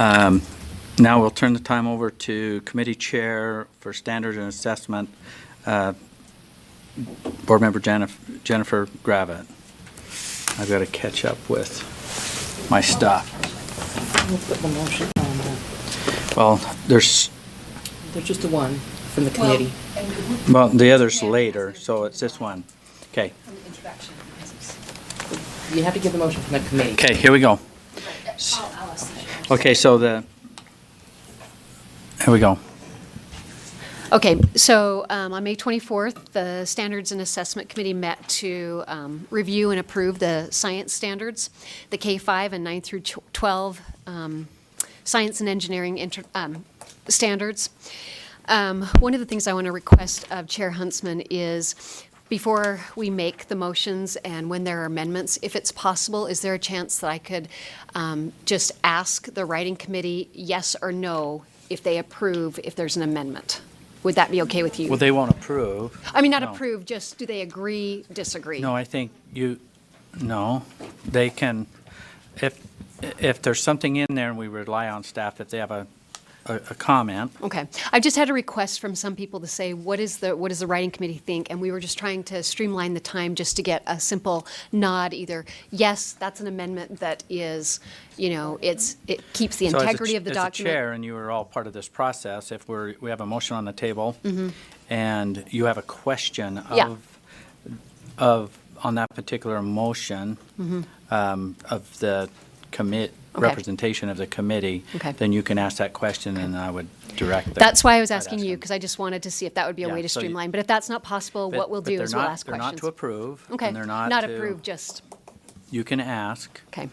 Now we'll turn the time over to Committee Chair for Standards and Assessment, Board Member Jennifer Gravitt. I've got to catch up with my stuff. We'll put the motion on the, Well, there's just the one from the committee. the other's later, so it's this one. Okay. You have to give the motion from the committee. Okay, here we go. Okay, so here we go. Okay, so on May 24th, the Standards and Assessment Committee met to review and approve the science standards, the K-5 and 9 through 12 science and engineering standards. One of the things I want to request of Chair Huntsman is, before we make the motions and when there are amendments, if it's possible, is there a chance that I could just ask the writing committee yes or no if they approve if there's an amendment? Would that be okay with you? Well, they won't approve. I mean, not No. approve, just do they agree, disagree? No, I think no, they can, if there's something in there and we rely on staff, if they have a comment. Okay. I've just had a request from some people to say, what does the writing committee think? And we were just trying to streamline the time just to get a simple nod, either, yes, that's an amendment that is, it keeps the integrity of the document. As a chair, and you were all part of this process, if we have a motion on the table Mm-hmm. and you have a question on that particular motion of the Okay. representation of the committee, Okay. then you can ask that question and I would direct that. That's why I was I'd asking ask you, them. because I just wanted to see if that would be a Yeah, way to so you- streamline. But if that's not possible, what we'll But do they're is we'll not- ask They're questions. not to approve. Okay. And they're not to approve, just, You can ask okay.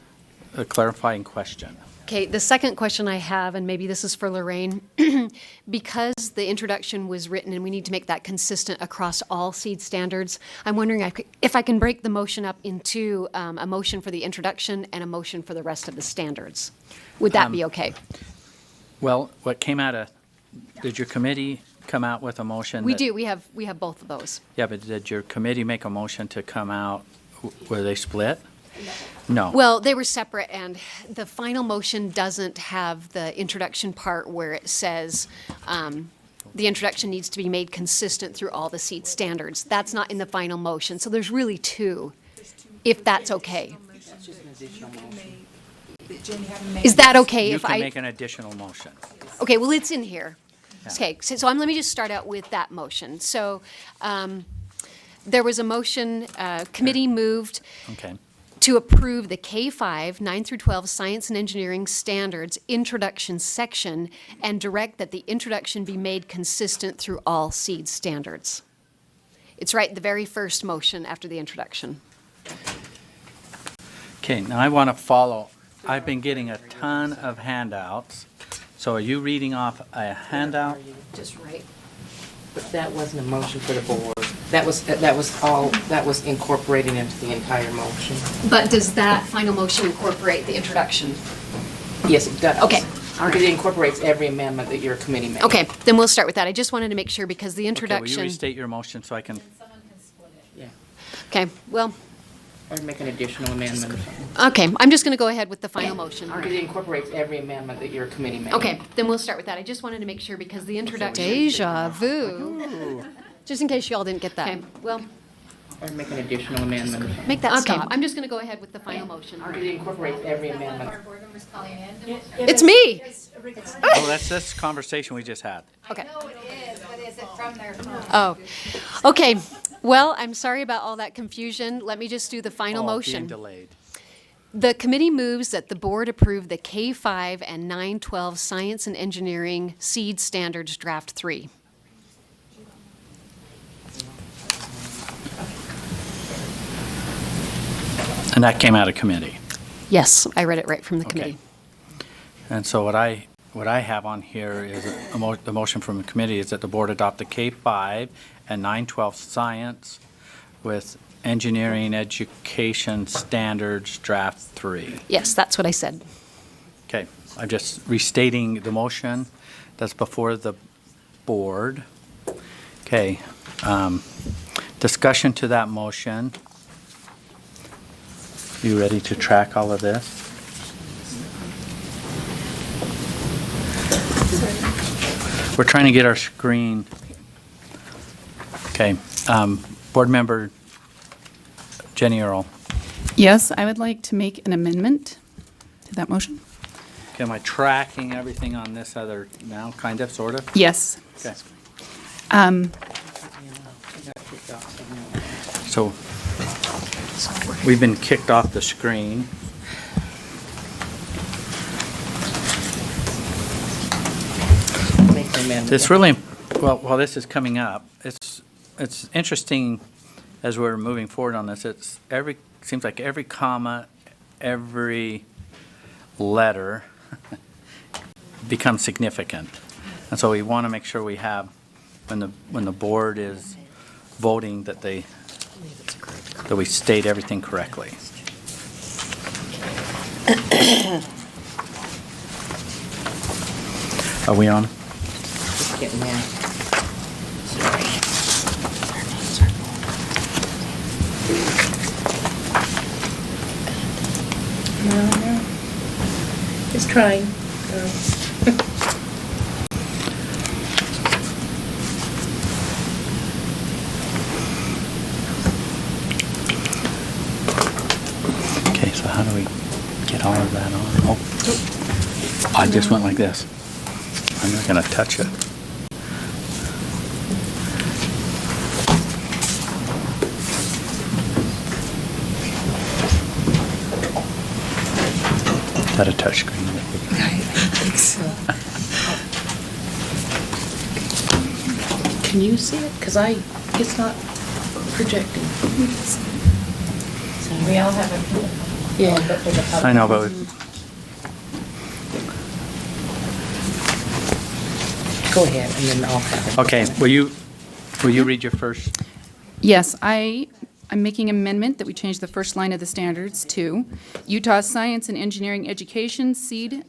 a clarifying question. Okay, the second question I have, and maybe this is for Lorraine, because the introduction was written and we need to make that consistent across all seed standards, I'm wondering if I can break the motion up into a motion for the introduction and a motion for the rest of the standards. Would that be okay? Well, what came out of, did your committee come out with a motion? We that- do, we have both of those. Yeah, but did your committee make a motion to come out, were they split? No. Well, they were separate, and the final motion doesn't have the introduction part where it says the introduction needs to be made consistent through all the seed standards. That's not in the final motion, so there's really two, if that's okay. That's just an additional motion. Is that okay You if can make an additional motion. Okay, well, it's in here. Yeah. Okay, so let me just start out with that motion. So there was a motion, committee moved Okay. to approve the K-5, 9 through 12 Science and Engineering Standards Introduction section and direct that the introduction be made consistent through all seed standards. It's right, the very first motion after the introduction. Okay, now I want to follow. I've been getting a ton of handouts. So are you reading off a handout? Just right. But that wasn't a motion for the board. That was incorporated into the entire motion. But does that final motion incorporate the introduction? Yes, it does. Okay, all right. Because it incorporates every amendment that your committee made. Okay, then we'll start with that. I just wanted to make sure because the Okay, will introduction. you restate your motion so I can? Yeah, Okay, well, or make an additional amendment. okay, I'm just going to go ahead with the final motion. Because it incorporates every amendment that your committee made. Okay, then we'll start with that. I just wanted to make sure because the introduction. Deja vu. Just in case you all didn't get that. Okay, well, Or make an additional amendment. make that stop. Okay, I'm just going to go ahead with the final motion. Because it incorporates every amendment. It's me. Oh, that's this conversation we just had. Okay. No, it is, but is it from their phone? Oh, okay. Well, I'm sorry about all that confusion. Let me just do the final Oh, being motion. delayed. The committee moves that the board approve the K-5 and 912 Science and Engineering Seed Standards Draft 3. And that came out of committee. Yes, I read it right from the Okay. committee. And so what I have on here is the motion from the committee is that the board adopt the K-5 and 912 science with engineering education standards draft 3. Yes, that's what I said. Okay, I'm just restating the motion that's before the board. Okay, discussion to that motion. You ready to track all of this? We're trying to get our screen. Okay, Board Member Jenny Earl. Yes, I would like to make an amendment to that motion. Okay, am I tracking everything on this other now, kind of, sort of? Yes. Okay, Um, so we've been kicked off the screen. Make the amendment. It's really, well, while this is coming up, it's interesting as we're moving forward on this, seems like every comma, every letter becomes significant. And so we want to make sure we have, when the board is voting, that we state everything correctly. Are we on? Just getting there. No. Just trying. Okay, so how do we get all of that on? Oh, I just went like this. I'm not going to touch it. Is that a touch screen? I think so. Can you see it? Because it's not projecting. We all have a. Yeah. I know, but Go ahead, and then I'll have it. okay, will you read your first? Yes, I'm making an amendment that we change the first line of the standards to Utah Science and Engineering Education SEED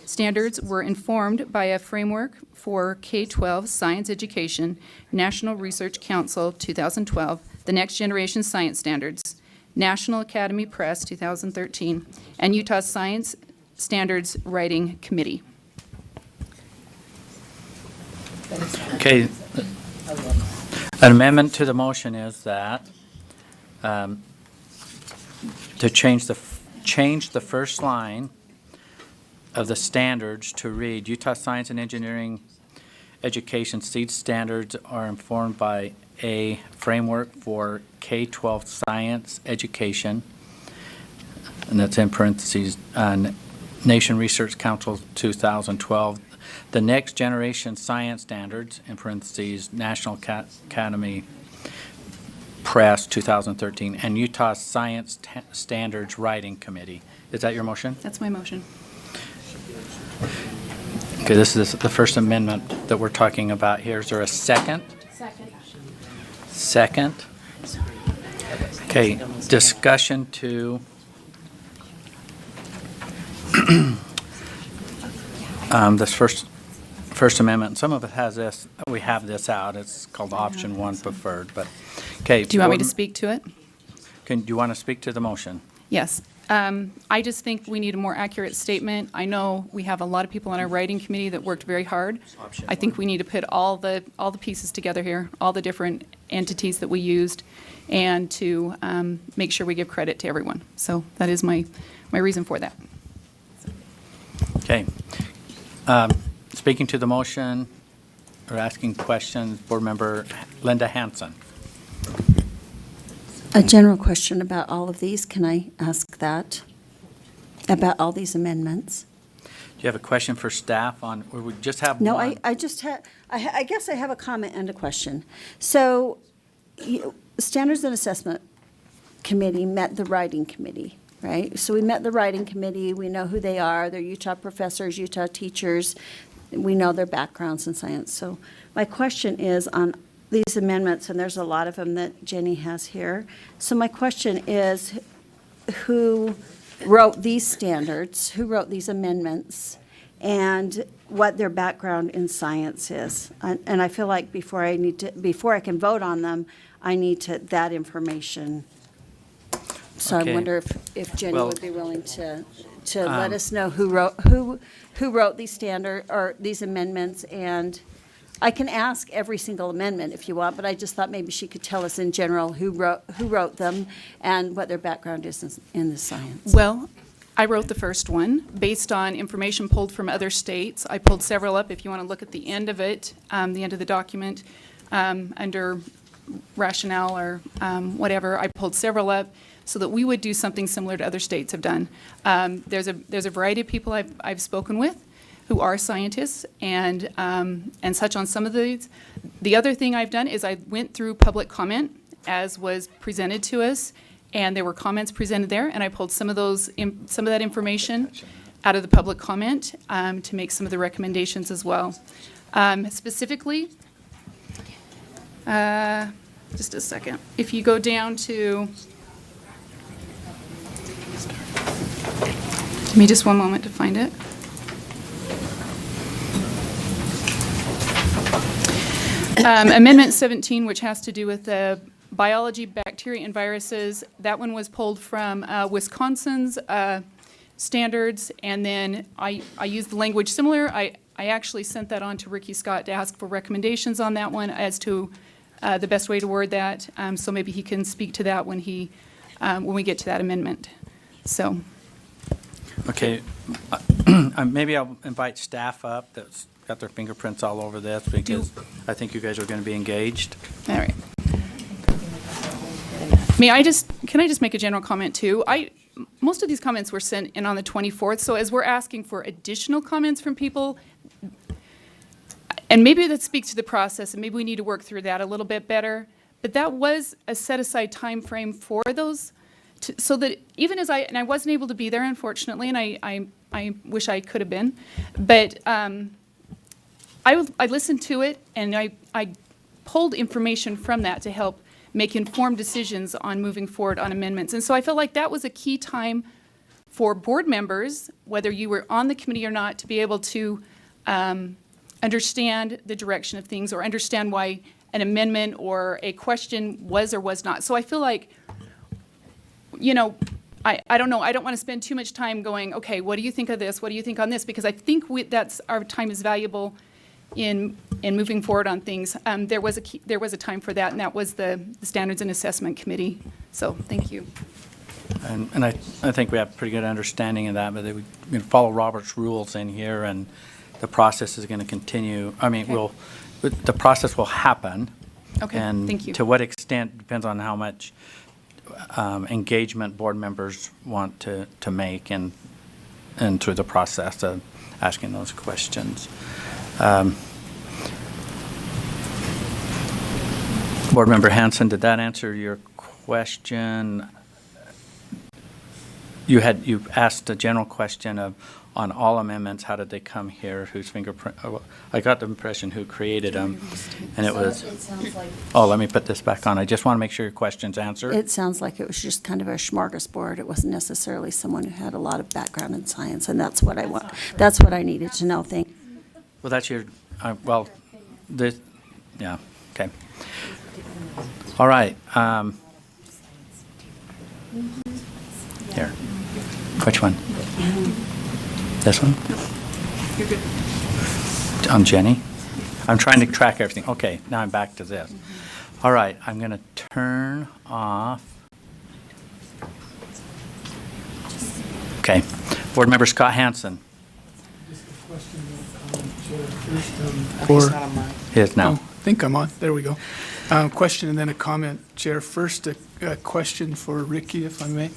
standards were informed by a framework for K-12 science education, National Research Council 2012, the Next Generation Science Standards, National Academy Press 2013, and Utah Science Standards Writing Committee. Okay. An amendment to the motion is that to change the first line of the standards to read, Utah Science and Engineering Education SEED standards are informed by a framework for K-12 science education, and that's in parentheses, Nation Research Council 2012, the Next Generation Science Standards, in parentheses, National Academy Press 2013, and Utah Science Standards Writing Committee. Is that your motion? That's my motion. Okay, this is the first amendment that we're talking about here. Is there a second? Second. Okay, discussion to this first amendment. Some of it has this, we have this out. It's called option one preferred, but, okay. Do you want me to speak to it? Do you want to speak to the motion? Yes. I just think we need a more accurate statement. I know we have a lot of people on our writing committee that worked very hard. I think we need to put all the pieces together here, all the different entities that we used, and to make sure we give credit to everyone. So that is my reason for that. Okay. Speaking to the motion or asking questions, Board Member Linda Hansen. A general question about all of these, can I ask that? About all these amendments? Do you have a question for staff on, or we just have No, one? I just had, I guess I have a comment and a question. So, Standards and Assessment Committee met the writing committee, right? So we met the writing committee, we know who they are, they're Utah professors, Utah teachers, we know their backgrounds in science. So my question is on these amendments, and there's a lot of them that Jenny has here. So my question is, who wrote these standards, who wrote these amendments, and what their background in science is? And I feel like before I can vote on them, I need that information. So Okay. I wonder if Jenny Well, would be willing to let us know who wrote these standard, or these amendments, and I can ask every single amendment if you want, but I just thought maybe she could tell us in general who wrote them and what their background is in the science. Well, I wrote the first one based on information pulled from other states. I pulled several up if you want to look at the end of it, the end of the document, under rationale or whatever. I pulled several up so that we would do something similar to other states have done. There's a variety of people I've spoken with who are scientists and such on some of these. The other thing I've done is I went through public comment as was presented to us, and there were comments presented there, and I pulled some of that information out of the public comment to make some of the recommendations as well. Specifically, just a second. If you go down to, give me just one moment to find it. Amendment 17, which has to do with the biology, bacteria, and viruses, that one was pulled from Wisconsin's standards, and then I used the language similar. I actually sent that on to Ricky Scott to ask for recommendations on that one as to the best way to word that, so maybe he can speak to that when we get to that amendment. So. Okay, maybe I'll invite staff up that's got their fingerprints all over this, because I think you guys are going to be engaged. All right. Can I just make a general comment too? Most of these comments were sent in on the 24th, so as we're asking for additional comments from people, and maybe that speaks to the process, and maybe we need to work through that a little bit better, but that was a set-aside time frame for those, so that even as and I wasn't able to be there, unfortunately, and I wish I could have been, but I listened to it, and I pulled information from that to help make informed decisions on moving forward on amendments. And so I felt like that was a key time for board members, whether you were on the committee or not, to be able to understand the direction of things or understand why an amendment or a question was or was not. So I feel like, I don't know, I don't want to spend too much time going, okay, what do you think of this? What do you think on this? Because I think that's our time is valuable in moving forward on things. There was a time for that, and that was the Standards and Assessment Committee. So thank you. And I think we have pretty good understanding of that, but we can follow Robert's rules in here, and the process is going to continue. I mean, Okay. the process will happen. Okay, And thank you. to what extent depends on how much engagement board members want to make and through the process of asking those questions. Board Member Hanson, did that answer your question? You asked a general question of, on all amendments, how did they come here? Whose fingerprint? I got the impression who created them, and it was. It sounds like. Oh, let me put this back on. I just want to make sure your question's answered. It sounds like it was just kind of a smorgasbord. It wasn't necessarily someone who had a lot of background in science, and that's what I want. That's what I needed to know. Thank you. Well, that's your. Yeah. Okay. All right. Here. Which one? This one? You're good. On Jenny? I'm trying to track everything. Okay, now I'm back to this. All right, I'm going to turn off. Okay. Board Member Scott Hanson. Just a question, Chair, first, It's not on mine. Is now. I think I'm on, there we go. Question and then a comment, Chair. First, a question for Ricky, if I may.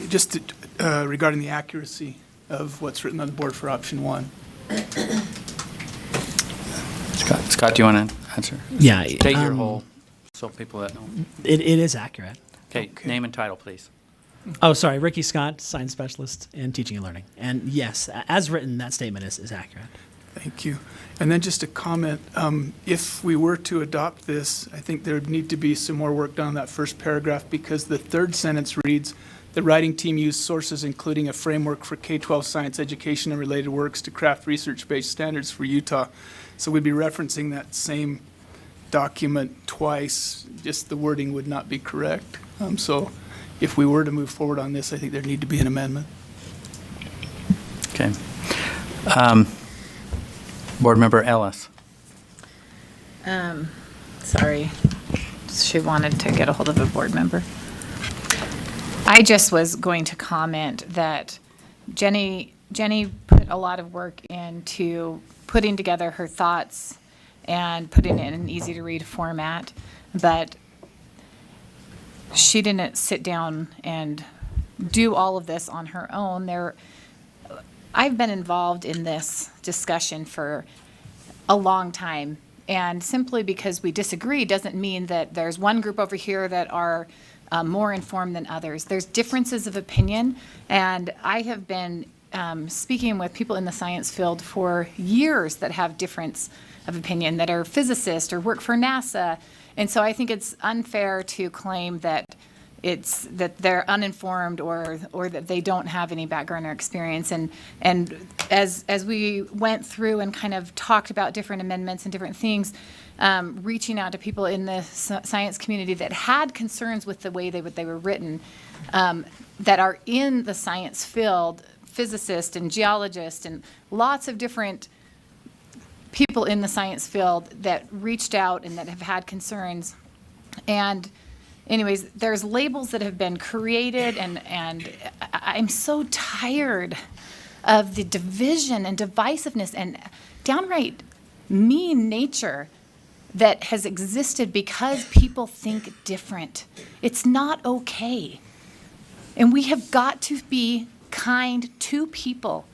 Just regarding the accuracy of what's written on the board for option 1. Scott, do you want to answer? Yeah. Take your whole, so people that know. It is accurate. Okay, name and title, please. Oh, sorry. Ricky Scott, science specialist in teaching and learning. And yes, as written, that statement is accurate. Thank you. And then just a comment, if we were to adopt this, I think there would need to be some more work done on that first paragraph, because the third sentence reads, the writing team used sources including a framework for K-12 science education and related works to craft research-based standards for Utah. So we'd be referencing that same document twice, just the wording would not be correct. So if we were to move forward on this, I think there'd need to be an amendment. Okay. Board Member Ellis. Sorry. She wanted to get a hold of a board member. I just was going to comment that Jenny put a lot of work into putting together her thoughts and putting it in an easy-to-read format, but she didn't sit down and do all of this on her own. I've been involved in this discussion for a long time, and simply because we disagree doesn't mean that there's one group over here that are more informed than others. There's differences of opinion, and I have been speaking with people in the science field for years that have difference of opinion, that are physicists or work for NASA. And so I think it's unfair to claim that that they're uninformed or that they don't have any background or experience. And as we went through and kind of talked about different amendments and different things, reaching out to people in the science community that had concerns with the way they were written, that are in the science field, physicists and geologists and lots of different people in the science field that reached out and that have had concerns. And anyways, there's labels that have been created, and I'm so tired of the division and divisiveness and downright mean nature that has existed because people think different. It's not okay. And we have got to be kind to people.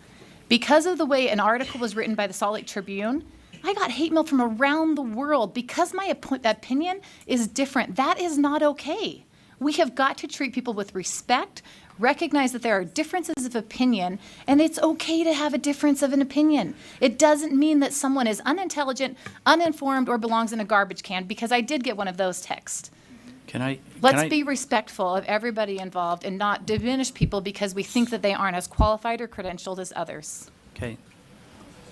Because of the way an article was written by the Salt Lake Tribune, I got hate mail from around the world because my opinion is different. That is not okay. We have got to treat people with respect, recognize that there are differences of opinion, and it's okay to have a difference of an opinion. It doesn't mean that someone is unintelligent, uninformed, or belongs in a garbage can, because I did get one of those texts. Let's be respectful of everybody involved and not diminish people because we think that they aren't as qualified or credentialed as others. Okay.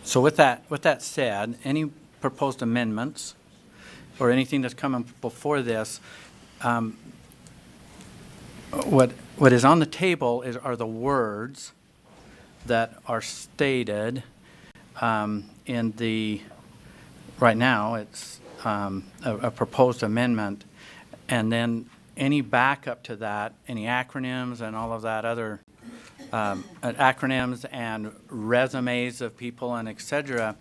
So with that said, any proposed amendments or anything that's coming before this, what is on the table are the words that are stated in the, right now, it's a proposed amendment, and then any backup to that, any acronyms and all of that other acronyms and resumes of people and et cetera,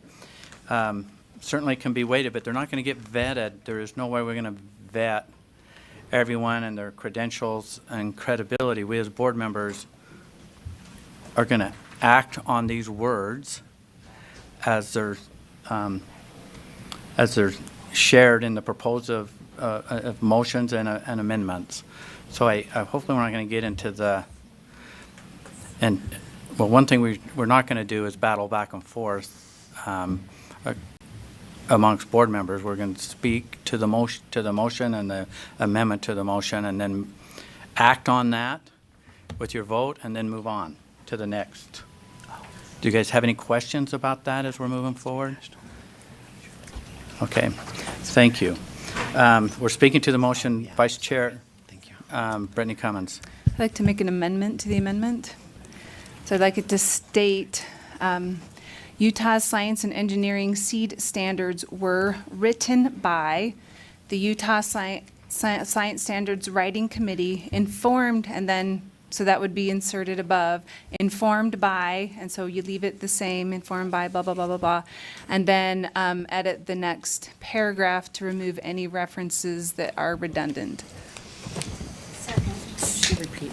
certainly can be weighted, but they're not going to get vetted. There is no way we're going to vet everyone and their credentials and credibility. We as board members are going to act on these words as they're shared in the proposal of motions and amendments. So I hopefully we're not going to get into the, and well, one thing we're not going to do is battle back and forth amongst board members. We're going to speak to the motion and the amendment to the motion, and then act on that with your vote, and then move on to the next. Do you guys have any questions about that as we're moving forward? Okay, thank you. We're speaking to the motion. Vice Chair. Thank you. Brittany Cummins. I'd like to make an amendment to the amendment. So I'd like it to state, Utah's Science and Engineering seed standards were written by the Utah Science Standards Writing Committee, informed, and then, so that would be inserted above, informed by, and so you leave it the same, informed by, blah, blah, blah, blah, blah. And then edit the next paragraph to remove any references that are redundant. Should repeat.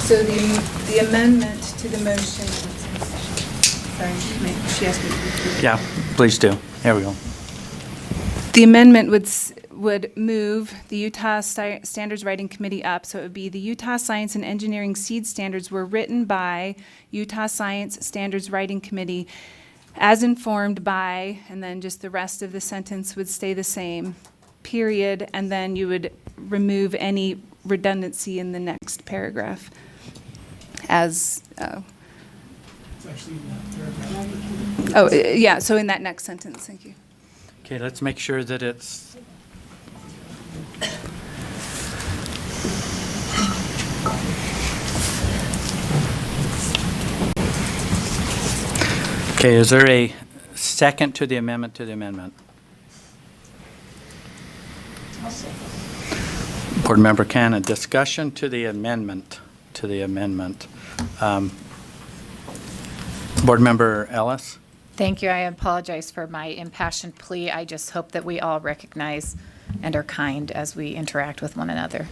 So the amendment to the motion, sorry, she asked me to repeat. Yeah, please do. Here we go. The amendment would move the Utah Standards Writing Committee up, so it would be the Utah Science and Engineering seed standards were written by Utah Science Standards Writing Committee as informed by, and then just the rest of the sentence would stay the same, period, and then you would remove any redundancy in the next paragraph as, It's actually in that paragraph. yeah, so in that next sentence, thank you. Okay, let's make sure that it's okay. Is there second to the amendment to the amendment? Board Member Cannon, discussion to the amendment, Board Member Ellis? Thank you. I apologize for my impassioned plea. I just hope that we all recognize and are kind as we interact with one another.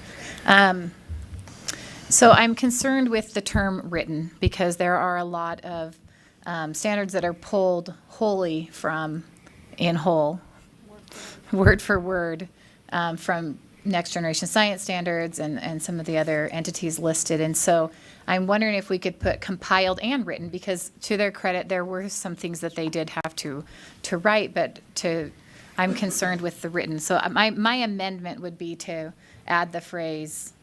So I'm concerned with the term written because there are a lot of standards that are pulled wholly from, in whole, word for word, from Next Generation Science Standards and some of the other entities listed. And so I'm wondering if we could put compiled and written, because to their credit, there were some things that they did have to write, but I'm concerned with the written. So my amendment would be to add the phrase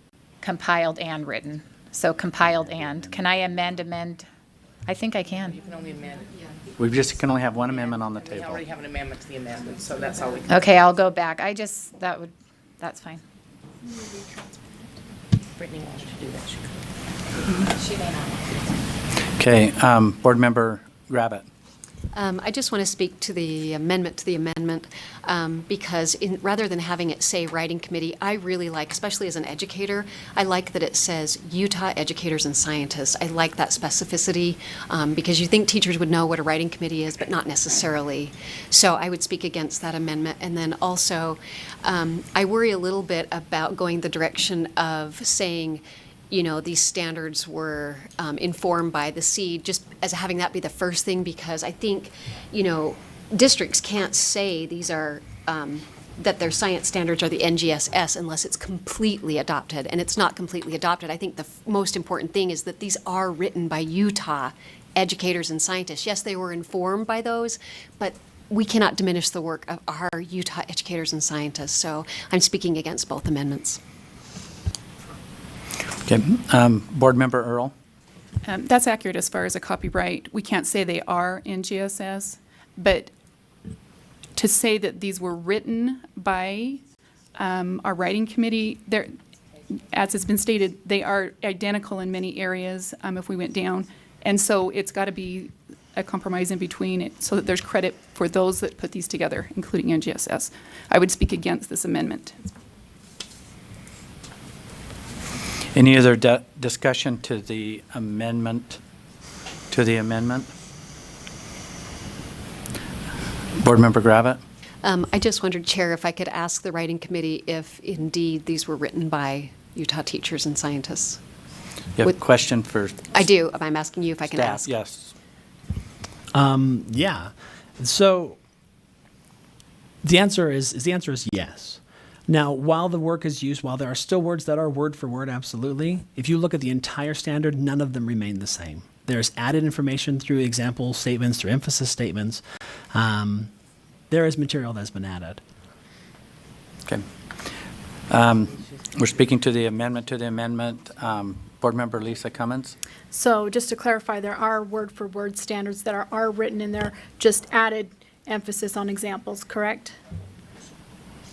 compiled and written. So compiled and. Can I amend? I think I can. You can only amend. We just can only have one amendment on the We table. already have an amendment to the amendment, so that's all we can. Okay, I'll go back. That's fine. Brittany wants you to do that. Okay, Board Member Gravitt. I just want to speak to the amendment because rather than having it say writing committee, I really like, especially as an educator, I like that it says Utah educators and scientists. I like that specificity because you think teachers would know what a writing committee is, but not necessarily. So I would speak against that amendment. And then also, I worry a little bit about going the direction of saying, these standards were informed by the SEED, just as having that be the first thing, because I think, districts can't say these are, that their science standards are the NGSS unless it's completely adopted, and it's not completely adopted. I think the most important thing is that these are written by Utah educators and scientists. Yes, they were informed by those, but we cannot diminish the work of our Utah educators and scientists. So I'm speaking against both amendments. Okay, Board Member Earl? That's accurate as far as a copyright. We can't say they are in GSS, but to say that these were written by our writing committee, as has been stated, they are identical in many areas if we went down. And so it's got to be a compromise in between it so that there's credit for those that put these together, including NGSS. I would speak against this amendment. Any other discussion to the amendment? Board Member Gravitt? I just wondered, Chair, if I could ask the writing committee if indeed these were written by Utah teachers and scientists. You have a question for I do. I'm asking you if I can staff? ask. Yes. Yeah. So the answer is yes. Now, while the work is used, while there are still words that are word for word, absolutely, if you look at the entire standard, none of them remain the same. There's added information through example statements, through emphasis statements. There is material that's been added. Okay. We're speaking to the amendment. Board Member Lisa Cummins? So just to clarify, there are word-for-word standards that are written in there, just added emphasis on examples, correct?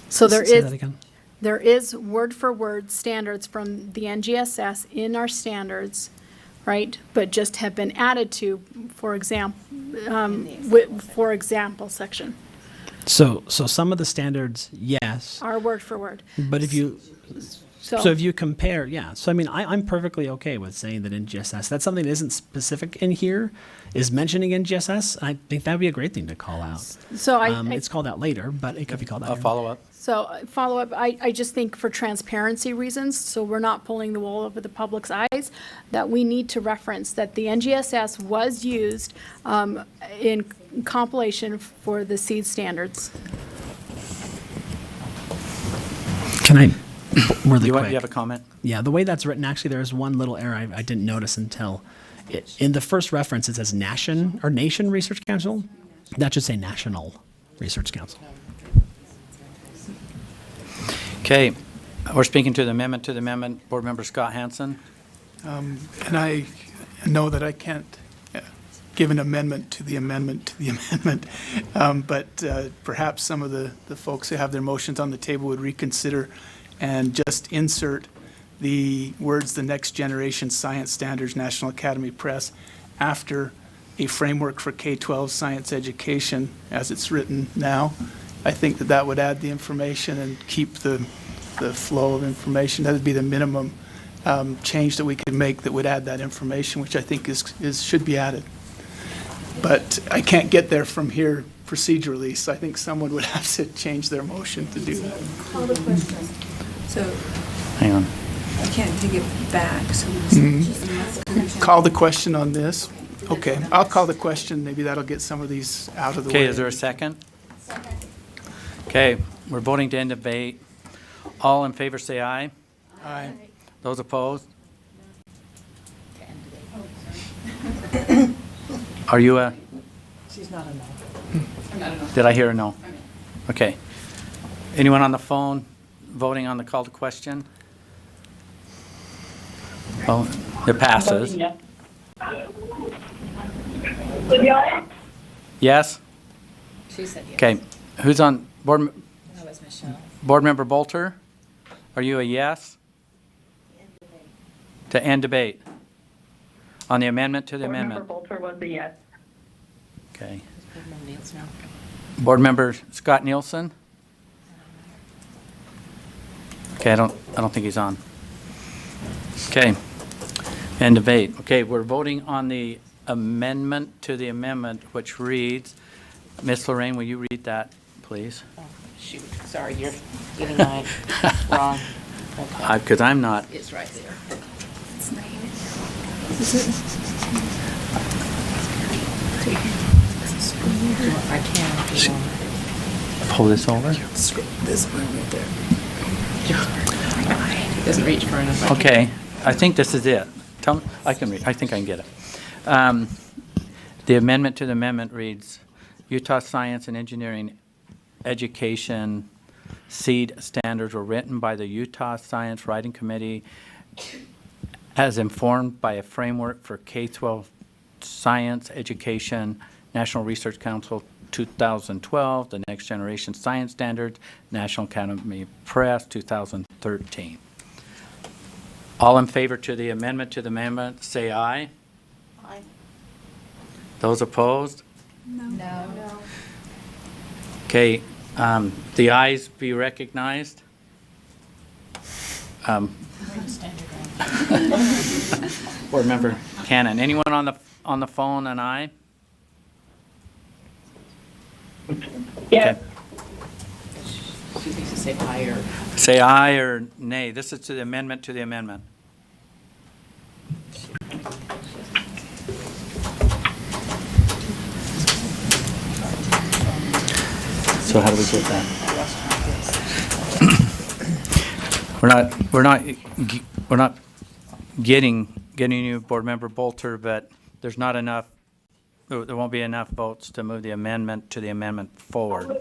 So Say that again. there is word-for-word standards from the NGSS in our standards, right? But just have been added to, for example section, So some of the standards, yes, are word-for-word. but if you So if you compare, yeah. So I mean, I'm perfectly okay with saying that in GSS, that's something that isn't specific in here, is mentioning in GSS. I think that'd be a great thing to call out. So It's called out later, but it could be called out. A here. follow-up? So follow-up, I just think for transparency reasons, so we're not pulling the wool over the public's eyes, that we need to reference that the NGSS was used in compilation for the SEED standards. Can I, really You quick? have a comment? Yeah, the way that's written, actually, there is one little error I didn't notice until in the first reference, it says Nation Research Council. That should say National Research Council. Okay, we're speaking to the amendment. Board Member Scott Hansen? And I know that I can't give an amendment to the amendment to the amendment, but perhaps some of the folks who have their motions on the table would reconsider and just insert the words, the Next Generation Science Standards, National Academy Press, after a framework for K-12 science education as it's written now. I think that that would add the information and keep the flow of information. That would be the minimum change that we could make that would add that information, which I think should be added. But I can't get there from here procedurally, so I think someone would have to change their motion to do that. Call the question. So Hang on. I can't take it back, so Call the question on this. Okay, I'll call the question. Maybe that'll get some of these out of the way. Okay, is there a second? Okay, we're voting to end debate. All in favor say aye. Aye. Those opposed? Are you a? She's not a no. Did I hear a no? Okay. Anyone on the phone voting on the call to question? Well, it passes. Yes? She said yes. Okay. Who's on board? That was Michelle. Board Member Bolter? Are you a yes? To end debate? On the amendment to the amendment? Board Member Bolter was a yes. Okay. Board Member Nielsen. Board Member Scott Nielsen? Okay, I don't think he's on. Okay. End debate. Okay, we're voting on the amendment to the amendment, which reads, Ms. Lorraine, will you read that, please? Oh, shoot, sorry, you're getting mine wrong. Okay, Because I'm not. it's right there. I can if you want. Pull this over? This one right there. Doesn't reach far enough. I can- Okay, I think this is it. Tell me, I can read, I think I can get it. The amendment to the amendment reads, Utah Science and Engineering Education seed standards were written by the Utah Science Writing Committee as informed by a framework for K-12 science education, National Research Council 2012, the Next Generation Science Standards, National Academy Press 2013. All in favor to the amendment, say aye. Aye. Those opposed? No. Okay, the ayes be recognized. Board Member Cannon, anyone on the phone, an aye? Yes. She needs to say higher. Say aye or nay. This is to the amendment to the amendment. So how do we get that? We're not getting you, Board Member Bolter, but there's not enough, there won't be enough votes to move the amendment to the amendment forward.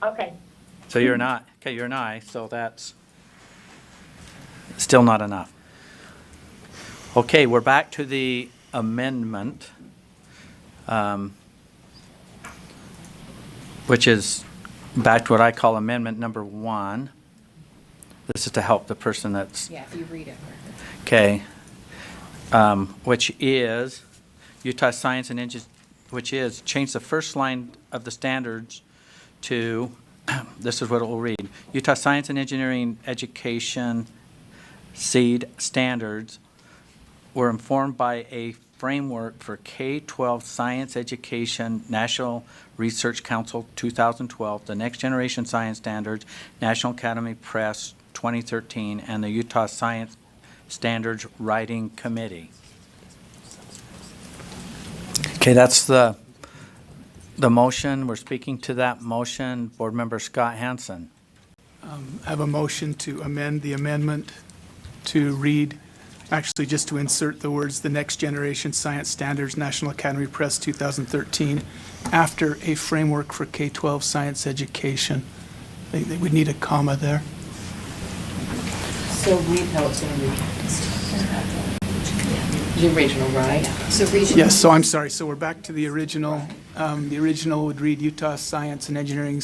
Okay. So you're not, okay, you're an aye, so that's still not enough. Okay, we're back to the amendment, which is back to what I call amendment number 1. This is to help the person that's, Yeah, if you read it. okay, which is Utah Science and Engineering, which is change the first line of the standards to, this is what it will read. Utah Science and Engineering Education seed standards were informed by a framework for K-12 science education, National Research Council 2012, the Next Generation Science Standards, National Academy Press 2013, and the Utah Science Standards Writing Committee. Okay, that's the motion. We're speaking to that motion. Board Member Scott Hansen. I have a motion to amend the amendment to read, actually just to insert the words, the Next Generation Science Standards, National Academy Press 2013, after a framework for K-12 science education. They would need a comma there. So read how it's going to read. The original, right? So regional. Yes, so I'm sorry, so we're back to the original. The original would read, Utah Science and Engineering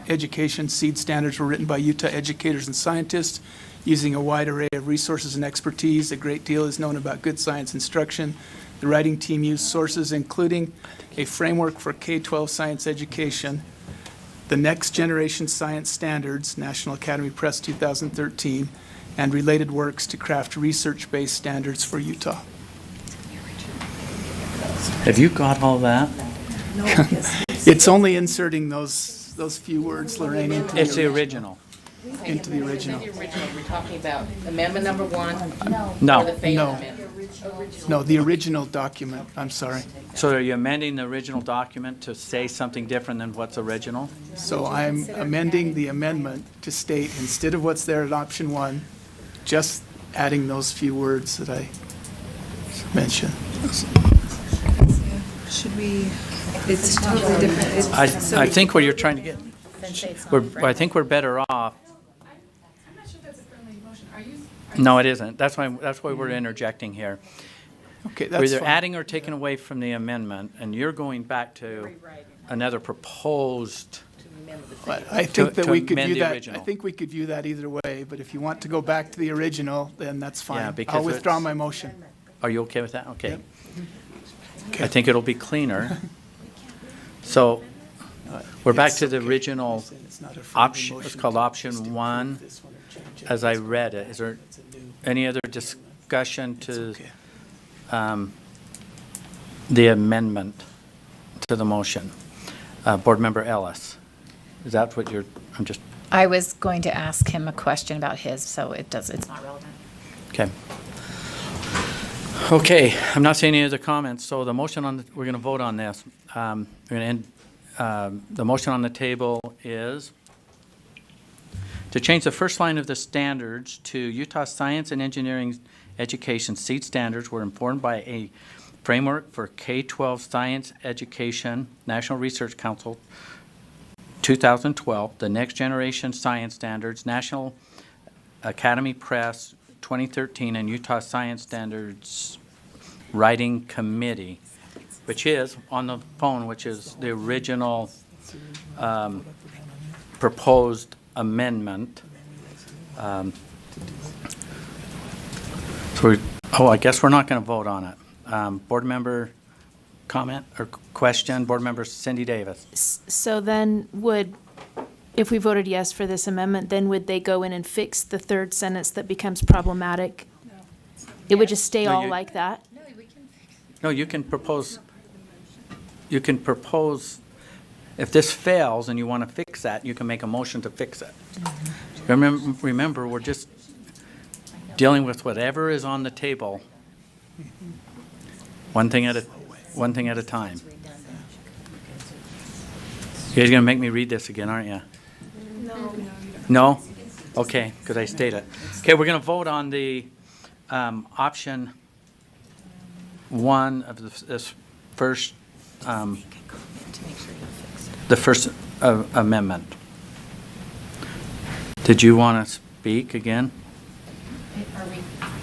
Education seed standards were written by Utah educators and scientists using a wide array of resources and expertise. A great deal is known about good science instruction. The writing team used sources including a framework for K-12 science education, the Next Generation Science Standards, National Academy Press 2013, and related works to craft research-based standards for Utah. Have you got all that? It's only inserting those few words, Lorraine, into It's the the original. original. The original, we're talking about amendment number 1 or the No. failed No. amendment? No, the original document, I'm sorry. So are you amending the original document to say something different than what's original? So I'm amending the amendment to state, instead of what's there at option 1, just adding those few words that I mentioned. Should we, it's totally different. It's- so I we- think where you're trying to get, I think we're better off. I'm not sure that's a friendly motion. Are you? No, it isn't. That's why we're interjecting here. Okay, We're that's either fine. adding or taking away from the amendment, and you're going back to another proposed. But I think that to we could amend view the that, I original. think we could view that either way, but if you want to go back to the original, then that's Yeah, fine. because I'll withdraw it's- my motion. Are you okay with that? Okay. Yep. I think it'll be cleaner. So we're back to the original It's not a friendly option, it's motion called to option just approve 1, this one or change it. as I read it. Is there It's a new- any other discussion it's to okay. the amendment to the motion? Board Member Ellis, is that what you're, I'm just, I was going to ask him a question about his, so it's not relevant. okay. Okay, I'm not seeing any other comments, so the motion on, we're going to vote on this. We're going to end, the motion on the table is to change the first line of the standards to Utah Science and Engineering Education seed standards were informed by a framework for K-12 science education, National Research Council, 2012, the Next Generation Science Standards, National Academy Press, 2013, and Utah Science Standards Writing Committee, which is on the phone, which is the original proposed amendment. So I guess we're not going to vote on it. Board member comment or question? Board member Cindy Davis. So then if we voted yes for this amendment, then would they go in and fix the third sentence that becomes problematic? It would just stay No, all you- like that? No, you can propose, if this fails and you want to fix that, you can make a motion to fix it. Remember, we're just dealing with whatever is on the table, one thing at a time. You guys gonna make me read this again, aren't you? No? Okay, because I stated it. Okay, we're gonna vote on the option 1 of this first, the first amendment. Did you want to speak again?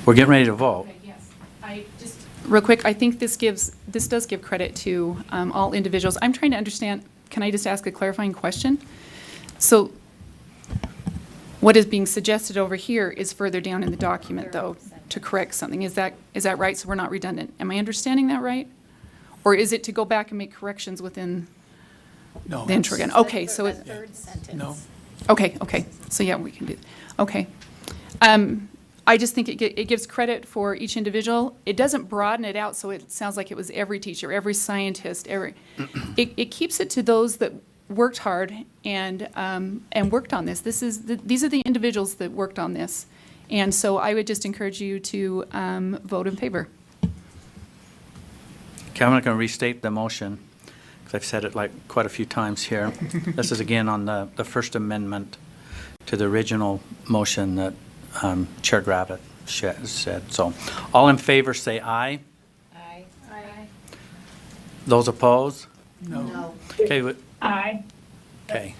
We're getting ready to vote. Real quick, I think this does give credit to all individuals. I'm trying to understand, can I just ask a clarifying question? So what is being suggested over here is further down in the document, though, to correct something. Is that right? So we're not redundant. Am I understanding that right? Or is it to go back and make corrections within No. the intro again? Okay, so it, Third sentence. No. okay. So yeah, we can do, okay. I just think it gives credit for each individual. It doesn't broaden it out, so it sounds like it was every teacher, every scientist, it keeps it to those that worked hard and worked on this. These are the individuals that worked on this. And so I would just encourage you to vote in favor. Okay, I'm not going to restate the motion, because I've said it like quite a few times here. This is again on the First Amendment to the original motion that Chair Gravitt said. So all in favor say aye. Aye. Those opposed? No. Okay, Aye. okay.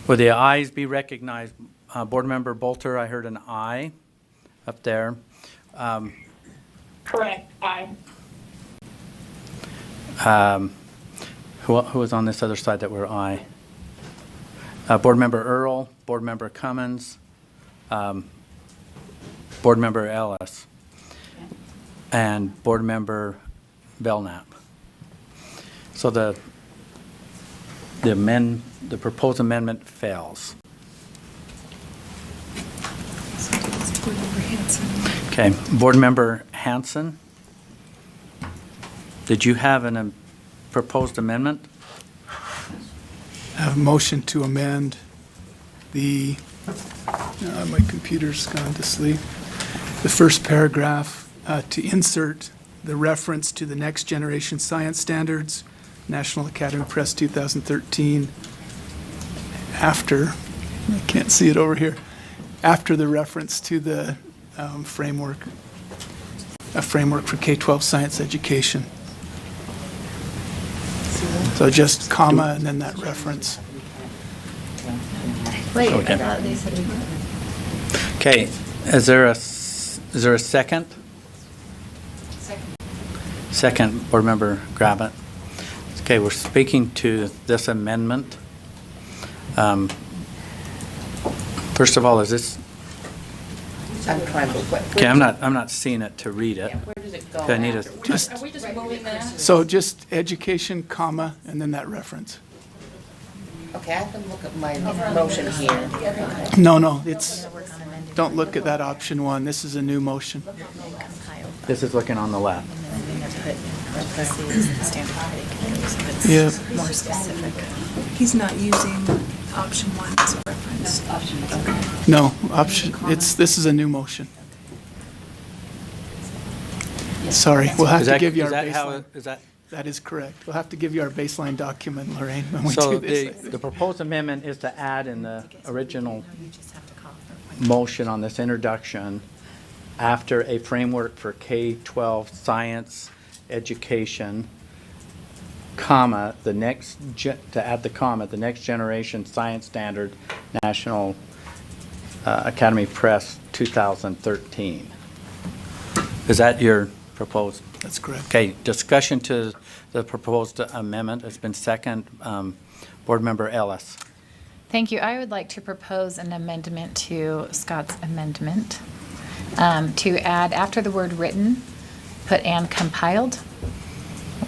Will the ayes be recognized? Board Member Bolter, I heard an aye up there. Correct. Aye. Who was on this other side that were aye? Board Member Earl, Board Member Cummins, Board Member Ellis, and Board Member Belknap. So the proposed amendment fails. Okay, Board Member Hanson, did you have a proposed amendment? I have a motion to amend the, my computer's gone to sleep, the first paragraph to insert the reference to the Next Generation Science Standards, National Academy Press 2013, after, I can't see it over here, after the reference to the framework, a framework for K-12 science education. So just comma and then that reference. Wait, Okay. I thought they said we. Okay, is there a second? Second, Board Member Gravitt. Okay, we're speaking to this amendment. First of all, is this, I'm trying to, okay, I'm not seeing it to read it. where does it go? Okay, I need a, Just, Are we just moving that? so just education, comma, and then that reference. Okay, I have to look at my motion here. No, it's, don't look at that option one. This is a new motion. this is looking on the left. Yeah, More specific. He's not using option one as a reference. no, option, this is a new motion. Sorry, we'll have Is to that- give you our is that how baseline. it- Is that, That is correct. We'll have to give you our baseline document, Lorraine, when we so do this. the proposed amendment is to add in the original motion on this introduction, after a framework for K-12 science education, comma, to add the comma, the Next Generation Science Standard, National Academy Press 2013. Is that your proposed? That's correct. Okay, discussion to the proposed amendment. It's been second. Board Member Ellis. Thank you. I would like to propose an amendment to Scott's amendment to add, after the word written, put and compiled,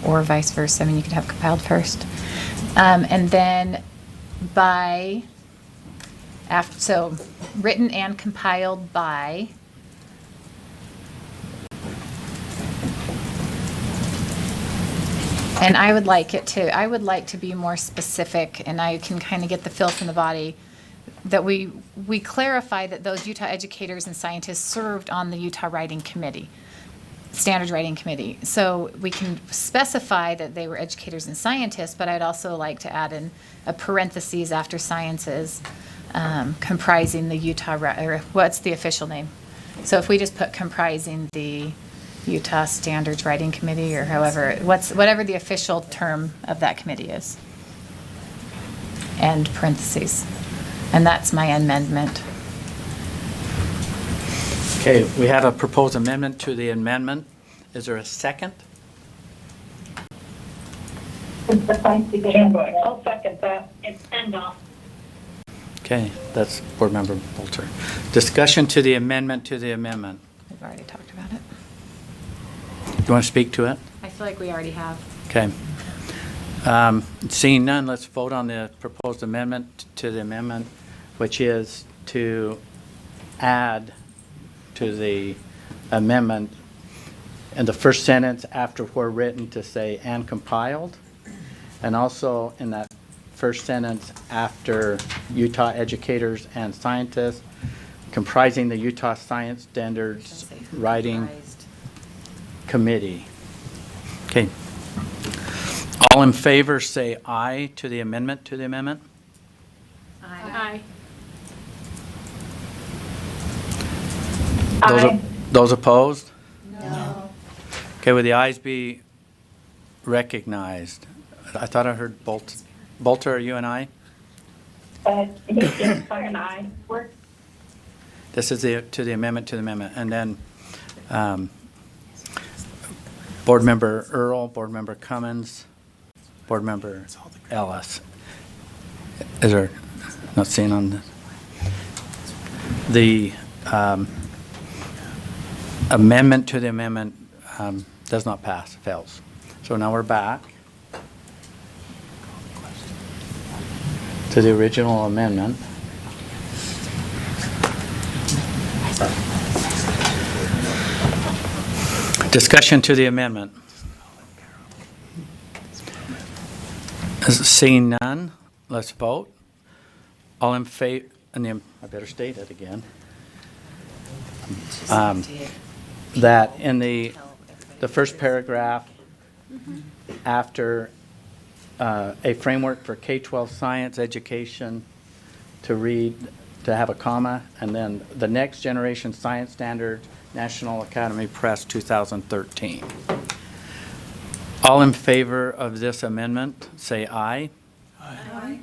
or vice versa. I mean, you could have compiled first. And then by, so written and compiled by and I would like to be more specific, and I can kind of get the feel from the body that we clarify that those Utah educators and scientists served on the Utah Writing Committee, Standards Writing Committee. So we can specify that they were educators and scientists, but I'd also like to add in a parentheses after sciences, comprising the Utah, or what's the official name? So if we just put comprising the Utah Standards Writing Committee, or however, whatever the official term of that committee is. And parentheses. And that's my amendment. Okay, we have a proposed amendment to the amendment. Is there a second? I'll second that. It's Standars. Okay, that's Board Member Bolter. Discussion to the amendment to the amendment. We've already talked about it. You want to speak to it? I feel like we already have. Okay. Seeing none, let's vote on the proposed amendment to the amendment, which is to add to the amendment in the first sentence after where written to say and compiled, and also in that first sentence after Utah educators and scientists, comprising the Utah Science Standards Writing Committee. Okay. All in favor, say aye to the amendment to the amendment. Aye. Those opposed? No. Okay, would the ayes be recognized? I thought I heard Bolter, are you an aye? Yes, I'm an aye. This is to the amendment to the amendment. And then Board Member Earl, Board Member Cummins, Board Member Ellis. Is there, not seeing on the amendment to the amendment does not pass, fails. So now we're back to the original amendment. Discussion to the amendment. Seeing none, let's vote. All in favor, I better state it again. That in the first paragraph, after a framework for K-12 science education, to have a comma, and then the next generation science standard, National Academy Press 2013. All in favor of this amendment, say aye. Aye.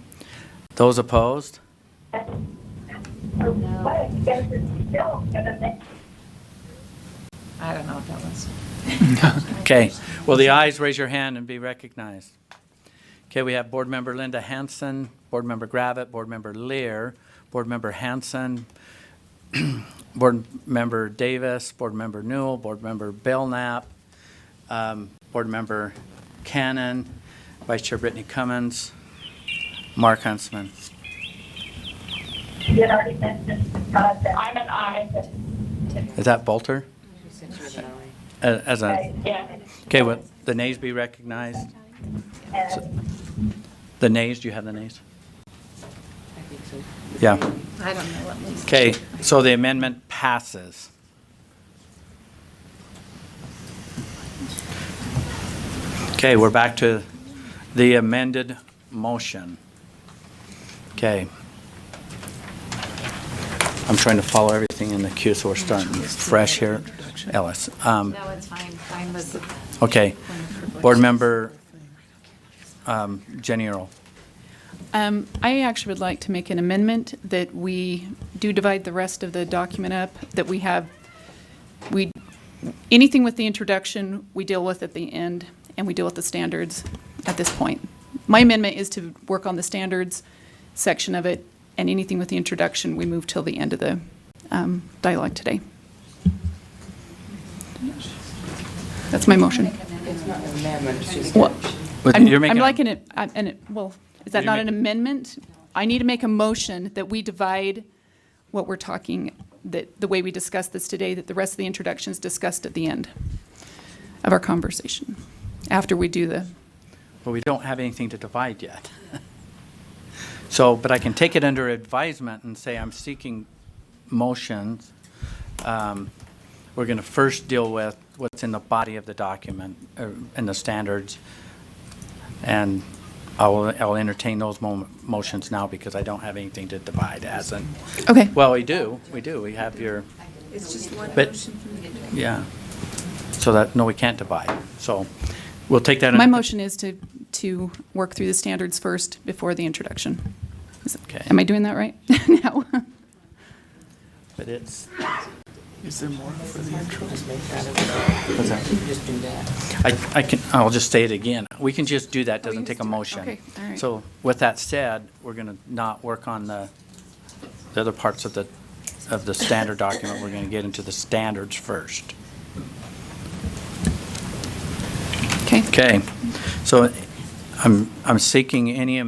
Those opposed? No. I don't know what that was. Okay, will the ayes raise your hand and be recognized? Okay, we have Board Member Linda Hansen, Board Member Gravitt, Board Member Lear, Board Member Hansen, Board Member Davis, Board Member Newell, Board Member Belknap, Board Member Cannon, Vice Chair Brittany Cummins, Mark Huntsman. You had already mentioned, I'm an aye. Is that Bolter? As a, Yeah. okay, will the nays be recognized? The nays, do you have the nays? I think so. Yeah. I don't know what Lisa. Okay, so the amendment passes. Okay, we're back to the amended motion. Okay. I'm trying to follow everything in the queue, so we're starting fresh here. Ellis. No, it's fine. Fine was. Okay. Board Member Jenny Earl. I actually would like to make an amendment that we do divide the rest of the document up, that anything with the introduction, we deal with at the end, and we deal with the standards at this point. My amendment is to work on the standards section of it, and anything with the introduction, we move till the end of the dialogue today. That's my motion. It's not an amendment, it's just. Well, But I'm you're making a- liking it, well, is that You're not an amendment? I need to make a motion that we divide what we're talking, that the way we discussed this today, that the rest of the introduction is discussed at the end of our conversation, after we do the, But we don't have anything to divide yet. So, but I can take it under advisement and say I'm seeking motions. We're going to first deal with what's in the body of the document and the standards. And I'll entertain those motions now because I don't have anything to divide as in. okay. Well, we do. We have your, It's just one But- motion from the yeah. So that, no, we can't divide. So we'll take that. My under- motion is to work through the standards first before the introduction. Okay. Am I doing that right? No. But it's, Is there more for the intro? Just make that as what's that? you can just do that. I'll just say it again. We can just do that, doesn't just take a do it. motion. Okay, all right. So with that said, we're going to not work on the other parts of the standard document. We're going to get into the standards first. Okay. Okay, so I'm seeking any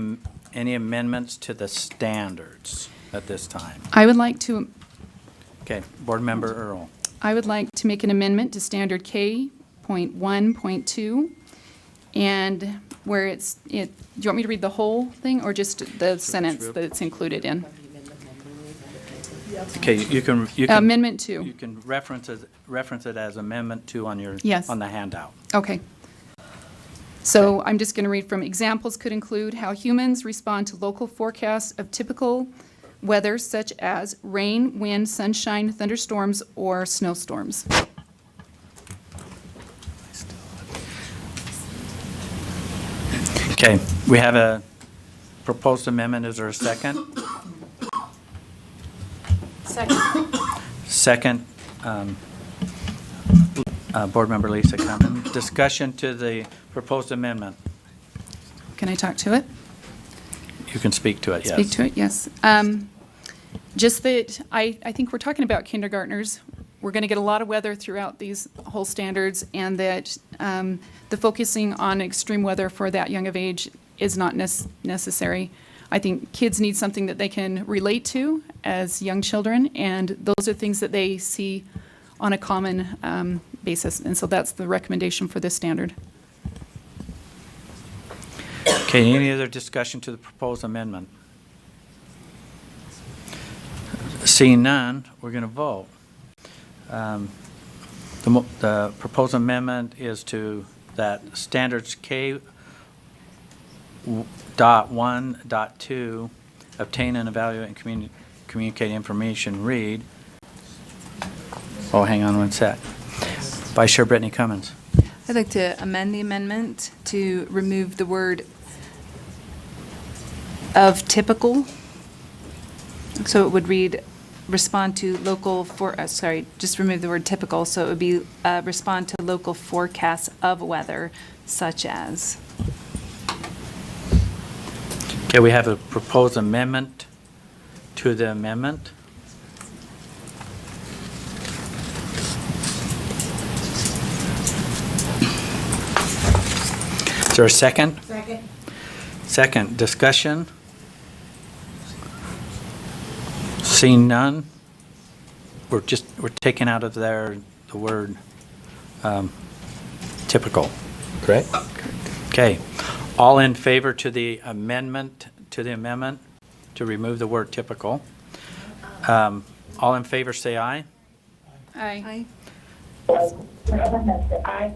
amendments to the standards at this time. I would like to Okay, Board Member Earl. I would like to make an amendment to Standard K.1.2, and where do you want me to read the whole thing, or just the sentence that it's included in? Okay, you can. Amendment 2. You can reference it as Amendment 2 on your, Yes. on the handout. Okay. So I'm just going to read from examples could include how humans respond to local forecasts of typical weather such as rain, wind, sunshine, thunderstorms, or snowstorms. Okay, we have a proposed amendment. Is there a second? Second. Second, Board Member Lisa Cummins. Discussion to the proposed amendment. Can I talk to it? You can speak to it, yes. Speak to it, yes. Just that I think we're talking about kindergartners we're going to get a lot of weather throughout these whole standards, and that the focusing on extreme weather for that young of age is not necessary. I think kids need something that they can relate to as young children, and those are things that they see on a common basis. And so that's the recommendation for this standard. Okay, any other discussion to the proposed amendment? Seeing none, we're going to vote. The proposed amendment is to that standards K.1.2, obtain and evaluate and communicate information, read. Oh, hang on one sec. Vice Chair Brittany Cummins. I'd like to amend the amendment to remove the word of typical. So it would read, respond to local just remove the word typical, so it would be respond to local forecasts of weather, such as. Okay, we have a proposed amendment to the amendment. Is there a second? Second. Second, discussion? Seeing none, we're taking out of there the word typical, correct? Okay, all in favor to the amendment, to remove the word typical? All in favor say aye. Aye. Aye.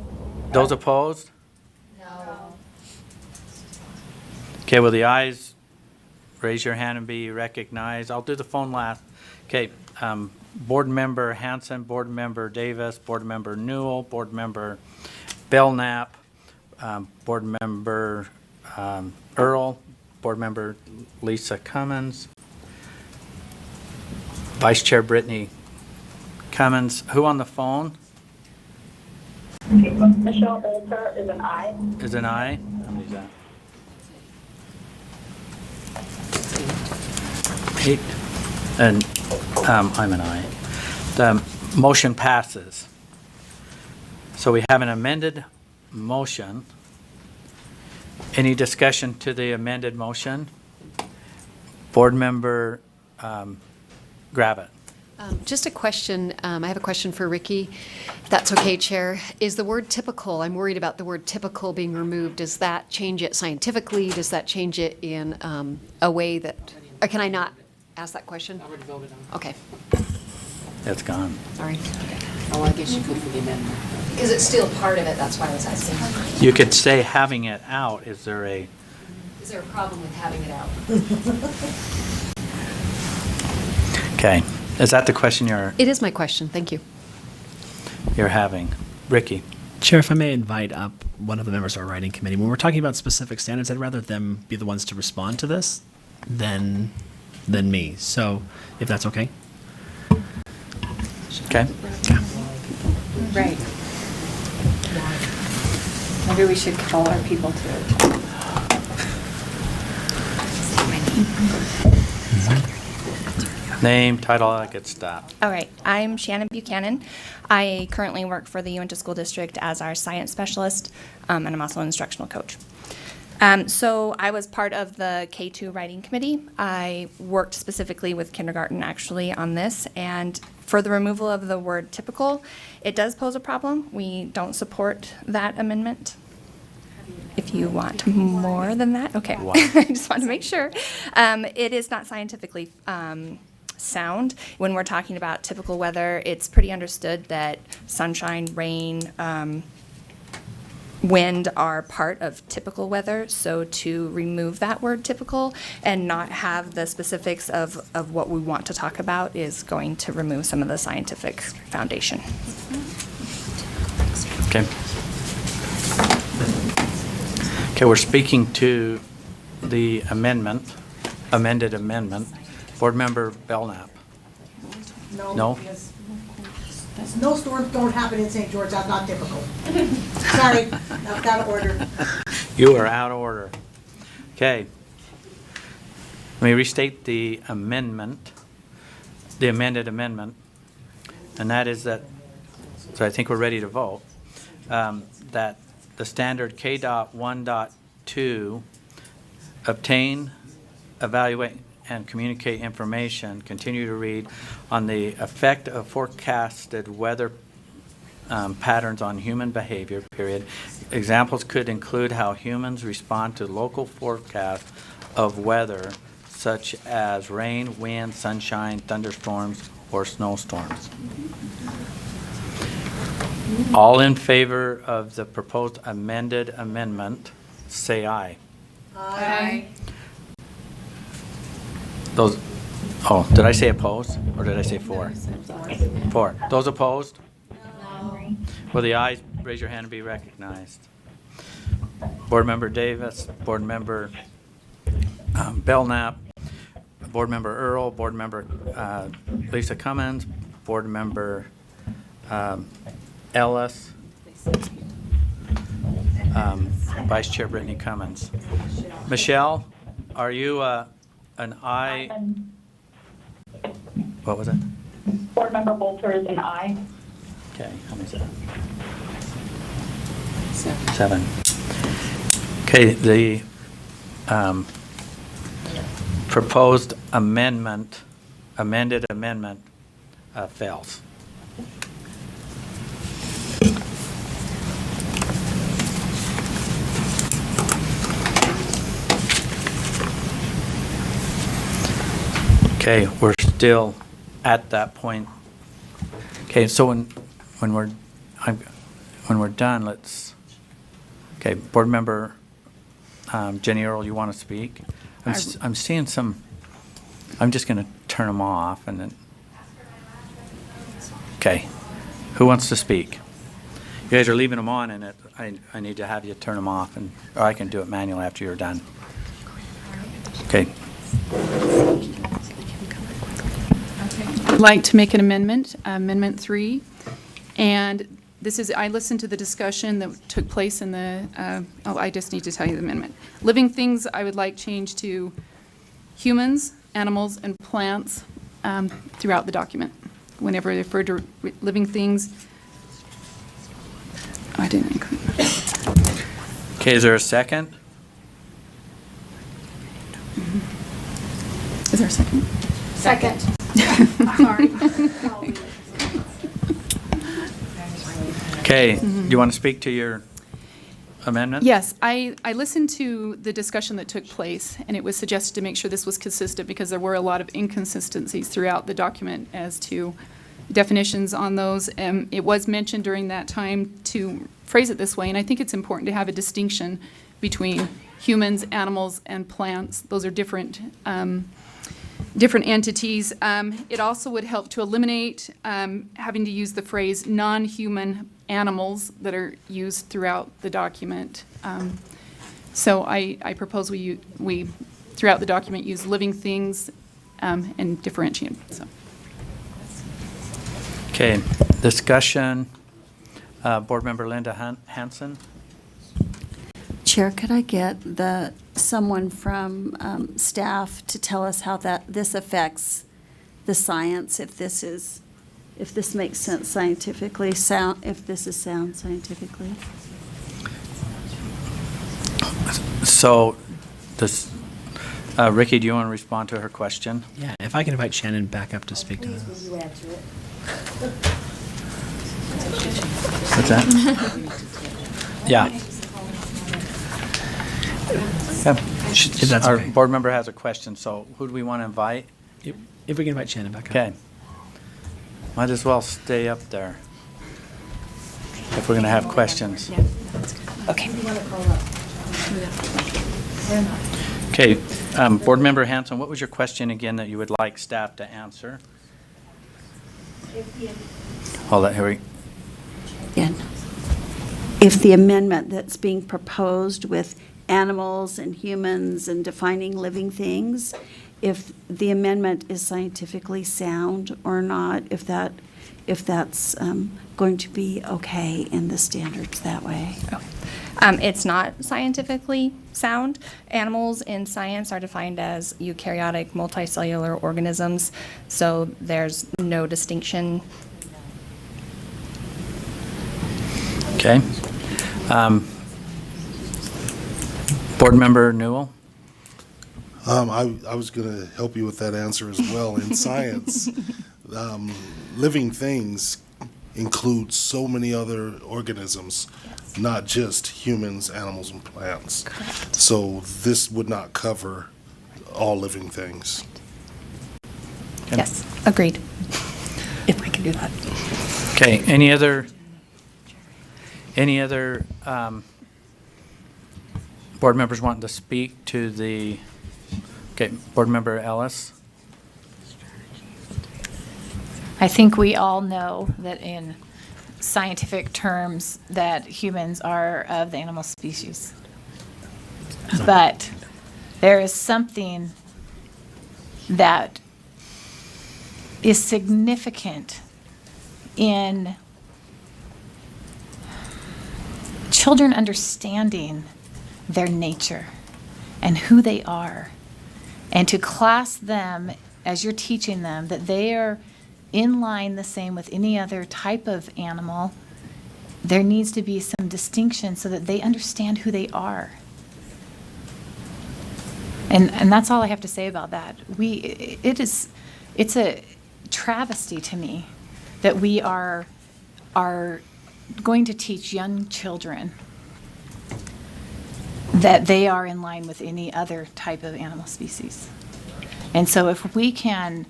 Those opposed? Okay, will the ayes raise your hand and be recognized? I'll do the phone last. Okay, Board Member Hanson, Board Member Davis, Board Member Newell, Board Member Belknap, Board Member Earl, Board Member Lisa Cummins, Vice Chair Brittany Cummins. Who on the phone? Michelle Bolter is an aye. Is an aye? How many is that? 8. And I'm an aye. The motion passes. So we have an amended motion. Any discussion to the amended motion? Board Member Gravitt. Just a question. I have a question for Ricky, if that's okay, Chair. Is the word typical, I'm worried about the word typical being removed. Does that change it scientifically? Does that change it in a way that, or can I not ask that question? Already voted on. Okay, It's gone. all right. Oh, I guess you could for the amendment. Because it's still part of it, that's why I was asking. You could say having it out. Is there a Is there a problem with having it out? okay? Is that the question you're It is my question, thank you. having, Ricky? Chair, if I may invite up one of the members of our writing committee. When we're talking about specific standards, I'd rather them be the ones to respond to this than me. So if that's okay. Okay. Right. Maybe we should call our people to it. Name, title, all that good stuff. All right, I'm Shannon Buchanan. I currently work for the Uinta School District as our science specialist, and I'm also an instructional coach. So I was part of the K-2 writing committee. I worked specifically with kindergarten actually on this, and for the removal of the word typical, it does pose a problem. We don't support that amendment. If you want more than that, okay. Wow. I just want to make sure. It is not scientifically sound. When we're talking about typical weather, it's pretty understood that sunshine, rain, wind are part of typical weather. So to remove that word typical and not have the specifics of what we want to talk about is going to remove some of the scientific foundation. Okay. Okay, we're speaking to the amended amendment. Board Member Belknap. No? Because snowstorms don't happen in St. George, that's not typical. Sorry, that's out of order. You are out of order. Okay. Let me restate the amendment, the amended amendment. and that is that, so I think we're ready to vote, that the standard K.1.2, obtain, evaluate, and communicate information, continue to read, on the effect of forecasted weather patterns on human behavior, period. Examples could include how humans respond to local forecasts of weather, such as rain, wind, sunshine, thunderstorms, or snowstorms. All in favor of the proposed amended amendment, say aye. Aye. Those, oh, did I say opposed, or did I say for? For. Those opposed? No. Will the ayes raise your hand and be recognized? Board Member Davis, Board Member Belknap, Board Member Earl, Board Member Lisa Cummins, Board Member Ellis, Vice Chair Brittany Cummins. Michelle, are you an aye? What was it? Board Member Bolter is an aye. Okay, how many is that? 7. Okay, the proposed amendment, amended amendment fails. Okay, we're still at that point. Okay, so when we're done, let's. Okay, Board Member Jenny Earl, you want to speak? I'm seeing some. I'm just going to turn them off and then. Okay, who wants to speak? You guys are leaving them on, and I need to have you turn them off, and or I can do it manually after you're done. Okay. I'd like to make an amendment, Amendment 3, and this is, I listened to the discussion that took place in the, I just need to tell you the amendment. Living things, I would like change to humans, animals, and plants throughout the document. Whenever I refer to living things, I didn't include. Okay, is there a second? Is there a second? Second. Sorry. Okay, do you want to speak to your amendment? Yes, I listened to the discussion that took place, and it was suggested to make sure this was consistent because there were a lot of inconsistencies throughout the document as to definitions on those. It was mentioned during that time to phrase it this way, and I think it's important to have a distinction between humans, animals, and plants. Those are different entities. It also would help to eliminate having to use the phrase non-human animals that are used throughout the document. So I propose we throughout the document use living things and differentiate. So. Okay, discussion. Board Member Linda Hansen. Chair, could I get someone from staff to tell us how this affects the science, if this makes sense scientifically, if this is sound scientifically? So, Ricky, do you want to respond to her question? Yeah, if I can invite Shannon back up to speak to this. Please, will you answer it? What's that? Yeah. If that's Our okay. board member has a question, so who do we want to invite? If we can invite Shannon back up. Okay. Might as well stay up there if we're going to have questions. Okay. Okay, Board Member Hanson, what was your question again that you would like staff to answer? Hold on, here we. Again, if the amendment that's being proposed with animals and humans and defining living things, if the amendment is scientifically sound or not, if that's going to be okay in the standards that way. It's not scientifically sound. Animals in science are defined as eukaryotic multicellular organisms, so there's no distinction Okay. Board Member Newell? I was going to help you with that answer as well. In science, living things include so many other organisms, not just humans, animals, and plants. Correct. So this would not cover all living things. Yes, agreed. If I can do that. Okay, any other board members wanting to speak to the, okay, Board Member Ellis? I think we all know that in scientific terms that humans are of the animal species. But there is something that is significant in children understanding their nature and who they are, and to class them as you're teaching them that they are in line the same with any other type of animal. There needs to be some distinction so that they understand who they are. And that's all I have to say about that. It's a travesty to me that we are going to teach young children that they are in line with any other type of animal species. And so if we can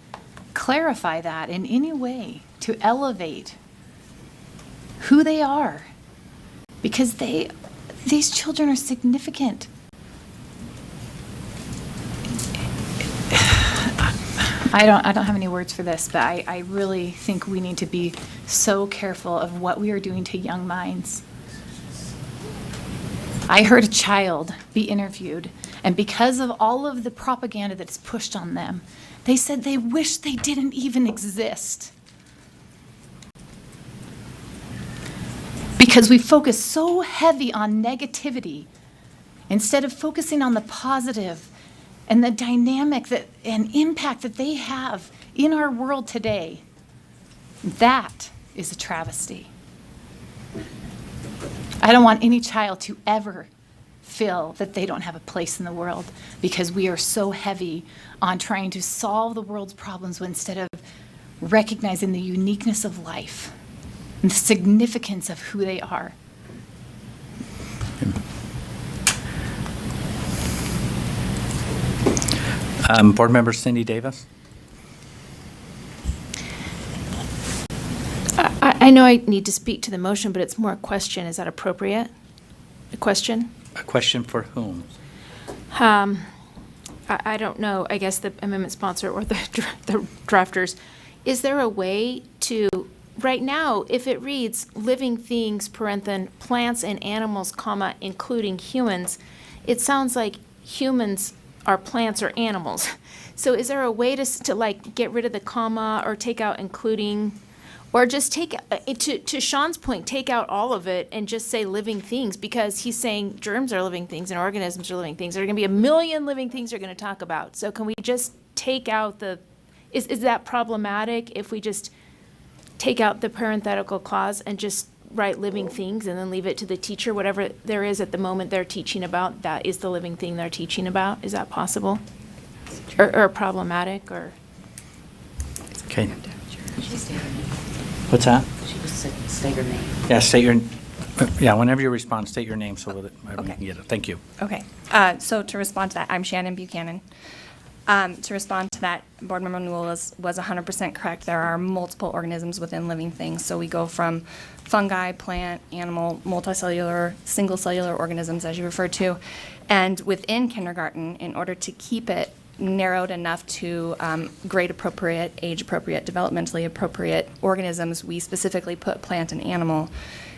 clarify that in any way to elevate who they are, because these children are significant. I don't have any words for this, but I really think we need to be so careful of what we are doing to young minds. I heard a child be interviewed, and because of all of the propaganda that's pushed on them, they said they wish they didn't even exist. Because we focus so heavy on negativity instead of focusing on the positive and the dynamic and impact that they have in our world today. That is a travesty. I don't want any child to ever feel that they don't have a place in the world because we are so heavy on trying to solve the world's problems instead of recognizing the uniqueness of life and the significance of who they are. Board Member Cindy Davis? I know I need to speak to the motion, but it's more a question. Is that appropriate? A question? A question for whom? I don't know. I guess the amendment sponsor or the drafters. Is there a way to, right now, if it reads living things, parenthesis, plants and animals, comma, including humans, it sounds like humans are plants or animals. So is there a way to like get rid of the comma or take out including? Or just take, to Sean's point, take out all of it and just say living things, because he's saying germs are living things and organisms are living things. There are going to be a million living things you're going to talk about. So can we just take out is that problematic if we just take out the parenthetical clause and just write living things and then leave it to the teacher, whatever there is at the moment they're teaching about, that is the living thing they're teaching about? Is that possible? Or problematic, or? Okay. What's that? She just said, state her name. Yeah, whenever you respond, state your name so that everyone Okay. can get it. Thank you. Okay, so to respond to that, I'm Shannon Buchanan. To respond to that, Board Member Newell was 100% correct. There are multiple organisms within living things. So we go from fungi, plant, animal, multicellular, single-cellular organisms, as you referred to. And within kindergarten, in order to keep it narrowed enough to grade appropriate, age appropriate, developmentally appropriate organisms, we specifically put plant and animal.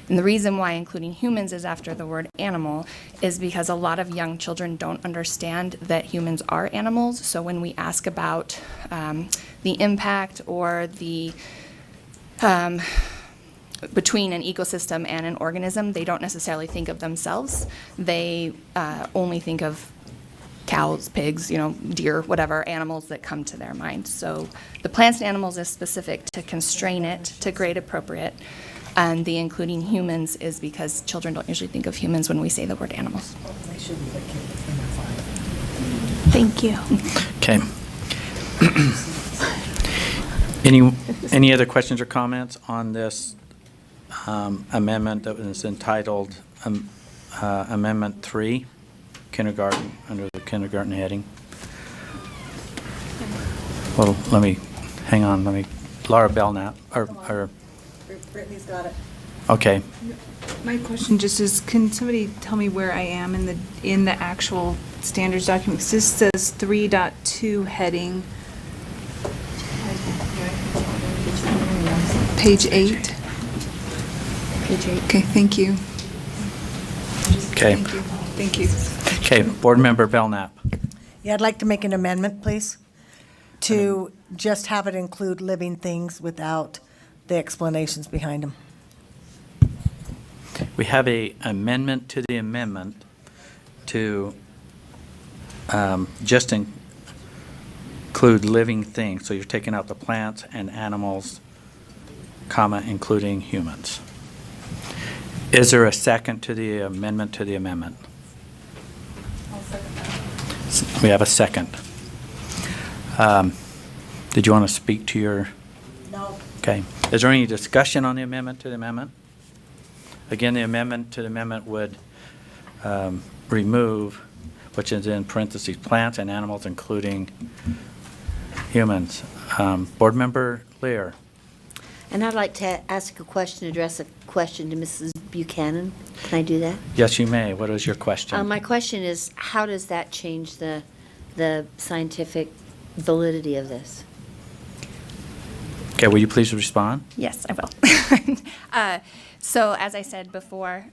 And the reason why including humans is after the word animal is because a lot of young children don't understand that humans are animals. So when we ask about the impact or the between an ecosystem and an organism, they don't necessarily think of themselves. They only think of cows, pigs, deer, whatever animals that come to their mind. So the plants and animals is specific to constrain it to grade appropriate. And the including humans is because children don't usually think of humans when we say the word animals. Thank you. Okay. Any other questions or comments on this amendment that was entitled Amendment 3, kindergarten, under the kindergarten heading? Well, hang on, Laura Belknap, or Brittany's got it. okay. My question just is, can somebody tell me where I am in the actual standards document? 'Cause this says 3.2 heading. Page 8. Page 8. Okay, thank you. Okay. Thank you. Okay, Board Member Belknap. Yeah, I'd like to make an amendment, please, to just have it include living things without the explanations behind them. We have a amendment to the amendment to just include living things. So you're taking out the plants and animals, comma, including humans. Is there a second to the amendment to the amendment? I'll second that. We have a second. Did you want to speak to your? No. Okay. Is there any discussion on the amendment to the amendment? Again, the amendment to the amendment would remove, which is in parentheses, plants and animals, including humans. Board Member Lear. And I'd like to ask a question, address a question to Mrs. Buchanan. Can I do that? Yes, you may. What is your question? My question is, how does that change the scientific validity of this? Okay, will you please respond? Yes, I will. So as I stated before,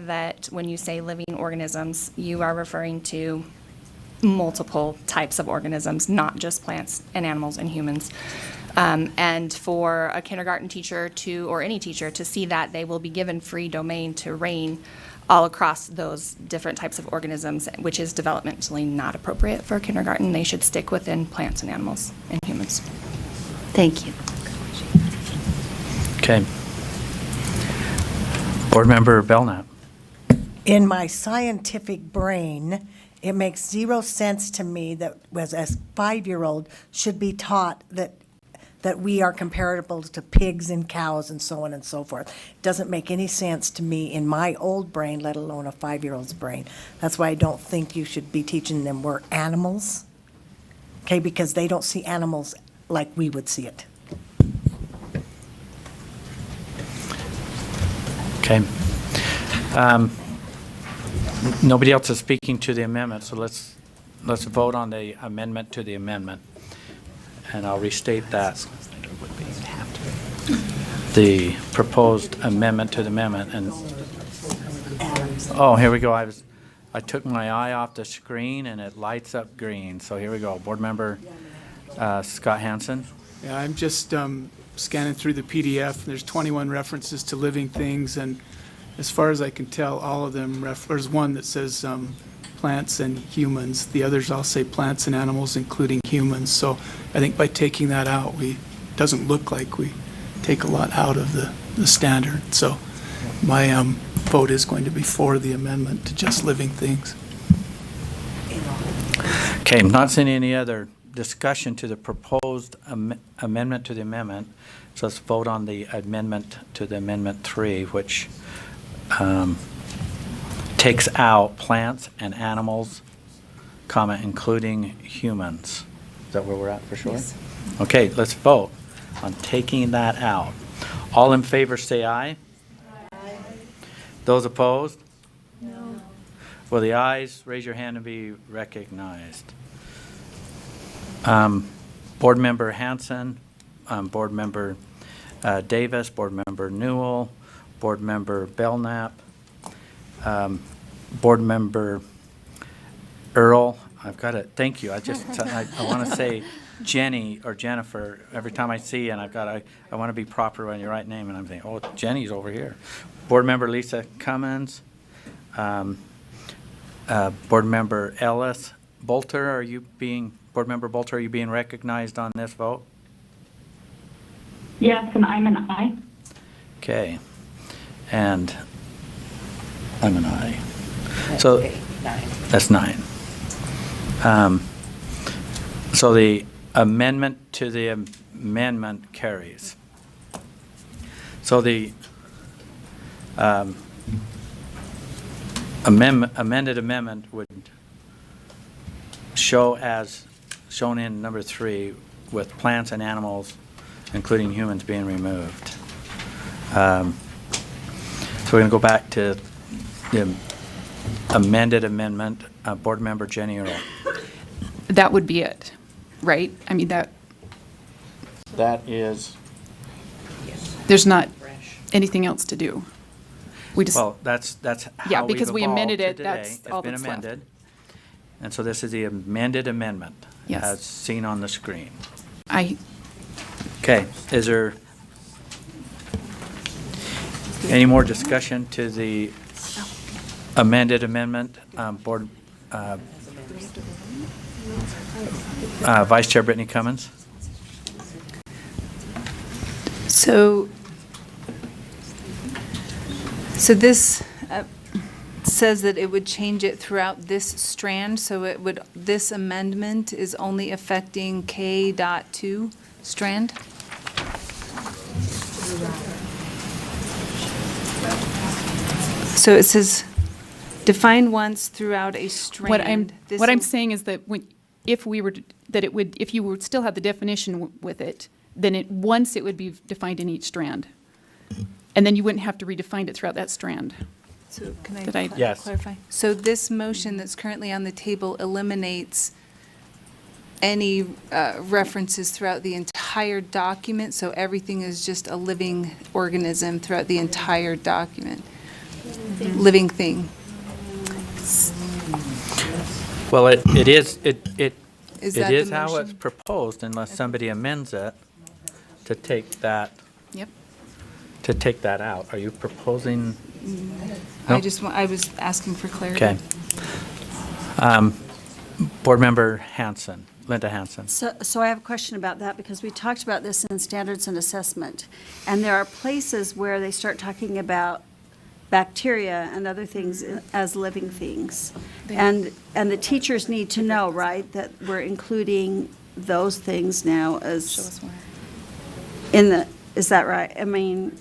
that when you say living organisms, you are referring to multiple types of organisms, not just plants and animals and humans. And for a kindergarten teacher or any teacher to see that, they will be given free domain to reign all across those different types of organisms, which is developmentally not appropriate for kindergarten. They should stick within plants and animals and humans. Thank you. Okay. Board Member Belknap. In my scientific brain, it makes zero sense to me that as a 5-year-old should be taught that we are comparable to pigs and cows and so on and so forth. It doesn't make any sense to me in my old brain, let alone a 5-year-old's brain. That's why I don't think you should be teaching them we're animals, okay, because they don't see animals like we would see it. Okay. Nobody else is speaking to the amendment, so let's vote on the amendment to the amendment. And I'll restate that. The proposed amendment to the amendment. And oh, here we go. I took my eye off the screen and it lights up green. So here we go. Board Member Scott Hansen. Yeah, I'm just scanning through the PDF. There's 21 references to living things, and as far as I can tell, all of them, there's one that says plants and humans. The others all say plants and animals, including humans. So I think by taking that out, it doesn't look like we take a lot out of the standard. So my vote is going to be for the amendment to just living things. Okay, I'm not seeing any other discussion to the proposed amendment to the amendment. So let's vote on the amendment to the Amendment 3, which takes out plants and animals, comma, including humans. Is that where we're at for sure? Yes. Okay, let's vote on taking that out. All in favor say aye. Aye. Those opposed? No. Will the ayes raise your hand and be recognized? Board Member Hansen, Board Member Davis, Board Member Newell, Board Member Belknap, Board Member Earl. I've got it. Thank you. I want to say Jenny or Jennifer every time I see you, and I want to be proper on your right name, and I'm saying, oh, Jenny's over here. Board Member Lisa Cummins, Board Member Ellis Bolter, Board Member Bolter, are you being recognized on this vote? Yes, and I'm an aye. Okay. And I'm an aye. So Okay, 9. that's 9. So the amendment to the amendment carries. So the amended amendment would show as shown in number 3 with plants and animals, including humans, being removed. So we're going to go back to the amended amendment. Board Member Jenny Earl. That would be it, right? I mean, that, That is, there's not anything else to do. We just, well, that's Yeah, how we've because we evolved amended to it, today. that's all that's It's been left. amended. And so this is the amended amendment. Yes. As seen on the screen. I, Okay, is there any more discussion to the amended amendment? Board, Vice Chair Brittany Cummins? So this says that it would change it throughout this strand, so it would, this amendment is only affecting K.2 strand? So it says, define once throughout a strand. what I'm saying is that if we were, that it would, if you would still have the definition with it, then once it would be defined in each strand. And then you wouldn't have to redefine it throughout that strand. So can Did I- I Yes. clarify? So this motion that's currently on the table eliminates any references throughout the entire document, so everything is just a living organism throughout the entire document? Living thing. Well, it is, Is it that is the how it's motion? proposed unless somebody amends it to take that, Yep. to take that out. Are you proposing? I Nope. just, I was asking for clarity. Okay. Board Member Hanson, Linda Hanson. So I have a question about that, because we talked about this in standards and assessment. And there are places where they start talking about bacteria and other things as living things. And the teachers need to know, right, that we're including those things now Show as us where. in the, is that right? I mean,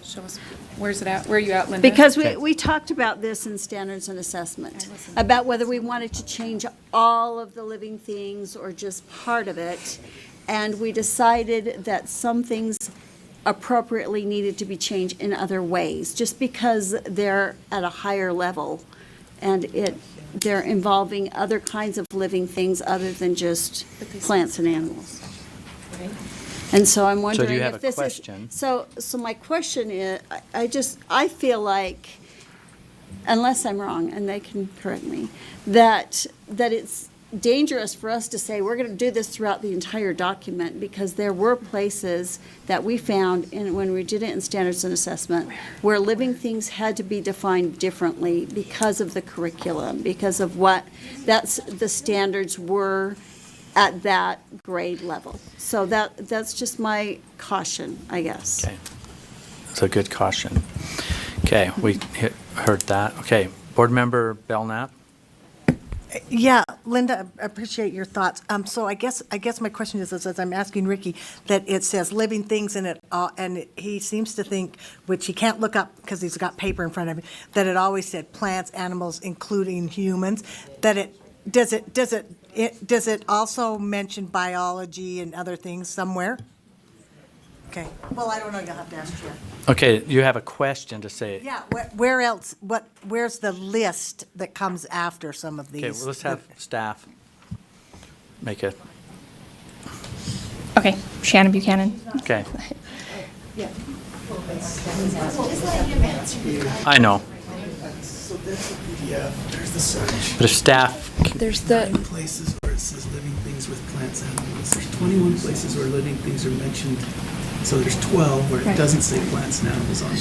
Show us, where's it at? Where are you at, Linda? because Okay. we talked about this in standards and assessment, about whether we wanted to change all of the living things or just part of it. And we decided that some things appropriately needed to be changed in other ways, just because they're at a higher level and they're involving other kinds of living things other than just plants and animals. And so I'm wondering do you have if a this question? is. So my question is, I feel like, unless I'm wrong, and they can correct me, that it's dangerous for us to say, we're going to do this throughout the entire document, because there were places that we found when we did it in standards and assessment, where living things had to be defined differently because of the curriculum, because of the standards were at that grade level. So that's just my caution, I guess. Okay. That's a good caution. Okay, we heard that. Okay, Board Member Belknap. Yeah, Linda, I appreciate your thoughts. So I guess my question is, as I'm asking Ricky, that it says living things in it, and he seems to think, which he can't look up because he's got paper in front of him, that it always said plants, animals, including humans. That does it also mention biology and other things somewhere? Okay. Well, I don't know. You'll have to ask Chair. Okay, you have a question to say. Yeah. Where else? Where's the list that comes after some of these? Okay, well, let's have staff make a, Okay, Shannon Buchanan. okay. I know. Yeah, there's the search. But if staff, There's the, 9 places where it says living things with plants and animals. There's 21 places where living things are mentioned So there's 12 where it Right. doesn't say plants and animals on there.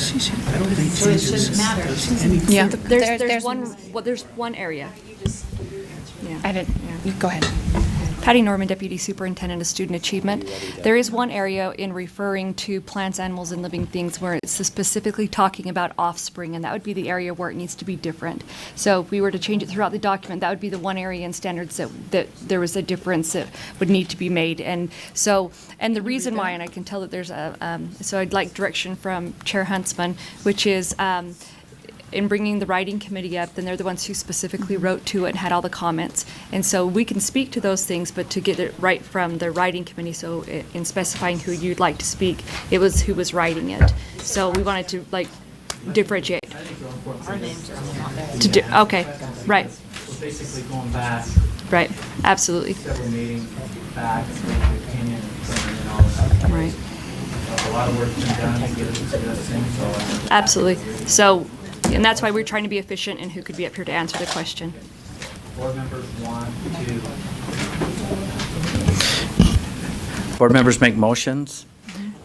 I don't think changes does anything. Yeah. There's one, well, there's one area. I didn't, you go ahead. Patty Norman, Deputy Superintendent of Student Achievement. There is one area in referring to plants, animals, and living things where it's specifically talking about offspring, and that would be the area where it needs to be different. So if we were to change it throughout the document, that would be the one area in standards that there was a difference that would need to be made. And so, and the reason why, and I can tell that there's so I'd like direction from Chair Huntsman, which is, in bringing the writing committee up, then they're the ones who specifically wrote to it and had all the comments. And so we can speak to those things, but to get it right from the writing committee, so in specifying who you'd like to speak, it was who was writing it. So we wanted to like differentiate. Our names are not there. To do, okay, right, So basically going back right, absolutely, several meetings back and making an opinion and all that. right, A lot of work's been done to get it to this thing, so. absolutely. So, and that's why we're trying to be efficient in who could be up here to answer the question. Board members want to. Board members make motions,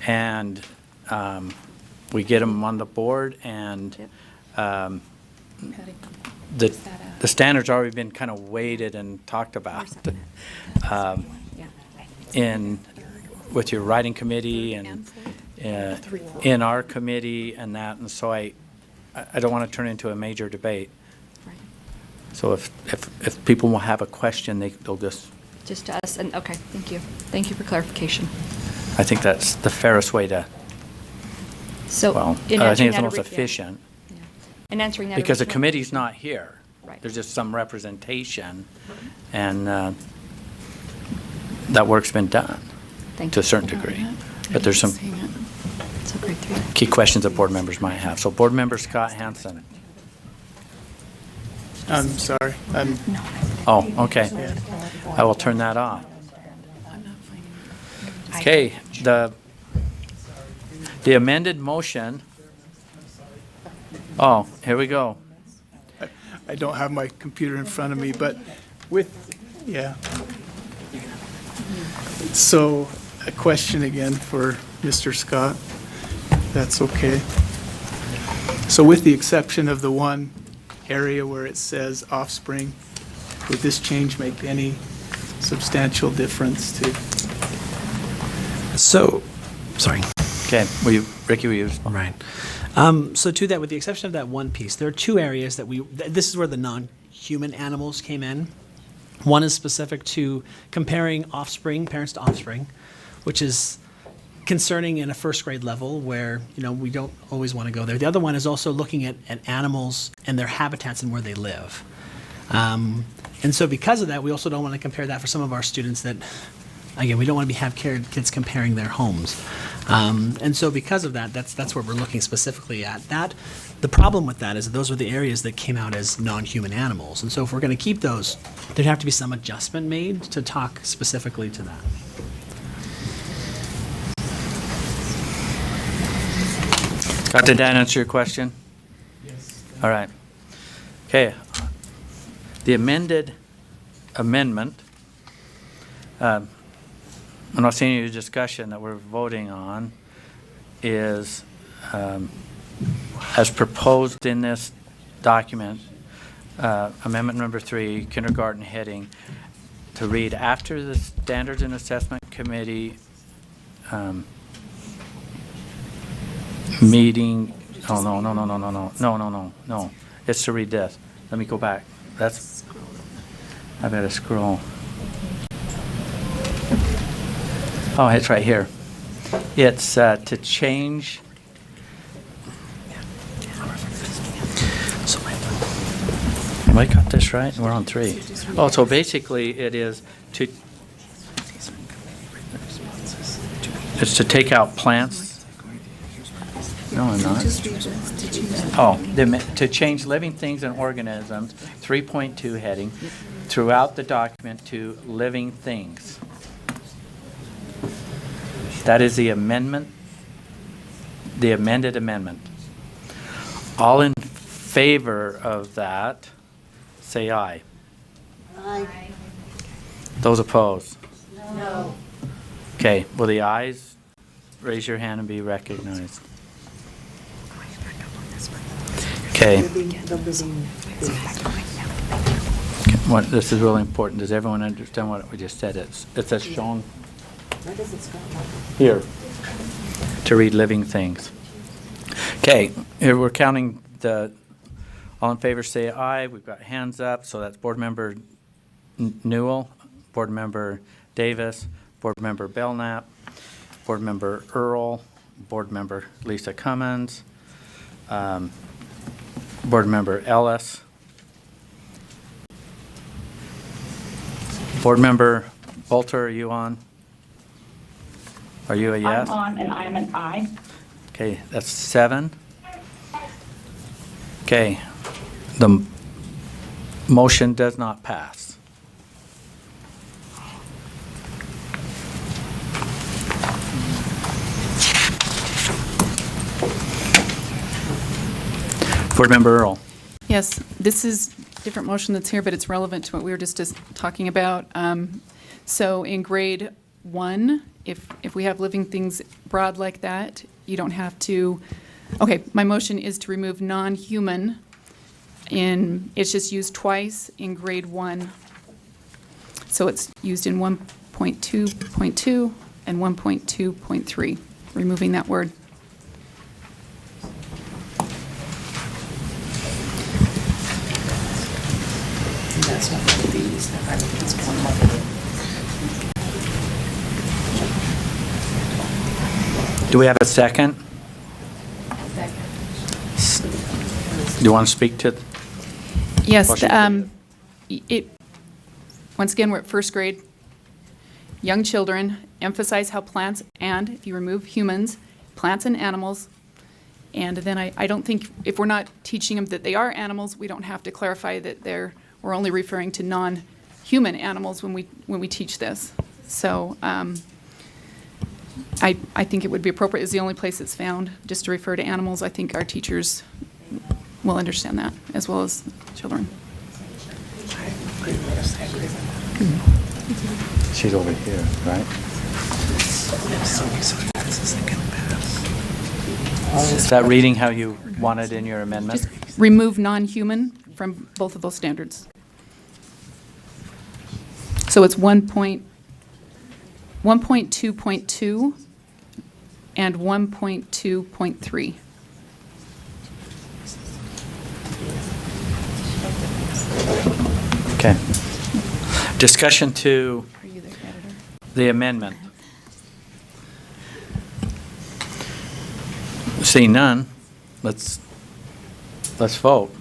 and we get them on the board, and the standard's already been kind of weighted and talked about with your writing committee and in our committee and that, and so I don't want to turn into a major debate. So if people will have a question, they'll just. Just to us, and okay, thank you. Thank you for clarification. I think that's the fairest way to, So, well, in I think answering it's the that most yeah. efficient. In answering that Because the original- committee's not here. Right. There's just some representation, and that work's been done Thank to a you. certain degree. But there's some So grade 3. key questions that board members might have. So Board Member Scott Hansen. I'm sorry. Oh, okay. I will turn that off. Okay, the amended motion. Oh, here we go. I don't have my computer in front of me, but yeah. So a question again for Mr. Scott, if that's okay. So with the exception of the one area where it says offspring, would this change make any substantial difference to? So, sorry. Okay, Ricky, will you respond? Right. So to that, with the exception of that one piece, there are two areas that this is where the non-human animals came in. One is specific to comparing offspring, parents to offspring, which is concerning in a first grade level where, we don't always want to go there. The other one is also looking at animals and their habitats and where they live. And so because of that, we also don't want to compare that for some of our students that, again, we don't want to have kids comparing their homes. And so because of that, that's where we're looking specifically at that. The problem with that is that those were the areas that came out as non-human animals. And so if we're going to keep those, there'd have to be some adjustment made to talk specifically to that. Did that answer your question? Yes. All right. Okay. The amendment, I'm not seeing any discussion that we're voting on, is as proposed in this document, amendment number 3, kindergarten heading, to read after the Standards and Assessment Committee meeting. Oh, no. It's to read this. Let me go back. I better scroll. Oh, it's right here. It's to change. Have I got this right? We're on 3. Oh, so basically it is to, it's to take out plants. No, I'm not. Oh, to change living things and organisms, 3.2 heading, throughout the document to living things. That is the amendment, the amended amendment. All in favor of that, say aye. Aye. Those opposed? No. Okay, will the ayes raise your hand and be recognized. Okay. This is really important. Does everyone understand what we just said? It says shown here to read living things. Okay, here we're counting all in favor say aye. We've got hands up, so that's Board Member Newell, Board Member Davis, Board Member Belknap, Board Member Earl, Board Member Lisa Cummins, Board Member Ellis, Board Member Bolter, are you on? Are you a yes? I'm on, and I'm an aye. Okay, that's 7. Okay, the motion does not pass. Board Member Earl. Yes, this is a different motion that's here, but it's relevant to what we were just talking about. So in grade 1, if we have living things broad like that, you don't have to, okay, my motion is to remove non-human it's just used twice in grade 1. So it's used in 1.2.2 and 1.2.3, removing that word. That's not one of these. I think it's one of them. Do we have a second? Do you want to speak to? Yes, Motion once again, we're at first grade. Young children, emphasize how plants and, if you remove humans, plants and animals. And then I don't think, if we're not teaching them that they are animals, we don't have to clarify that we're only referring to non-human animals when we teach this. So I think it would be appropriate, is the only place it's found, just to refer to animals. I think our teachers will understand that, as well as children. She's over here, right? Is that reading how you wanted in your amendment? Just remove non-human from both of those standards. So it's 1.2.2 and 1.2.3. Okay. Discussion to the amendment. Seeing none, let's vote.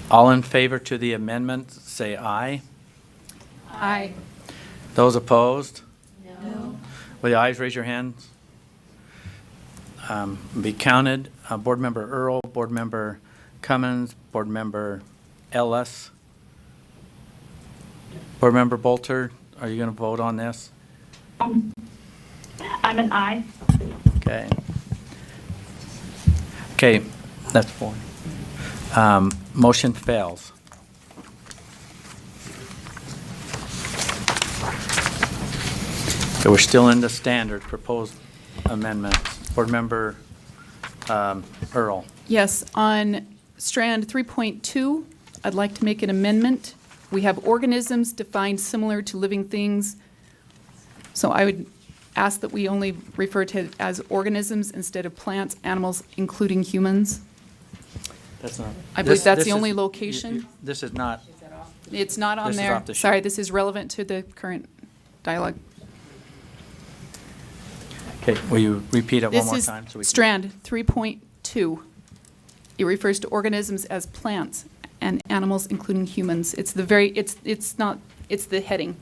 All in favor to the amendment, say aye. Aye. Those opposed? No. With the ayes, raise your hands. Be counted. Board Member Earl, Board Member Cummins, Board Member Ellis. Board Member Bolter, are you going to vote on this? I'm an aye. Okay. Okay, that's 4. Motion fails. So we're still in the standard proposed amendments. Board Member Earl. Yes, on strand 3.2, I'd like to make an amendment. We have organisms defined similar to living things. So I would ask that we only refer to it as organisms instead of plants, animals, including humans. That's not. I believe that's the only location. This is not. It's not on This is there. off the sheet. Sorry, this is relevant to the current dialogue. Okay, will you repeat it one more This time? is strand 3.2. It refers to organisms as plants and animals, including humans. It's the heading.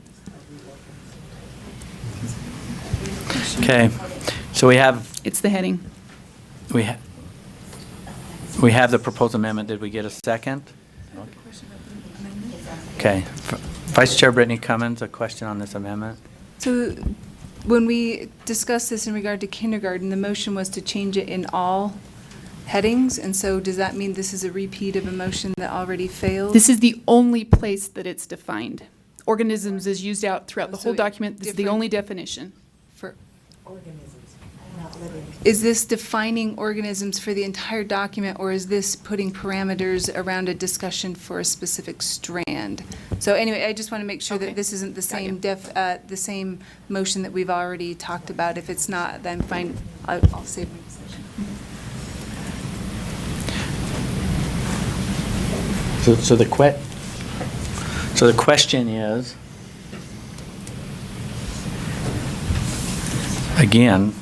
Okay, so we have. It's the heading. We have the proposed amendment. Did we get a second? Okay. Vice Chair Brittany Cummins, a question on this amendment. So when we discussed this in regard to kindergarten, the motion was to change it in all headings, and so does that mean this is a repeat of a motion that already failed? This is the only place that it's defined. Organisms is used out throughout the So whole document. This is the different- only definition. For Is this defining organisms for the entire document, or is this putting parameters around a discussion for a specific strand? So anyway, I just want to make sure that this isn't the same the same motion that we've already talked about. If it's not, then fine, I'll save my decision. So the question is, again,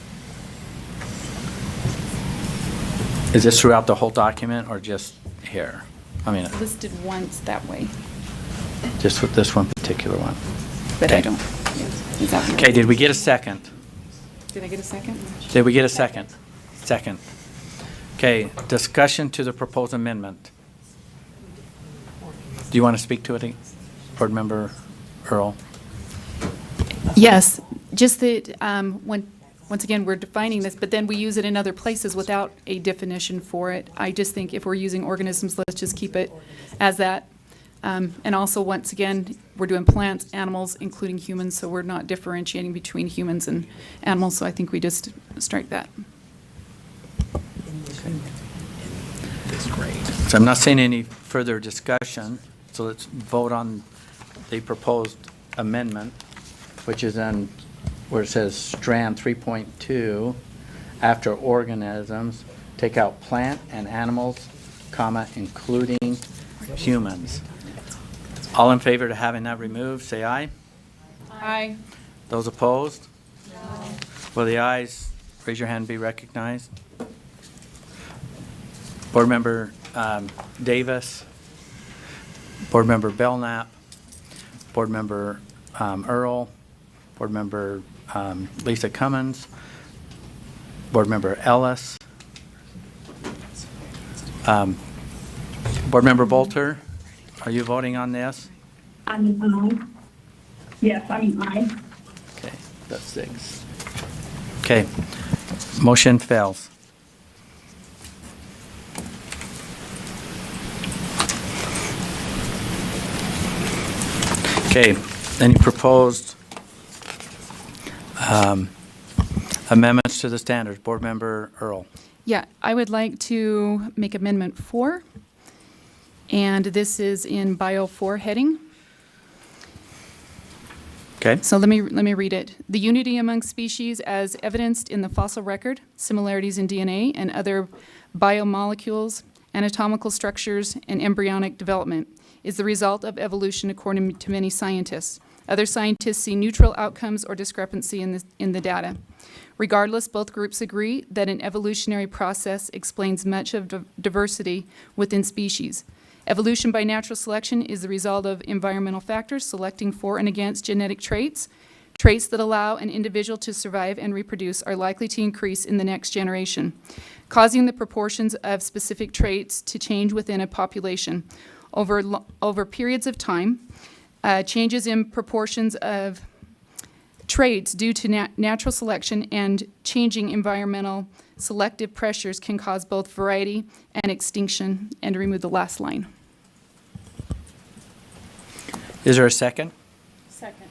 is this throughout the whole document or just here? I mean, Listed once that way, just with this one particular one. but I Okay. don't. Is that Okay, did we get a second? Did I get a second? Did we get a second? Second. Okay, discussion to the proposed amendment. Do you want to speak to it, Board Member Earl? Yes, just that, once again, we're defining this, but then we use it in other places without a definition for it. I just think if we're using organisms, let's just keep it as that. And also, once again, we're doing plants, animals, including humans, so we're not differentiating between humans and animals, so I think we just strike that. That's great. So I'm not seeing any further discussion, so let's vote on the proposed amendment, which is in where it says strand 3.2, after organisms, take out plant and animals, comma, including humans. All in favor to having that removed, say aye. Aye. Those opposed? No. Will the ayes, raise your hand, be recognized? Board Member Davis, Board Member Belknap, Board Member Earl, Board Member Lisa Cummins, Board Member Ellis, Board Member Bolter, are you voting on this? I'm an aye. Yes, I'm an aye. Okay, that's 6. Okay, motion fails. Okay, any proposed amendments to the standards? Board Member Earl. Yeah, I would like to make Amendment 4, and this is in Bio 4 heading. Okay. So let me read it. The unity among species as evidenced in the fossil record, similarities in DNA and other biomolecules, anatomical structures, and embryonic development is the result of evolution according to many scientists. Other scientists see neutral outcomes or discrepancy in the data. Regardless, both groups agree that an evolutionary process explains much of diversity within species. Evolution by natural selection is the result of environmental factors selecting for and against genetic traits. Traits that allow an individual to survive and reproduce are likely to increase in the next generation, causing the proportions of specific traits to change within a population. Over periods of time, changes in proportions of traits due to natural selection and changing environmental selective pressures can cause both variety and extinction. And to remove the last line. Is there a second? Second.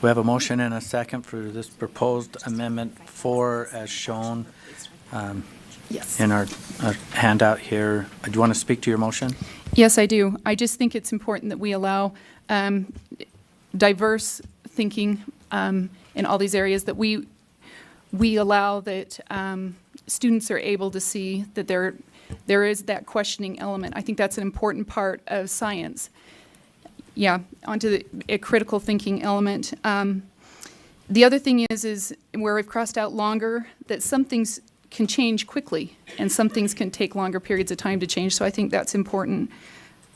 We have a motion and a second for this proposed amendment 4 as shown Yes. in our handout here. Do you want to speak to your motion? Yes, I do. I just think it's important that we allow diverse thinking in all these areas, that we allow that students are able to see that there is that questioning element. I think that's an important part of science. Yeah, onto a critical thinking element. The other thing is where we've crossed out longer, that some things can change quickly and some things can take longer periods of time to change. So I think that's important.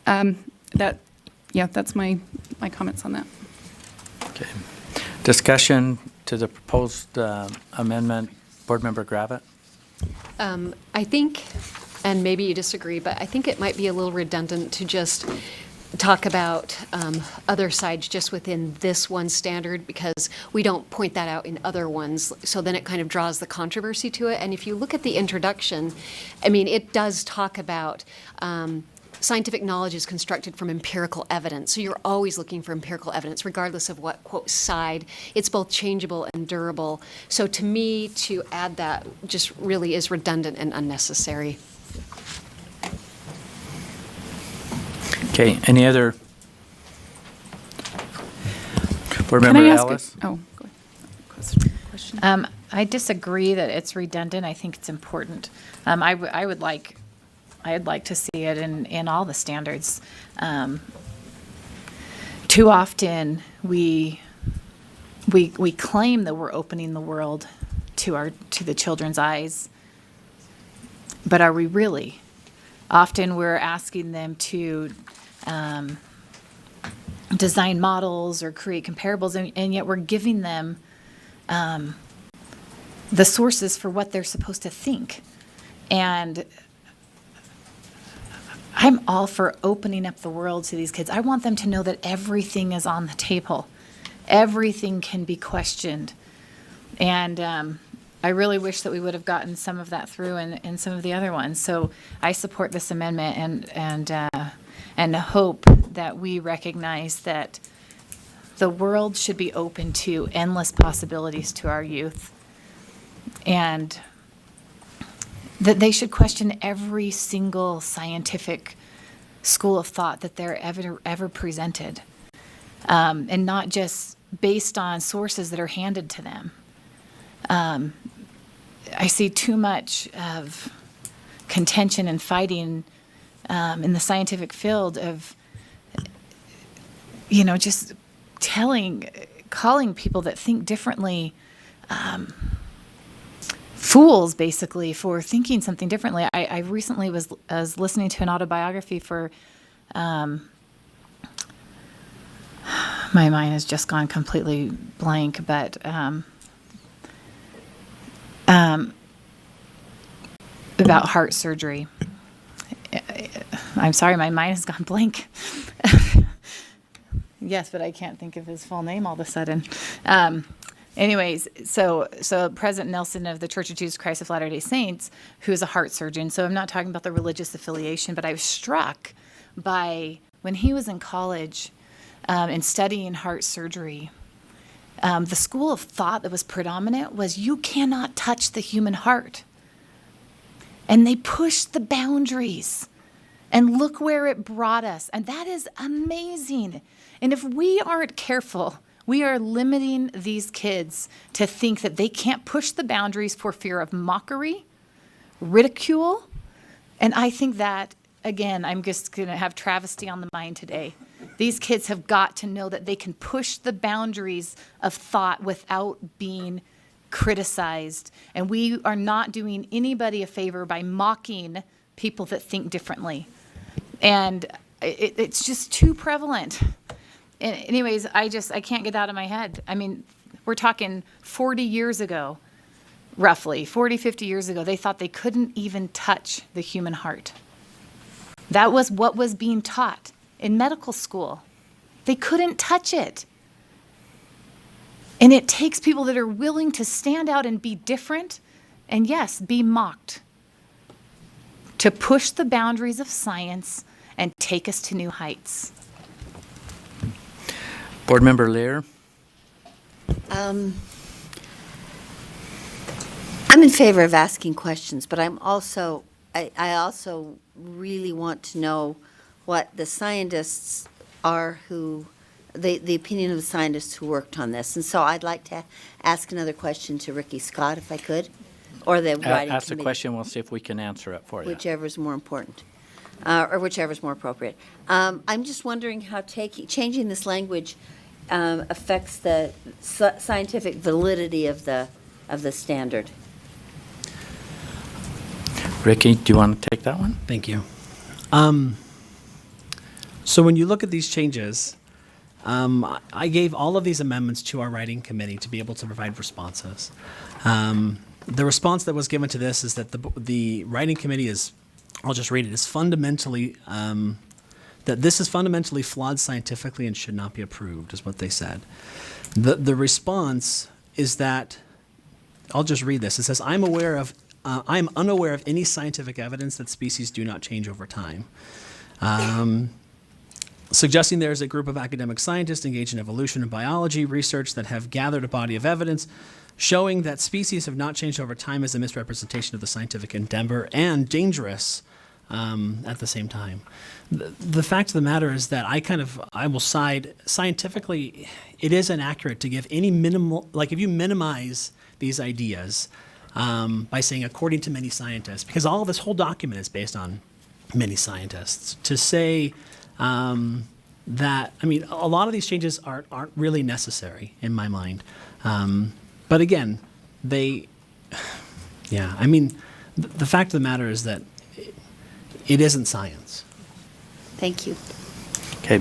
That's my comments on that. Okay. Discussion to the proposed amendment. Board Member Gravitt? I think, and maybe you disagree, but I think it might be a little redundant to just talk about other sides just within this one standard, because we don't point that out in other ones. So then it kind of draws the controversy to it. And if you look at the introduction, I mean, it does talk about scientific knowledge is constructed from empirical evidence. So you're always looking for empirical evidence, regardless of what, quote, side. It's both changeable and durable. So to me, to add that just really is redundant and unnecessary. Okay, any other? Board Can Member I ask Ellis? Oh, go ahead. Question. I disagree that it's redundant. I think it's important. I'd like to see it in all the standards. Too often we claim that we're opening the world to the children's eyes, but are we really? Often we're asking them to design models or create comparables, and yet we're giving them the sources for what they're supposed to think. And I'm all for opening up the world to these kids. I want them to know that everything is on the table. Everything can be questioned. And I really wish that we would have gotten some of that through in some of the other ones. So I support this amendment and hope that we recognize that the world should be open to endless possibilities to our youth, and that they should question every single scientific school of thought that they're ever presented, and not just based on sources that are handed to them. I see too much of contention and fighting in the scientific field of, just calling people that think differently fools, basically, for thinking something differently. I recently was listening to an autobiography for, my mind has just gone completely blank, but about heart surgery. I'm sorry, my mind has gone blank. Yes, but I can't think of his full name all of a sudden. Anyways, so President Nelson of the Church of Jesus Christ of Latter-day Saints, who's a heart surgeon, so I'm not talking about the religious affiliation, but I was struck by when he was in college and studying heart surgery, the school of thought that was predominant was you cannot touch the human heart. And they pushed the boundaries. And look where it brought us. And that is amazing. And if we aren't careful, we are limiting these kids to think that they can't push the boundaries for fear of mockery, ridicule. And I think that, again, I'm just going to have travesty on the mind today. These kids have got to know that they can push the boundaries of thought without being criticized. And we are not doing anybody a favor by mocking people that think differently. And it's just too prevalent. And anyways, I can't get that out of my head. I mean, we're talking 40 years ago, roughly, 40, 50 years ago, they thought they couldn't even touch the human heart. That was what was being taught in medical school. They couldn't touch it. And it takes people that are willing to stand out and be different, and yes, be mocked, to push the boundaries of science and take us to new heights. Board Member Lear? I'm in favor of asking questions, but I also really want to know what the scientists are the opinion of the scientists who worked on this. And so I'd like to ask another question to Ricky Scott, if I could, or the writing committee. Ask the question, we'll see if we can answer it for you. Whichever is more important, or whichever is more appropriate. I'm just wondering how changing this language affects the scientific validity of the standard. Ricky, do you want to take that one? Thank you. So when you look at these changes, I gave all of these amendments to our writing committee to be able to provide responses. The response that was given to this is that the writing committee is, I'll just read it, is fundamentally, that this is fundamentally flawed scientifically and should not be approved, is what they said. The response is that, I'll just read this. It says, I am unaware of any scientific evidence that species do not change over time. Suggesting there is a group of academic scientists engaged in evolution and biology research that have gathered a body of evidence showing that species have not changed over time is a misrepresentation of the scientific endeavor and dangerous at the same time. The fact of the matter is that I will side scientifically. It is inaccurate to give any minimal, like if you minimize these ideas by saying according to many scientists, because all this whole document is based on many scientists, to say that, I mean, a lot of these changes aren't really necessary in my mind. But again, the fact of the matter is that it isn't science. Thank you. Okay.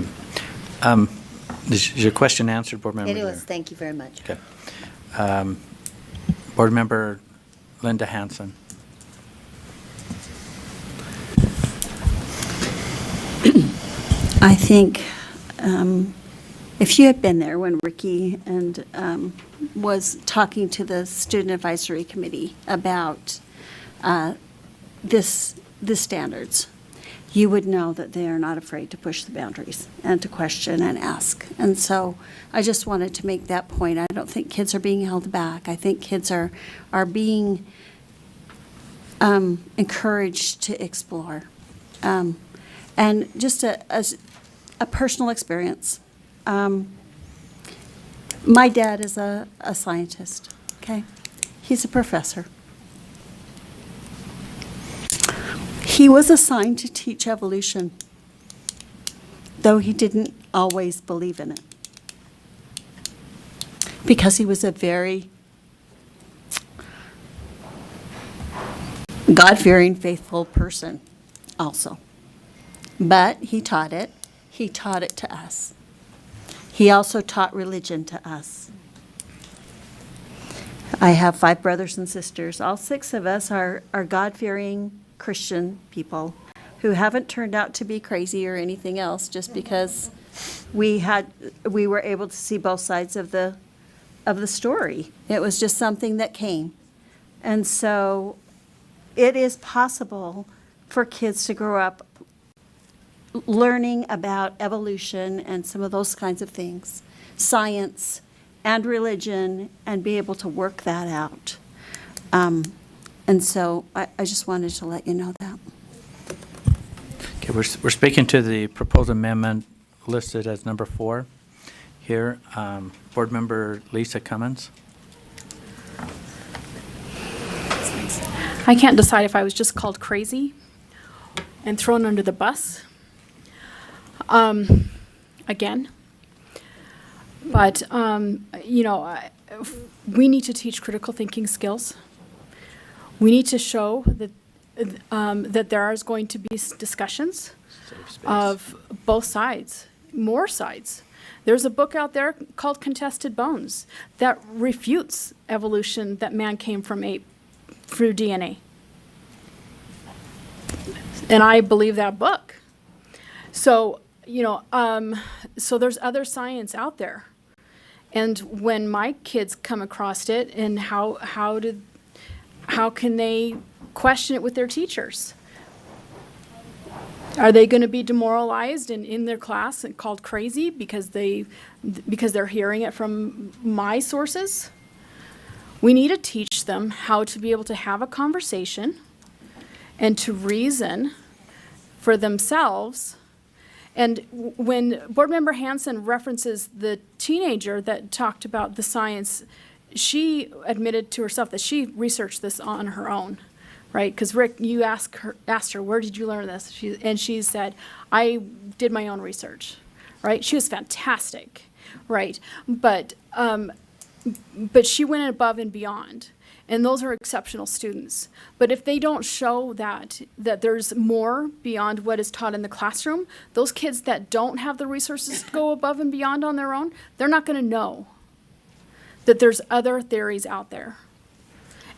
Is your question answered, Board Member? It was. Thank you very much. Okay. Board Member Linda Hansen. I think if you had been there when Ricky and was talking to the Student Advisory Committee about this standards, you would know that they are not afraid to push the boundaries and to question and ask. And so I just wanted to make that point. I don't think kids are being held back. I think kids are being encouraged to explore. And just as a personal experience, my dad is a scientist, okay? He's a professor. He was assigned to teach evolution, though he didn't always believe in it, because he was a very God-fearing, faithful person also. But he taught it. He taught it to us. He also taught religion to us. I have 5 brothers and sisters. All 6 of us are God-fearing Christian people who haven't turned out to be crazy or anything else, just because we were able to see both sides of the story. It was just something that came. And so it is possible for kids to grow up learning about evolution and some of those kinds of things, science and religion, and be able to work that out. And so I just wanted to let you know that. Okay, we're speaking to the proposed amendment listed as number 4 here. Board Member Lisa Cummins. I can't decide if I was just called crazy and thrown under the bus again. But, we need to teach critical thinking skills. We need to show that that there is going to be discussions of both sides, more sides. There's a book out there called Contested Bones that refutes evolution, that man came from ape through DNA. And I believe that book. So, so there's other science out there. And when my kids come across it, and how can they question it with their teachers? Are they going to be demoralized and in their class and called crazy because they're hearing it from my sources? We need to teach them how to be able to have a conversation and to reason for themselves. And when Board Member Hansen references the teenager that talked about the science, she admitted to herself that she researched this on her own, right? Because Rick, you asked her, where did you learn this? And she said, I did my own research, right? She was fantastic, right? But she went above and beyond. And those are exceptional students. But if they don't show that there's more beyond what is taught in the classroom, those kids that don't have the resources to go above and beyond on their own, they're not going to know that there's other theories out there.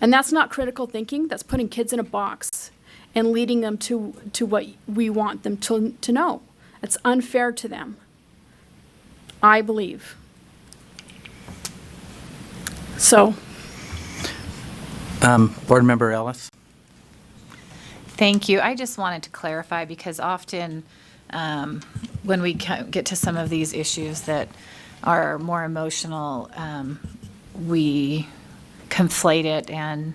And that's not critical thinking. That's putting kids in a box and leading them to what we want them to know. It's unfair to them, I believe. So. Board Member Ellis. Thank you. I just wanted to clarify, because often when we get to some of these issues that are more emotional, we conflate it and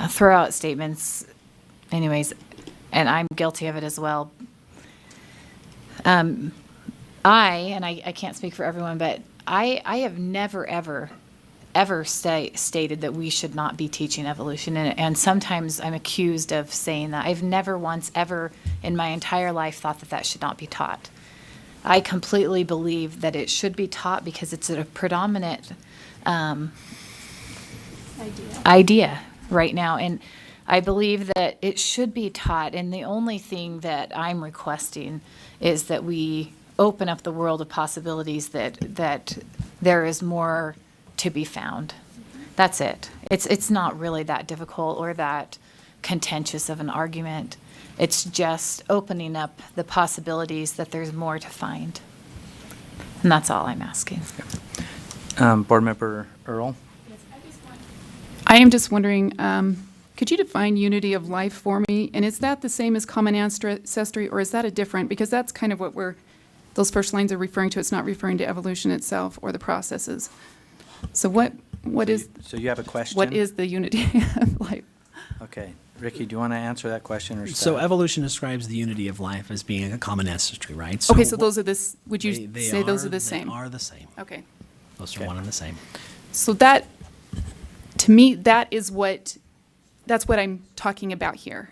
throw out statements. Anyways, and I'm guilty of it as well. I can't speak for everyone, but I have never, ever stated that we should not be teaching evolution. And sometimes I'm accused of saying that. I've never once ever in my entire life thought that that should not be taught. I completely believe that it should be taught because it's a predominant idea right now. And I believe that it should be taught. And the only thing that I'm requesting is that we open up the world of possibilities, that there is more to be found. That's it. It's not really that difficult or that contentious of an argument. It's just opening up the possibilities that there's more to find. And that's all I'm asking. Board Member Earl? I am just wondering, could you define unity of life for me? And is that the same as common ancestry, or is that a different? Because that's kind of what those first lines are referring to. It's not referring to evolution itself or the processes. So what is? So you have a question? What is the unity of life? Okay. Ricky, do you want to answer that question or So staff? evolution describes the unity of life as being a common ancestry, right? Okay, so those are this. Would you they say those are the They same? are the same. Okay. Those are one and the same. So that, to me, that's what I'm talking about here.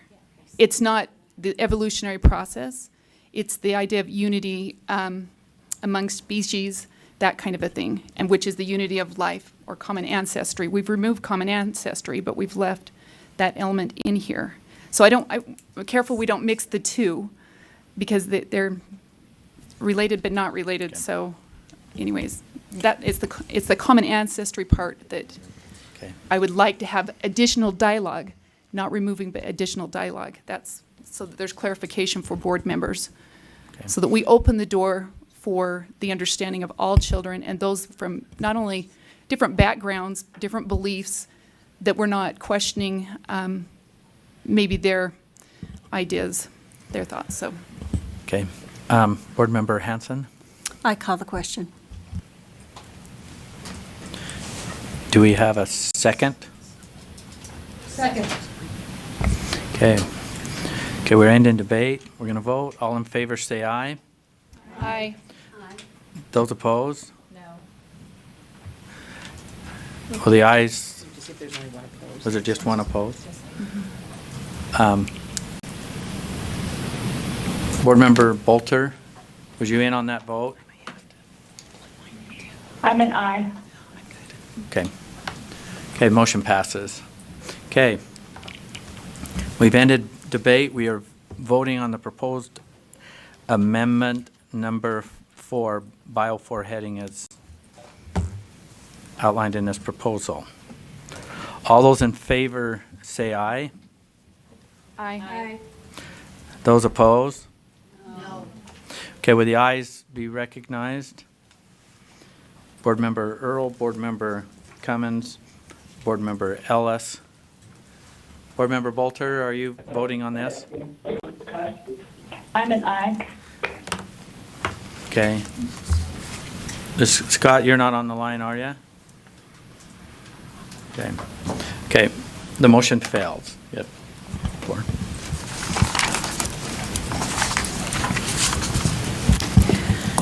It's not the evolutionary process. It's the idea of unity among species, that kind of a thing, and which is the unity of life or common ancestry. We've removed common ancestry, but we've left that element in here. So I'm careful we don't mix the two, because they're related but not related. Okay. So anyways, it's the common ancestry part that I would like to have additional dialogue, not removing, but additional dialogue. That's so that there's clarification for board members, so that we open the door for the understanding of all children and those from not only different backgrounds, different beliefs, that we're not questioning maybe their ideas, their thoughts. So. Okay. Board Member Hanson? I call the question. Do we have a second? Second. Okay. Okay, we're ending debate. We're going to vote. All in favor say aye. Aye. Those opposed? No. Well, the ayes, Just if there's only one opposed. was it just one opposed? Board Member Bolter, was you in on that vote? I'm an aye. Okay. Okay, motion passes. Okay. We've ended debate. We are voting on the proposed amendment number 4, Bio 4 heading as outlined in this proposal. All those in favor say aye. Aye. Those opposed? No. Okay, will the ayes be recognized? Board Member Earl, Board Member Cummins, Board Member Ellis. Board Member Bolter, are you voting on this? I'm an aye. Okay. Scott, you're not on the line, are you? Okay. Okay, the motion fails. Yep. 4.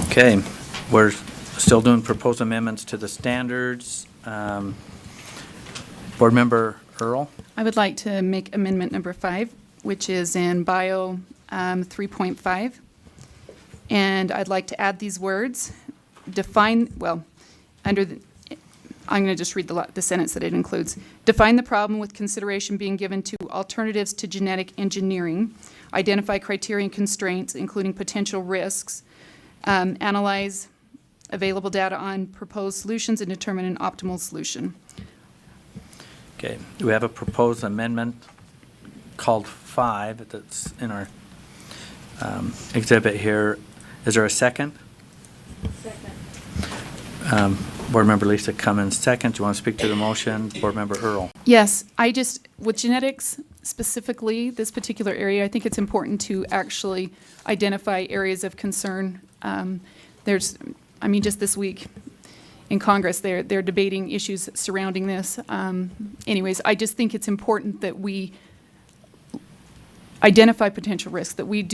Okay, we're still doing proposed amendments to the standards. Board Member Earl? I would like to make amendment number 5, which is in Bio 3.5. And I'd like to add these words, I'm going to just read the sentence that it includes. Define the problem with consideration being given to alternatives to genetic engineering. Identify criteria and constraints, including potential risks. Analyze available data on proposed solutions and determine an optimal solution. Okay, we have a proposed amendment called 5 that's in our exhibit here. Is there a second? Second. Board Member Lisa Cummins, second. Do you want to speak to the motion? Board Member Earl? Yes, with genetics, specifically this particular area. I think it's important to actually identify areas of concern. Just this week in Congress, they're debating issues surrounding this. Anyways, I just think it's important that we identify potential risks, that we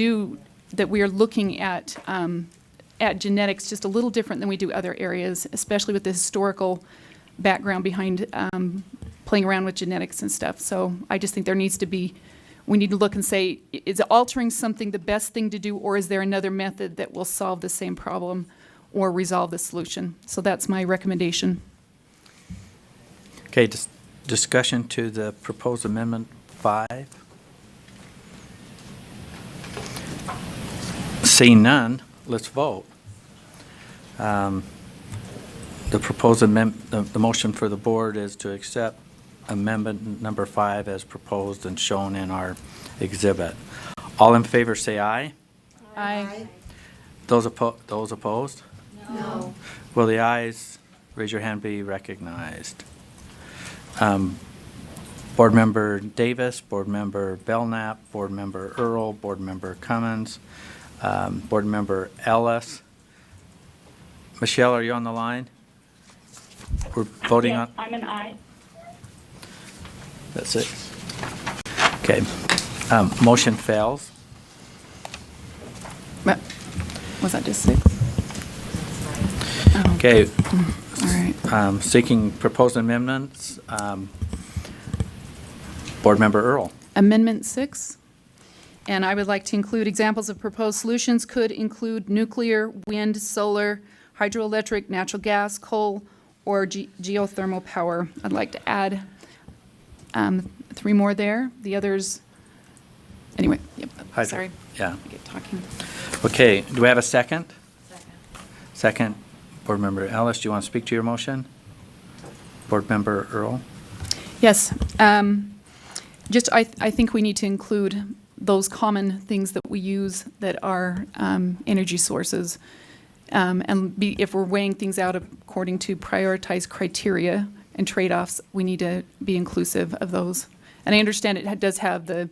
are looking at genetics just a little different than we do other areas, especially with the historical background behind playing around with genetics and stuff. So I just think we need to look and say, is altering something the best thing to do, or is there another method that will solve the same problem or resolve the solution? So that's my recommendation. Okay, discussion to the proposed amendment 5. Seeing none, let's vote. The proposed amendment, the motion for the board is to accept amendment number 5 as proposed and shown in our exhibit. All in favor say aye. Aye. Those opposed? No. Will the ayes, raise your hand, be recognized? Board Member Davis, Board Member Belknap, Board Member Earl, Board Member Cummins, Board Member Ellis. Michelle, are you on the line? We're voting Yes, on. I'm an aye. That's it. Okay. Motion fails. Was that just 6? Okay. All right. Seeking proposed amendments. Board Member Earl. Amendment 6, and I would like to include examples of proposed solutions could include nuclear, wind, solar, hydroelectric, natural gas, coal, or geothermal power. I'd like to add 3 more there. The others, anyway, yep, sorry. Yeah. I get talking. Okay, do we have a second? Second. Board Member Ellis, do you want to speak to your motion? Board Member Earl? Yes. I think we need to include those common things that we use that are energy sources. If we're weighing things out according to prioritized criteria and trade-offs, we need to be inclusive of those. And I understand it does have the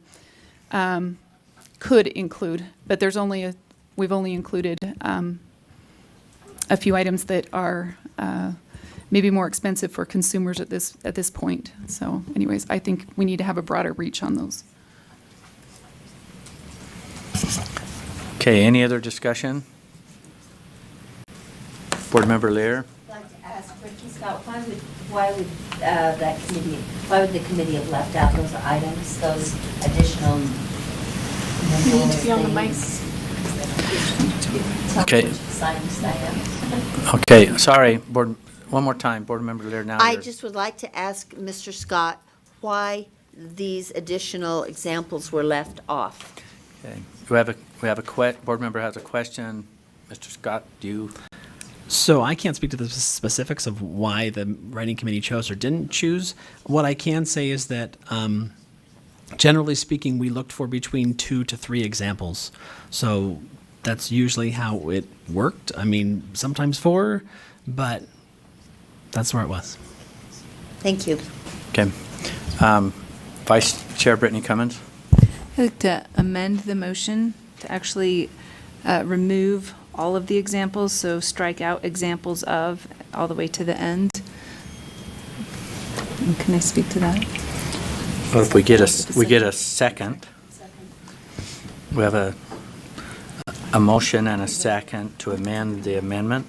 could include, but we've only included a few items that are maybe more expensive for consumers at this point. So anyways, I think we need to have a broader reach on those. Okay, any other discussion? Board Member Lear? I'd like to ask Ricky Scott, why would the committee have left out those items, those additional? You need to be on the mic. Okay. Okay, sorry, Board, one more time, Board Member Lear, now I you're- just would like to ask Mr. Scott why these additional examples were left off. Okay, Board Member has a question. Mr. Scott, do you? So I can't speak to the specifics of why the writing committee chose or didn't choose. What I can say is that generally speaking, we looked for between 2 to 3 examples. So that's usually how it worked. I mean, sometimes 4, but that's where it was. Thank you. Okay. Vice Chair Brittany Cummins? I'd like to amend the motion to actually remove all of the examples, so strike out examples of all the way to the end. And can I speak to that? Well, if we get a second. We have a motion and a second to amend the amendment.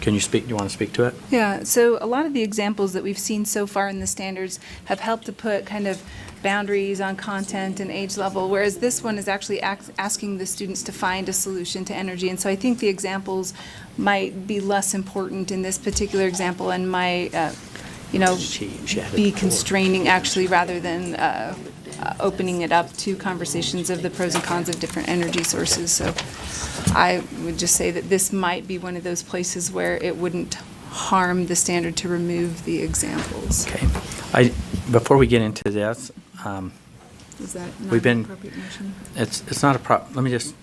Can you speak? Do you want to speak to it? Yeah, so a lot of the examples that we've seen so far in the standards have helped to put kind of boundaries on content and age level, whereas this one is actually asking the students to find a solution to energy. And so I think the examples might be less important in this particular example and might, be constraining actually rather than opening it up to conversations of the pros and cons of different energy sources. So I would just say that this might be one of those places where it wouldn't harm the standard to remove the examples. Okay. Before we get into this, Is that not we've an been, appropriate motion? it's not a let me just,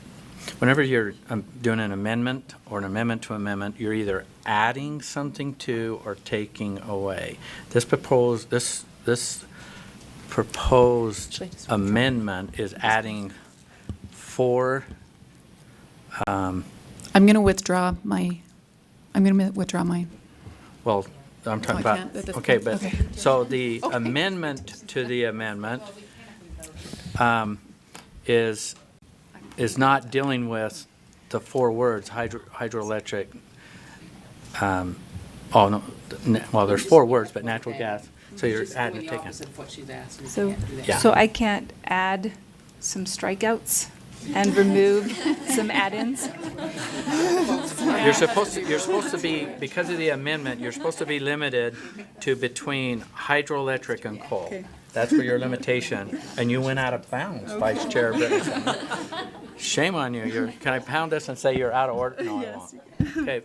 whenever you're doing an amendment or an amendment to amendment, you're either adding something to or taking away. This proposed amendment is adding 4, I'm going to withdraw mine. well, I'm talking I about, can't at this okay, point. but, Okay. so the amendment to the amendment is not dealing with the 4 words, hydroelectric, well, there's 4 words, but natural gas, so you're Just adding, going the taking. opposite of what she's asked. So, Yeah. so I can't add some strikeouts and remove some add-ins? You're supposed to be, because of the amendment, you're supposed to be limited to between hydroelectric and coal. That's where your limitation, and you went out of bounds, Vice Chair Britton. Shame on you. Can I pound this and say you're out of order? No, I won't. Okay,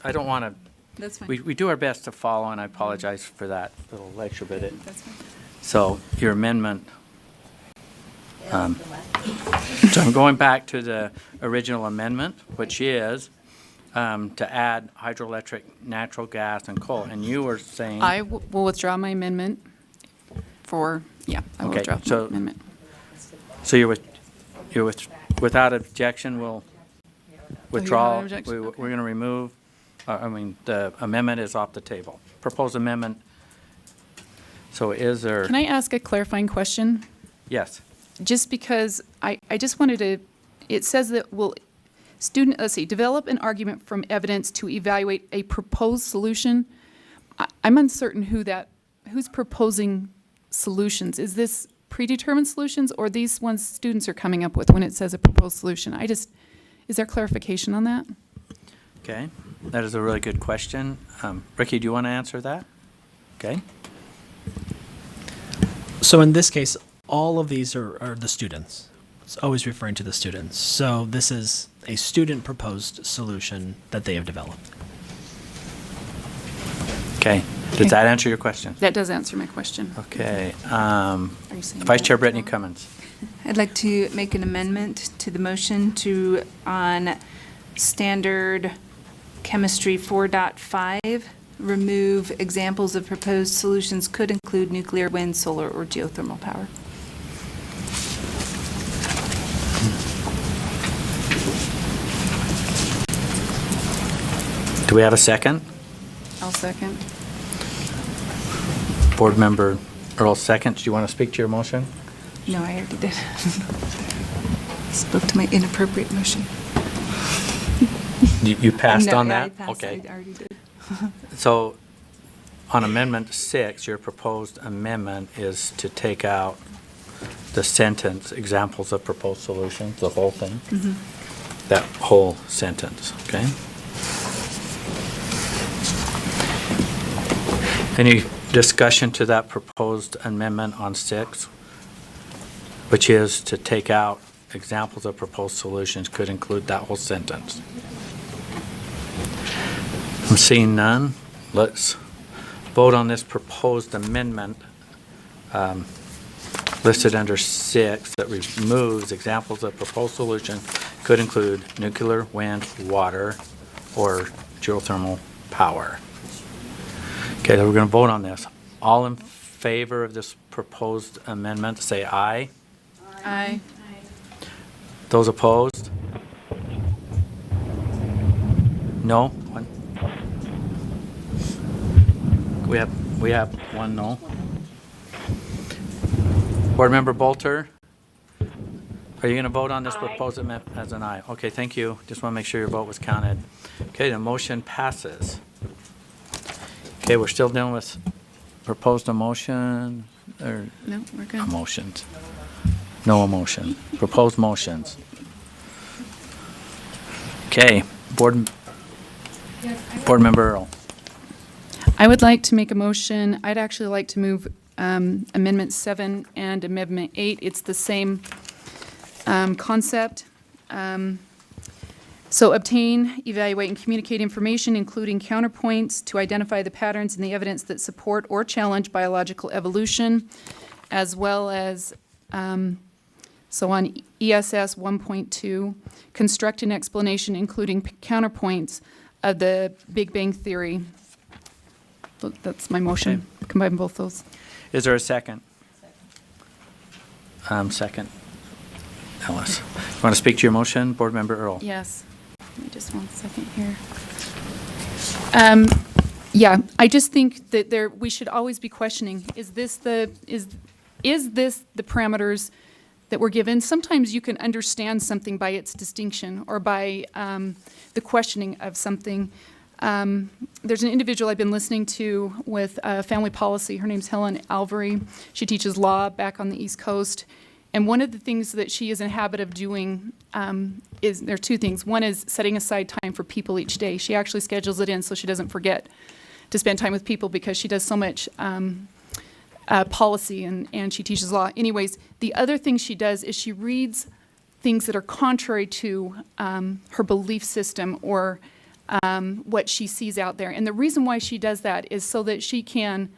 I don't want to. That's fine. We do our best to follow, and I apologize for that little lecture, but That's fine. so your amendment. So I'm going back to the original amendment, which is to add hydroelectric, natural gas, and coal. And you were saying. I will withdraw my amendment I will Okay, withdraw my so- amendment. So without objection, we'll withdraw. objection, We're okay. going to remove, the amendment is off the table. Proposed amendment. So is there? Can I ask a clarifying question? Yes. Just because I just wanted to, it says that develop an argument from evidence to evaluate a proposed solution. I'm uncertain who's proposing solutions. Is this predetermined solutions or these ones students are coming up with when it says a proposed solution? Is there clarification on that? Okay, that is a really good question. Ricky, do you want to answer that? Okay. So in this case, all of these are the students. It's always referring to the students. So this is a student-proposed solution that they have developed. Okay. Does that answer your question? That does answer my question. Okay. you saying Vice that? Chair Brittany Cummins. I'd like to make an amendment to the motion on standard chemistry 4.5, remove examples of proposed solutions could include nuclear, wind, solar, or geothermal power. Do we have a second? I'll second. Board Member Earl seconds. Do you want to speak to your motion? No, I already did. Spoke to my inappropriate motion. You passed No, on yeah, that? I passed. Okay. I already did. So on Amendment 6, your proposed amendment is to take out the sentence, examples of proposed solutions, the whole thing? That whole sentence, okay? Any discussion to that proposed amendment on 6, which is to take out examples of proposed solutions could include that whole sentence? I'm seeing none. Let's vote on this proposed amendment listed under 6 that removes examples of proposed solution could include nuclear, wind, water, or geothermal power. Okay, so we're going to vote on this. All in favor of this proposed amendment, say aye. Aye. Those opposed? No? One? We have one no. Board Member Bolter, are you going to vote on this proposed amendment as an aye? Okay, thank you. Just want to make sure your vote was counted. Okay, the motion passes. Okay, we're still dealing with proposed emotion, or No, we're good. emotions. No emotion. Proposed motions. Okay, Board Member Earl. I would like to make a motion. I'd actually like to move Amendment 7 and Amendment 8. It's the same concept. So obtain, evaluate, and communicate information, including counterpoints, to identify the patterns and the evidence that support or challenge biological evolution, as well as, so on ESS 1.2, construct an explanation including counterpoints of the Big Bang Theory. That's my motion. Combine both those. Is there a second? Second, Ellis. You want to speak to your motion, Board Member Earl? Yes. Give me just 1 second here. Yeah, I just think that we should always be questioning, is this the parameters that we're given? Sometimes you can understand something by its distinction or by the questioning of something. There's an individual I've been listening to with family policy. Her name's Helen Alvery. She teaches law back on the East Coast. And one of the things that she is in a habit of doing is, there are two things. One is setting aside time for people each day. She actually schedules it in so she doesn't forget to spend time with people because she does so much policy and she teaches law. Anyways, the other thing she does is she reads things that are contrary to her belief system or what she sees out there. And the reason why she does that is so that she can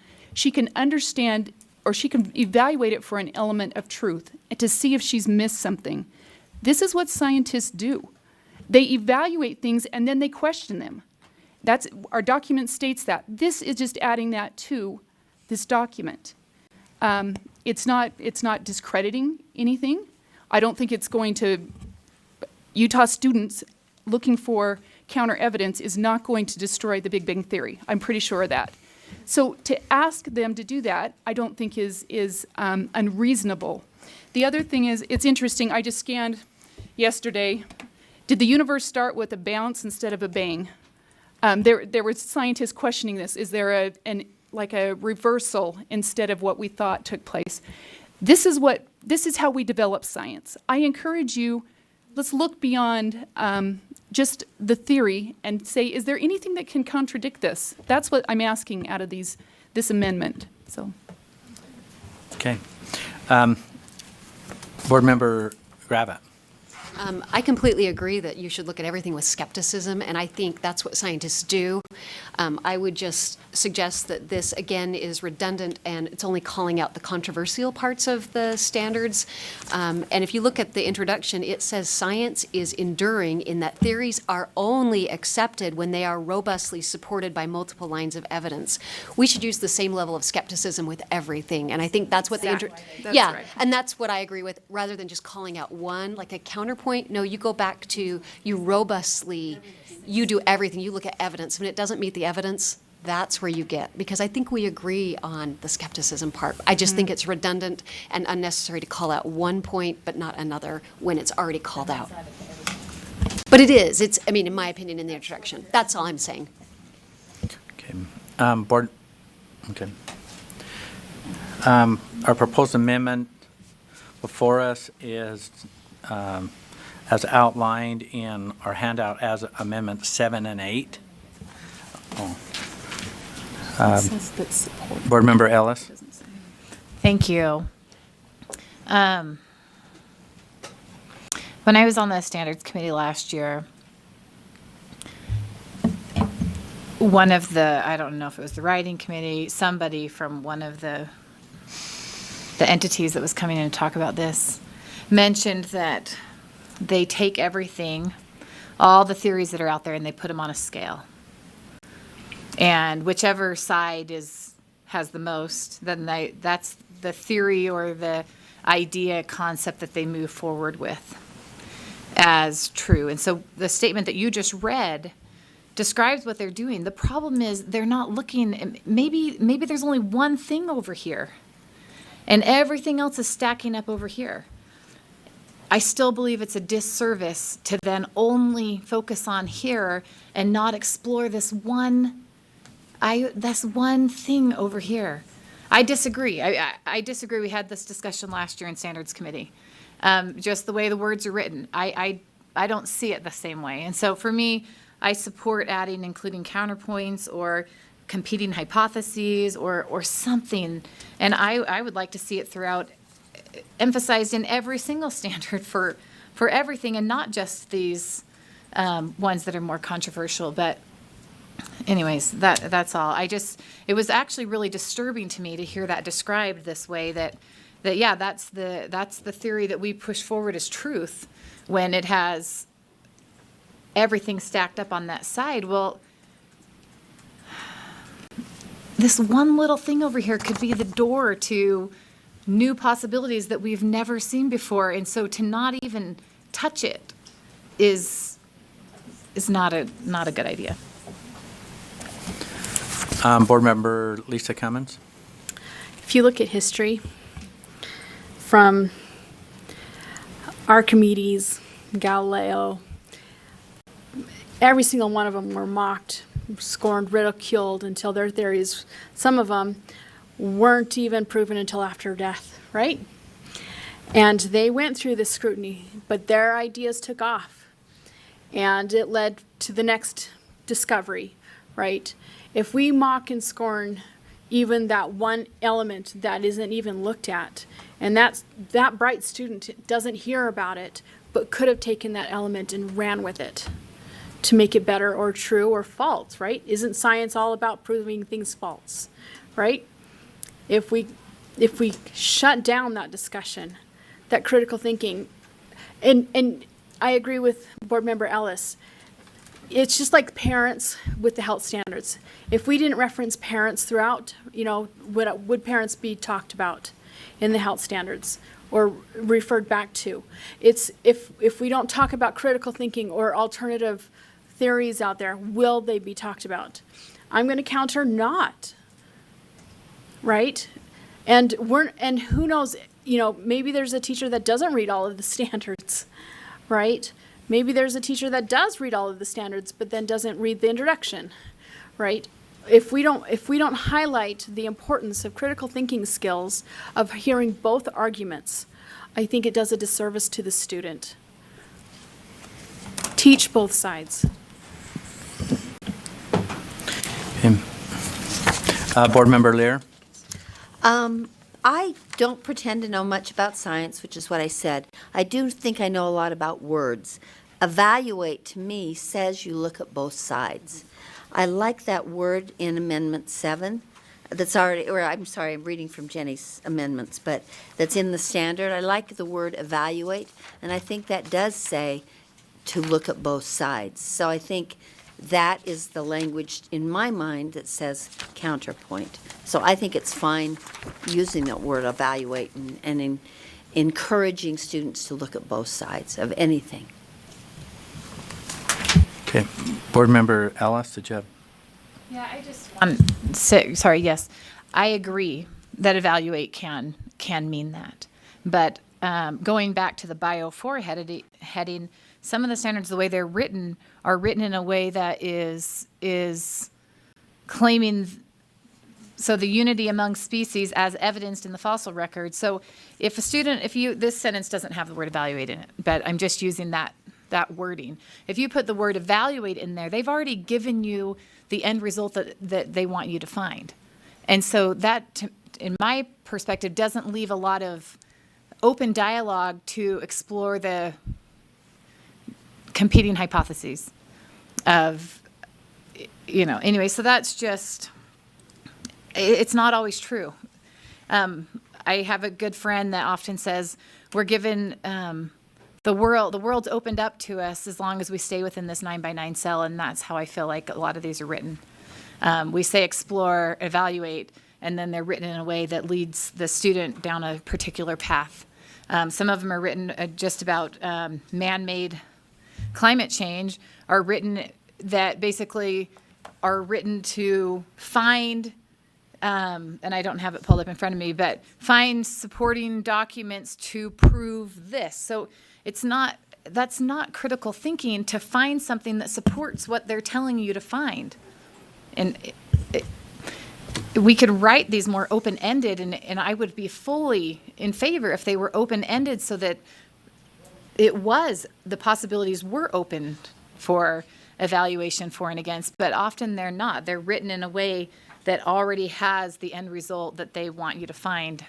understand or she can evaluate it for an element of truth and to see if she's missed something. This is what scientists do. They evaluate things and then they question them. Our document states that. This is just adding that to this document. It's not discrediting anything. I don't think it's going to, Utah students looking for counter evidence is not going to destroy the Big Bang Theory. I'm pretty sure of that. So to ask them to do that, I don't think is unreasonable. The other thing is, it's interesting, I just scanned yesterday, did the universe start with a bounce instead of a bang? There were scientists questioning this. Is there a reversal instead of what we thought took place? This is how we develop science. I encourage you, let's look beyond just the theory and say, is there anything that can contradict this? That's what I'm asking out of this amendment. So. Okay. Board Member Gravitt. I completely agree that you should look at everything with skepticism, and I think that's what scientists do. I would just suggest that this, again, is redundant, and it's only calling out the controversial parts of the standards. And if you look at the introduction, it says science is enduring in that theories are only accepted when they are robustly supported by multiple lines of evidence. We should use the same level of skepticism with everything, and I think that's what That's yeah, right. and that's what I agree with, rather than just calling out one, like a counterpoint. No, you go back to, you robustly, you do everything. You look at evidence. When it doesn't meet the evidence, that's where you get, because I think we agree on the skepticism part. I just think it's redundant and unnecessary to call out one point but not another when it's already called out. But it is. It's, I mean, in my opinion, in the introduction. That's all I'm saying. Okay. Board. Okay. Our proposed amendment before us is as outlined in our handout as Amendment 7 and 8. Board Member Ellis. Thank you. When I was on the Standards Committee last year, one of the, I don't know if it was the writing committee, somebody from one of the entities that was coming in to talk about this mentioned that they take everything, all the theories that are out there, and they put them on a scale. And whichever side has the most, then that's the theory or the idea, concept that they move forward with as true. And so the statement that you just read describes what they're doing. The problem is they're not looking, maybe there's only one thing over here, and everything else is stacking up over here. I still believe it's a disservice to then only focus on here and not explore this one thing over here. I disagree. I disagree. We had this discussion last year in Standards Committee. Just the way the words are written, I don't see it the same way. And so for me, I support including counterpoints or competing hypotheses or something. And I would like to see it throughout, emphasized in every single standard for everything, and not just these ones that are more controversial. But anyways, that's all. It was actually really disturbing to me to hear that described this way, that yeah, that's the theory that we push forward as truth, when it has everything stacked up on that side. Well, this one little thing over here could be the door to new possibilities that we've never seen before. And so to not even touch it is not a good idea. Board Member Lisa Cummins? If you look at history, from Archimedes, Galileo, every single one of them were mocked, scorned, ridiculed until their theories, some of them weren't even proven until after death, right? And they went through this scrutiny, but their ideas took off. And it led to the next discovery, right? If we mock and scorn even that one element that isn't even looked at, and that bright student doesn't hear about it, but could have taken that element and ran with it to make it better or true or false, right? Isn't science all about proving things false, right? If we shut down that discussion, that critical thinking, and I agree with Board Member Ellis, it's just like parents with the health standards. If we didn't reference parents throughout, would parents be talked about in the health standards or referred back to? It's if we don't talk about critical thinking or alternative theories out there, will they be talked about? I'm going to counter not, right? And who knows, maybe there's a teacher that doesn't read all of the standards, right? Maybe there's a teacher that does read all of the standards, but then doesn't read the introduction, right? If we don't highlight the importance of critical thinking skills, of hearing both arguments, I think it does a disservice to the student. Teach both sides. Board Member Lear? I don't pretend to know much about science, which is what I said. I do think I know a lot about words. Evaluate, to me, says you look at both sides. I like that word in Amendment 7. That's already, or I'm sorry, I'm reading from Jenny's amendments, but that's in the standard. I like the word evaluate, and I think that does say to look at both sides. So I think that is the language in my mind that says counterpoint. So I think it's fine using that word evaluate and encouraging students to look at both sides of anything. Okay. Board Member Ellis, did you have? Yeah, I just sorry, yes. I agree that evaluate can mean that. But going back to the Bio 4 heading, some of the standards, the way they're written, are written in a way that is claiming the unity among species as evidenced in the fossil record. So if a student, this sentence doesn't have the word evaluate in it, but I'm just using that wording. If you put the word evaluate in there, they've already given you the end result that they want you to find. And so that, in my perspective, doesn't leave a lot of open dialogue to explore the competing hypotheses of, anyway, so that's just, it's not always true. I have a good friend that often says, we're given, the world's opened up to us as long as we stay within this 9x9 cell, and that's how I feel like a lot of these are written. We say explore, evaluate, and then they're written in a way that leads the student down a particular path. Some of them are written just about man-made climate change, are written that basically are written to find, and I don't have it pulled up in front of me, but find supporting documents to prove this. So that's not critical thinking, to find something that supports what they're telling you to find. And we could write these more open-ended, and I would be fully in favor if they were open-ended so that the possibilities were open for evaluation for and against, but often they're not. They're written in a way that already has the end result that they want you to find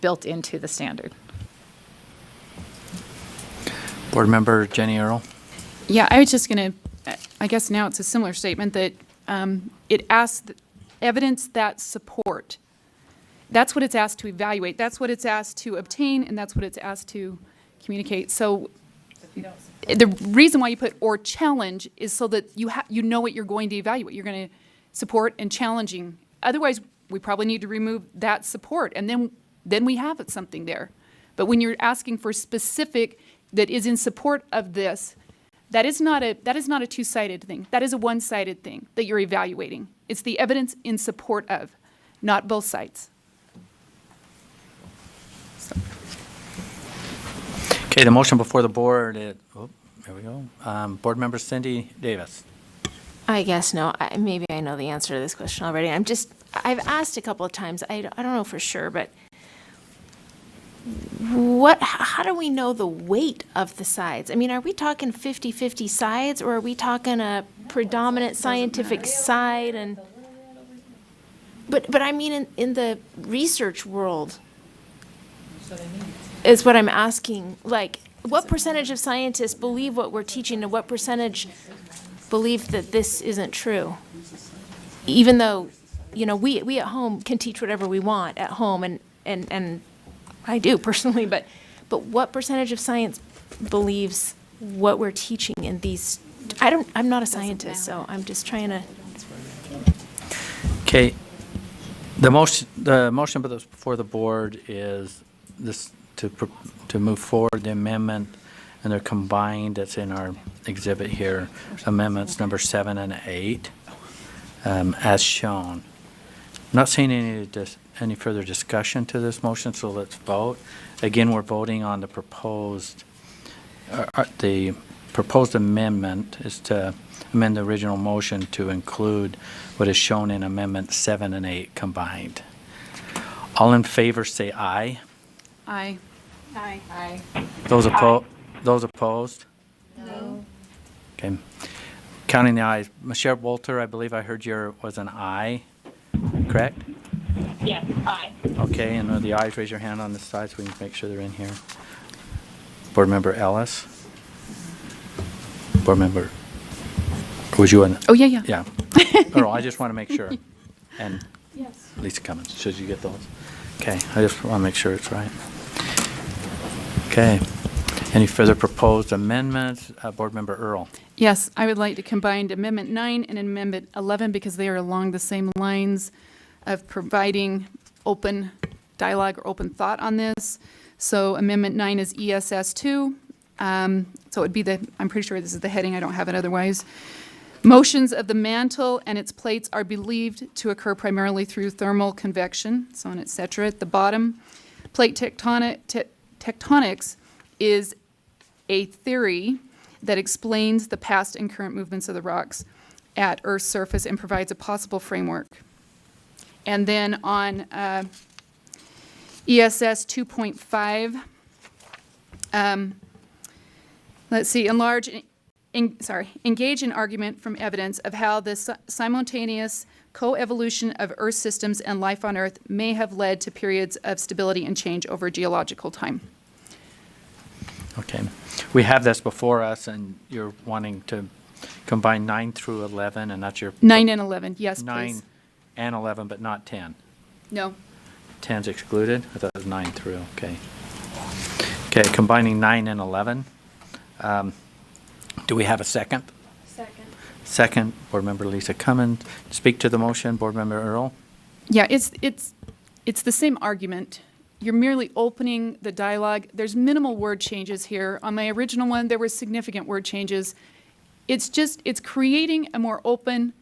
built into the standard. Board Member Jenny Earl? Yeah, I was just going to, I guess now it's a similar statement that it asks evidence that support. That's what it's asked to evaluate. That's what it's asked to obtain, and that's what it's asked to communicate. So the reason why you put or challenge is so that you know what you're going to evaluate. You're going to support and challenging. Otherwise, we probably need to remove that support, and then then we have something there. But when you're asking for specific that is in support of this, that is not a two-sided thing. That is a one-sided thing that you're evaluating. It's the evidence in support of, not both sides. Okay, the motion before the board, there we go. Board Member Cindy Davis. I guess no. Maybe I know the answer to this question already. I've asked a couple of times. I don't know for sure, but how do we know the weight of the sides? I mean, are we talking 50-50 sides, or are we talking a predominant scientific side? But I mean, in the research world, is what I'm asking. Like, what percentage of scientists believe what we're teaching, and what percentage believe that this isn't true? Even though, we at home can teach whatever we want at home, and I do personally, but what percentage of science believes what we're teaching in these? I'm not a scientist, so I'm just trying to. Okay, the motion before the board is this to move forward the amendment, and they're combined. That's in our exhibit here, amendments number 7 and 8, as shown. I'm not seeing any further discussion to this motion, so let's vote. Again, we're voting on the proposed amendment is to amend the original motion to include what is shown in amendment 7 and 8 combined. All in favor say aye. Aye. Aye. Aye. Those opposed? No. Okay. Counting the ayes. Michelle Walter, I believe I heard was an aye, correct? Yes, aye. Okay, and the ayes, raise your hand on this side so we can make sure they're in here. Board Member Ellis? Board Member, was you an? Oh, yeah. Yeah. Earl, I just want to make sure. And Yes. Lisa Cummins, should you get those? Okay, I just want to make sure it's right. Okay. Any further proposed amendments? Board Member Earl? Yes, I would like to combine Amendment 9 and Amendment 11 because they are along the same lines of providing open dialogue or open thought on this. So Amendment 9 is ESS 2. So it would be I'm pretty sure this is the heading, I don't have it otherwise. Motions of the mantle and its plates are believed to occur primarily through thermal convection, so on, et cetera. At the bottom, plate tectonics is a theory that explains the past and current movements of the rocks at Earth's surface and provides a possible framework. And then on ESS 2.5, let's see, engage in argument from evidence of how the simultaneous coevolution of Earth systems and life on Earth may have led to periods of stability and change over geological time. Okay. We have this before us, and you're wanting to combine 9 through 11, and that's your... 9 and 11, yes, 9 please. and 11, but not 10. No. 10's excluded? I thought it was 9 through, okay. Okay, combining 9 and 11. Do we have a second? Second. Second, Board Member Lisa Cummins. Speak to the motion, Board Member Earl. Yeah, it's the same argument. You're merely opening the dialogue. There's minimal word changes here. On my original one, there were significant word changes. It's creating a more open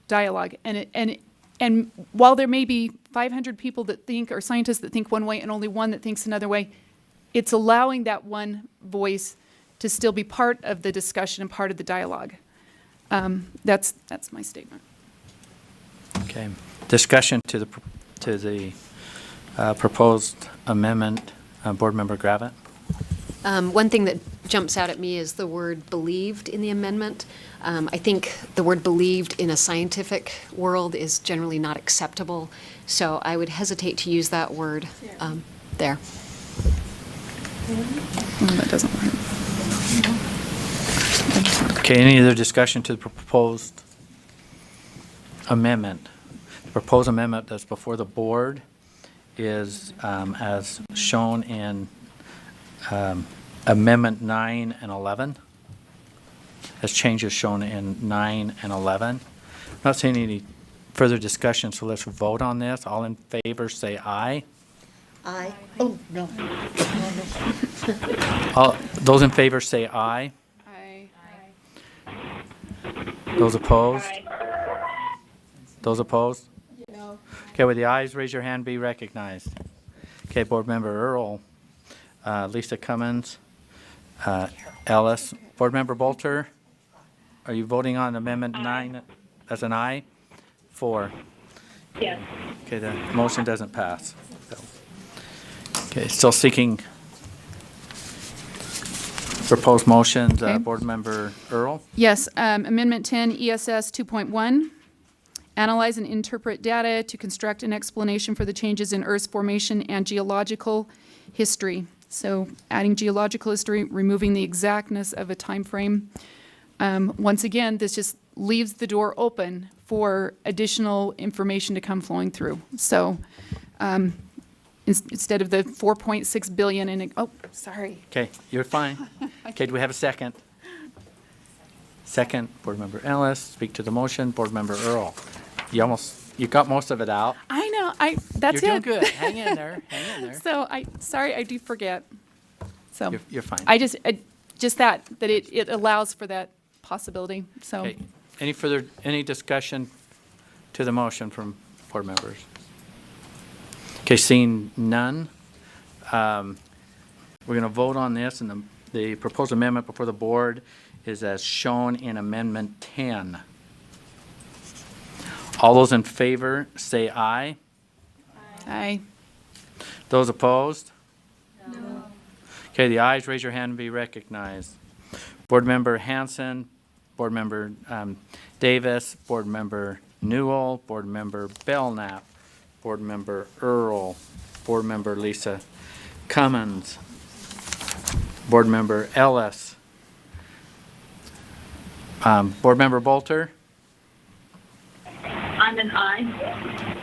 dialogue. And while there may be 500 people that think, or scientists that think one way and only one that thinks another way, it's allowing that one voice to still be part of the discussion and part of the dialogue. That's my statement. Okay. Discussion to the proposed amendment, Board Member Gravitt. One thing that jumps out at me is the word believed in the amendment. I think the word believed in a scientific world is generally not acceptable, so I would hesitate to use that word there. That doesn't work. Okay, any other discussion to the proposed amendment? The proposed amendment that's before the board is as shown in Amendment 9 and 11, as changes shown in 9 and 11. Not seeing any further discussion, so let's vote on this. All in favor say aye. Aye. Oh, no. All, those in favor say aye. Aye. Those opposed? Those opposed? No. Okay, with the ayes, raise your hand, be recognized. Okay, Board Member Earl, Lisa Cummins, Ellis. Board Member Bolter, are you voting on Amendment 9 as an aye? 4. Yes. Okay, the motion doesn't pass. Okay, still seeking proposed motions. Okay. Board Member Earl? Yes, Amendment 10, ESS 2.1, analyze and interpret data to construct an explanation for the changes in Earth's formation and geological history. So adding geological history, removing the exactness of a time frame. Once again, this just leaves the door open for additional information to come flowing through. So instead of the 4.6 billion in, oh, sorry. Okay, you're fine. Okay, do we have a second? Second, Board Member Ellis, speak to the motion. Board Member Earl, you got most of it out. I know, that's You're it. doing good. Hang in there, hang in there. So sorry, I do forget. So You're fine. I just that it allows for that possibility, so. Okay, any discussion to the motion from board members? Okay, seeing none, we're going to vote on this, and the proposed amendment before the board is as shown in Amendment 10. All those in favor say aye. Aye. Those opposed? No. Okay, the ayes, raise your hand and be recognized. Board Member Hanson, Board Member Davis, Board Member Newell, Board Member Belknap, Board Member Earl, Board Member Lisa Cummins, Board Member Ellis, Board Member Bolter. I'm an aye.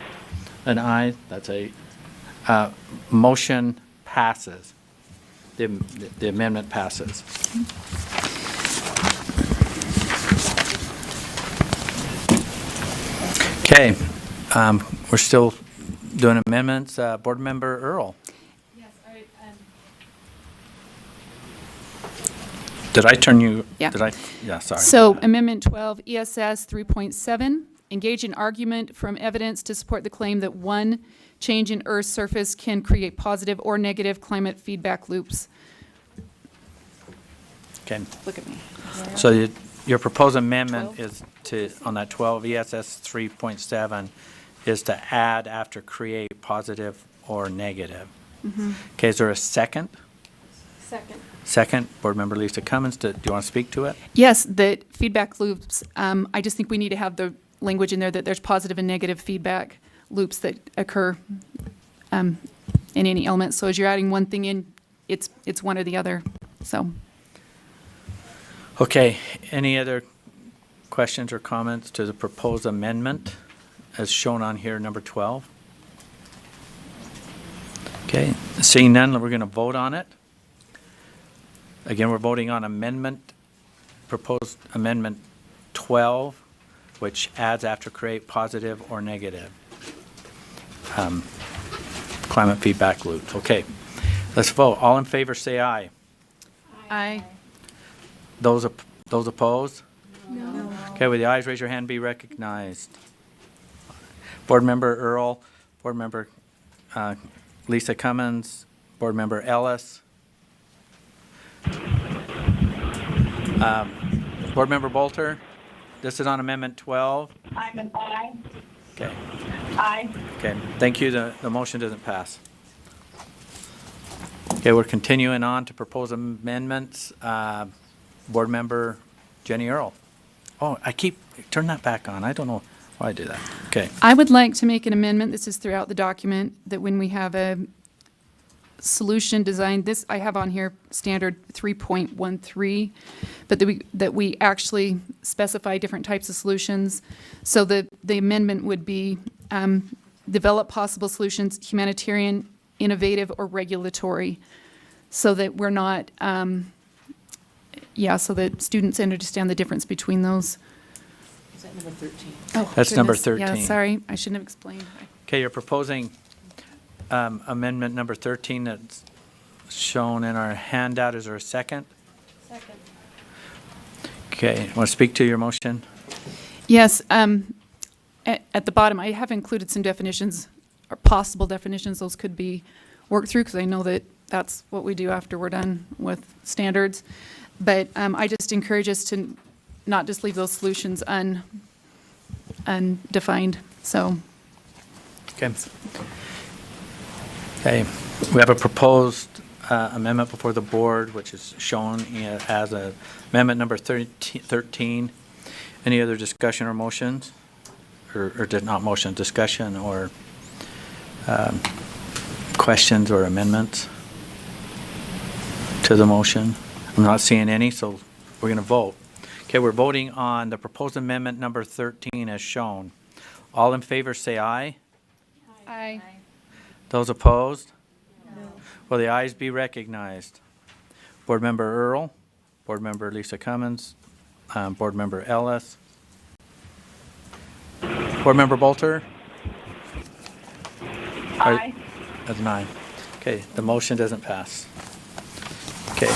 An aye, that's a motion passes. The amendment passes. Okay, we're still doing amendments. Board Member Earl. Yes, Did I turn you? Yeah. Did I? Yeah, sorry. So Amendment 12, ESS 3.7, engage in argument from evidence to support the claim that one change in Earth's surface can create positive or negative climate feedback loops. Okay. Look at me. So your proposed amendment is to, on that 12, ESS 3.7, is to add after create positive or negative. Okay, is there a second? Second. Second, Board Member Lisa Cummins, do you want to speak to it? Yes, the feedback loops, I just think we need to have the language in there that there's positive and negative feedback loops that occur in any element. So as you're adding one thing in, it's one or the other, so. Okay, any other questions or comments to the proposed amendment as shown on here, number 12? Okay, seeing none, we're going to vote on it. Again, we're voting on proposed amendment 12, which adds after create positive or negative climate feedback loops. Okay, let's vote. All in favor say aye. Aye. Those opposed? No. Okay, with the ayes, raise your hand, be recognized. Board Member Earl, Board Member Lisa Cummins, Board Member Ellis, Board Member Bolter, this is on Amendment 12. I'm an aye. Okay, Aye. okay, thank you, the motion doesn't pass. Okay, we're continuing on to propose amendments. Board Member Jenny Earl. Oh, turn that back on. I don't know why I do that. Okay. I would like to make an amendment, this is throughout the document, that when we have a solution designed, this I have on here standard 3.13, but that we actually specify different types of solutions. So the amendment would be develop possible solutions, humanitarian, innovative, or regulatory, so that we're not, so that students understand the difference between those. Is that number 13? Oh, That's number goodness. 13. Yeah, sorry, I shouldn't have explained. Okay, you're proposing amendment number 13 that's shown in our handout. Is there a second? Second. Okay, want to speak to your motion? Yes, at the bottom, I have included some definitions, or possible definitions. Those could be worked through, because I know that that's what we do after we're done with standards. But I just encourage us to not just leave those solutions undefined, so. Okay. Okay, we have a proposed amendment before the board, which is shown as amendment number 13. Any other discussion or motions? Or not motion, discussion or questions or amendments to the motion? I'm not seeing any, so we're going to vote. Okay, we're voting on the proposed amendment number 13 as shown. All in favor say aye. Aye. Those opposed? No. Will the ayes be recognized? Board Member Earl, Board Member Lisa Cummins, Board Member Ellis, Board Member Bolter? Aye. That's an aye. Okay, the motion doesn't pass. Okay.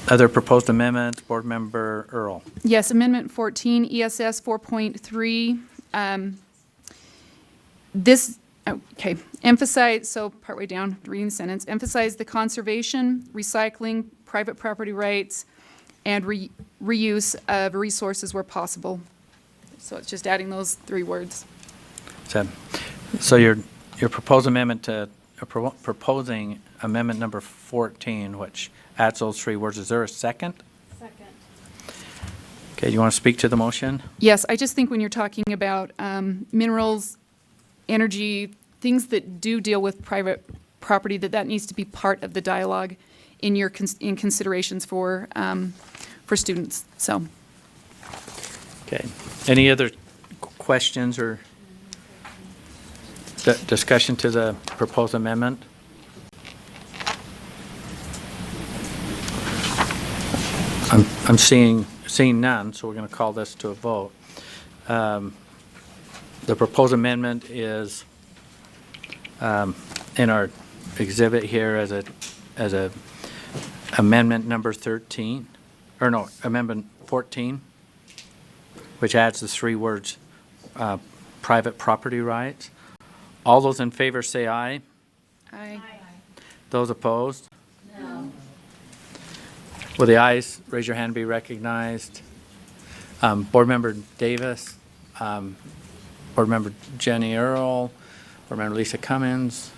Other proposed amendments, Board Member Earl. Yes, Amendment 14, ESS 4.3. Emphasize, so partway down, reading the sentence, emphasize the conservation, recycling, private property rights, and reuse of resources where possible. So it's just adding those 3 words. So your proposed amendment to, proposing amendment number 14, which adds those 3 words, is there a second? Second. Okay, you want to speak to the motion? Yes, I just think when you're talking about minerals, energy, things that do deal with private property, that needs to be part of the dialogue in your in considerations for students. So. Okay. Any other questions or discussion to the proposed amendment? I'm seeing none, so we're going to call this to a vote. The proposed amendment is in our exhibit here as a amendment number 13, or no, amendment 14, which adds the 3 words, private property rights. All those in favor say aye. Aye. Those opposed? No. Will the ayes, raise your hand, be recognized? Board Member Davis, Board Member Jenny Earl, Board Member Lisa Cummins,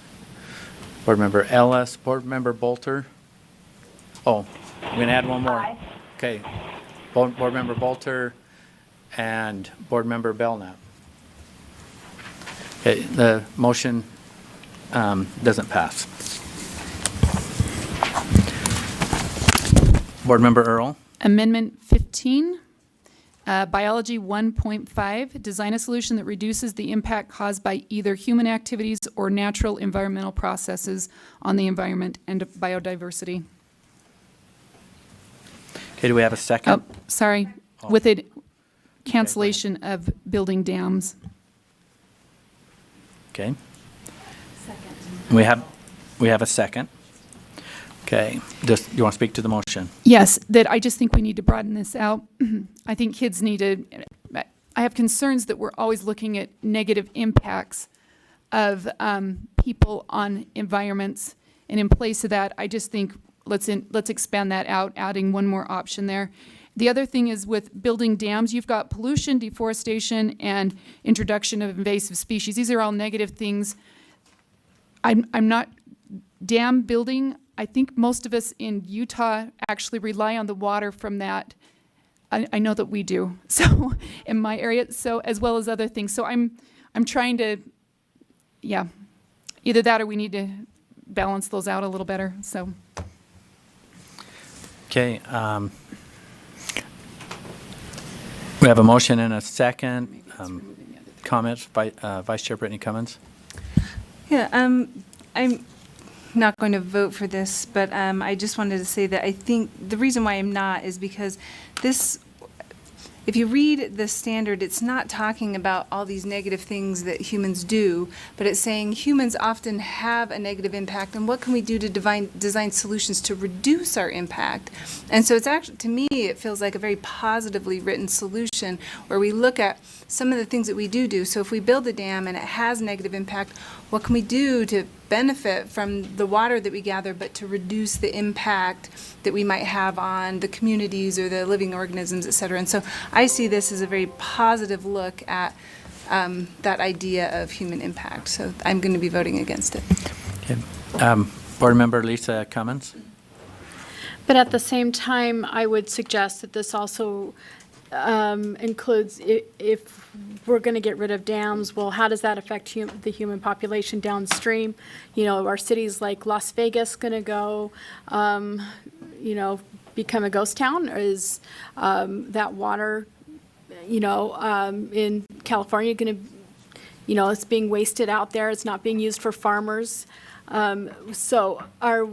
Board Member Ellis, Board Member Bolter. Oh, we're going to add one more. Aye. Okay. Board Member Bolter and Board Member Belknap. Okay, the motion doesn't pass. Board Member Earl. Amendment 15, Biology 1.5, design a solution that reduces the impact caused by either human activities or natural environmental processes on the environment and biodiversity. Okay, do we have a second? Oh, sorry, with a cancellation of building dams. Okay. Second. We have a second. Okay, just, you want to speak to the motion? Yes, that I just think we need to broaden this out. I think kids need to, I have concerns that we're always looking at negative impacts of people on environments. And in place of that, I just think let's expand that out, adding one more option there. The other thing is with building dams, you've got pollution, deforestation, and introduction of invasive species. These are all negative things. I'm not dam building. I think most of us in Utah actually rely on the water from that. I know that we do. So in my area, so as well as other things. So I'm trying to, yeah, either that or we need to balance those out a little better. So. Okay. We have a motion and a second. Comments by Vice Chair Brittany Cummins. Yeah, I'm not going to vote for this, but I just wanted to say that I think the reason why I'm not is because this, if you read the standard, it's not talking about all these negative things that humans do, but it's saying humans often have a negative impact, and what can we do to design solutions to reduce our impact? And so it's actually, to me, it feels like a very positively written solution where we look at some of the things that we do. So if we build a dam and it has negative impact, what can we do to benefit from the water that we gather, but to reduce the impact that we might have on the communities or the living organisms, et cetera. And so I see this as a very positive look at that idea of human impact. So I'm going to be voting against it. Okay. Board Member Lisa Cummins. But at the same time, I would suggest that this also includes, if we're going to get rid of dams, well, how does that affect the human population downstream? You know, are cities like Las Vegas going to go, you know, become a ghost town? Or is that water, you know, in California going to, you know, it's being wasted out there. It's not being used for farmers. So are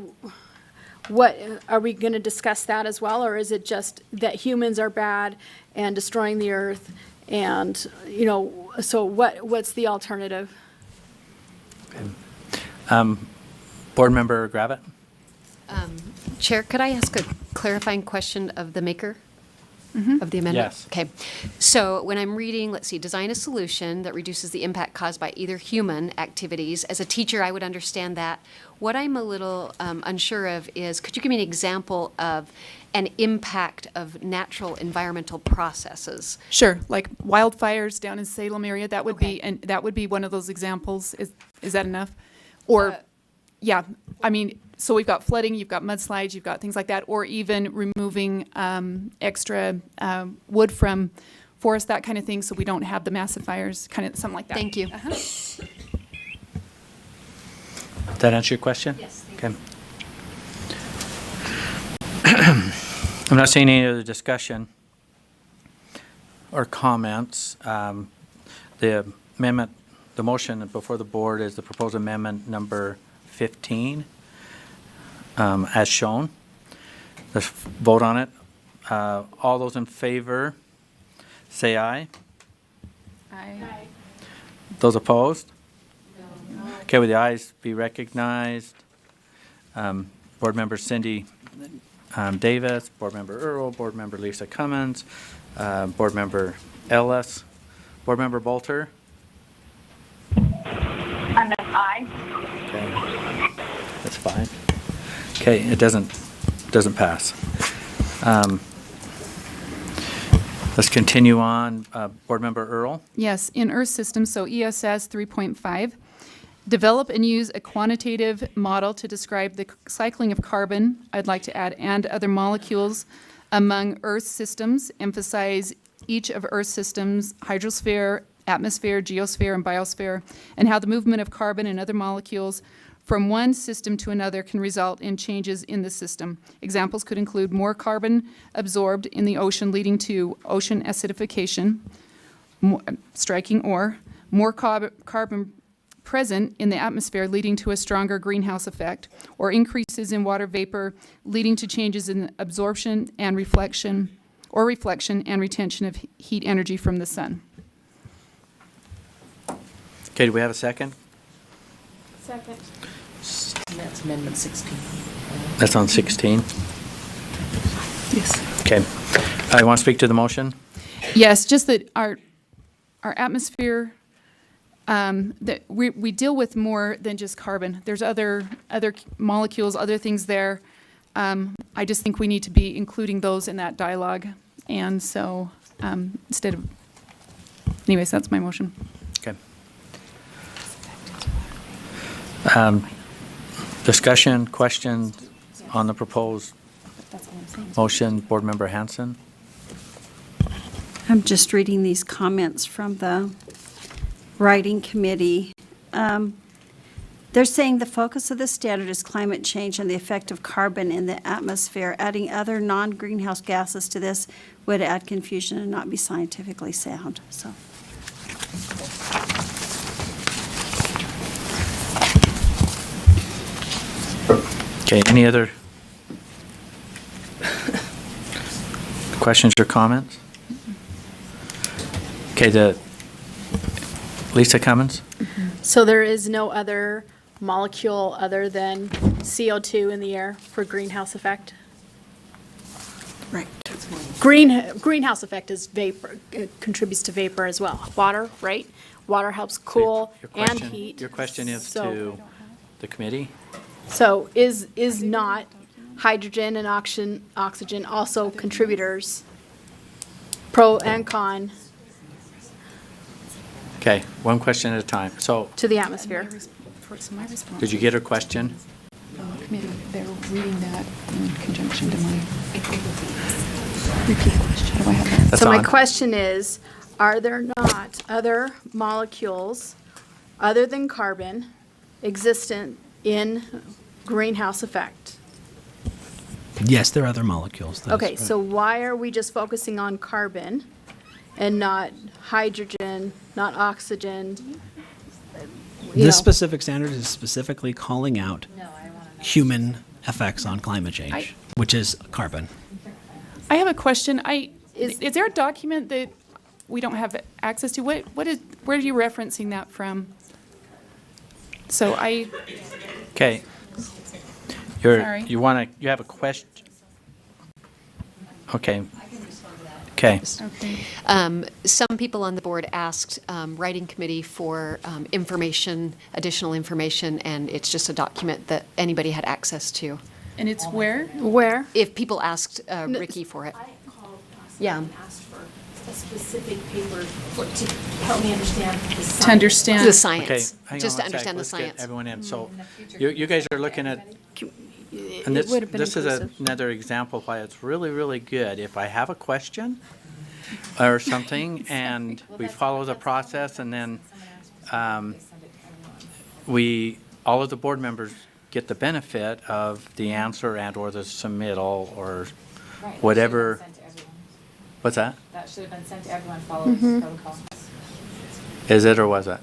we going to discuss that as well, or is it just that humans are bad and destroying the earth? And, you know, so what's the alternative? Board Member Gravitt. Chair, could I ask a clarifying question of the maker of the amendment? Yes. Okay. So when I'm reading, let's see, design a solution that reduces the impact caused by either human activities. As a teacher, I would understand that. What I'm a little unsure of is, could you give me an example of an impact of natural environmental processes? Sure, like wildfires down in Salem area, that would be, and that would be one of those examples. Is that enough? Or, yeah, I mean, so we've got flooding, you've got mudslides, you've got things like that, or even removing extra wood from forest, that kind of thing, so we don't have the massive fires, kind of something like that. Thank you. Did that answer your question? Yes. Okay. I'm not seeing any other discussion or comments. The amendment, the motion before the board is the proposed amendment number 15, as shown. Let's vote on it. All those in favor, say aye. Aye. Those opposed? Okay, with the ayes be recognized. Board Member Cindy Davis, Board Member Earl, Board Member Lisa Cummins, Board Member Ellis, Board Member Bolter. I'm an aye. Okay, that's fine. Okay, it doesn't pass. Let's continue on. Board Member Earl. Yes, in Earth systems, so ESS 3.5, develop and use a quantitative model to describe the cycling of carbon, I'd like to add, and other molecules among Earth systems. Emphasize each of Earth systems, hydrosphere, atmosphere, geosphere, and biosphere, and how the movement of carbon and other molecules from one system to another can result in changes in the system. Examples could include more carbon absorbed in the ocean, leading to ocean acidification, striking ore, more carbon present in the atmosphere, leading to a stronger greenhouse effect, or increases in water vapor, leading to changes in absorption and reflection and retention of heat energy from the sun. Okay, do we have a second? Second. That's Amendment 16. That's on 16. Yes. Okay. I want to speak to the motion. Yes, just that our atmosphere, that we deal with more than just carbon. There's other molecules, other things there. I just think we need to be including those in that dialogue. And so instead of, anyways, that's my motion. Okay. Discussion, questions on the proposed motion. Board Member Hanson. I'm just reading these comments from the writing committee. They're saying the focus of the standard is climate change and the effect of carbon in the atmosphere. Adding other non-greenhouse gases to this would add confusion and not be scientifically sound. So. Okay, any other questions or comments? Okay, Lisa Cummins? So there is no other molecule other than CO2 in the air for greenhouse effect? Right. Greenhouse effect is vapor, it contributes to vapor as well. Water, right? Water helps cool and heat. Your question is So- to the committee? So is not hydrogen and oxygen also contributors? Pro and con Okay, one question at a time. So, to the atmosphere? So my response. did you get her question? Committee, they're reading that in conjunction to my. Repeat the question. How do I have that? That's So my on. question is, are there not other molecules other than carbon existent in greenhouse effect? Yes, there are other molecules. that is Okay, right. so why are we just focusing on carbon and not hydrogen, not oxygen? You know, This specific standard is specifically calling out human effects on climate change, which is carbon. I have a question. Is there a document that we don't have access to? Where are you referencing that from? So Okay. Sorry. You have a question? Okay. Okay. Some people on the board asked writing committee for information, additional information, and it's just a document that anybody had access to. And it's where? Where? If people asked Ricky for it. Yeah. Asked for a specific paper to help me understand the science. To understand. The science. Okay, hang on Just to one sec. understand the Let's get science. everyone in. So, you guys are looking at, and It would have been this is inclusive. another example why it's really, really good. If I have a question or something, and we follow the process, and then all of the board members get the benefit of the answer and/or the submittal or whatever. What's that? That should have been sent to everyone following protocol. Is it or was it?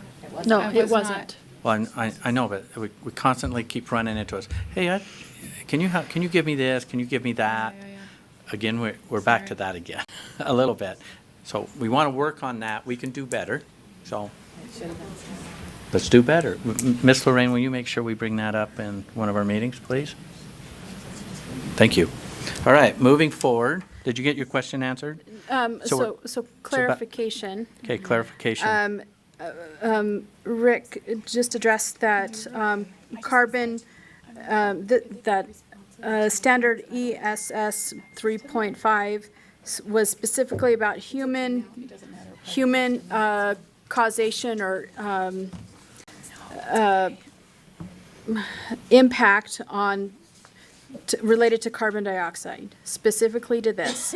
No, I it was not. wasn't. Well, I know, but we constantly keep running into us. Hey, can you give me this? Can you give me that? Again, we're back to that again, a little bit. So we want to work on that. We can do better. So let's do better. Miss Lorraine, will you make sure we bring that up in one of our meetings, please? Thank you. All right, moving forward. Did you get your question answered? So clarification. Okay, clarification. Rick just addressed that carbon, that standard ESS 3.5 was specifically about human causation or impact on related to carbon dioxide, specifically to this.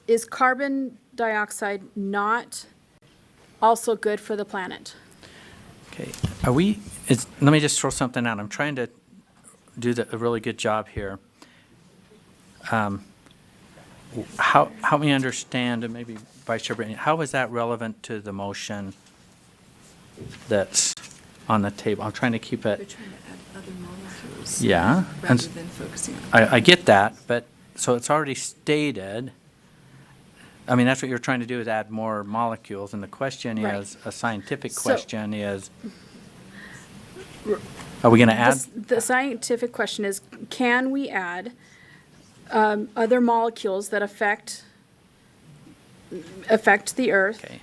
Is carbon dioxide not also good for the planet? Okay, let me just throw something out. I'm trying to do a really good job here. Help me understand, and maybe Vice Chair Brittany, how is that relevant to the motion that's on the table? I'm trying to keep it. We're trying to add other molecules. Yeah. and Rather than focusing on. I get that, but, so it's already stated. I mean, that's what you're trying to do, is add more molecules, and the question Right. is, a scientific So- question is, are we going to add? The scientific question is, can we add other molecules that affect the earth? Okay.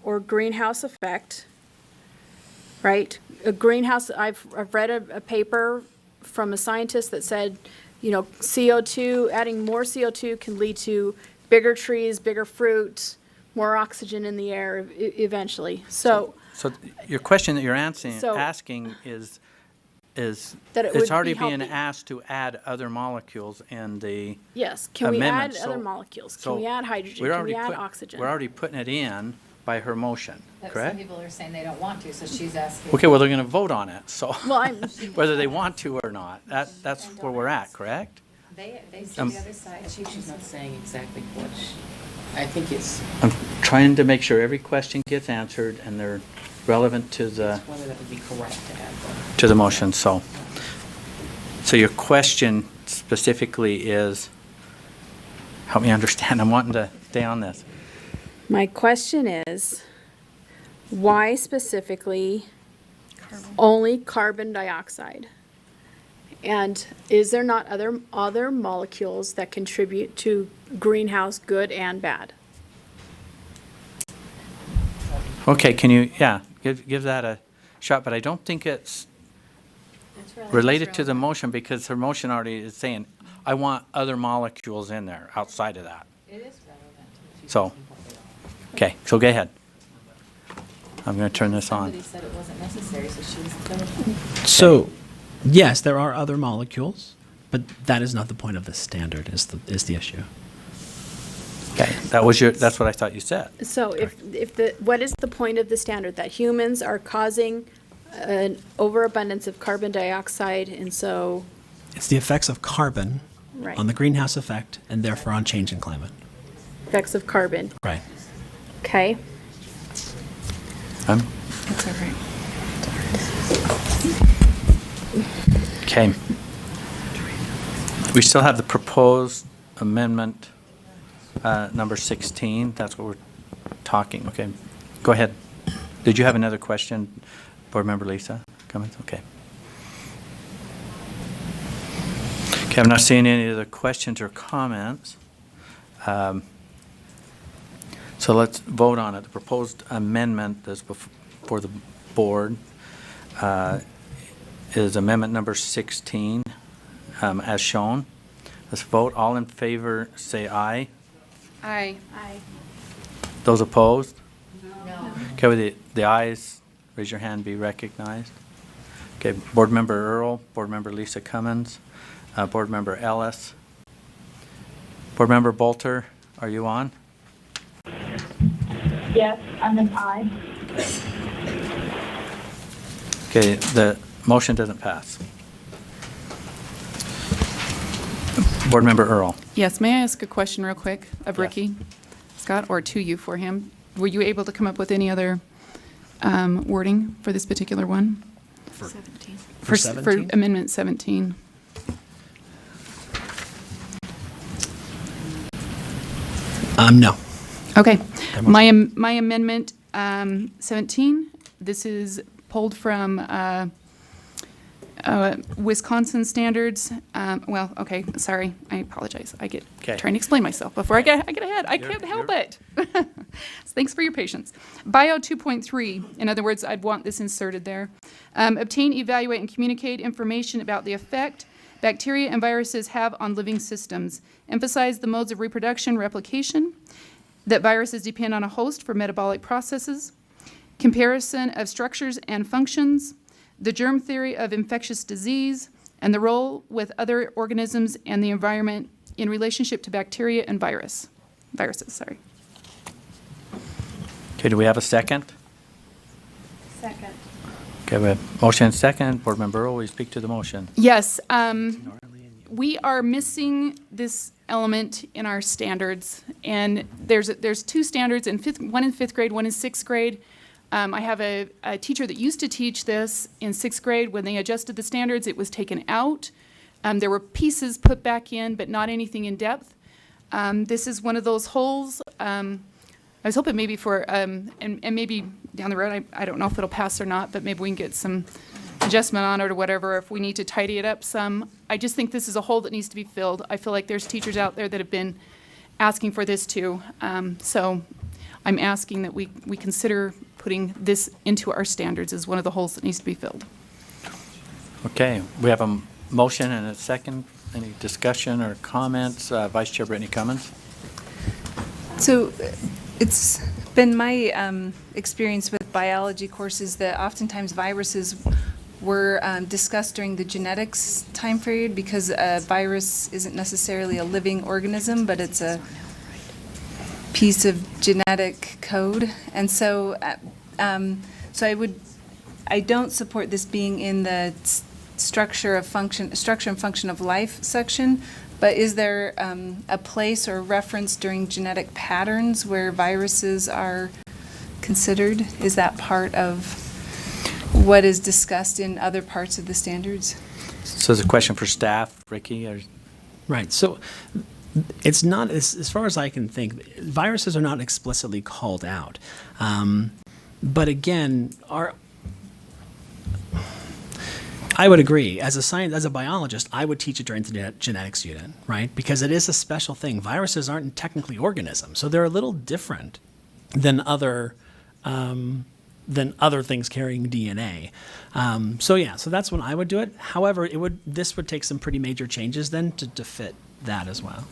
Or greenhouse effect, right? A greenhouse, I've read a paper from a scientist that said, CO2, adding more CO2 can lead to bigger trees, bigger fruit, more oxygen in the air eventually. So your question that you're asking So- is That it would it's be already being healthy. asked to add other molecules in the yes, can we add amendment. other So- molecules? so Can we add hydrogen? Can we add oxygen? We're already putting it in by her motion, correct? people are saying they don't want to, so she's asking. Okay, well, they're going to vote on it, so Well, I'm, whether they want to or not, that's where we're at, correct? They see Um, the other side. She's not saying exactly what I think it's I'm trying to make sure every question gets answered and they're relevant to the whether that would be correct to add them. to the motion, so your question specifically is, Help me understand. I'm wanting to stay on this. My question is, why specifically only carbon dioxide? And is there not other molecules that contribute to greenhouse, good and bad? Okay, can you, give that a shot, but I don't think it's related to the motion because her motion already is saying, I want other molecules in there outside of that. It is relevant. So, okay, so go ahead. I'm going to turn this on. Somebody said it wasn't necessary, so she was done. So, yes, there are other molecules, but that is not the point of the standard, is the issue. Okay, that's what I thought you said. So what is the point of the standard? That humans are causing an overabundance of carbon dioxide, and so, It's the effects of carbon right, on the greenhouse effect and therefore on change in climate. effects of carbon. Right. Okay. It's all right. Okay. We still have the proposed amendment, number 16. That's what we're talking. Okay, go ahead. Did you have another question, Board Member Lisa? Comments? Okay. Okay, I'm not seeing any other questions or comments. So let's vote on it. The proposed amendment that's before the board is amendment number 16, as shown. Let's vote. All in favor, say aye. Aye. Aye. Those opposed? No. Okay, with the ayes, raise your hand, be recognized. Okay, Board Member Earl, Board Member Lisa Cummins, Board Member Ellis. Board Member Bolter, are you on? Yes, I'm an aye. Okay, the motion doesn't pass. Board Member Earl. Yes, may I ask a question real quick of Yes. Ricky, Scott, or to you for him? Were you able to come up with any other wording for this particular one? For 17. For 17? Amendment 17. No. Okay. That motion- My amendment 17, this is pulled from Wisconsin standards. Well, okay, sorry, I apologize. I get Okay. trying to explain myself before I get ahead. I can't help it. So thanks for your patience. Bio 2.3, in other words, I'd want this inserted there. Obtain, evaluate, and communicate information about the effect bacteria and viruses have on living systems. Emphasize the modes of reproduction, replication, that viruses depend on a host for metabolic processes, comparison of structures and functions, the germ theory of infectious disease, and the role with other organisms and the environment in relationship to bacteria and viruses. Okay, do we have a second? Second. Okay, we have motion and second. Board Member Earl, will you speak to the motion? Yes, we are missing this element in our standards, and there's two standards, one in fifth grade, one in sixth grade. I have a teacher that used to teach this in sixth grade. When they adjusted the standards, it was taken out. There were pieces put back in, but not anything in depth. This is one of those holes. I was hoping maybe and maybe down the road, I don't know if it'll pass or not, but maybe we can get some adjustment on it or whatever, if we need to tidy it up some. I just think this is a hole that needs to be filled. I feel like there's teachers out there that have been asking for this too. So I'm asking that we consider putting this into our standards as one of the holes that needs to be filled. Okay, we have a motion and a second. Any discussion or comments? Vice Chair Brittany Cummins? So it's been my experience with biology courses that oftentimes viruses were discussed during the genetics time period because a virus isn't necessarily a living organism, but it's a piece of genetic code. And so I don't support this being in the structure and function of life section, but is there a place or reference during genetic patterns where viruses are considered? Is that part of what is discussed in other parts of the standards? So it's a question for staff, Ricky? Or? Right. So It's not, as far as I can think, viruses are not explicitly called out. But again, I would agree. As a biologist, I would teach it during the genetics unit, right? Because it is a special thing. Viruses aren't technically organisms, so they're a little different than other things carrying DNA. So that's when I would do it. However, this would take some pretty major changes then to fit that as well.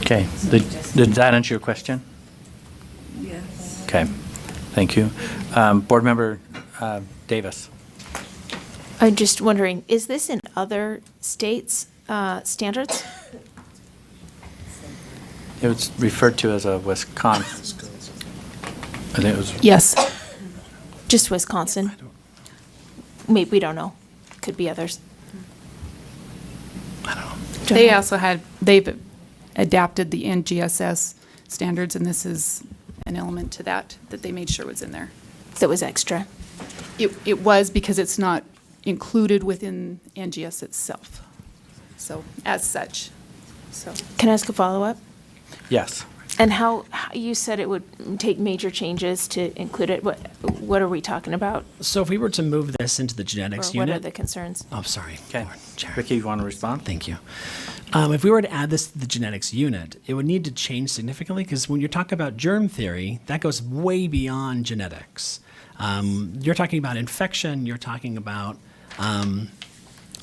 Okay, did that answer your question? Yes. Okay, thank you. Board Member Davis. I'm just wondering, is this in other states' standards? It was referred to as a Wisconsin. I think it was. Yes. Just Wisconsin? Maybe, we don't know. Could be others. They also they've adapted the NGSS standards, and this is an element to that they made sure was in there. That was extra. It was because it's not included within NGS itself. So, as such, so. Can I ask a follow-up? Yes. And how you said it would take major changes to include it. What are we talking about? So if we were to move this into the genetics Or what unit. are the concerns? Oh, sorry. Okay. Lord, Chair. Ricky, you want to respond? Thank you. If we were to add this to the genetics unit, it would need to change significantly because when you're talking about germ theory, that goes way beyond genetics. You're talking about infection, you're talking about a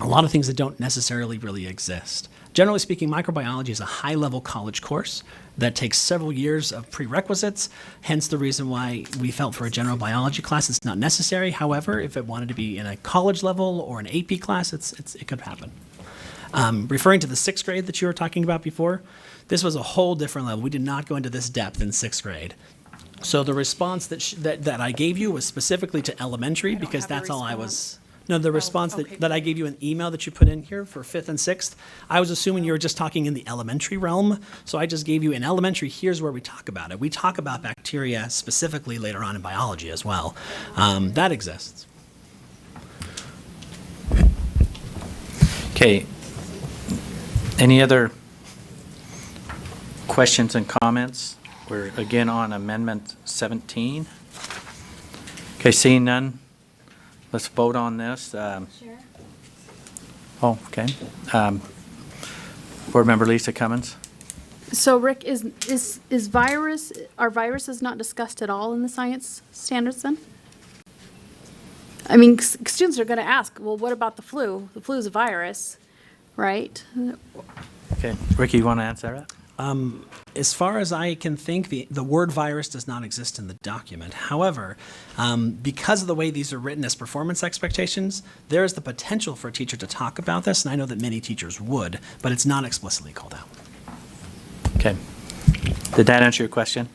lot of things that don't necessarily really exist. Generally speaking, microbiology is a high-level college course that takes several years of prerequisites, hence the reason why we felt for a general biology class it's not necessary. However, if it wanted to be in a college level or an AP class, it could happen. Referring to the 6th grade that you were talking about before, this was a whole different level. We did not go into this depth in 6th grade. So the response that I gave you was specifically to elementary because that's all I was. No, the response that I gave you an email that you put in here for 5th and 6th, I was assuming you were just talking in the elementary realm. So I just gave you in elementary, here's where we talk about it. We talk about bacteria specifically later on in biology as well. That exists. Okay. Any other questions and comments? We're again on Amendment 17. Okay, seeing none, let's vote on this. Sure. Oh, okay. Board Member Lisa Cummins. So Rick, are viruses not discussed at all in the science standards then? I mean, students are going to ask, well, what about the flu? The flu is a virus, right? Okay, Ricky, you want to answer that? As far as I can think, the word virus does not exist in the document. However, because of the way these are written as performance expectations, there is the potential for a teacher to talk about this, and I know that many teachers would, but it's not explicitly called out. Okay. Did that answer your question?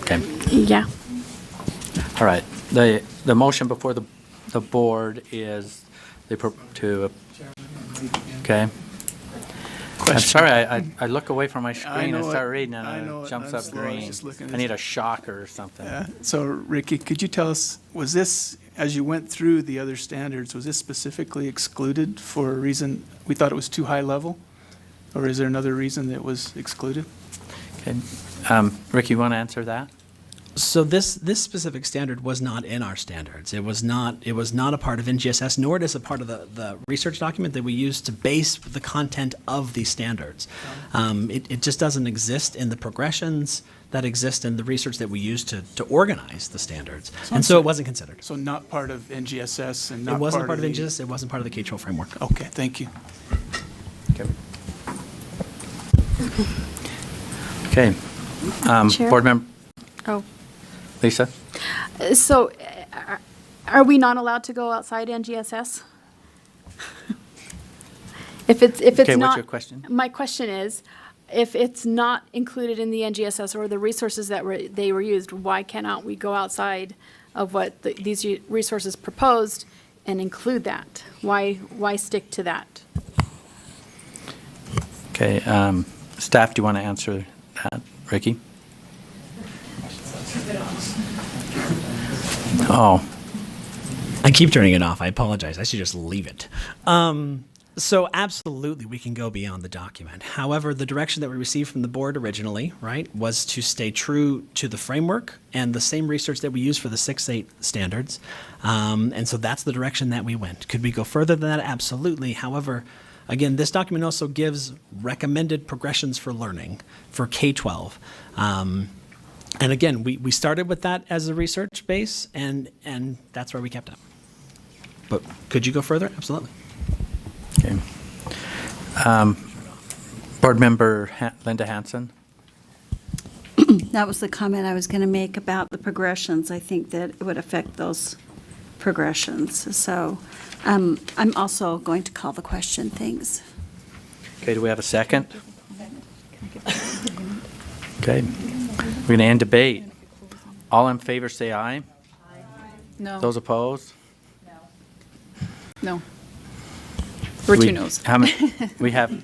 Okay. Yeah. All right. The motion before the board is okay. I'm sorry, I look away from my screen and start reading and it jumps up green. I need a shocker or something. Yeah. So Ricky, could you tell us, was this, as you went through the other standards, was this specifically excluded for a reason, we thought it was too high level? Or is there another reason that it was excluded? Okay. Ricky, you want to answer that? So this specific standard was not in our standards. It was not a part of NGSS, nor is it a part of the research document that we use to base the content of these standards. It just doesn't exist in the progressions that exist in the research that we use to organize the standards. And so it wasn't considered. So not part of NGSS and not It wasn't part of the- NGSS, it wasn't part of the K-12 framework. Okay, thank you. Okay. Chair? Board Member Oh. Lisa? So are we not allowed to go outside NGSS? If it's Okay, not. what's your question? My question is, if it's not included in the NGSS or the resources that they were used, why cannot we go outside of what these resources proposed and include that? Why stick to that? Okay. Staff, do you want to answer that? Ricky? Oh. I keep turning it off. I apologize. I should just leave it. So absolutely, we can go beyond the document. However, the direction that we received from the board originally, right, was to stay true to the framework and the same research that we use for the 6-8 standards. And so that's the direction that we went. Could we go further than that? Absolutely. However, again, this document also gives recommended progressions for learning for K-12. And again, we started with that as a research base, and that's where we kept it. But could you go further? Absolutely. Okay. Board Member Linda Hansen. That was the comment I was going to make about the progressions. I think that it would affect those progressions. So I'm also going to call the question. Thanks. Okay, do we have a second? Okay. We're going to end debate. All in favor, say aye. No. Those opposed? No. Or two noes. How many? We have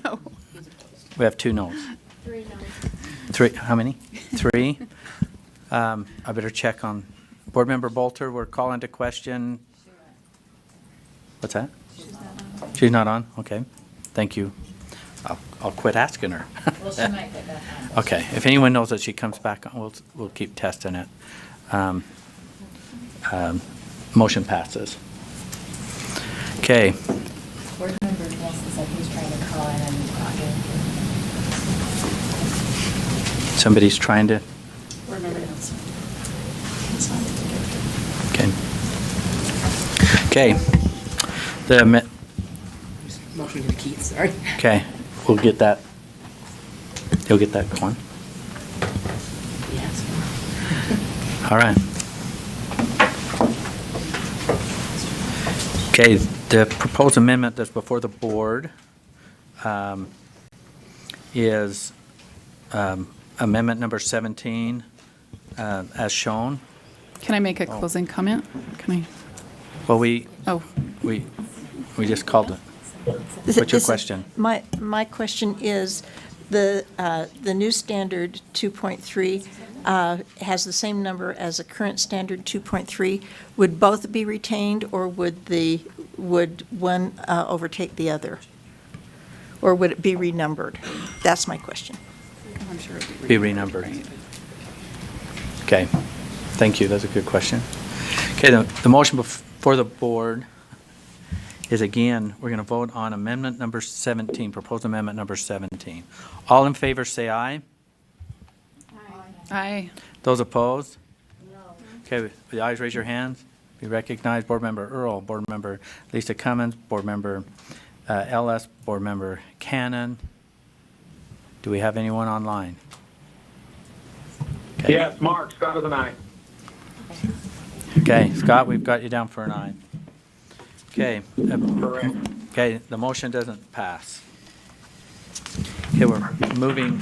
2 noes. 3 noes. 3, how many? 3. I better check on, Board Member Bolter, we're calling to question. What's that? She's not on? Okay, thank you. I'll quit asking her. Well, she might get back on. Okay, if anyone knows that she comes back on, we'll keep testing it. Motion passes. Okay. Board member Wilson said he's trying to call in and talking. Somebody's trying to, Board member Nelson. okay. Motion to Keith, sorry. Okay, we'll get that. You'll get that going. Yes. All right. Okay, the proposed amendment that's before the board is amendment number 17 as shown. Can I make a closing comment? Can I? Well, we Oh. just called it. What's your question? My question is, the new standard 2.3 has the same number as the current standard 2.3. Would both be retained, or would one overtake the other? Or would it be renumbered? That's my question. I'm sure it would Be renumbered. Okay, thank you, that's a good question. Okay, the motion before the board is, again, we're going to vote on amendment number 17, proposed amendment number 17. All in favor, say aye. Aye. Those opposed? No. Okay, with the ayes, raise your hands. Be recognized. Board Member Earl, Board Member Lisa Cummins, Board Member Ellis, Board Member Cannon. Do we have anyone online? Okay. Yes, Mark, Scott is an aye. Okay, Scott, we've got you down for an aye. Okay. Correct. Okay, the motion doesn't pass. Okay, we're moving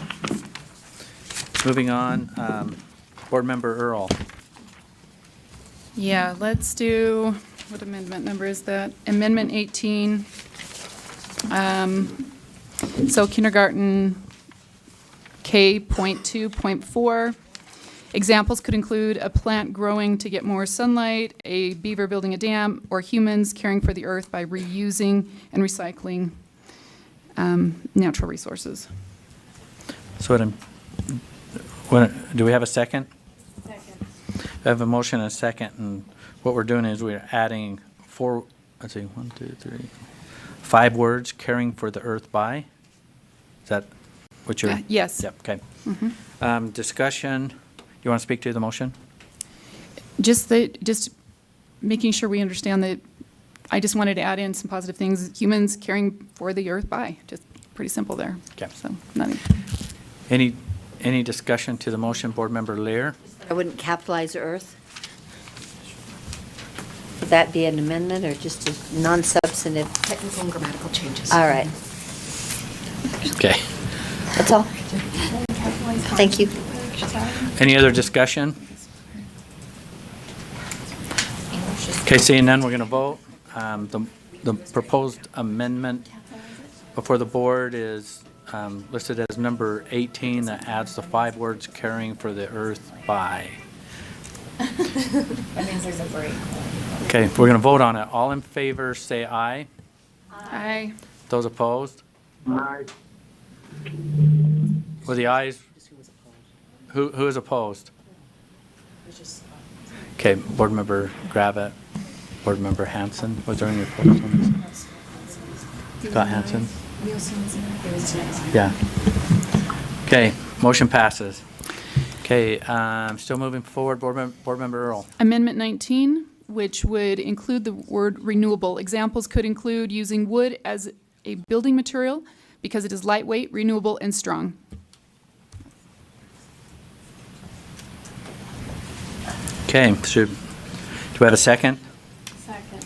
on. Board Member Earl. Yeah, let's do, what amendment number is that? Amendment 18. So kindergarten K.2.4. Examples could include a plant growing to get more sunlight, a beaver building a dam, or humans caring for the earth by reusing and recycling natural resources. So do we have a second? Second. I have a motion and a second, and what we're doing is we're adding 5 words, caring for the earth by. Is that what you're? Yes. Yep, okay. Discussion. You want to speak to the motion? Just making sure we understand that, I just wanted to add in some positive things, humans caring for the earth by, just pretty simple there. Okay. So, nothing. Any discussion to the motion, Board Member Lear? I wouldn't capitalize earth. Would that be an amendment or just a non-substantive? Technical and grammatical changes. All right. Okay. That's all. Thank you. Any other discussion? Okay, seeing none, we're going to vote. The proposed amendment before the board is listed as number 18, that adds the 5 words, caring for the earth by. That means there's a break. Okay, we're going to vote on it. All in favor, say aye. Aye. Those opposed? Aye. With the ayes, who is opposed? Okay, Board Member Gravitt, Board Member Hanson, was there any opposed on this? Scott Hanson? Yeah. Okay, motion passes. Okay, still moving forward, Board Member Earl. Amendment 19, which would include the word renewable. Examples could include using wood as a building material because it is lightweight, renewable, and strong. Okay, do we have a second? Second.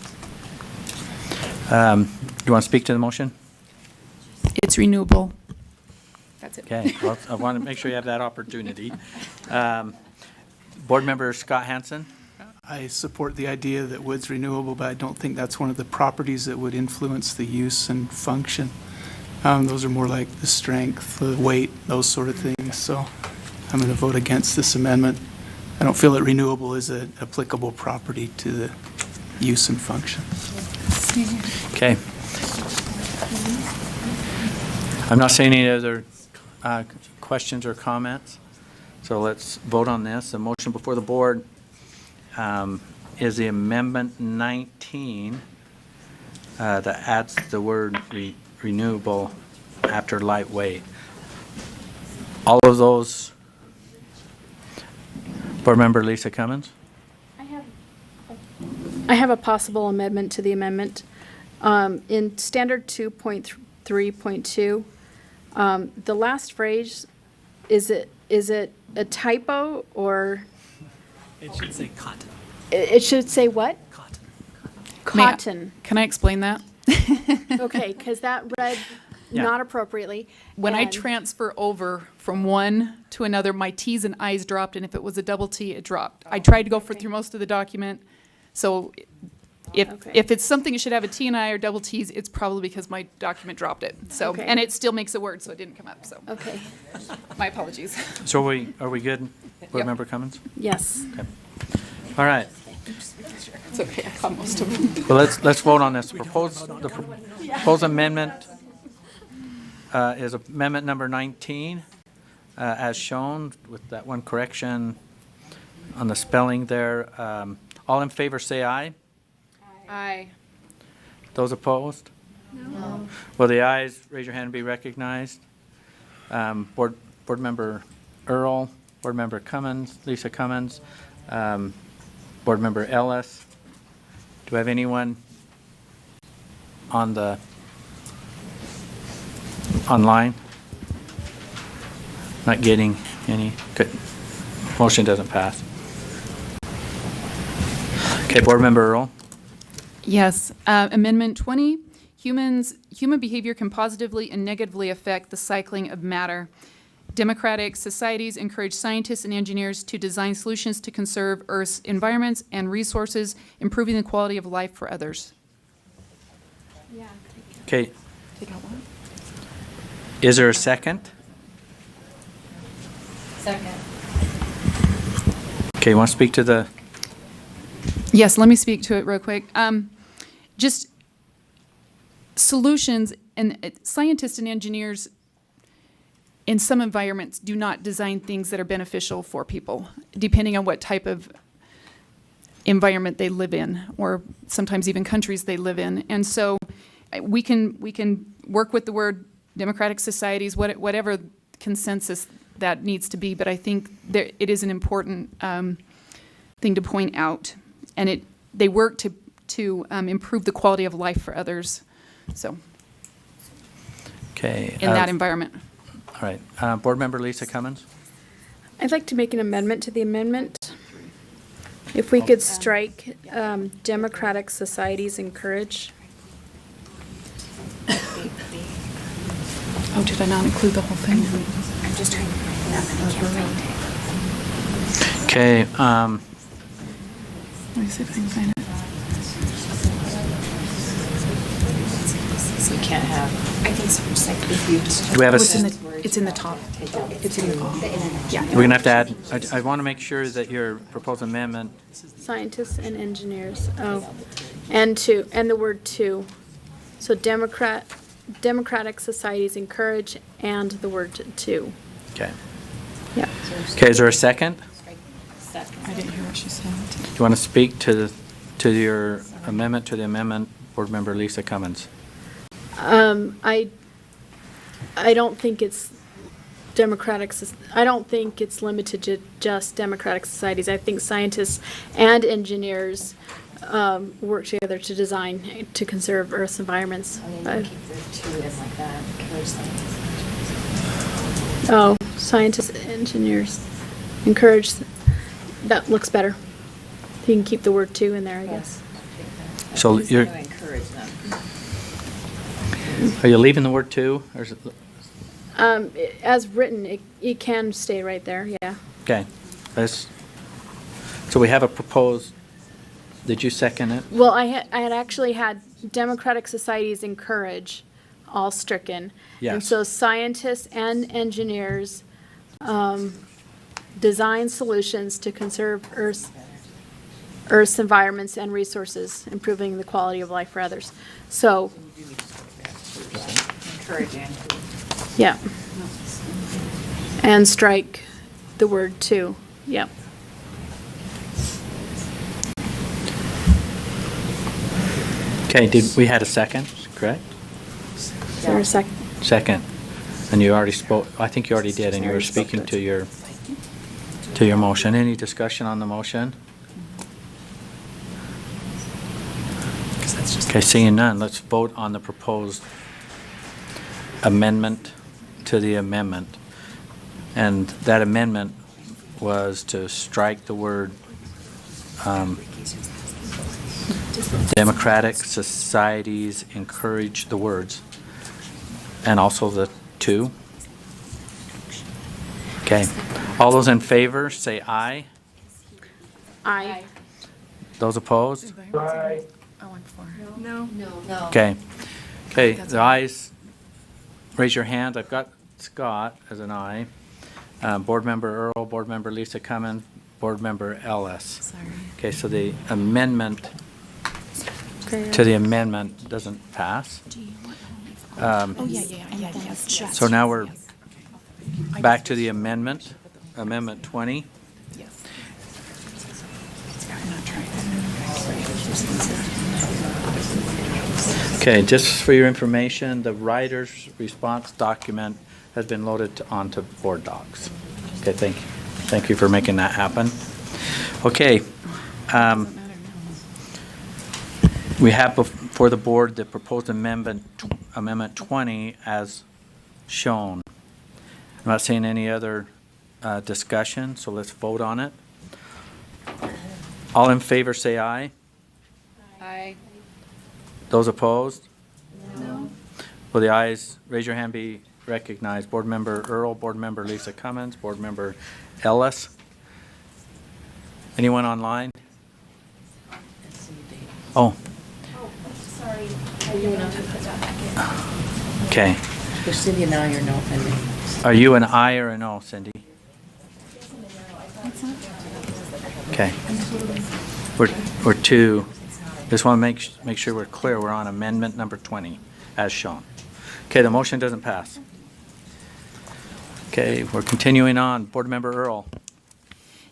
Do you want to speak to the motion? It's renewable. That's it. Okay, well, I want to make sure you have that opportunity. Board Member Scott Hanson? I support the idea that wood's renewable, but I don't think that's one of the properties that would influence the use and function. Those are more like the strength, the weight, those sort of things. So I'm going to vote against this amendment. I don't feel that renewable is an applicable property to the use and function. Okay. I'm not seeing any other questions or comments, so let's vote on this. The motion before the board is the Amendment 19 that adds the word renewable after lightweight. All of those, Board Member Lisa Cummins? I have a possible amendment to the amendment. In Standard 2.3.2, the last phrase, is it a typo or? It should say cotton. It should say what? Cotton. Can I explain that? Okay, because that read Yeah. not appropriately. When I and- transfer over from one to another, my T's and I's dropped, and if it was a double T, it dropped. I tried to go through most of the document, so if it's something that should have a T and I or double T's, it's probably because my document dropped it. So, Okay. and it still makes a word, so it didn't come up, so. Okay, My apologies. So are we good, Board Yep. Member Cummins? yes. Okay. All right. It's okay, I caught most of them. Well, let's vote on this. The proposed amendment is amendment number 19, as shown, with that one correction on the spelling there. All in favor, say aye. Aye. Those opposed? No. Will the ayes, raise your hand and be recognized. Board Member Earl, Board Member Cummins, Lisa Cummins, Board Member Ellis. Do I have anyone online? Not getting any? Good. Motion doesn't pass. Okay, Board Member Earl. Yes. Amendment 20, human behavior can positively and negatively affect the cycling of matter. Democratic societies encourage scientists and engineers to design solutions to conserve Earth's environments and resources, improving the quality of life for others. Okay. Is there a second? Second. Okay, you want to speak to the, Yes, let me speak to it real quick. Just solutions, and scientists and engineers in some environments do not design things that are beneficial for people, depending on what type of environment they live in, or sometimes even countries they live in. And so we can work with the word democratic societies, whatever consensus that needs to be, but I think it is an important thing to point out. And they work to improve the quality of life for others, so, okay. in that environment. All right. Board Member Lisa Cummins? I'd like to make an amendment to the amendment. If we could strike democratic societies encourage. Oh, did I not include the whole thing? I'm just trying to find it up and I can't find it. Okay, Let me see if I can find it. So we can't have, I think so, just like if you just. do we have a, It's in the top. It's in the top. Yeah. we're going to have to add, I want to make sure that your proposed amendment, Scientists and engineers, oh, and the word to. So democratic societies encourage and the word to. Okay. Yeah. Okay, is there a second? I didn't hear what she said. Do you want to speak to your amendment to the amendment, Board Member Lisa Cummins? I don't think it's I don't think it's limited to just democratic societies. I think scientists and engineers work together to design, to conserve Earth's environments. Oh, scientists, engineers, encourage, that looks better. You can keep the word to in there, I guess. So you're, are you leaving the word to, or is it? As written, it can stay right there, yeah. Okay. So we have a proposed, did you second it? Well, I had actually had democratic societies encourage all stricken. And Yes. so scientists and engineers design solutions to conserve Earth's environments and resources, improving the quality of life for others. So, Encouraging. yeah. And strike the word to, yeah. Okay, we had a second, correct? Is there a second? Second. And you already spoke, I think you already did, and you were speaking to your motion. Any discussion on the motion? Okay, seeing none, let's vote on the proposed amendment to the amendment. And that amendment was to strike the word democratic societies encourage the words, and also the to. Okay, all those in favor, say aye. Aye. Those opposed? Aye. No. No. Okay. Okay, the ayes, raise your hand. I've got Scott as an aye. Board Member Earl, Board Member Lisa Cummins, Board Member Ellis. Sorry. Okay, so the amendment to the amendment doesn't pass. Oh, yeah. So now we're back to the amendment, Amendment 20. Okay, just for your information, the writer's response document has been loaded onto board docs. Okay, thank you. Thank you for making that happen. Okay. We have before the board the proposed amendment 20 as shown. I'm not seeing any other discussion, so let's vote on it. All in favor say aye. Aye. Those opposed? No. Will the ayes, raise your hand, be recognized. Board Member Earl, Board Member Lisa Cummins, Board Member Ellis. Anyone online? Oh. Sorry. Okay. There's Cindy and I are no, and me. Are you an aye or a no, Cindy? Okay. We're two. Just want to make sure we're clear. We're on amendment number 20 as shown. Okay, the motion doesn't pass. Okay, we're continuing on. Board Member Earl.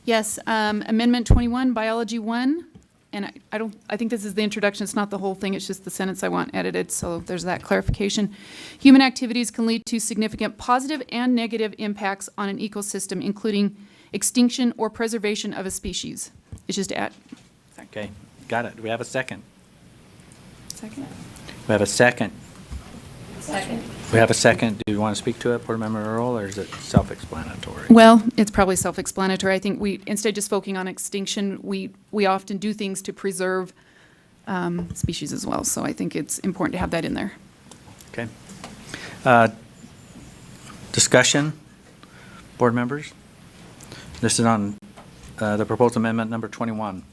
Yes, Amendment 21, Biology 1, and I think this is the introduction, it's not the whole thing, it's just the sentence I want edited, so there's that clarification. Human activities can lead to significant positive and negative impacts on an ecosystem, including extinction or preservation of a species. It's just add. Okay, got it. Do we have a second? Second. We have a second. Second. We have a second. Do you want to speak to it, Board Member Earl, or is it self-explanatory? Well, it's probably self-explanatory. I think instead of just focusing on extinction, we often do things to preserve species as well. So I think it's important to have that in there. Okay. Discussion, board members? This is on the proposed amendment number 21.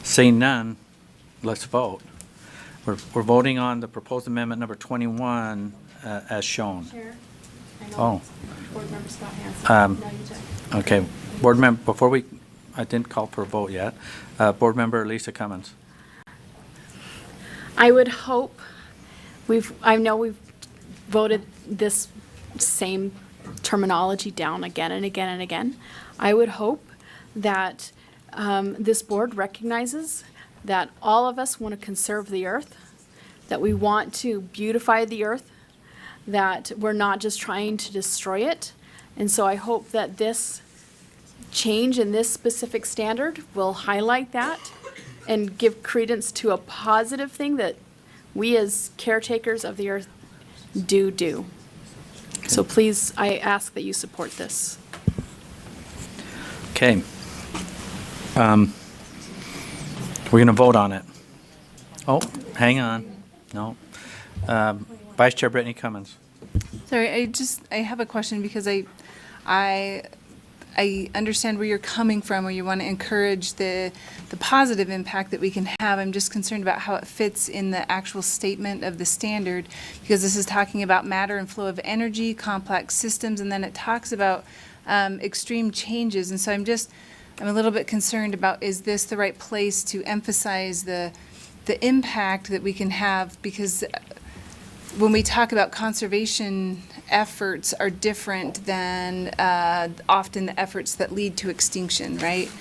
Seeing none, let's vote. We're voting on the proposed amendment number 21 as shown. Chair, I know Oh. Board Member Scott Hansen. No, you check. Okay. Board member, I didn't call for a vote yet. Board Member Lisa Cummins. I would hope I know we've voted this same terminology down again and again and again. I would hope that this board recognizes that all of us want to conserve the earth, that we want to beautify the earth, that we're not just trying to destroy it. And so I hope that this change in this specific standard will highlight that and give credence to a positive thing that we as caretakers of the earth do. So please, I ask that you support this. Okay. We're going to vote on it. Oh, hang on. No. Vice Chair Brittany Cummins. Sorry, I have a question because I understand where you're coming from, where you want to encourage the positive impact that we can have. I'm just concerned about how it fits in the actual statement of the standard, because this is talking about matter and flow of energy, complex systems, and then it talks about extreme changes. And so I'm a little bit concerned about, is this the right place to emphasize the impact that we can have? Because when we talk about conservation efforts are different than often the efforts that lead to extinction, right?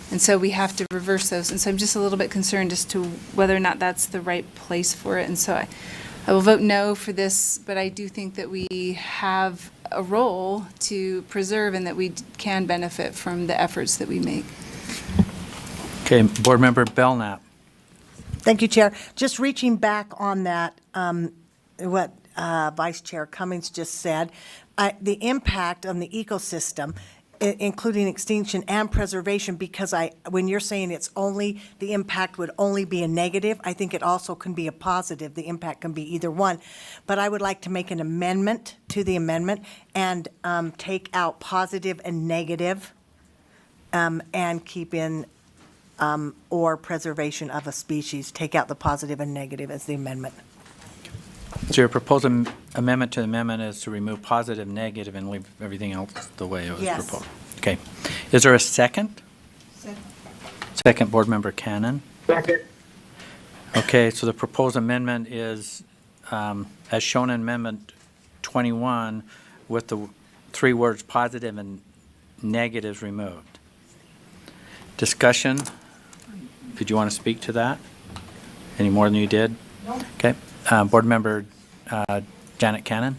And so we have to reverse those. And so I'm just a little bit concerned as to whether or not that's the right place for it. And so I will vote no for this, but I do think that we have a role to preserve and that we can benefit from the efforts that we make. Okay, Board Member Belknap. Thank you, Chair. Just reaching back on that, what Vice Chair Cummings just said, the impact on the ecosystem, including extinction and preservation, because when you're saying the impact would only be a negative, I think it also can be a positive. The impact can be either one. But I would like to make an amendment to the amendment and take out positive and negative and keep in or preservation of a species. Take out the positive and negative as the amendment. So your proposed amendment to the amendment is to remove positive, negative, and leave everything else the way it was Yes. proposed? Okay. Is there a second? Second. Second, Board Member Cannon. Second. Okay, so the proposed amendment is, as shown in Amendment 21, with the three words positive and negatives removed. Discussion? Did you want to speak to that? Any more than you did? No. Okay. Board Member Janet Cannon.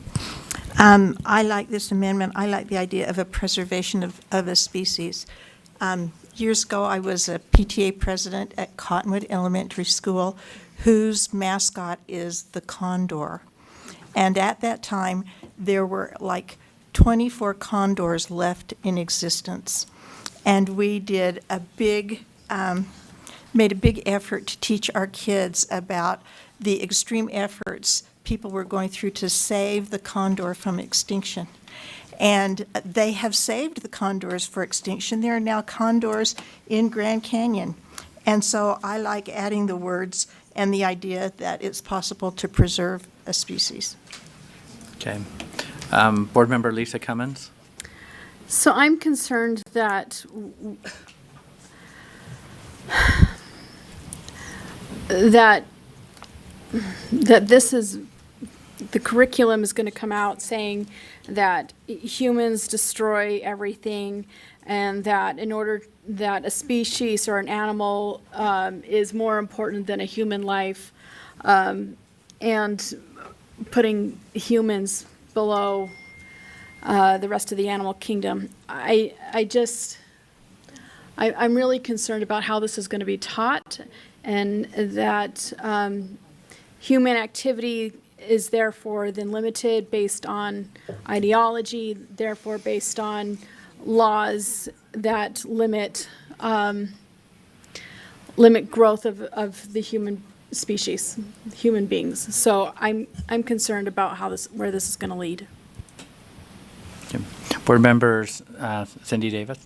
I like this amendment. I like the idea of a preservation of a species. Years ago, I was a PTA president at Cottonwood Elementary School, whose mascot is the condor. And at that time, there were like 24 condors left in existence. And we did made a big effort to teach our kids about the extreme efforts people were going through to save the condor from extinction. And they have saved the condors for extinction. There are now condors in Grand Canyon. And so I like adding the words and the idea that it's possible to preserve a species. Okay. Board Member Lisa Cummins. So I'm concerned that this is, the curriculum is going to come out saying that humans destroy everything, and that in order that a species or an animal is more important than a human life, and putting humans below the rest of the animal kingdom. I'm really concerned about how this is going to be taught, and that human activity is therefore then limited based on ideology, therefore based on laws that limit growth of the human species, human beings. So I'm concerned about where this is going to lead. Okay. Board Members Cindy Davis.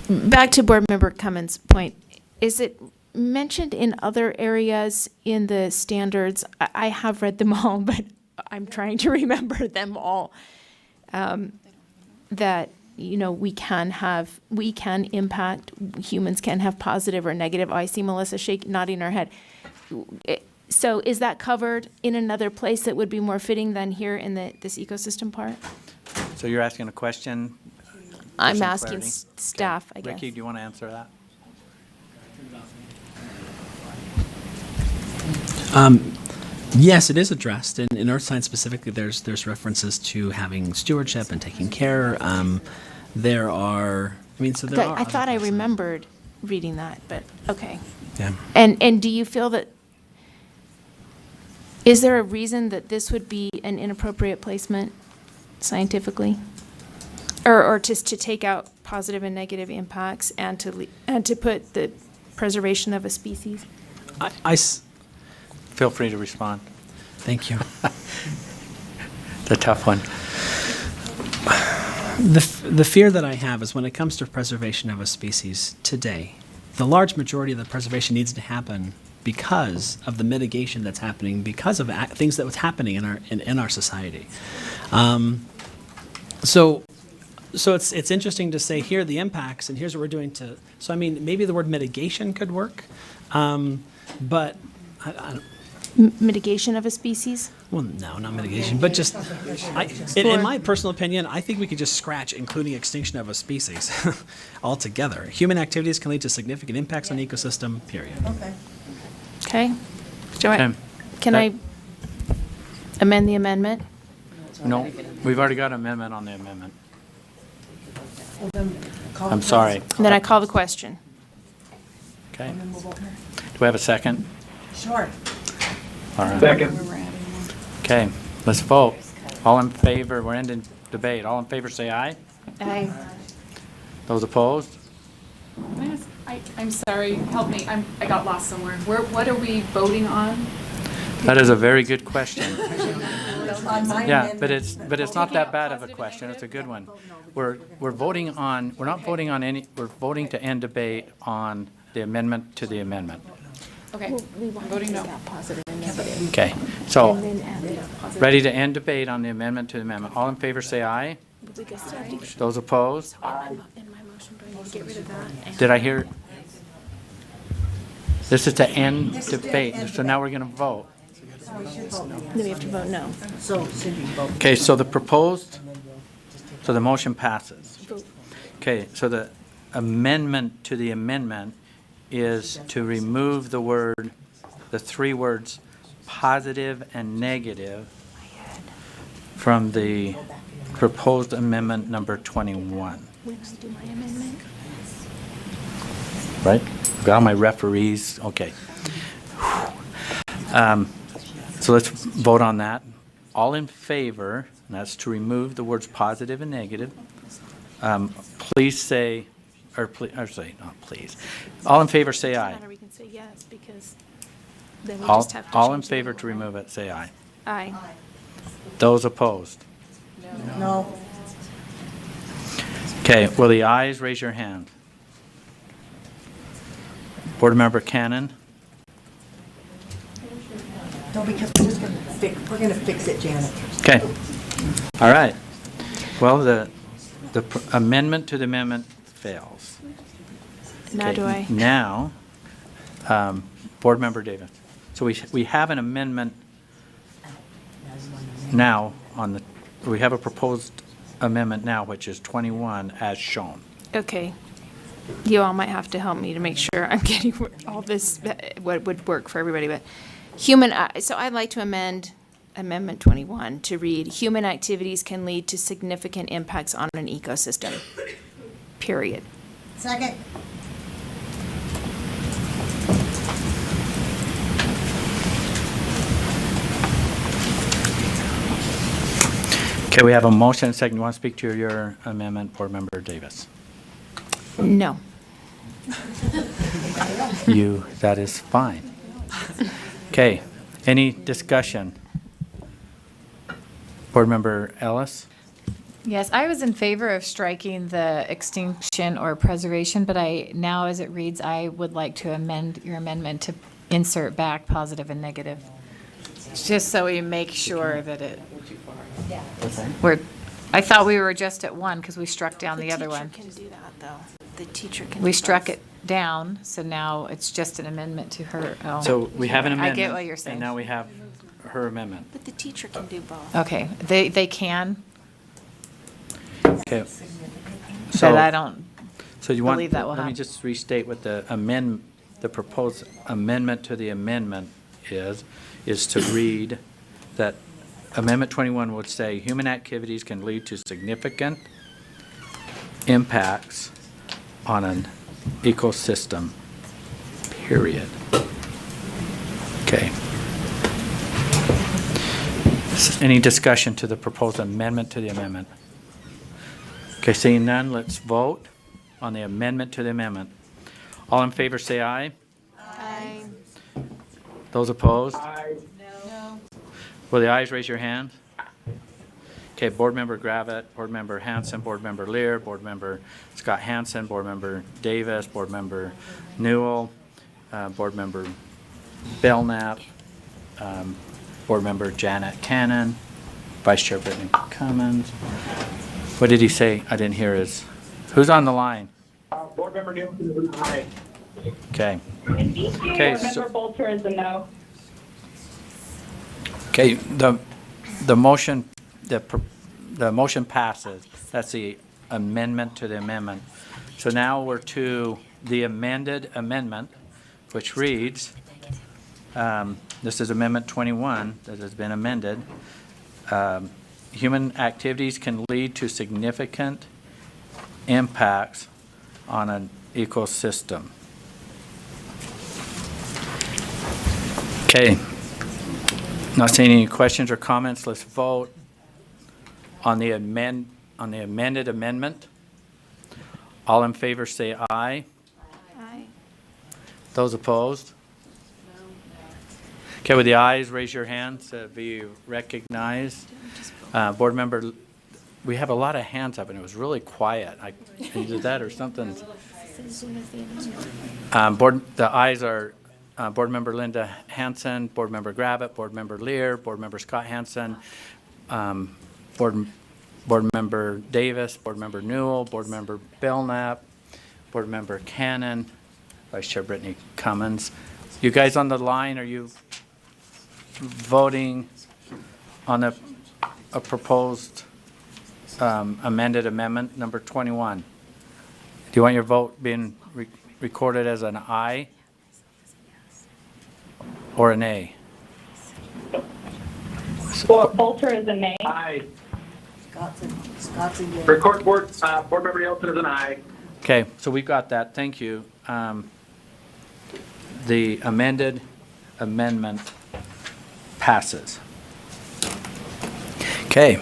Back to Board Member Cummins' point, is it mentioned in other areas in the standards? I have read them all, but I'm trying to remember them all. That we can impact, humans can have positive or negative. I see Melissa nodding her head. So is that covered in another place that would be more fitting than here in this ecosystem part? So you're asking a question? I'm some asking clarity? staff, I Okay. guess. Ricky, do you want to answer that? Yes, it is addressed. In earth science specifically, there's references to having stewardship and taking care. There are, I mean, so there are. I thought I remembered reading that, but okay. Yeah. And do you feel that, is there a reason that this would be an inappropriate placement scientifically? Or just to take out positive and negative impacts and to put the preservation of a species? Feel free to respond. Thank you. The tough one. The fear that I have is when it comes to preservation of a species today, the large majority of the preservation needs to happen because of the mitigation that's happening, because of things that was happening in our society. So it's interesting to say here are the impacts and here's what we're doing to. So I mean maybe the word mitigation could work, but I don't. Mitigation of a species? Well, no, not mitigation, but just, in my personal opinion, I think we could just scratch including extinction of a species altogether. Human activities can lead to significant impacts on ecosystem, period. Okay. Okay. Joanne, can I amend the amendment? No, we've already got an amendment on the amendment. I'm sorry. And then I call the question. Okay. Do we have a second? Sure. All right. Second. Okay, let's vote. All in favor, we're ending debate. All in favor, say aye. Aye. Those opposed? I'm sorry, help me, I got lost somewhere. What are we voting on? That is a very good question. On my Yeah, but amendment. it's not that bad of a question. It's a good one. We're voting on, we're not voting on any, we're voting to end debate on the amendment to the amendment. Okay, I'm voting no. Okay, so, ready to end debate on the amendment to the amendment. All in favor, say aye. Those opposed? Did I hear? This is to end debate, so now we're going to vote. Then we have to vote no. Okay, so the proposed, so the motion passes. Okay, so the amendment to the amendment is to remove the word, the three words, positive and negative from the proposed amendment number 21. When I do my amendment? Right? Got all my referees, okay. So let's vote on that. All in favor, and that's to remove the words positive and negative. Please say, or say, not please. All in favor, say aye. We can say yes, because then we just have to All in change the favor vote. to remove it, say aye. Aye. Those opposed? No. Okay, will the ayes raise your hand? Board Member Cannon? No, because we're gonna fix it, Janet. Okay. All right. Well, the amendment to the amendment fails. Now Okay, do I? Now, Board Member Davis. So we have an amendment now on the, we have a proposed amendment now, which is 21 as shown. Okay. You all might have to help me to make sure I'm getting all this, what would work for everybody, but so I'd like to amend Amendment 21 to read, human activities can lead to significant impacts on an ecosystem, period. Second. Okay, we have a motion and a second. You want to speak to your amendment, Board Member Davis? No. That is fine. Okay, any discussion? Board Member Ellis? Yes, I was in favor of striking the extinction or preservation, but now as it reads, I would like to amend your amendment to insert back positive and negative. Just so we make sure that I thought we were just at one because we struck down the other one. The teacher can do that, though. The teacher can. We do struck both. it down, so now it's just an amendment to her. Oh. So we have an I amendment. get what you're saying. And now we have her amendment. But the teacher can do both. Okay, they can, Okay. but So, I don't so you want, believe that will let me happen. just restate what the proposed amendment to the amendment is to read that Amendment 21 would say, human activities can lead to significant impacts on an ecosystem, period. Okay. Any discussion to the proposed amendment to the amendment? Okay, seeing none, let's vote on the amendment to the amendment. All in favor, say aye. Aye. Those opposed? Aye. No. Will the ayes raise your hand? Okay, Board Member Gravitt, Board Member Hanson, Board Member Lear, Board Member Scott Hanson, Board Member Davis, Board Member Newell, Board Member Belknap, Board Member Janet Cannon, Vice Chair Brittany Cummins. What did he say? I didn't hear his. Who's on the line? Board Member Nielsen is an aye. Okay. Okay, Board Member Bolter is a no. Okay, the motion, the motion passes. That's the amendment to the amendment. So now we're to the amended amendment, which reads, this is Amendment 21 that has been amended. Human activities can lead to significant impacts on an ecosystem. Okay. Not seeing any questions or comments, let's vote on the amended amendment. All in favor say aye. Aye. Those opposed? Okay, with the ayes, raise your hands to be recognized. Board member, we have a lot of hands up and it was really quiet. Either that or something. The ayes are Board Member Linda Hanson, Board Member Gravitt, Board Member Lear, Board Member Scott Hanson, Board Member Davis, Board Member Newell, Board Member Belknap, Board Member Cannon, Vice Chair Brittany Cummins. You guys on the line, are you voting on a proposed amended amendment number 21? Do you want your vote being recorded as an aye or an nay? Bolter is a nay. Aye. Scott's a yes. Record Board Member Nielsen is an aye. Okay, so we've got that. Thank you. The amended amendment passes. Okay.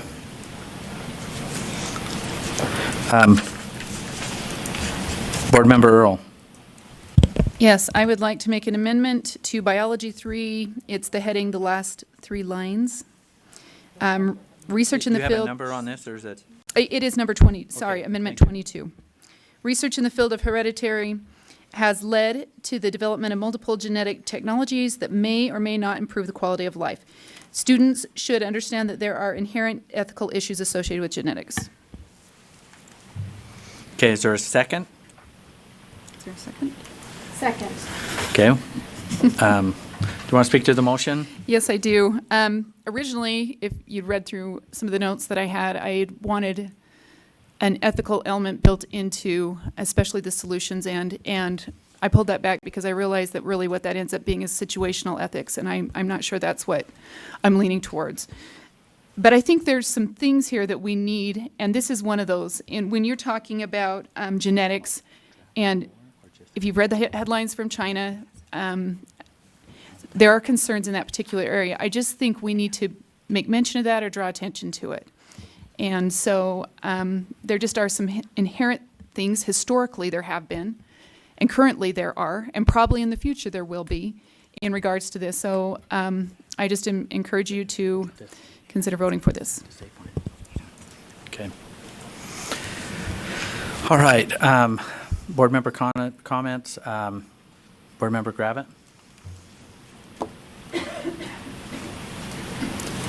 Board Member Earl. Yes, I would like to make an amendment to Biology 3. It's the heading, the last three lines. Research in the Do you have a field. number on this, or is it? It is number 20, sorry, Okay, Amendment thank you. 22. Research in the field of hereditary has led to the development of multiple genetic technologies that may or may not improve the quality of life. Students should understand that there are inherent ethical issues associated with genetics. Okay, is there a second? Is there a second? Second. Okay. Do you want to speak to the motion? Yes, I do. Originally, if you'd read through some of the notes that I had, I wanted an ethical element built into especially the solutions and I pulled that back because I realized that really what that ends up being is situational ethics, and I'm not sure that's what I'm leaning towards. But I think there's some things here that we need, and this is one of those. And when you're talking about genetics, and if you've read the headlines from China, there are concerns in that particular area. I just think we need to make mention of that or draw attention to it. And so there just are some inherent things, historically there have been, and currently there are, and probably in the future there will be, in regards to this. So I just encourage you to consider voting for this. Okay. All right. Board member comments. Board member Gravitt.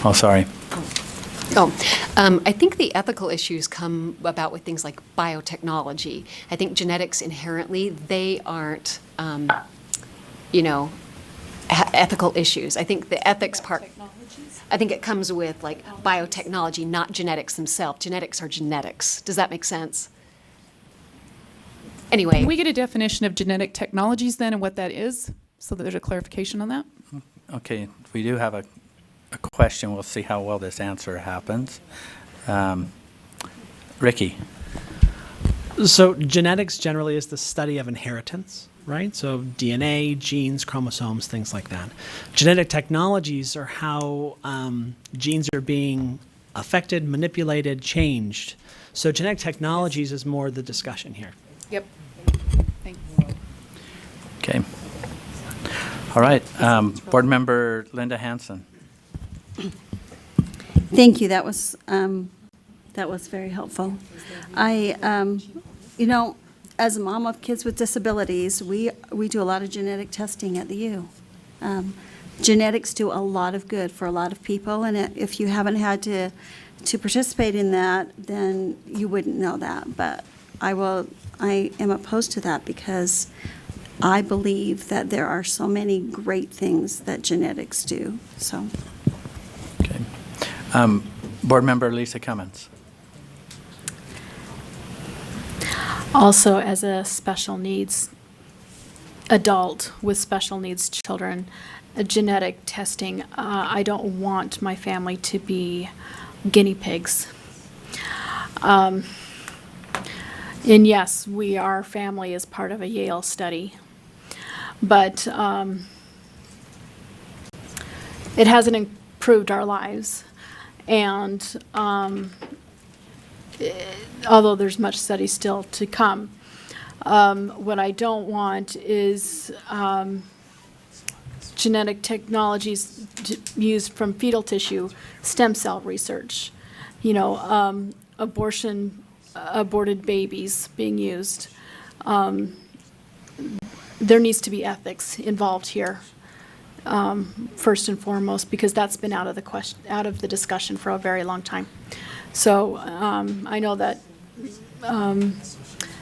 Oh, sorry. I think the ethical issues come about with things like biotechnology. I think genetics inherently, they aren't, ethical issues. I think the ethics part, I think it comes with like biotechnology, not genetics themselves. Genetics are genetics. Does that make sense? Anyway. Can we get a definition of genetic technologies then and what that is, so that there's a clarification on that? Okay, we do have a question. We'll see how well this answer happens. Ricky? So genetics generally is the study of inheritance, right? So DNA, genes, chromosomes, things like that. Genetic technologies are how genes are being affected, manipulated, changed. So genetic technologies is more the discussion here. Yep. Thanks. Okay. All right. Board Member Linda Hansen. Thank you. That was very helpful. As a mom of kids with disabilities, we do a lot of genetic testing at the U. Genetics do a lot of good for a lot of people, and if you haven't had to participate in that, then you wouldn't know that. But I am opposed to that because I believe that there are so many great things that genetics do. So. Okay. Board Member Lisa Cummins. Also, as a special needs adult with special needs children, genetic testing, I don't want my family to be guinea pigs. And yes, our family is part of a Yale study, but it hasn't improved our lives. And although there's much study still to come, what I don't want is genetic technologies used from fetal tissue, stem cell research, aborted babies being used. There needs to be ethics involved here, first and foremost, because that's been out of the discussion for a very long time. So I know that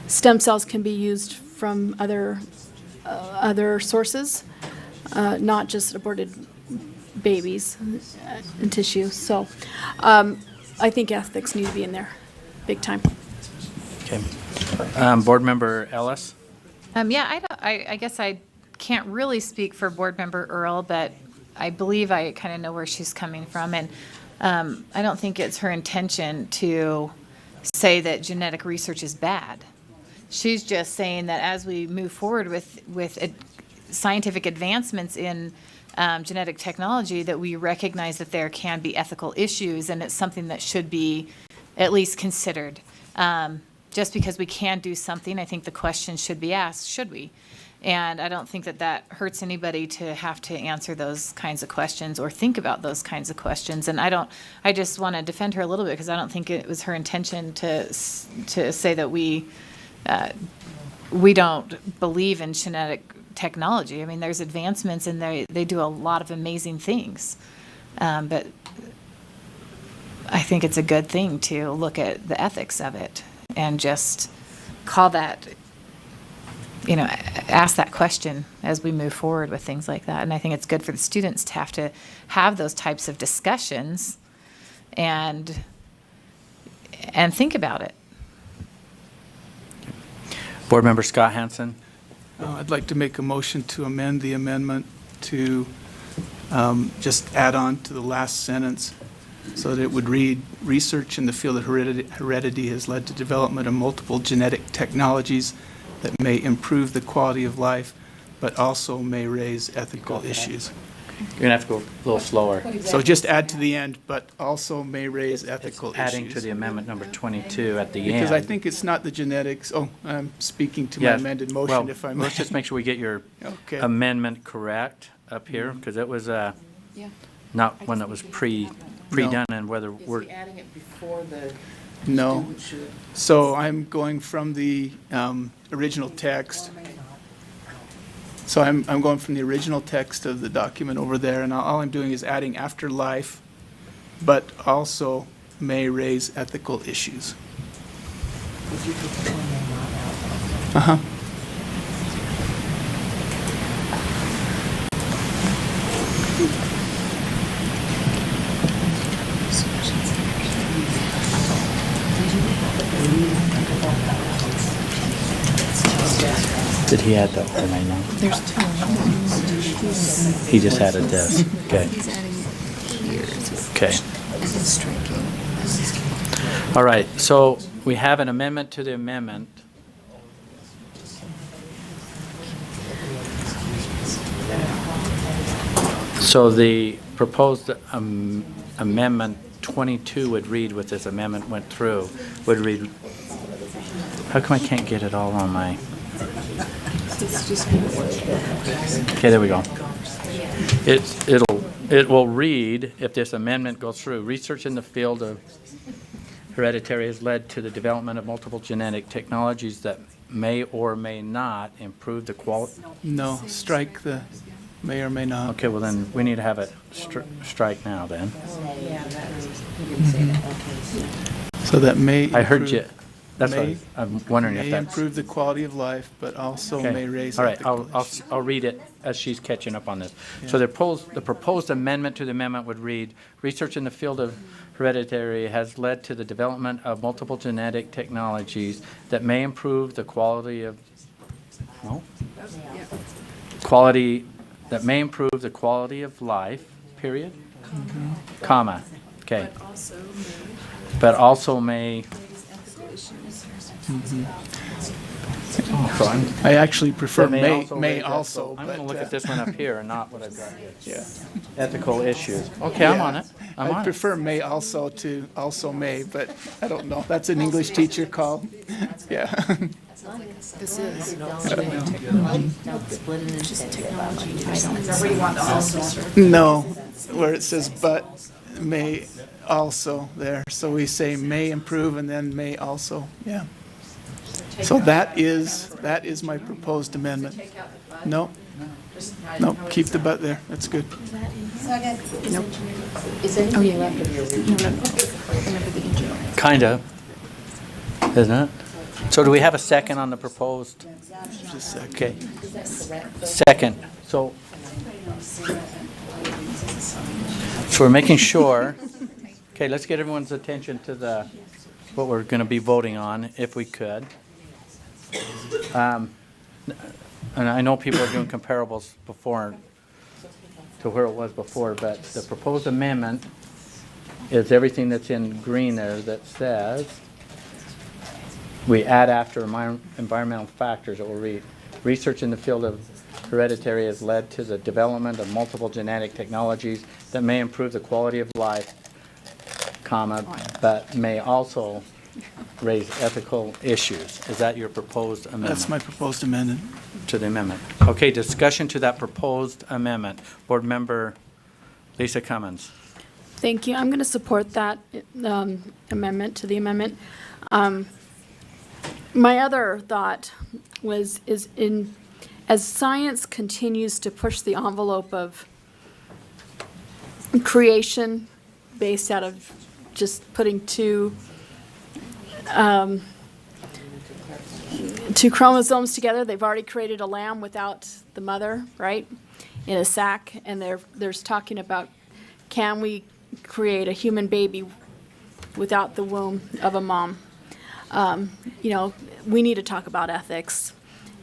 stem cells can be used from other sources, not just aborted babies and tissue. So I think ethics need to be in there, big time. Okay. Board Member Ellis? I guess I can't really speak for Board Member Earl, but I believe I kind of know where she's coming from. And I don't think it's her intention to say that genetic research is bad. She's just saying that as we move forward with scientific advancements in genetic technology, that we recognize that there can be ethical issues, and it's something that should be at least considered. Just because we can do something, I think the question should be asked, should we? And I don't think that hurts anybody to have to answer those kinds of questions or think about those kinds of questions. And I just want to defend her a little bit because I don't think it was her intention to say that we don't believe in genetic technology. I mean, there's advancements and they do a lot of amazing things. But I think it's a good thing to look at the ethics of it and just call that, ask that question as we move forward with things like that. And I think it's good for the students to have those types of discussions and think about it. Board Member Scott Hansen? I'd like to make a motion to amend the amendment to just add on to the last sentence so that it would read, research in the field of heredity has led to development of multiple genetic technologies that may improve the quality of life, but also may raise ethical issues. You're going to have to go a little slower. So just add to the end, but also may raise ethical issues. Adding to the amendment number 22 at the end. Because I think it's not the genetics, I'm speaking to my amended motion if I may. Let's just make sure we get your amendment correct up here, because it was not one that was pre-done and whether we're. Is he adding it before the No. student should? So I'm going from the original text. So I'm going from the original text of the document over there, and all I'm doing is adding after life, but also may raise ethical issues. Uh-huh. Did he add the or may not? There's two. He just added this. Okay. He's adding here. Okay. This is striking. All right, so we have an amendment to the amendment. So the proposed amendment 22 would read, with this amendment went through, would read, how come I can't get it all on my? Okay, there we go. It will read, if this amendment goes through, research in the field of hereditary has led to the development of multiple genetic technologies that may or may not improve the quality. No, strike the may or may not. Okay, well then, we need to have it strike now then. So that may. I heard improve- you, that's what may- I'm wondering if May that's. improve the quality of life, but also Okay. may raise All right, ethical issues. I'll read it as she's catching up on this. Yeah. So the proposed amendment to the amendment would read, research in the field of hereditary has led to the development of multiple genetic technologies that may improve the quality of, no? Quality, that may improve the quality of life, period? Comma, okay. But also may. So I'm- I actually prefer That may raise also, ethical- I'm but. going to look at this one up here and not what I've got here. Yeah. Ethical issues. Okay, I'm Yeah. on it. I'm on I it. prefer may also to also may, but I don't know. That's an English teacher call. Yeah. This is. Just technology. No, where it says but may also there. So we say may improve and then may also, yeah. So that is my proposed amendment. No, no, keep the but there. That's good. Nope. Oh, yeah. Remember the engineer. Kind of, isn't it? So do we have a second on the proposed? Just a second. Okay. Second. So we're making sure, okay, let's get everyone's attention to what we're going to be voting on, if we could. And I know people are doing comparables before to where it was before, but the proposed amendment is everything that's in green there that says, we add after environmental factors, it will read, research in the field of hereditary has led to the development of multiple genetic technologies that may improve the quality of life, comma, but may also raise ethical issues. Is that your proposed amendment? That's my proposed amendment. To the amendment. Okay, discussion to that proposed amendment. Board Member Lisa Cummins. Thank you. I'm going to support that amendment to the amendment. My other thought is as science continues to push the envelope of creation based out of just putting two chromosomes together, they've already created a lamb without the mother, right, in a sack, and there's talking about, can we create a human baby without the womb of a mom? We need to talk about ethics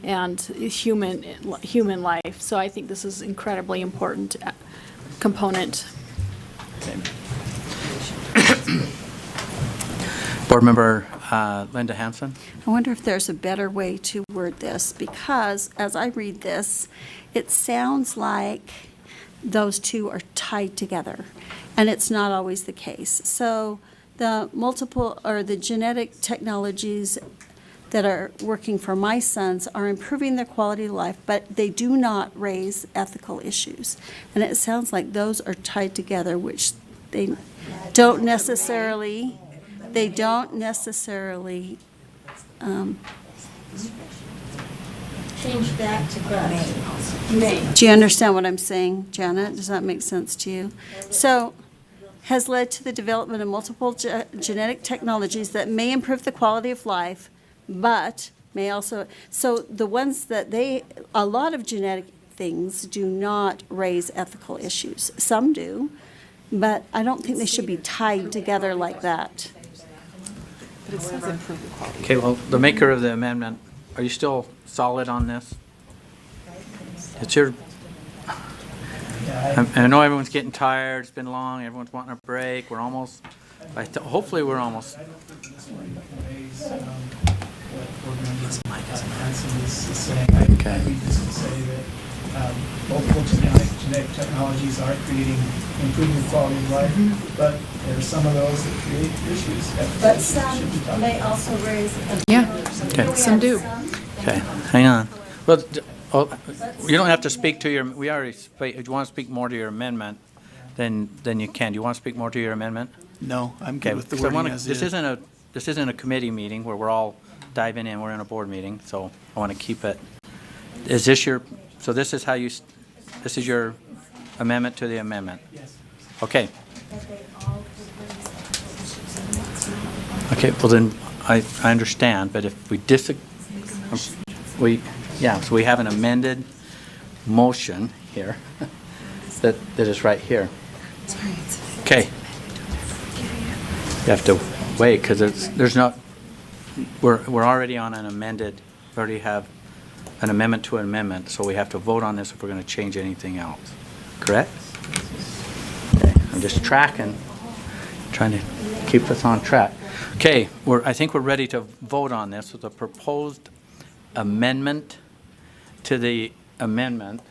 and human life. So I think this is incredibly important component. Board Member Linda Hansen. I wonder if there's a better way to word this, because as I read this, it sounds like those two are tied together, and it's not always the case. So the genetic technologies that are working for my sons are improving their quality of life, but they do not raise ethical issues. And it sounds like those are tied together, which they don't necessarily Change that to but. Do you understand what I'm saying, Janet? Does that make sense to you? So has led to the development of multiple genetic technologies that may improve the quality of life, but may also, so the ones that a lot of genetic things do not raise ethical issues. Some do, but I don't think they should be tied together like that. But it says improve the quality. Okay, well, the maker of the amendment, are you still solid on this? It's your, I know everyone's getting tired, it's been long, everyone's wanting a break, we're almost, hopefully we're almost. Okay. I think this would say that multiple genetic technologies are creating, improving the quality of life, but there are some of those that create issues. But some may also raise. Okay. Some do. Okay, hang on. Well, you don't have to speak to your, we already, if you want to speak more to your amendment, then you can. Do you want to speak more to your amendment? No, I'm Okay, good with the because I wording wanna- as this is. isn't a committee meeting where we're all diving in, we're in a board meeting, so I want to keep it. Is this your, so this is how you, this is your amendment to the amendment? Yes. Okay. Okay, well then, I understand, but if we so we have an amended motion here that is right here. Okay. You have to wait, because there's not, we're already on an amended, we already have an amendment to an amendment, so we have to vote on this if we're going to change anything else. Correct? Okay, I'm just tracking, trying to keep us on track. Okay, I think we're ready to vote on this with a proposed amendment to the amendment.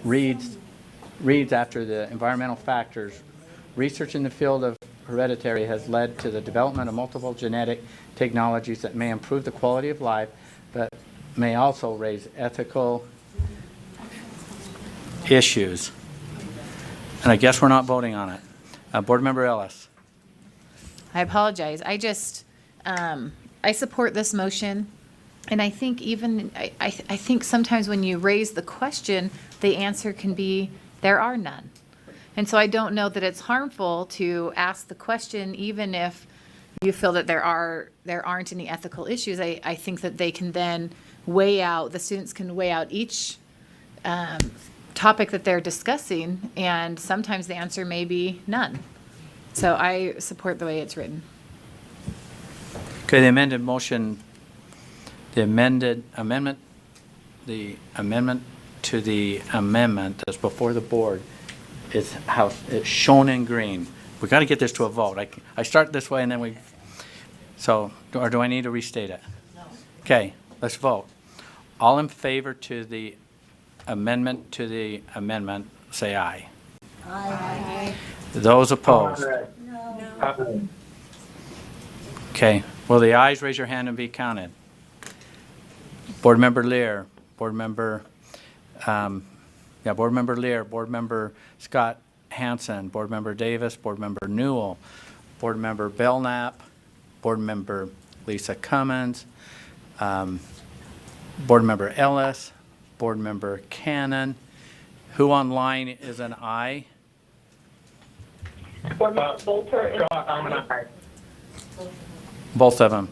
Reads after the environmental factors. Research in the field of hereditary has led to the development of multiple genetic technologies that may improve the quality of life, but may also raise ethical issues. And I guess we're not voting on it. Board Member Ellis. I apologize. I support this motion. And I think I think sometimes when you raise the question, the answer can be, there are none. And so I don't know that it's harmful to ask the question, even if you feel that there aren't any ethical issues. I think that they can then the students can weigh out each topic that they're discussing, and sometimes the answer may be none. So I support the way it's written. Okay, the amended motion, the amendment to the amendment that's before the board is how it's shown in green. We got to get this to a vote. I start this way and then or do I need to restate it? No. Okay, let's vote. All in favor to the amendment to the amendment, say aye. Aye. Those opposed? No. Okay, will the ayes raise your hand and be counted? Board Member Lear, Board Member Lear, Board Member Scott Hansen, Board Member Davis, Board Member Newell, Board Member Belknap, Board Member Lisa Cummins, Board Member Ellis, Board Member Cannon. Who online is an aye? Board Member Bolter is I'm an aye. Both of them.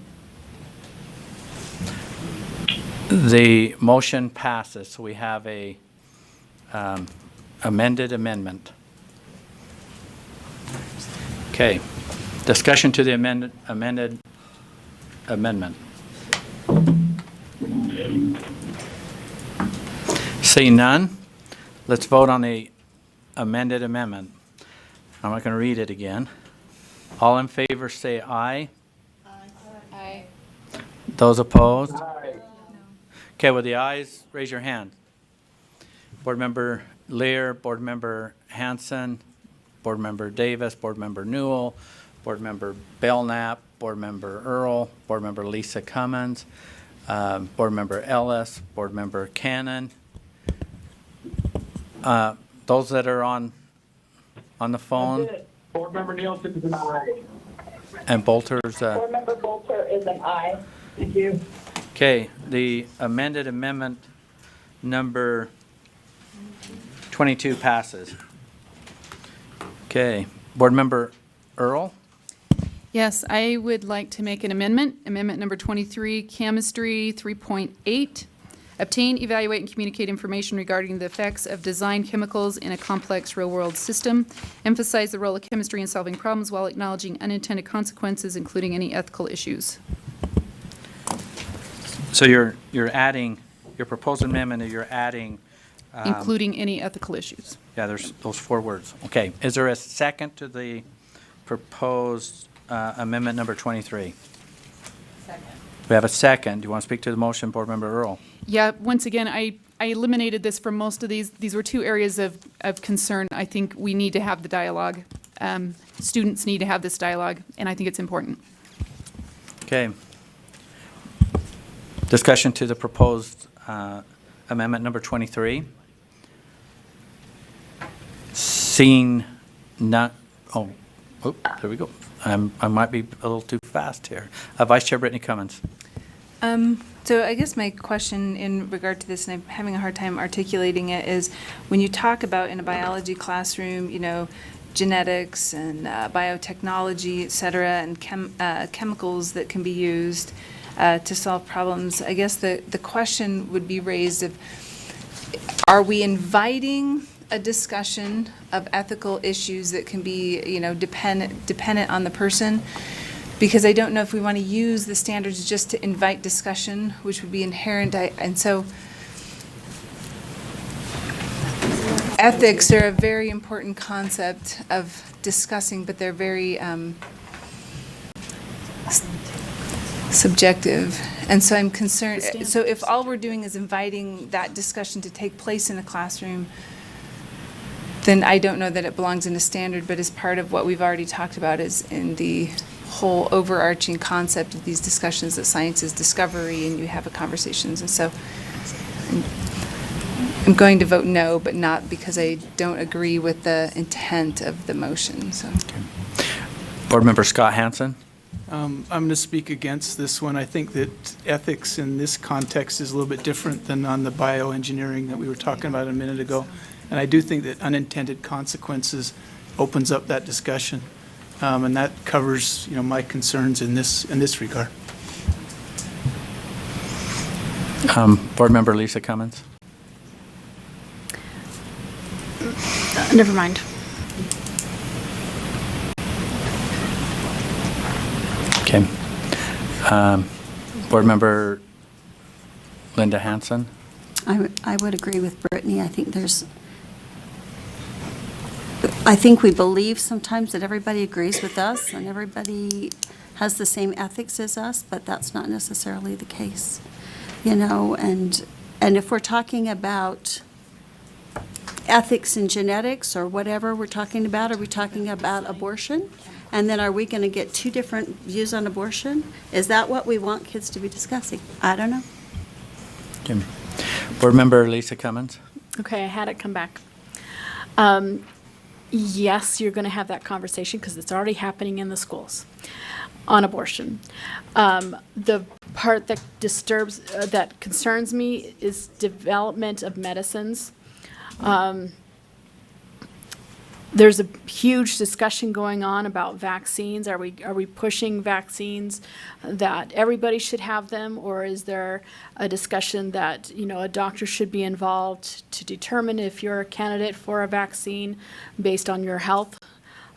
The motion passes, so we have a amended amendment. Okay, discussion to the amended amendment. Seeing none, let's vote on the amended amendment. I'm not going to read it again. All in favor say aye. Aye. Those opposed? Aye. Okay, with the ayes, raise your hand. Board Member Lear, Board Member Hansen, Board Member Davis, Board Member Newell, Board Member Belknap, Board Member Earl, Board Member Lisa Cummins, Board Member Ellis, Board Member Cannon. Those that are on the phone. Board Member Nielsen is an aye. And Bolter's. Board Member Bolter is an aye. Thank you. Okay, the amended amendment number 22 passes. Okay. Board Member Earl? Yes, I would like to make an amendment, amendment number 23, chemistry 3.8. Obtain, evaluate, and communicate information regarding the effects of design chemicals in a complex real-world system. Emphasize the role of chemistry in solving problems while acknowledging unintended consequences, including any ethical issues. So you're adding, your proposed amendment, you're adding. Including any ethical issues. Yeah, there's those 4 words. Okay. Is there a second to the proposed amendment number 23? Second. We have a second. Do you want to speak to the motion, Board Member Earl? Yeah, once again, I eliminated this from most of these. These were 2 areas of concern. I think we need to have the dialogue. Students need to have this dialogue, and I think it's important. Okay. Discussion to the proposed amendment number 23. Seeing none, there we go. I might be a little too fast here. Vice Chair Brittany Cummins. So I guess my question in regard to this, and I'm having a hard time articulating it, is when you talk about in a biology classroom, genetics and biotechnology, et cetera, and chemicals that can be used to solve problems, I guess the question would be raised of, are we inviting a discussion of ethical issues that can be, dependent on the person? Because I don't know if we want to use the standards just to invite discussion, which would be inherent. And so ethics are a very important concept of discussing, but they're very subjective. And so I'm concerned. So if all we're doing is inviting that discussion to take place in a classroom, then I don't know that it belongs in a standard, but as part of what we've already talked about is in the whole overarching concept of these discussions that science is discovery and you have conversations. And so I'm going to vote no, but not because I don't agree with the intent of the motion. So. Okay. Board Member Scott Hansen. I'm going to speak against this one. I think that ethics in this context is a little bit different than on the bioengineering that we were talking about a minute ago. And I do think that unintended consequences opens up that discussion. And that covers, my concerns in this regard. Board Member Lisa Cummins. Never mind. Okay. Board Member Linda Hansen. I would agree with Brittany. I think we believe sometimes that everybody agrees with us and everybody has the same ethics as us, but that's not necessarily the case, and if we're talking about ethics in genetics or whatever we're talking about, are we talking about abortion? And then are we going to get 2 different views on abortion? Is that what we want kids to be discussing? I don't know. Okay. Board Member Lisa Cummins. Okay, I had it come back. Yes, you're going to have that conversation because it's already happening in the schools on abortion. The part that that concerns me is development of medicines. There's a huge discussion going on about vaccines. Are we pushing vaccines that everybody should have them, or is there a discussion that a doctor should be involved to determine if you're a candidate for a vaccine based on your health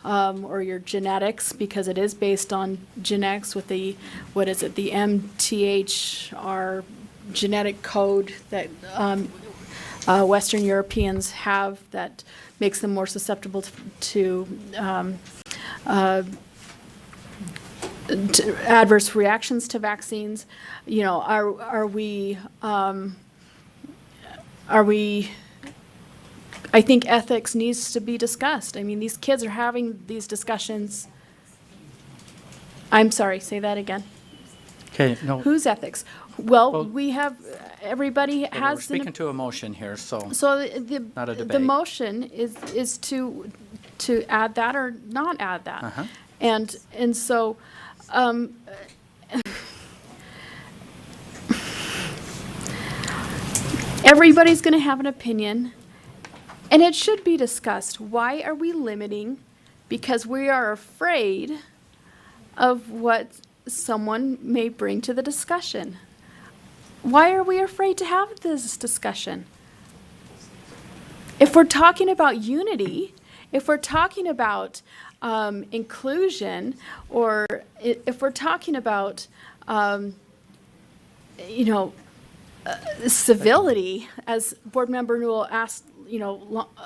or your genetics, because it is based on genetics with the the MTHR genetic code that Western Europeans have that makes them more susceptible to adverse reactions to vaccines. Are we? I think ethics needs to be discussed. I mean, these kids are having these discussions. I'm sorry, say that again. Okay, no. Whose ethics? Well, we have, everybody has. We're speaking to a motion here, so. So not a debate. the motion is to add that or not add that. Uh-huh. And so, everybody's going to have an opinion, and it should be discussed. Why are we limiting because we are afraid of what someone may bring to the discussion. Why are we afraid to have this discussion? If we're talking about unity, if we're talking about inclusion, or if we're talking about, civility, as Board Member Newell asked,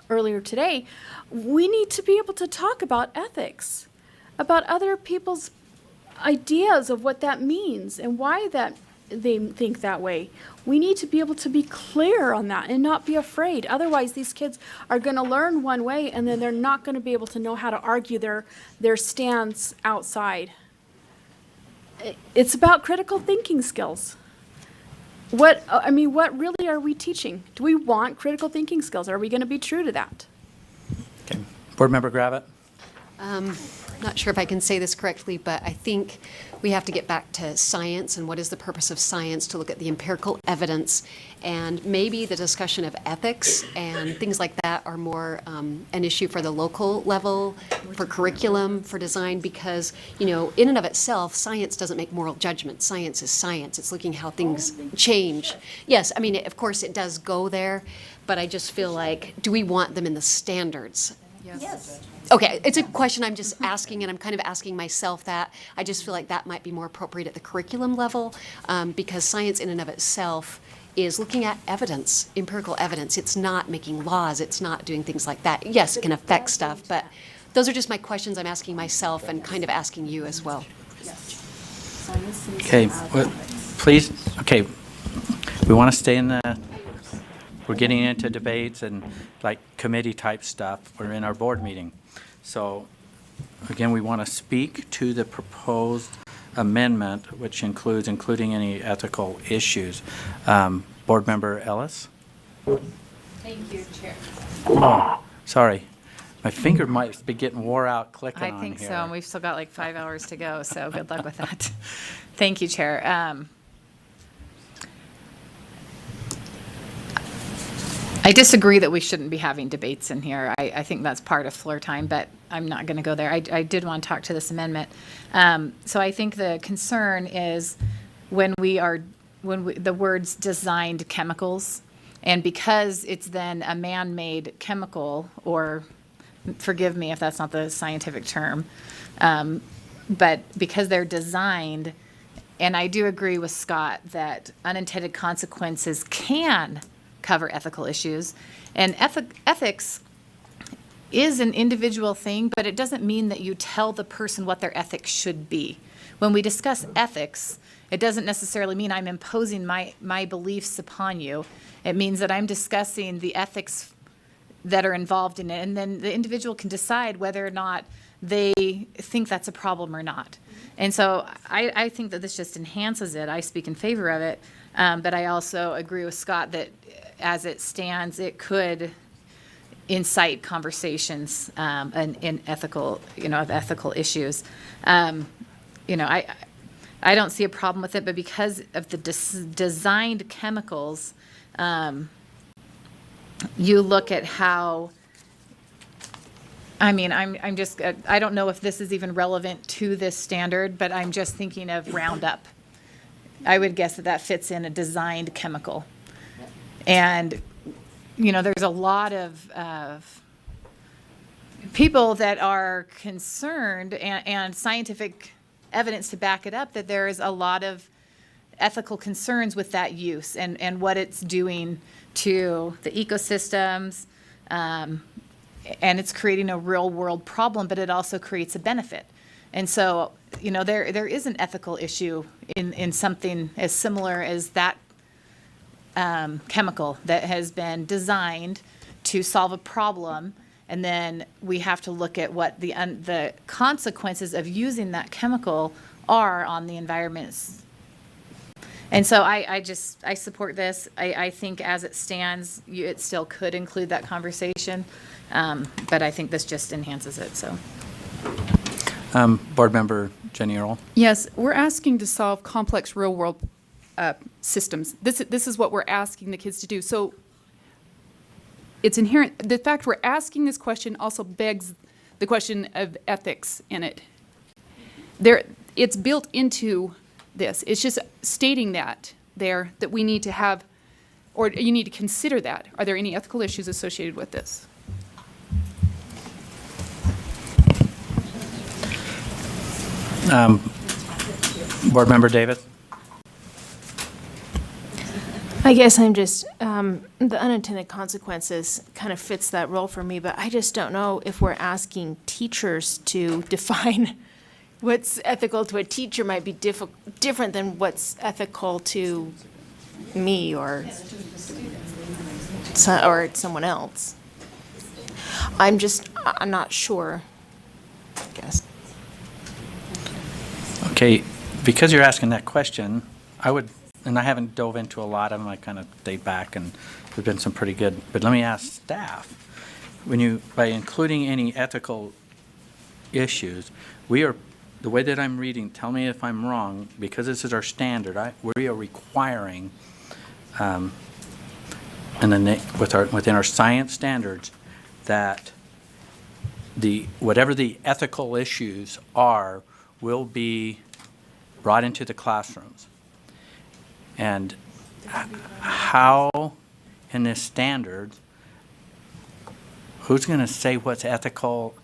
earlier today, we need to be able to talk about ethics, about other people's ideas of what that means and why that they think that way. We need to be able to be clear on that and not be afraid. Otherwise, these kids are going to learn one way, and then they're not going to be able to know how to argue their stance outside. It's about critical thinking skills. What really are we teaching? Do we want critical thinking skills? Are we going to be true to that? Okay. Board Member Gravitt? Not sure if I can say this correctly, but I think we have to get back to science and what is the purpose of science, to look at the empirical evidence, and maybe the discussion of ethics and things like that are more an issue for the local level, for curriculum, for design, because, in and of itself, science doesn't make moral judgments. Science is science. It's looking how things change. Yes, of course it does go there, but I just feel like, do we want them in the standards? Yes. Okay, it's a question I'm just asking, and I'm kind of asking myself that. I just feel like that might be more appropriate at the curriculum level, because science in and of itself is looking at evidence, empirical evidence. It's not making laws. It's not doing things like that. Yes, it can affect stuff, but those are just my questions I'm asking myself and kind of asking you as well. Okay, please, okay, we want to stay in the, we're getting into debates and like committee type stuff. We're in our board meeting. So again, we want to speak to the proposed amendment, which includes including any ethical issues. Board Member Ellis? Thank you, Chair. Oh, sorry. My finger might be getting wore out clicking on here. I think so, and we've still got like 5 hours to go, so good luck with that. Thank you, Chair. I disagree that we shouldn't be having debates in here. I think that's part of floor time, but I'm not going to go there. I did want to talk to this amendment. So I think the concern is when the words designed chemicals, and because it's then a man-made chemical, or forgive me if that's not the scientific term, but because they're designed, and I do agree with Scott that unintended consequences can cover ethical issues. And ethics is an individual thing, but it doesn't mean that you tell the person what their ethics should be. When we discuss ethics, it doesn't necessarily mean I'm imposing my beliefs upon you. It means that I'm discussing the ethics that are involved in it, and then the individual can decide whether or not they think that's a problem or not. And so I think that this just enhances it. I speak in favor of it, but I also agree with Scott that as it stands, it could incite conversations in ethical, of ethical issues. I don't see a problem with it, but because of the designed chemicals, you look at how, I'm just, I don't know if this is even relevant to this standard, but I'm just thinking of Roundup. I would guess that fits in a designed chemical. And, there's a lot of people that are concerned, and scientific evidence to back it up, that there is a lot of ethical concerns with that use and what it's doing to the ecosystems, and it's creating a real world problem, but it also creates a benefit. And so, there is an ethical issue in something as similar as that chemical that has been designed to solve a problem, and then we have to look at what the consequences of using that chemical are on the environment. And so I support this. I think as it stands, it still could include that conversation, but I think this just enhances it. So, Board Member Jenny Earl? Yes, we're asking to solve complex real-world systems. This is what we're asking the kids to do. So it's inherent. The fact we're asking this question also begs the question of ethics in it. There, it's built into this. It's just stating that there, that we need to have, or you need to consider that. Are there any ethical issues associated with this? Board Member Davis? I guess I'm just, the unintended consequences kind of fits that role for me, but I just don't know if we're asking teachers to define what's ethical to a teacher might be different than what's ethical to me or someone else. I'm not sure, I guess. Okay, because you're asking that question, I would, and I haven't dove into a lot of them, I kind of stayed back, and there's been some pretty good, but let me ask staff, by including any ethical issues, the way that I'm reading, tell me if I'm wrong, because this is our standard, we are requiring, within our science standards, that whatever the ethical issues are will be brought into the classrooms. And how, in this standard, who's going to say what's ethical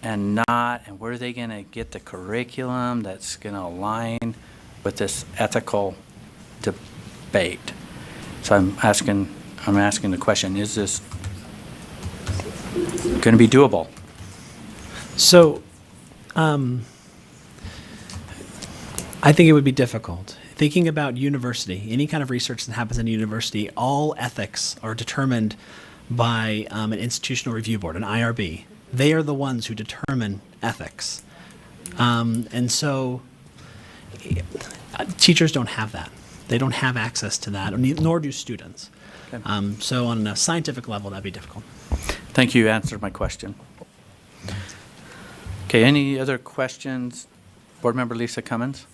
and not, and where are they going to get the curriculum that's going to align with this ethical debate? So I'm asking the question, is this going to be doable? So, I think it would be difficult. Thinking about university, any kind of research that happens in a university, all ethics are determined by an institutional review board, an IRB. They are the ones who determine ethics. And so teachers don't have that. They don't have access to that, nor do students. Okay. So on a scientific level, that'd be difficult. Thank you, you answered my question. Okay, any other questions? Board Member Lisa Cummins?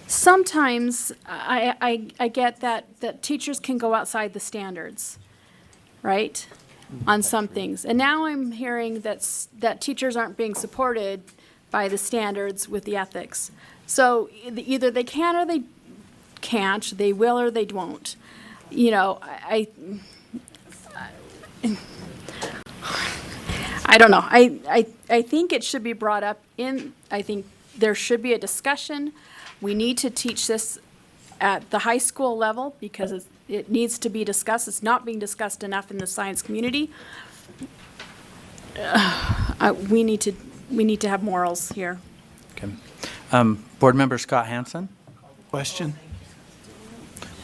Sometimes I get that teachers can go outside the standards, right, on some things. And now I'm hearing that teachers aren't being supported by the standards with the ethics. So either they can or they can't, they will or they won't. You know, I don't know. I think it should be brought up I think there should be a discussion. We need to teach this at the high school level because it needs to be discussed. It's not being discussed enough in the science community. We need to have morals here. Okay. Board Member Scott Hansen? Question?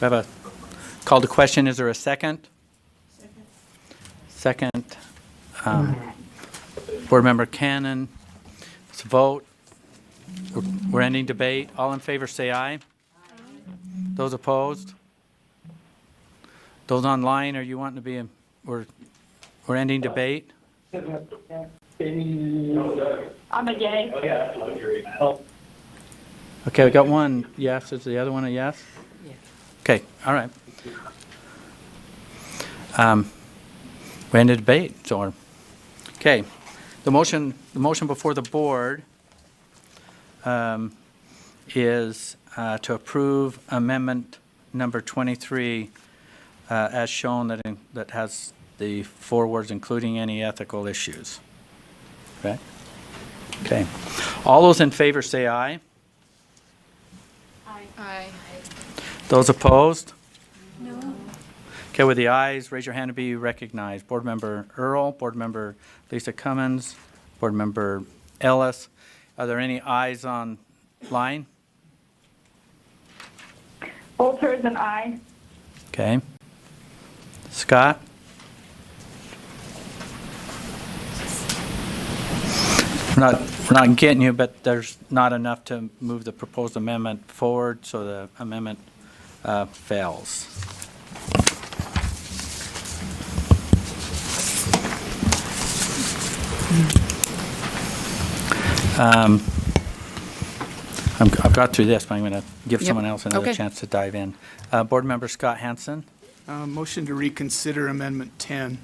We have a call to question. Is there a second? Second. Board Member Cannon. Let's vote. We're ending debate. All in favor say aye. Those opposed? Those online, are you wanting to be, we're ending debate? I'm a yay. Okay, we got one yes. Is the other one a yes? Yes. Okay, all right. We ended debate, so, okay. The motion before the board is to approve amendment number 23 as shown that has the 4 words including any ethical issues. Right? Okay. All those in favor say aye. Aye. Those opposed? No. Okay, with the ayes, raise your hand to be recognized. Board Member Earl, Board Member Lisa Cummins, Board Member Ellis. Are there any ayes online? Bolter is an aye. Okay. Scott? We're not getting you, but there's not enough to move the proposed amendment forward, so the amendment fails. I've got through this, but I'm going to give someone else another chance to dive in. Board Member Scott Hansen? Motion to reconsider Amendment 10.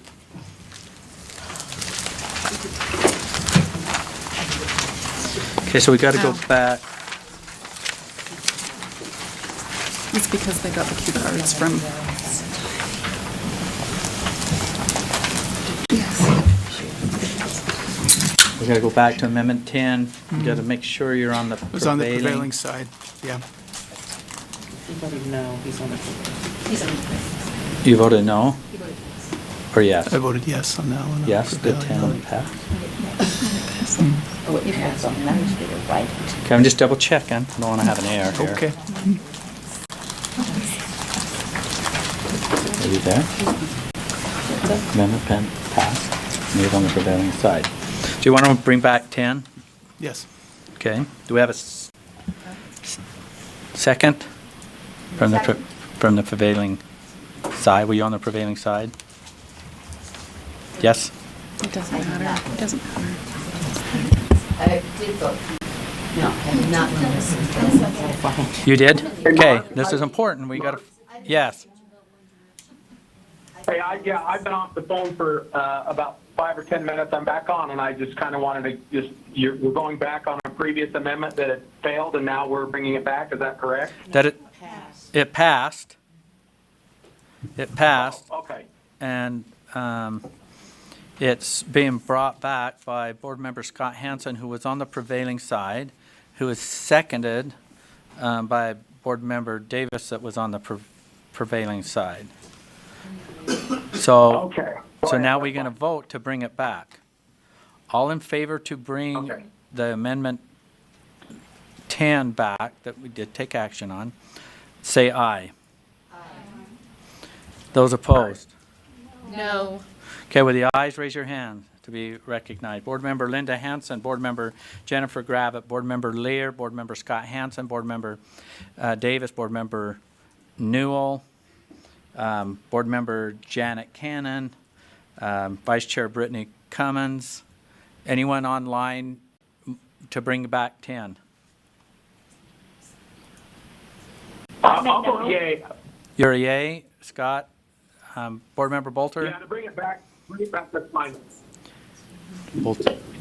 Okay, so we got to go back. It's because they got the cue cards from. We got to go back to Amendment 10. You got to make sure you're on the It was on the prevailing side, yeah. He voted no, he's on the. You voted no? Or yes? I voted yes on that one. Yes, the 10 passed. Oh, it passed on that, you did it right. Okay, I'm just double checking. I don't want to have an error here. Okay. Are you there? Amendment passed. Move on the prevailing side. Do you want to bring back 10? Yes. Okay. Do we have a second from the from the prevailing side? Were you on the prevailing side? Yes? It doesn't matter. It doesn't matter. I did vote. No, I did not vote. You did? Okay, this is important. We got to, yes. Hey, I've been off the phone for about 5 or 10 minutes. I'm back on, and I just kind of wanted to we're going back on a previous amendment that had failed, and now we're bringing it back. Is that correct? That it passed. It passed. Oh, okay. And it's being brought back by Board Member Scott Hansen, who was on the prevailing side, who was seconded by Board Member Davis that was on the prevailing side. So, Okay. so now we're going to vote to bring it back. All in favor to bring the Amendment 10 back that we did take action on, say aye. Aye. Those opposed? No. Okay, with the ayes, raise your hand to be recognized. Board Member Linda Hanson, Board Member Jennifer Gravitt, Board Member Lear, Board Member Scott Hansen, Board Member Davis, Board Member Newell, Board Member Janet Cannon, Vice Chair Brittany Cummins. Anyone online to bring back 10? I'll vote yay. You're a yay, Scott. Board Member Bolter? Yeah, to bring it back, that's fine.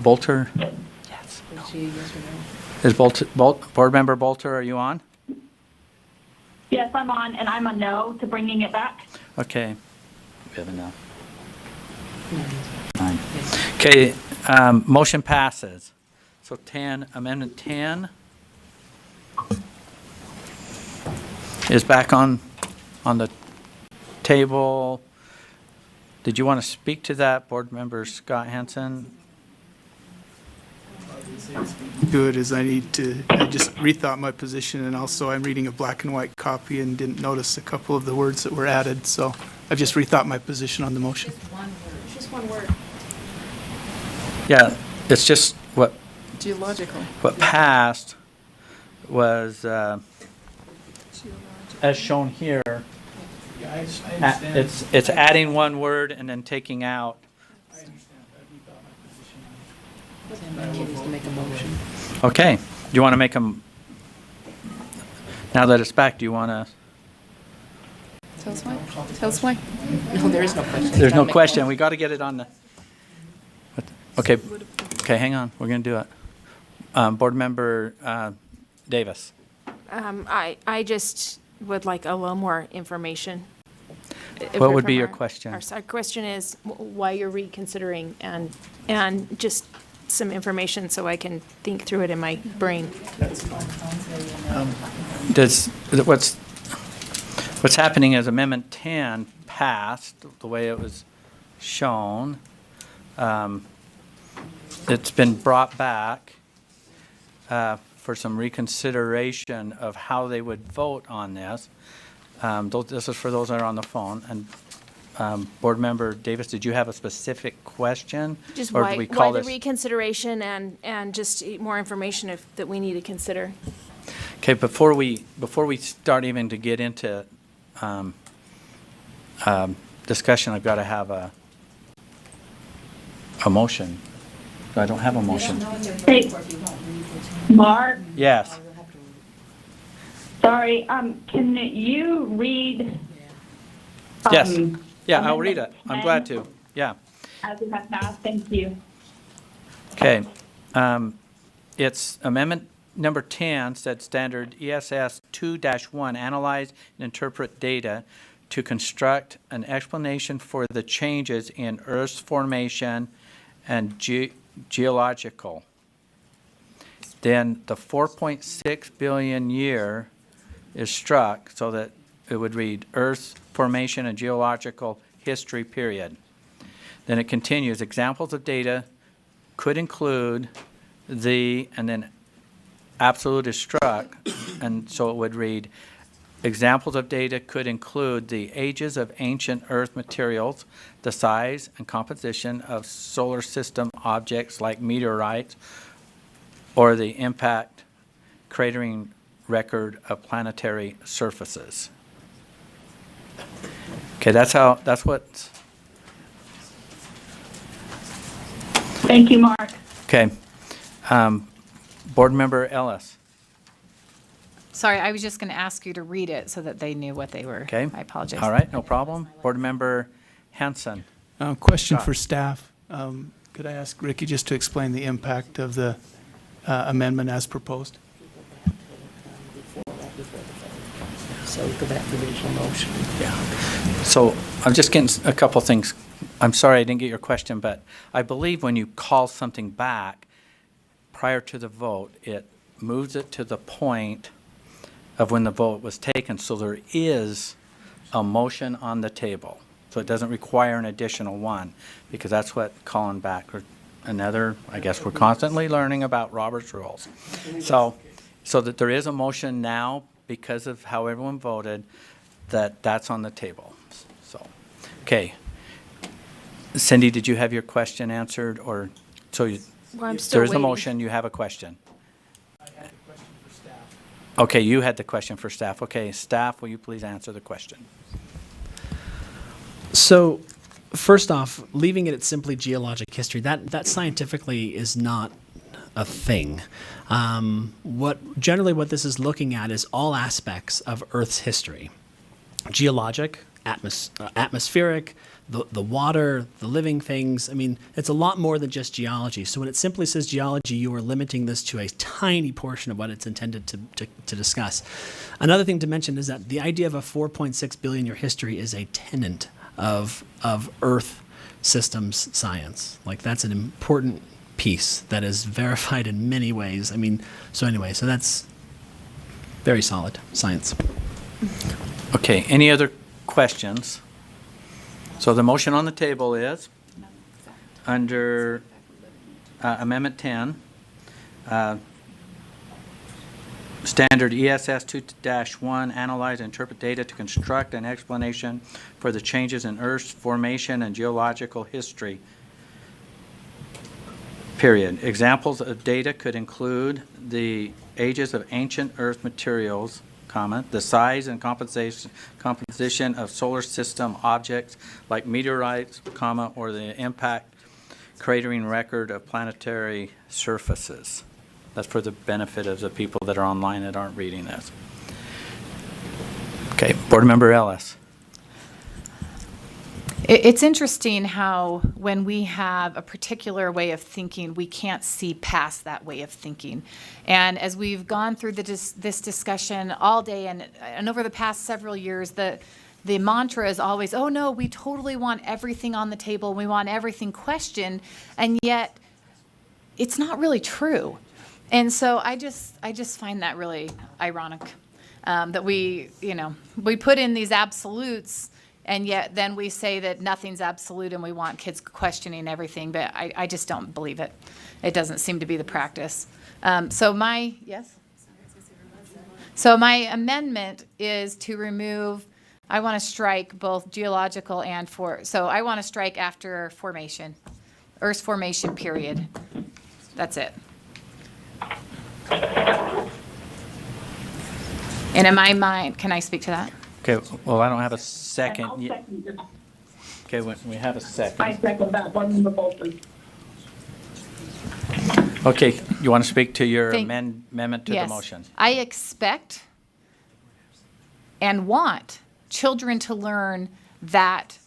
Bolter? Yes. Is Board Member Bolter, are you on? Yes, I'm on, and I'm a no to bringing it back. Okay. We have enough. 9. Okay, motion passes. So 10, Amendment 10 is back on the table. Did you want to speak to that, Board Member Scott Hansen? Good, as I just rethought my position, and also I'm reading a black and white copy and didn't notice a couple of the words that were added, so I've just rethought my position on the motion. Just one word. Yeah, it's just what Geological. passed was, as shown here, it's adding one word and then taking out. To make a motion. Okay, do you want to make them, now that it's back, do you want to? Tell us why. Tell us why. No, there is no question. There's no question, we got to get it on the, okay, hang on, we're going to do it. Board Member Davis. I just would like a little more information. What would be your question? Our question is why you're reconsidering and just some information so I can think through it in my brain. What's happening is Amendment 10 passed the way it was shown. It's been brought back for some reconsideration of how they would vote on this. This is for those that are on the phone. And Board Member Davis, did you have a specific question? Just Or why do we call the this? reconsideration and just more information that we need to consider. Okay, before we start even to get into discussion, I've got to have a motion. I don't have a motion. Hey, Mark, Yes. sorry, can you read? Yes. Yeah, I'll read it. I'm glad to. Yeah. As it has passed, thank you. Okay. It's amendment number 10 said standard ESS 2-1, analyze and interpret data to construct an explanation for the changes in Earth's formation and geological. Then the 4.6 billion year is struck so that it would read Earth's formation and geological history period. Then it continues, examples of data could include the, and then absolute is struck, and so it would read, examples of data could include the ages of ancient Earth materials, the size and composition of solar system objects like meteorites, or the impact cratering record of planetary surfaces. Okay, that's what. Thank you, Mark. Okay. Board Member Ellis. Sorry, I was just going to ask you to read it so that they knew what they were. Okay. I apologize. All right, no problem. Board Member Hanson. Question Scott. for staff. Could I ask Ricky just to explain the impact of the amendment as proposed? So go back to the original motion. Yeah. So I'm just getting a couple things. I'm sorry I didn't get your question, but I believe when you call something back prior to the vote, it moves it to the point of when the vote was taken. So there is a motion on the table. So it doesn't require an additional one, because that's what calling back, or another, I guess we're constantly learning about Robert's rules. So that there is a motion now because of how everyone voted, that's on the table. So, okay. Cindy, did you have your question answered, or, so you, Well, I'm still there is a waiting. motion, you have a question? I had a question for staff. Okay, you had the question for staff. Okay, staff, will you please answer the question? So, first off, leaving it at simply geologic history, that scientifically is not a thing. What this is looking at is all aspects of Earth's history: geologic, atmospheric, the water, the living things. I mean, it's a lot more than just geology. So when it simply says geology, you are limiting this to a tiny portion of what it's intended to discuss. Another thing to mention is that the idea of a 4.6 billion year history is a tenet of Earth systems science. Like, that's an important piece that is verified in many ways. I mean, so that's very solid science. Okay, any other questions? So the motion on the table is, under Amendment 10, Standard ESS 2-1, analyze and interpret data to construct an explanation for the changes in Earth's formation and geological history, period. Examples of data could include the ages of ancient Earth materials, comma, the size and composition of solar system objects like meteorites, comma, or the impact cratering record of planetary surfaces. That's for the benefit of the people that are online that aren't reading this. Okay, Board Member Ellis. It's interesting how when we have a particular way of thinking, we can't see past that way of thinking. And as we've gone through this discussion all day and over the past several years, the mantra is always, oh no, we totally want everything on the table, we want everything questioned, and yet it's not really true. And so I just find that really ironic, that we put in these absolutes, and yet then we say that nothing's absolute and we want kids questioning everything, but I just don't believe it. It doesn't seem to be the practice. So my amendment is to remove, I want to strike both geological and so I want to strike after formation, Earth's formation period. That's it. And in my mind, can I speak to that? Okay, well, I don't have a second I'll yet. second it. Okay, we have a second. I second that one, the motion. Okay, you want to speak to your Thank- amendment to the Yes. motion? I expect and want children to learn that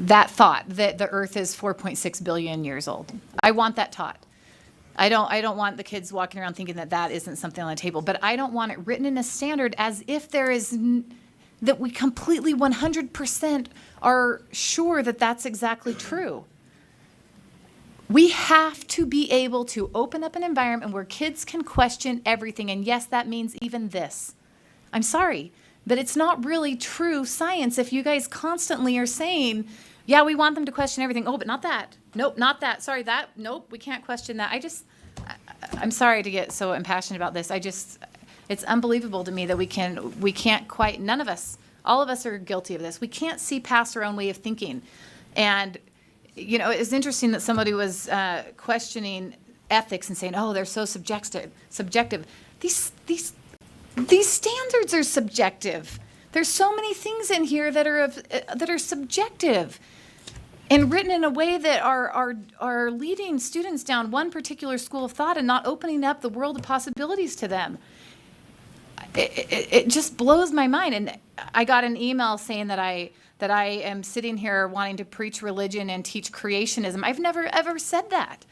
that thought that the Earth is 4.6 billion years old. I want that taught. I don't want the kids walking around thinking that that isn't something on the table, but I don't want it written in a standard as if there is, that we completely 100% are sure that that's exactly true. We have to be able to open up an environment where kids can question everything, and yes, that means even this. I'm sorry, but it's not really true science if you guys constantly are saying, yeah, we want them to question everything. Oh, but not that. Nope, not that. Sorry, that. Nope, we can't question that. I'm sorry to get so impassioned about this. It's unbelievable to me that we can't quite, none of us, all of us are guilty of this. We can't see past our own way of thinking. And, you know, it's interesting that somebody was questioning ethics and saying, oh, they're so subjective. These standards are subjective. There's so many things in here that are subjective and written in a way that are leading students down one particular school of thought and not opening up the world of possibilities to them. It just blows my mind. And I got an email saying that I am sitting here wanting to preach religion and teach creationism. I've never ever said that.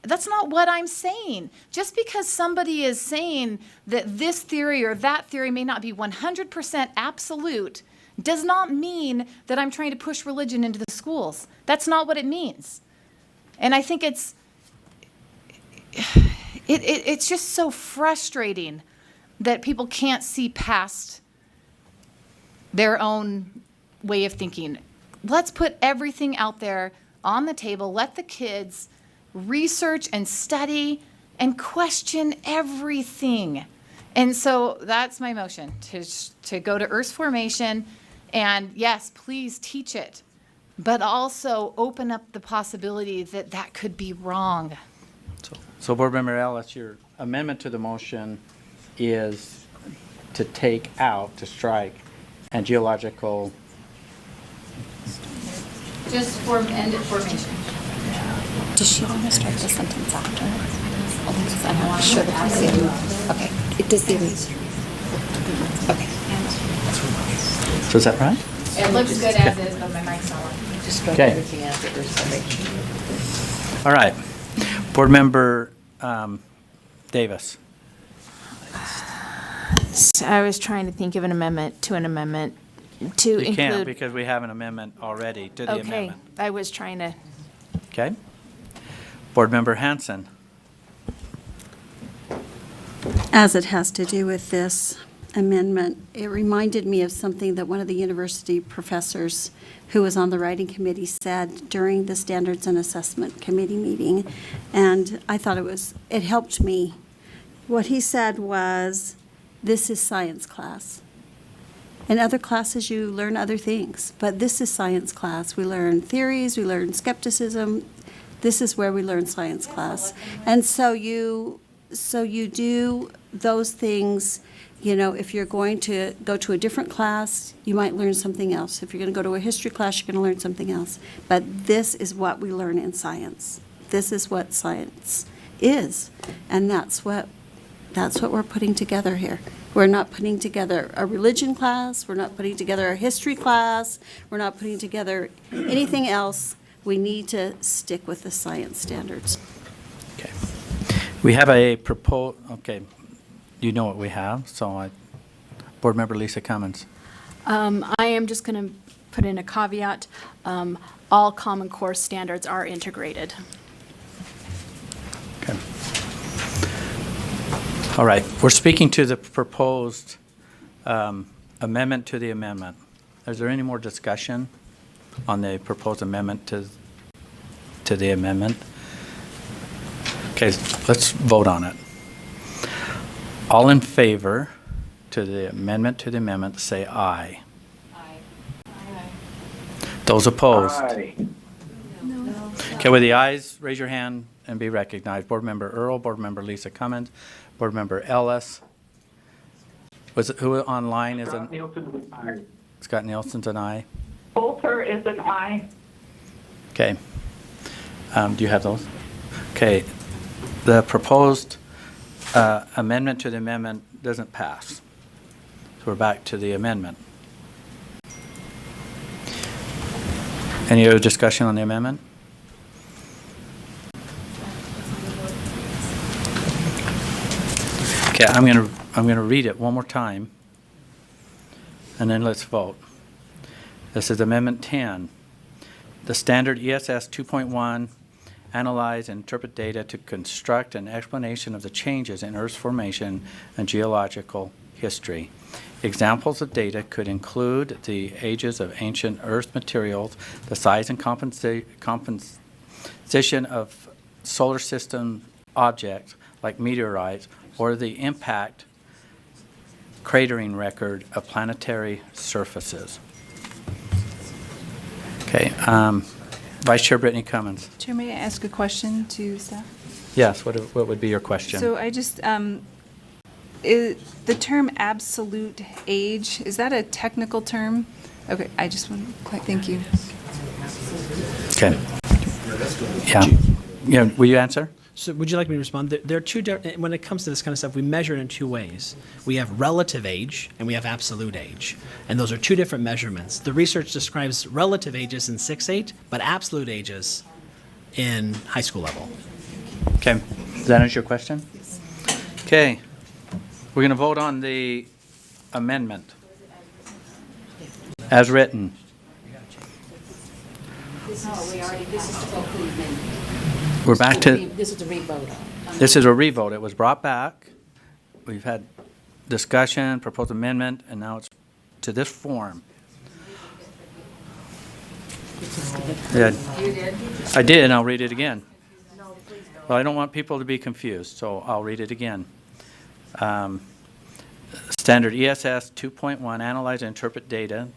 That's not what I'm saying. Just because somebody is saying that this theory or that theory may not be 100% absolute does not mean that I'm trying to push religion into the schools. That's not what it means. And I think it's just so frustrating that people can't see past their own way of thinking. Let's put everything out there on the table. Let the kids research and study and question everything. And so that's my motion, to go to Earth's formation, and yes, please teach it, but also open up the possibility that that could be wrong. So Board Member Ellis, your amendment to the motion is to take out, to strike, and geological. Just end at formation. Does she want to strike the sentence after? I'm not sure that I see it. Okay. It does the. Okay. So is that right? It looks good as is, but my mic's not on. Just strike Okay. everything after Earth's formation. All right. Board Member Davis. So I was trying to think of an amendment to include. You can't because we have an amendment already to the Okay, amendment. I was trying to. Okay. Board Member Hanson. As it has to do with this amendment, it reminded me of something that one of the university professors who was on the writing committee said during the Standards and Assessment Committee meeting, and I thought it helped me. What he said was, this is science class. In other classes, you learn other things, but this is science class. We learn theories, we learn skepticism. This is where we learn science class. And so you do those things. You know, if you're going to go to a different class, you might learn something else. If you're going to go to a history class, you're going to learn something else. But this is what we learn in science. This is what science is. And that's what we're putting together here. We're not putting together a religion class. We're not putting together a history class. We're not putting together anything else. We need to stick with the science standards. Okay. We have a okay, you know what we have, so Board Member Lisa Cummins. I am just going to put in a caveat. All Common Core standards are integrated. Okay. All right, we're speaking to the proposed amendment to the amendment. Is there any more discussion on the proposed amendment to the amendment? Okay, let's vote on it. All in favor to the amendment, say aye. Aye. Those opposed? Aye. Okay, with the ayes, raise your hand and be recognized. Board Member Earl, Board Member Lisa Cummins, Board Member Ellis. Who online is Scott Nielsen's an aye. Scott Nielsen's an aye. Bolter is an aye. Okay. Do you have those? Okay. The proposed amendment to the amendment doesn't pass. So we're back to the amendment. Any other discussion on the amendment? Okay, I'm gonna read it one more time, and then let's vote. This is Amendment 10. The standard ESS 2.1, analyze and interpret data to construct an explanation of the changes in Earth's formation and geological history. Examples of data could include the ages of ancient Earth materials, the size and composition of solar system objects like meteorites, or the impact cratering record of planetary surfaces. Okay, Vice Chair Brittany Cummins. Chair, may I ask a question to staff? Yes, what would be your question? So I just, the term absolute age, is that a technical term? Okay, I just want to, thank you. Okay. Yeah, will you answer? So would you like me to respond? There are two different, when it comes to this kind of stuff, we measure it in two ways. We have relative age and we have absolute age. And those are two different measurements. The research describes relative ages in 6-8, but absolute ages in high school level. Okay, does that answer your question? Okay, we're going to vote on the amendment as written. We're back to, This is the re-vote on. this is a revote. It was brought back. We've had discussion, proposed amendment, and now it's to this form. Yeah. You did? I did, and I'll read it again. Well, I don't want people to be confused, so I'll read it again. Standard ESS 2.1, analyze and interpret data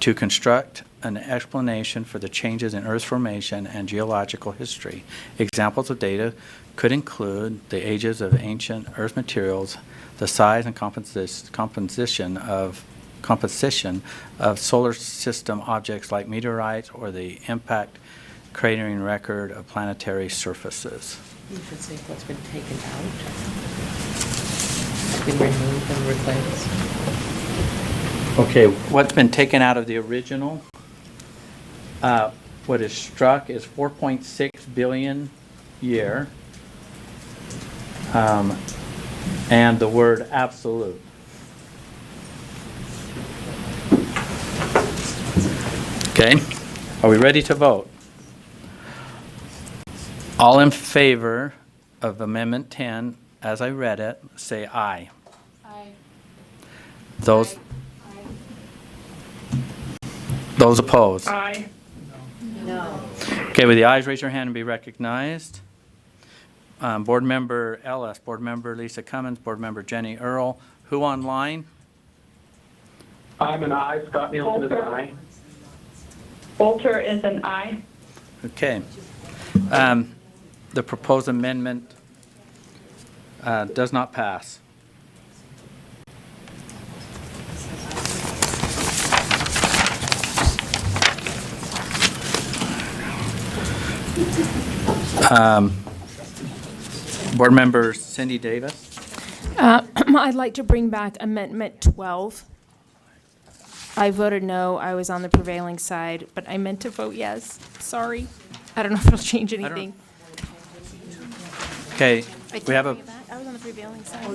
to construct an explanation for the changes in Earth's formation and geological history. Examples of data could include the ages of ancient Earth materials, the size and composition of solar system objects like meteorites, or the impact cratering record of planetary surfaces. You should say what's been taken out, been removed and replaced. Okay, what's been taken out of the original? What is struck is 4.6 billion year, and the word absolute. Okay, are we ready to vote? All in favor of Amendment 10, as I read it, say aye. Aye. Those opposed? Aye. No. Okay, with the ayes, raise your hand and be recognized. Board Member Ellis, Board Member Lisa Cummins, Board Member Jenny Earl. Who online? I'm an aye. Scott Nielsen is an aye. Bolter is an aye. Okay. The proposed amendment does not pass. Board Member Cindy Davis. I'd like to bring back Amendment 12. I voted no. I was on the prevailing side, but I meant to vote yes. Sorry. I don't know if it'll change anything. Okay, we have a, I was on the prevailing side.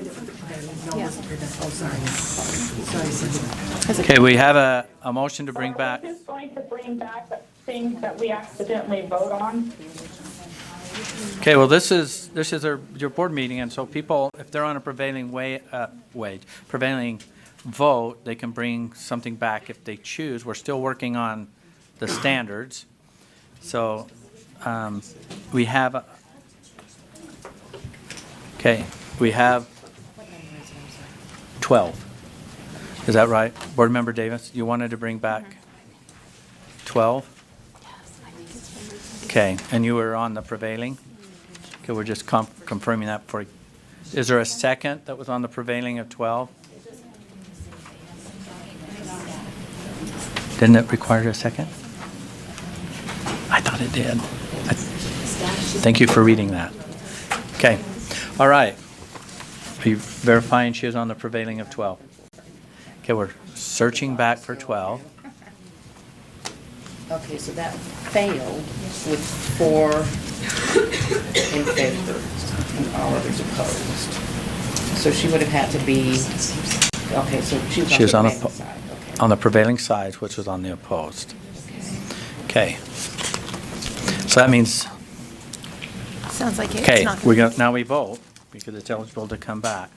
okay, we have a motion to bring back. We're just going to bring back the things that we accidentally vote on. Okay, well, this is your board meeting, and so people, if they're on a prevailing prevailing vote, they can bring something back if they choose. We're still working on the standards. So we have, okay, we have 12. Is that right? Board Member Davis, you wanted to bring back 12? Okay, and you were on the prevailing? Okay, we're just confirming that for, is there a second that was on the prevailing of 12? Didn't it require a second? I thought it did. Thank you for reading that. Okay, all right. Are you verifying she was on the prevailing of 12? Okay, we're searching back for 12. Okay, so that failed with 4 in favor and all others opposed. So she would have had to be, okay, so she was on the prevailing side. Okay. on the prevailing side, which was on the opposed. Okay. So that means, Sounds like it's okay, not we're gonna. going, now we vote because it's eligible to come back.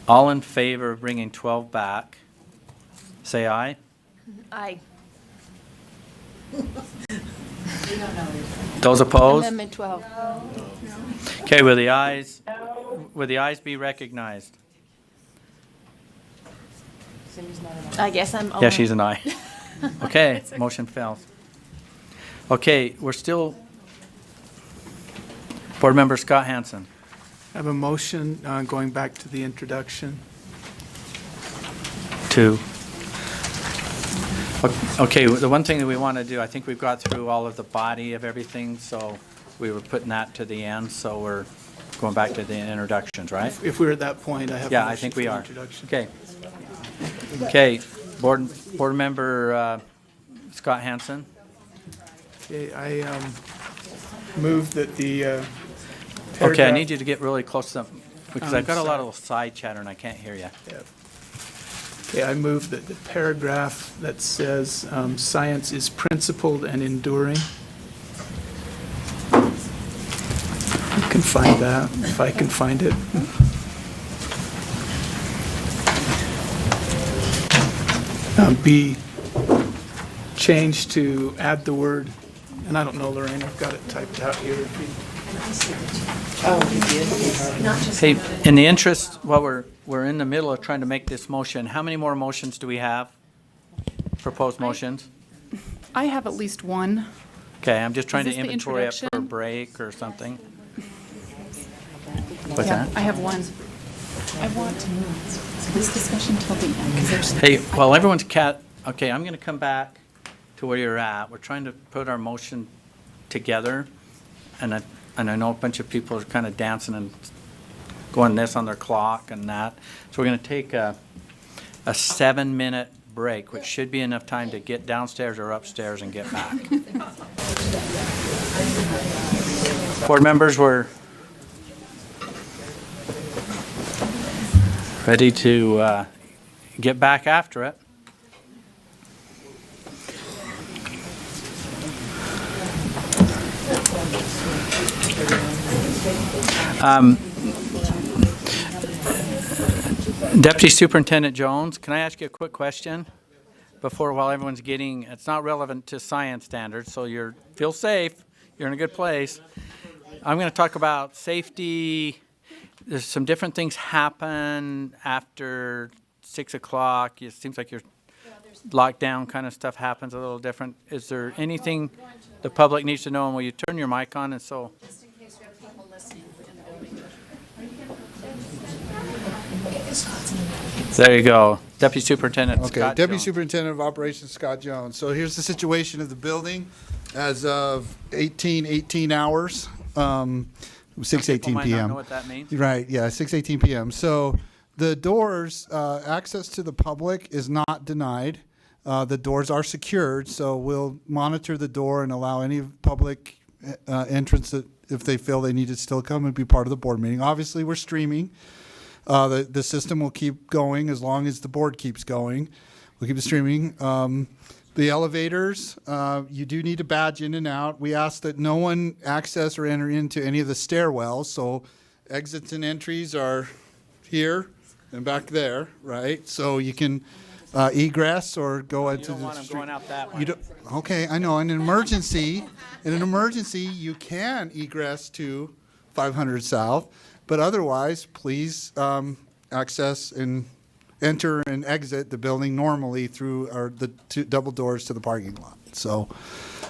All in favor of bringing 12 back, say aye. Aye. Those opposed? Amendment 12. Okay, will the ayes be recognized? I guess I'm. Yeah, she's an aye. Okay, motion fails. Okay, we're still, Board Member Scott Hansen. I have a motion going back to the introduction. Two. Okay, the one thing that we want to do, I think we've got through all of the body of everything, so we were putting that to the end, so we're going back to the introductions, right? If we're at that point, I have a Yeah, I motion think for we the are. introduction. Okay. Okay, Board Member Scott Hansen. Okay, I move that the Okay, I paragraph- need you to get really close to them, because I've got a lot of side chatter and I can't hear you. Yeah. Okay, I move that the paragraph that says science is principled and enduring. You can find that, if I can find it. Be changed to add the word, and I don't know, Lorraine, I've got it typed out here. Oh, you did? Hey, in the interest, while we're in the middle of trying to make this motion, how many more motions do we have? Proposed motions? I have at least one. Okay, I'm just trying to Is this the inventory it for a introduction? break or something. What's Yeah, that? I have one. I want to move this discussion till the end, because there's. Hey, while everyone's okay, I'm going to come back to where you're at. We're trying to put our motion together, and I know a bunch of people are kind of dancing and going this on their clock and that. So we're going to take a 7-minute break, which should be enough time to get downstairs or upstairs and get back. Board members, we're ready to get back after it. Deputy Superintendent Jones, can I ask you a quick question while everyone's getting, it's not relevant to science standards, so feel safe, you're in a good place. I'm going to talk about safety. There's some different things happen after 6 o'clock. It seems like your lockdown kind of stuff happens a little different. Is there anything the public needs to know, and will you turn your mic on and so? Just in case we have people listening in the building. There you go. Deputy Superintendent Okay, Scott Deputy Jones. Superintendent of Operations Scott Jones. So here's the situation of the building as of 18 hours, 6:18 People might not p.m. know what that means. Right, yeah, 6:18 p.m. So the doors, access to the public is not denied. The doors are secured, so we'll monitor the door and allow any public entrance that if they feel they need to still come and be part of the board meeting. Obviously, we're streaming. The system will keep going as long as the board keeps going. We'll keep it streaming. The elevators, you do need to badge in and out. We ask that no one access or enter into any of the stairwells. So exits and entries are here and back there, right? So you can egress or go into the street. Going out that way. You don't, okay, I know. In an emergency, you can egress to 500 South, but otherwise, please access and enter and exit the building normally through the two double doors to the parking lot. So,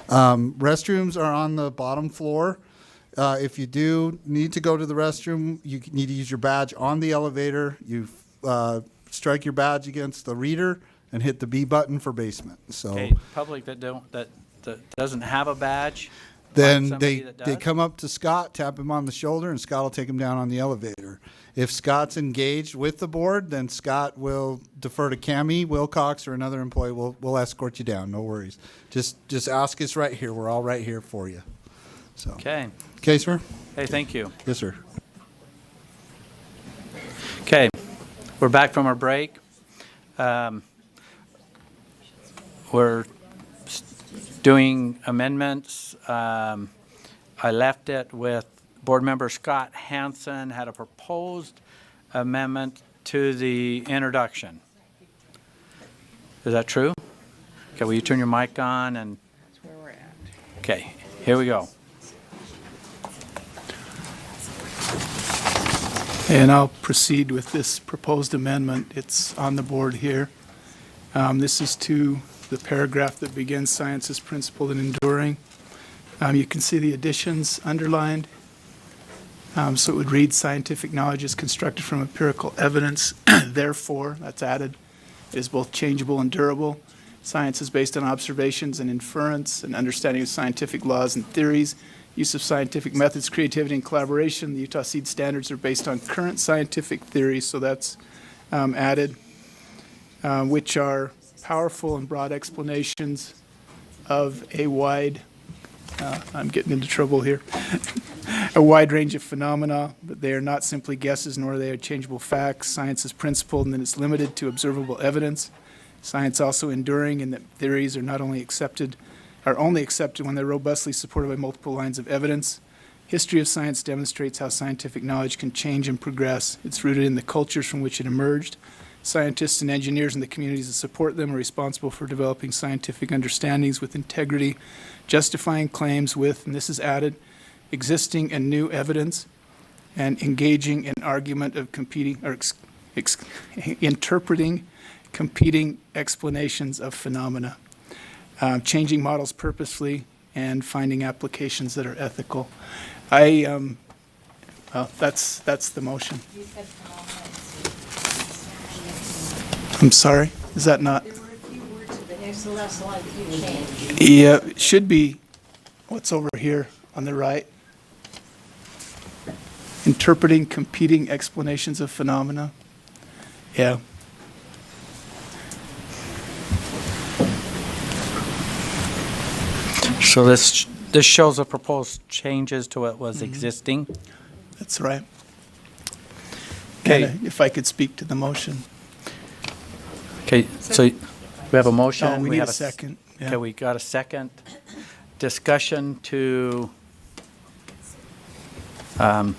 restrooms are on the bottom floor. If you do need to go to the restroom, you need to use your badge on the elevator. You strike your badge against the reader and hit the B button for basement. So, Okay, public that doesn't have a badge, then somebody they that they does? come up to Scott, tap him on the shoulder, and Scott will take him down on the elevator. If Scott's engaged with the board, then Scott will defer to Cammie Wilcox or another employee. We'll escort you down. No worries. Just ask us right here. We're all right here for you. So. Okay. Okay, sir. Hey, thank you. Yes, sir. Okay, we're back from our break. We're doing amendments. I left it with Board Member Scott Hansen had a proposed amendment to the introduction. Is that true? Okay, will you turn your mic on and? That's where we're at. Okay, here we go. And I'll proceed with this proposed amendment. It's on the board here. This is to the paragraph that begins science is principled and enduring. You can see the additions underlined. So it would read scientific knowledge is constructed from empirical evidence. Therefore, that's added, is both changeable and durable. Science is based on observations and inference and understanding of scientific laws and theories. Use of scientific methods, creativity, and collaboration. The Utah Seed Standards are based on current scientific theories, so that's added, which are powerful and broad explanations of a wide, I'm getting into trouble here, a wide range of phenomena, but they are not simply guesses, nor are they changeable facts. Science is principled, and then it's limited to observable evidence. Science also enduring, in that theories are not only accepted, are only accepted when they're robustly supported by multiple lines of evidence. History of science demonstrates how scientific knowledge can change and progress. It's rooted in the cultures from which it emerged. Scientists and engineers in the communities that support them are responsible for developing scientific understandings with integrity, justifying claims with, and this is added, existing and new evidence, and engaging in argument of competing, or interpreting competing explanations of phenomena. Changing models purposefully, and finding applications that are ethical. That's the motion. I'm sorry, is that not? There were a few words in the next to last line that you changed. Yeah, it should be what's over here on the right. Interpreting competing explanations of phenomena. Yeah. So this shows the proposed changes to what was existing. That's right. Okay. And if I could speak to the motion. Okay, so we have a motion. Oh, we need have a second. Yeah. Okay, we got a second. Discussion to the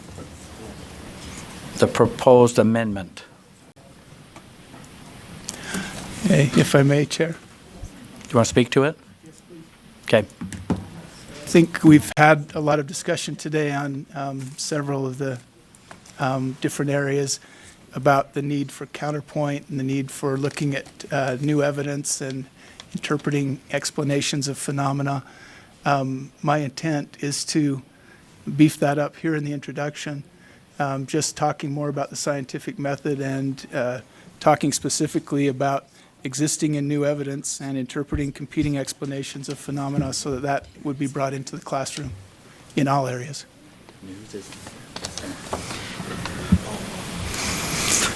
proposed amendment. Hey, if I may, Chair. Do you want to speak to it? Okay. I think we've had a lot of discussion today on several of the different areas about the need for counterpoint and the need for looking at new evidence and interpreting explanations of phenomena. My intent is to beef that up here in the introduction, just talking more about the scientific method and talking specifically about existing and new evidence and interpreting competing explanations of phenomena so that that would be brought into the classroom in all areas.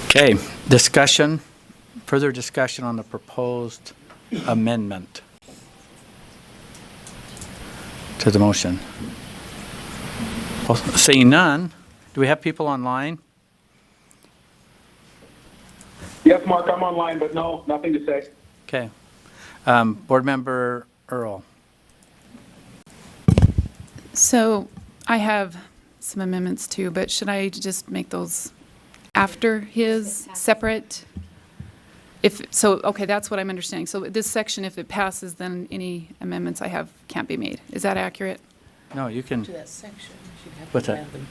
Okay, discussion, further discussion on the proposed amendment to the motion. Well, seeing none, do we have people online? Yes, Mark, I'm online, but no, nothing to say. Okay. Board Member Earl. So I have some amendments too, but should I just make those after his separate? Okay, that's what I'm understanding. So this section, if it passes, then any amendments I have can't be made. Is that accurate? No, you can. To that section, you have What's to that? have them.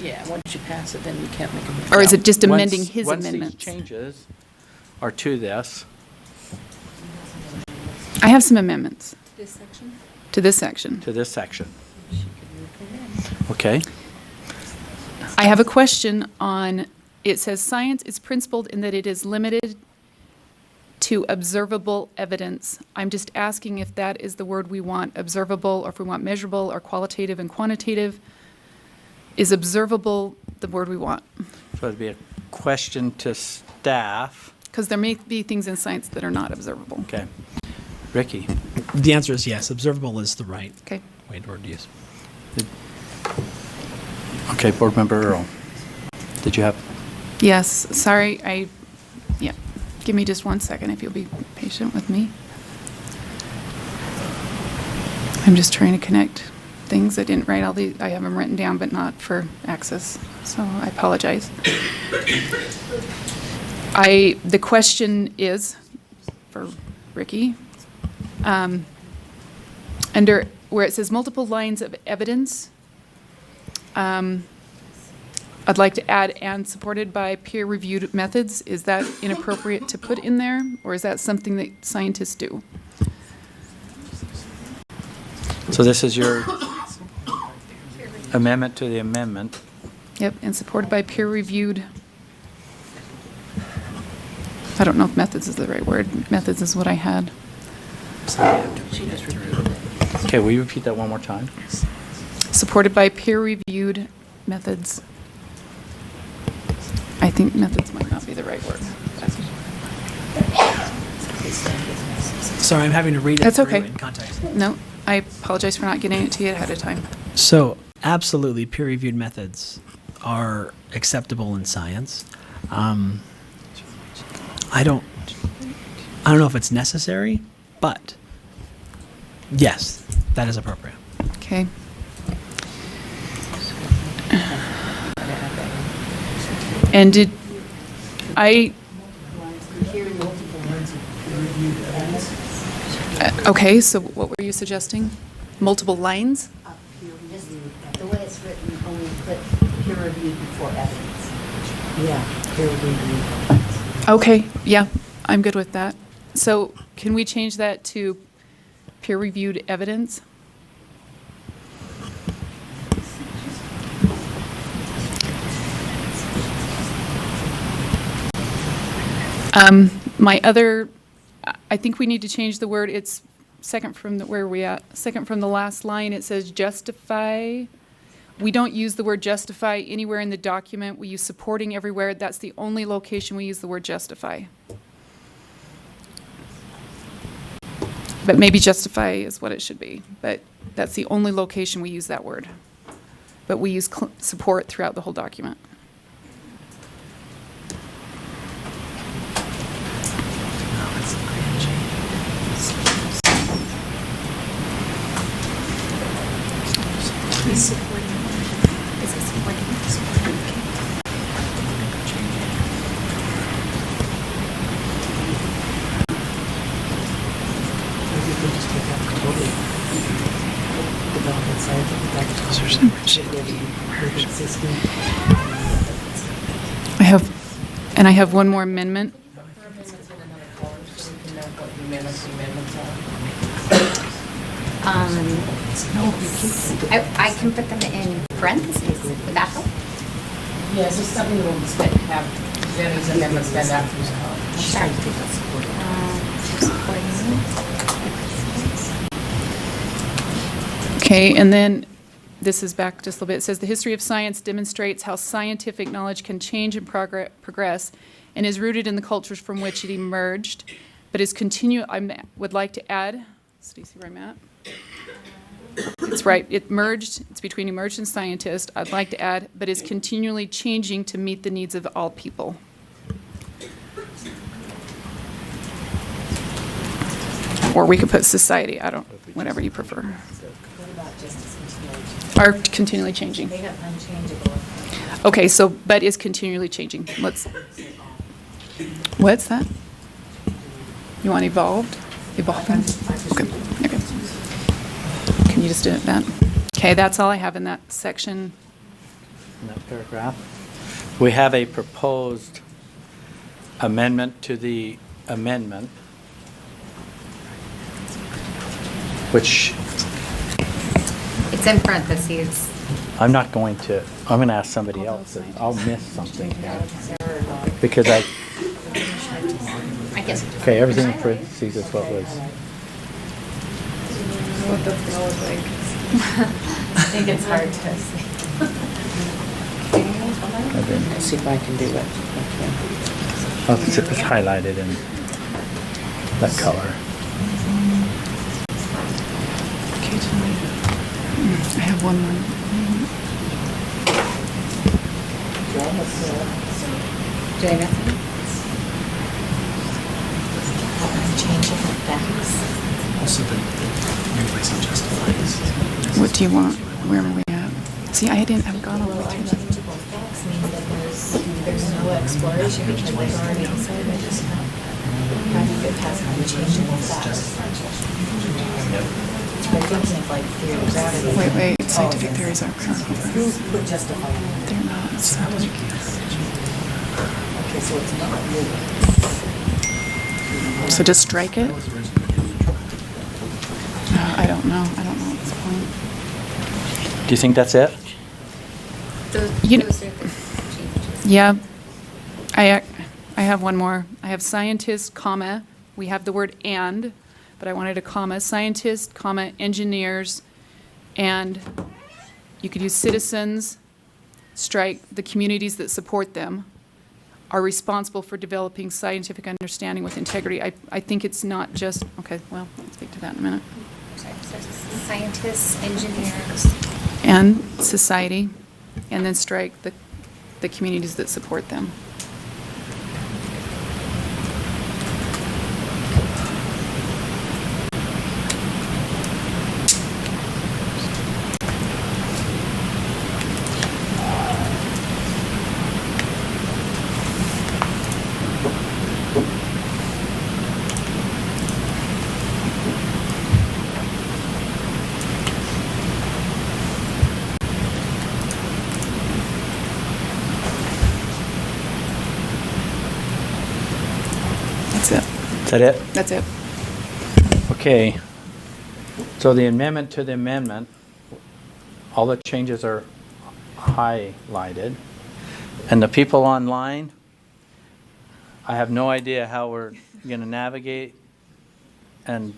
Yeah, once you pass it, then you can't make them. Or is it just Once- amending his once these amendments? changes are to this. I have some amendments This section? to this section. To this section. Okay. I have a question on, it says science is principled in that it is limited to observable evidence. I'm just asking if that is the word we want, observable, or if we want measurable or qualitative and quantitative. Is observable the word we want? So it'd be a question to staff. Because there may be things in science that are not observable. Okay. Ricky? The answer is yes. Observable is the right Okay. word to use. Okay, Board Member Earl. Did you have? Yes, sorry, yeah. Give me just 1 second if you'll be patient with me. I'm just trying to connect things. I didn't write I have them written down, but not for access, so I apologize. The question is, for Ricky, under where it says multiple lines of evidence, I'd like to add "and supported by peer-reviewed methods." Is that inappropriate to put in there, or is that something that scientists do? So this is your amendment to the amendment. Yep, and supported by peer-reviewed. I don't know if methods is the right word. Methods is what I had. Okay, will you repeat that one more time? Supported by peer-reviewed methods. I think methods might not be the right word. Sorry, I'm having to read it That's through okay. in context. No, I apologize for not getting it to you ahead of time. So, absolutely, peer-reviewed methods are acceptable in science. I don't know if it's necessary, but yes, that is appropriate. Okay. And did I? Okay, so what were you suggesting? Multiple lines? The way it's written, only put peer reviewed before evidence. Yeah, peer reviewed. Okay, yeah, I'm good with that. So can we change that to peer-reviewed evidence? My other, I think we need to change the word. It's second from the, where are we at? Second from the last line, it says justify. We don't use the word justify anywhere in the document. We use supporting everywhere. That's the only location we use the word justify. But maybe justify is what it should be. But that's the only location we use that word. But we use support throughout the whole document. I have one more amendment. I can put them in parentheses. Would that help? Yes, it's something we'll have Jenny's amendments then after. Okay, and then this is back just a little bit. It says the history of science demonstrates how scientific knowledge can change and progress and is rooted in the cultures from which it emerged, but is I would like to add, Stacy, where I'm at. It's right, it's between emerged and scientist. I'd like to add, but is continually changing to meet the needs of all people. Or we could put society, whatever you prefer. Are continually changing. They have unchangeable. Okay, so, but is continually changing. What's that? You want evolved? Evolving? Okay. Can you just do it, Ben? Okay, that's all I have in that section. In that paragraph. We have a proposed amendment to the amendment, which It's in parentheses. I'm going to ask somebody else. I'll miss something here. Because I guess. Okay, everything in parentheses is what was. What the flow is like. I think it's hard to see. Let's see if I can do it. Oh, it's highlighted in that color. I have one more. Also, the new place on justifies. What do you want? Where are we at? See, I've gone all the way through that. There's no exploration because they've already decided. How do you get past the change in the facts? They're thinking of like theory of gravity. Wait, scientific theories aren't. Who would justify it? They're not. So Okay, so it's not new. So just strike it? I don't know. I don't know at this point. Do you think that's it? You know, yeah, I have one more. I have scientists, comma, we have the word and, but I wanted a comma, scientists, comma, engineers, and you could use citizens, strike the communities that support them, are responsible for developing scientific understanding with integrity. I think it's not just, okay, well, I'll speak to that in a minute. Scientists, engineers. And society, and then strike the communities that support them. That's it. Is that it? That's it. Okay. So the amendment to the amendment, all the changes are highlighted. And the people online, I have no idea how we're going to navigate and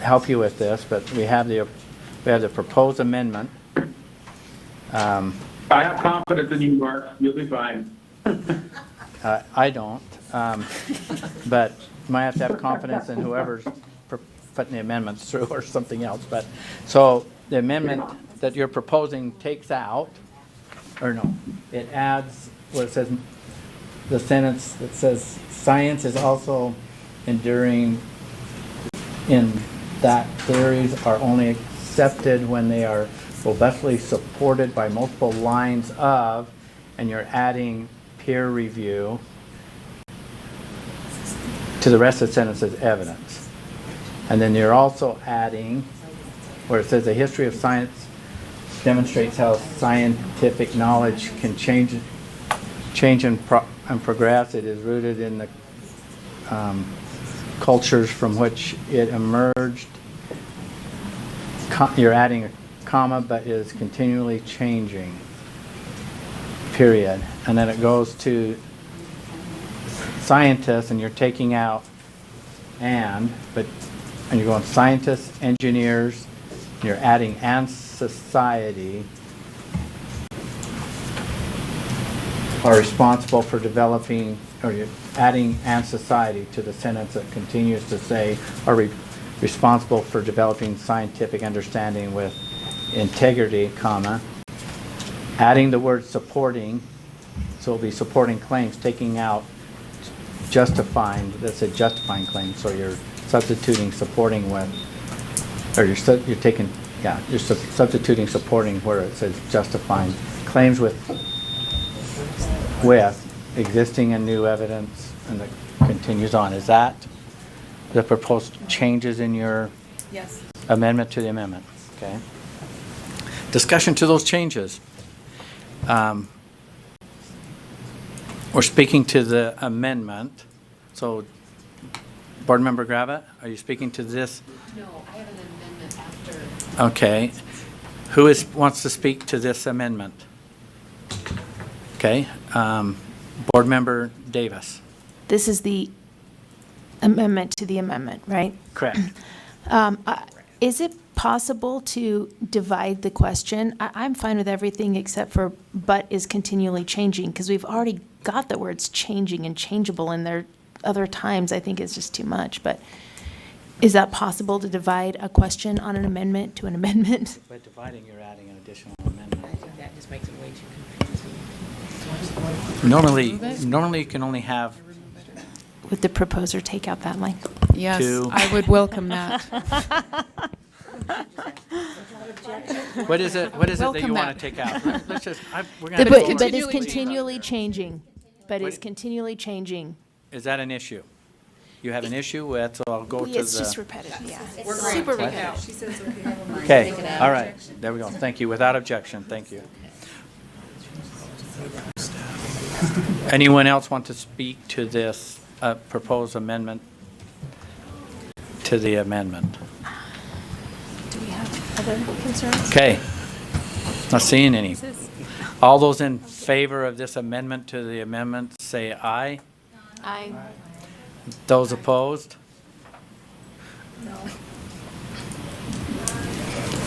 help you with this, but we have the proposed amendment. I have confidence in you, Mark. You'll be fine. I don't, but you might have to have confidence in whoever's putting the amendments through or something else. But so the amendment that you're proposing takes out, or no, it adds where it says the sentence that says science is also enduring in that theories are only accepted when they are robustly supported by multiple lines of, and you're adding peer review to the rest of the sentence as evidence. And then you're also adding where it says the history of science demonstrates how scientific knowledge can change and progress. It is rooted in the cultures from which it emerged. You're adding a comma, but is continually changing. Period. And then it goes to scientists, and you're taking out and you're going scientists, engineers, and you're adding and society are responsible for developing, or you're adding and society to the sentence that continues to say are responsible for developing scientific understanding with integrity, comma, adding the word supporting, so it'll be supporting claims, taking out justifying, that's a justifying claim, so you're substituting supporting with, or you're taking, yeah, you're substituting supporting where it says justifying claims with existing and new evidence, and it continues on. Is that the proposed changes in your Yes. amendment to the amendment? Okay. Discussion to those changes. We're speaking to the amendment. So, Board Member Gravitt, are you speaking to this? No, I have an amendment after. Okay. Who wants to speak to this amendment? Okay. Board Member Davis. This is the amendment to the amendment, right? Correct. Is it possible to divide the question? I'm fine with everything except for but is continually changing, because we've already got the words changing and changeable in there other times. I think it's just too much, but is that possible to divide a question on an amendment to an amendment? By dividing, you're adding an additional amendment. I think that just makes it way too confusing. Normally you can only have Would the proposer take out that line? Yes, Two. I would welcome that. What is it that you Welcome want that. to take out? Let's just, we're But going to. but is continually changing, but is Wait. continually changing. Is that an issue? You have an issue with, so I'll go to It's just the. repetitive, yeah. Super What? repetitive. She says okay. Okay, all right, there we go. Thank you, without objection, thank you. Anyone else want to speak to this proposed amendment to the amendment? Do we have other concerns? Okay, not seeing any. All those in favor of this amendment to the amendment, say aye. Aye. Those opposed? No.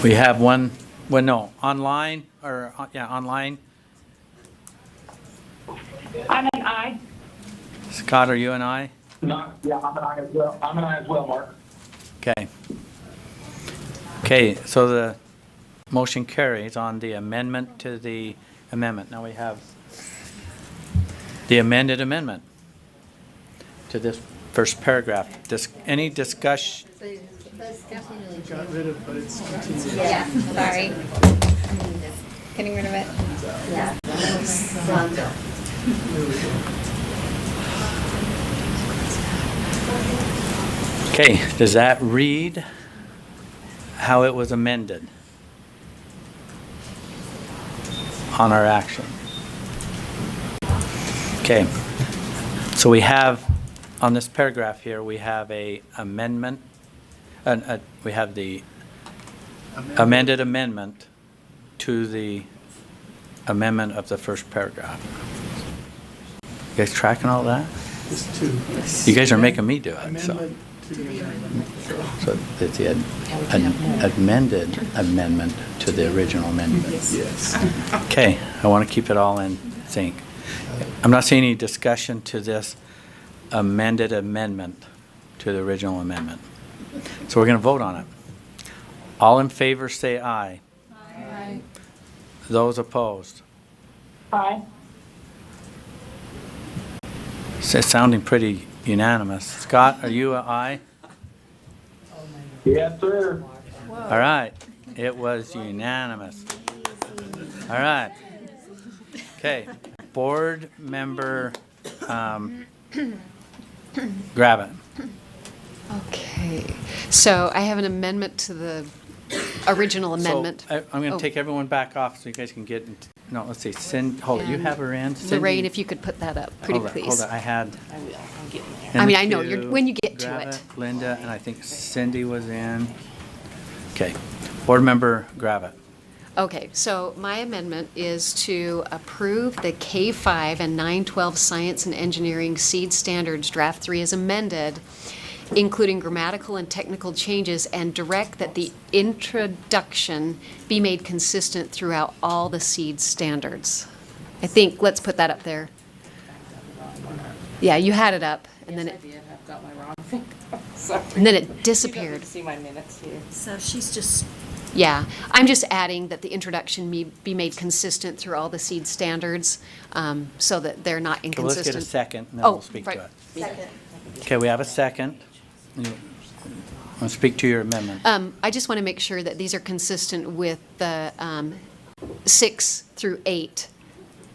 We have one, well, no, online, or, yeah, online. I'm an aye. Scott, are you an aye? No, yeah, I'm an aye as well. I'm an aye as well, Mark. Okay. Okay, so the motion carries on the amendment to the amendment. Now we have the amended amendment to this first paragraph. Any discussion? Got rid of, but it's continued. Yeah, sorry. Getting rid of it. Yeah. Okay, does that read how it was amended on our action? Okay, so we have, on this paragraph here, we have a amendment, we have the amended amendment to the amendment of the first paragraph. You guys tracking all that? It's two. You guys are making me do it, so. Amendment to the amendment. So it's the amended amendment to the original amendment. Yes. Okay, I want to keep it all in sync. I'm not seeing any discussion to this amended amendment to the original amendment. So we're going to vote on it. All in favor say aye. Aye. Those opposed? Aye. It's sounding pretty unanimous. Scott, are you an aye? Yes, sir. All right, it was unanimous. All right. Okay, board member Gravitt. Okay, so I have an amendment to the original amendment. So I'm going to Oh. take everyone back off so you guys can get, no, let's see, hold it, you have her in? Cindy? Lorraine, if you could put that up, pretty Hold it, please. Hold it, I had. I'm getting there. I mean, in I the know, queue, when you get to Gravitt, it. Linda, and I think Cindy was in. Okay, board member Gravitt. Okay, so my amendment is to approve the K-5 and 9-12 Science and Engineering Seed Standards Draft 3 as amended, including grammatical and technical changes, and direct that the introduction be made consistent throughout all the seed standards. I think, let's put that up there. Yeah, you had it up, and then Yes, I it, did. I've got my wrong thing. Sorry. and then it You don't disappeared. get to see my minutes here. So she's just, Yeah, I'm just adding that the introduction be made consistent through all the seed standards, so that they're not Okay, well, let's get a inconsistent. second, and then Oh, we'll speak to right. it. second. Okay, we have a second. You want to speak to your amendment? I just want to make sure that these are consistent with the 6 through 8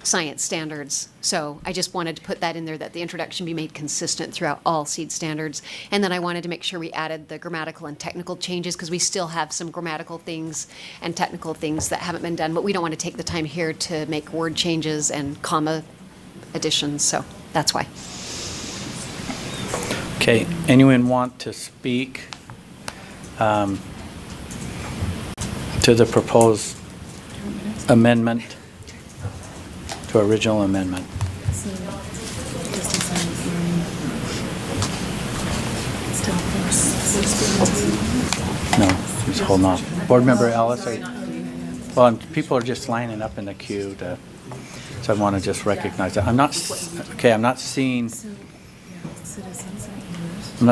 science standards. So I just wanted to put that in there, that the introduction be made consistent throughout all seed standards. And then I wanted to make sure we added the grammatical and technical changes, because we still have some grammatical things and technical things that haven't been done, but we don't want to take the time here to make word changes and comma additions, so that's why. Okay, anyone want to speak to the proposed amendment to original amendment? No, he's holding off. Board Member Ellis, well, people are just lining up in the queue to, so I want to just recognize that. I'm not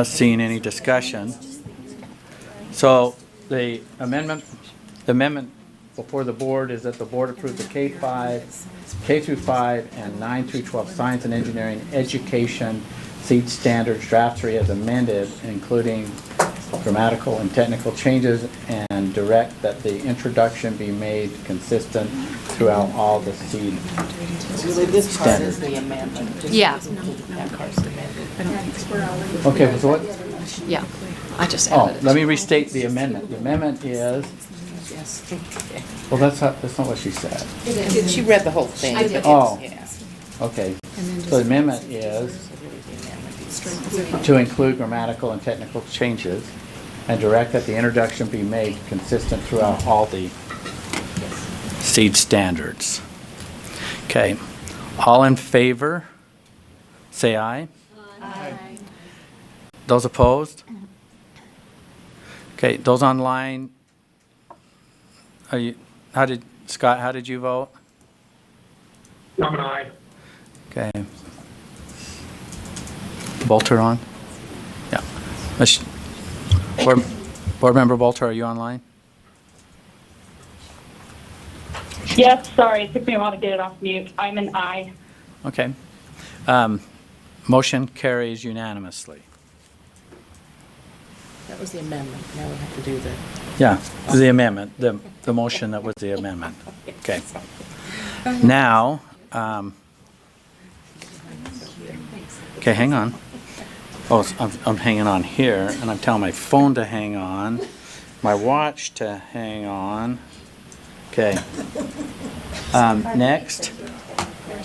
seeing any discussion. So the amendment before the board is that the board approve the K through 5 and 9 through 12 science and engineering education seed standards draft 3 as amended, including grammatical and technical changes, and direct that the introduction be made consistent throughout all the seed This part is standards. the amendment. Just Yeah. That part's amended. Okay, so what? Yeah, I just Oh, added it. let me restate the amendment. The amendment is, well, that's not what she said. She read the whole thing. I did. Oh. Yeah. Okay, so the amendment is to include grammatical and technical changes and direct that the introduction be made consistent throughout all the seed standards. Okay, all in favor, say aye. Aye. Those opposed? Okay, those online, Scott, how did you vote? I'm an aye. Okay. Bolter on? Yeah. Board Member Bolter, are you online? Yes, sorry, it took me a while to get it off mute. I'm an aye. Okay. Motion carries unanimously. That was the amendment. Now we have to do the. Yeah, the amendment, the motion that was the amendment. Okay. Now, okay, hang on. Oh, I'm hanging on here, and I'm telling my phone to hang on, my watch to hang on. Okay. Next. I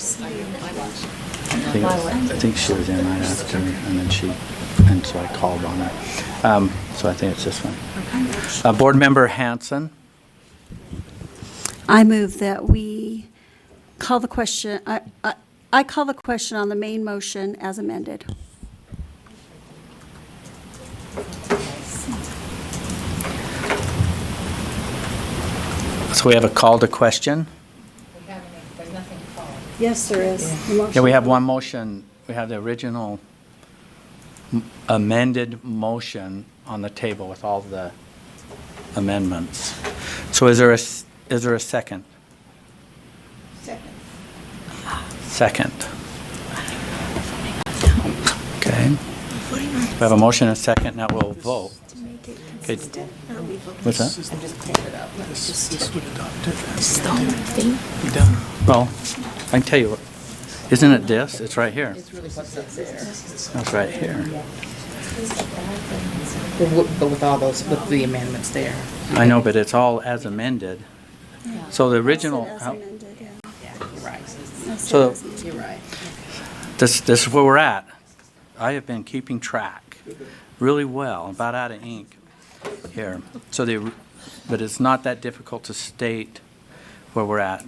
think she was in right after, and so I called on her. So I think it's this one. Board Member Hanson. I move that we call the question, I call the question on the main motion as amended. So we have a call to question. Yes, there is. Yeah, we have one motion. We have the original amended motion on the table with all the amendments. So is there a second? Second. Okay. We have a motion and a second. Now we'll vote. Okay. What's that? I'm just cleaning it up. This would adopt it. This is the whole thing? Be done. Well, I can tell you, isn't it this? It's right here. It's really what's up there. It's right here. But with all those, with the amendments there. I know, but it's all as amended. So the original, Yeah, you're right. so You're right. this is where we're at. I have been keeping track really well. I'm about out of ink here. So but it's not that difficult to state where we're at.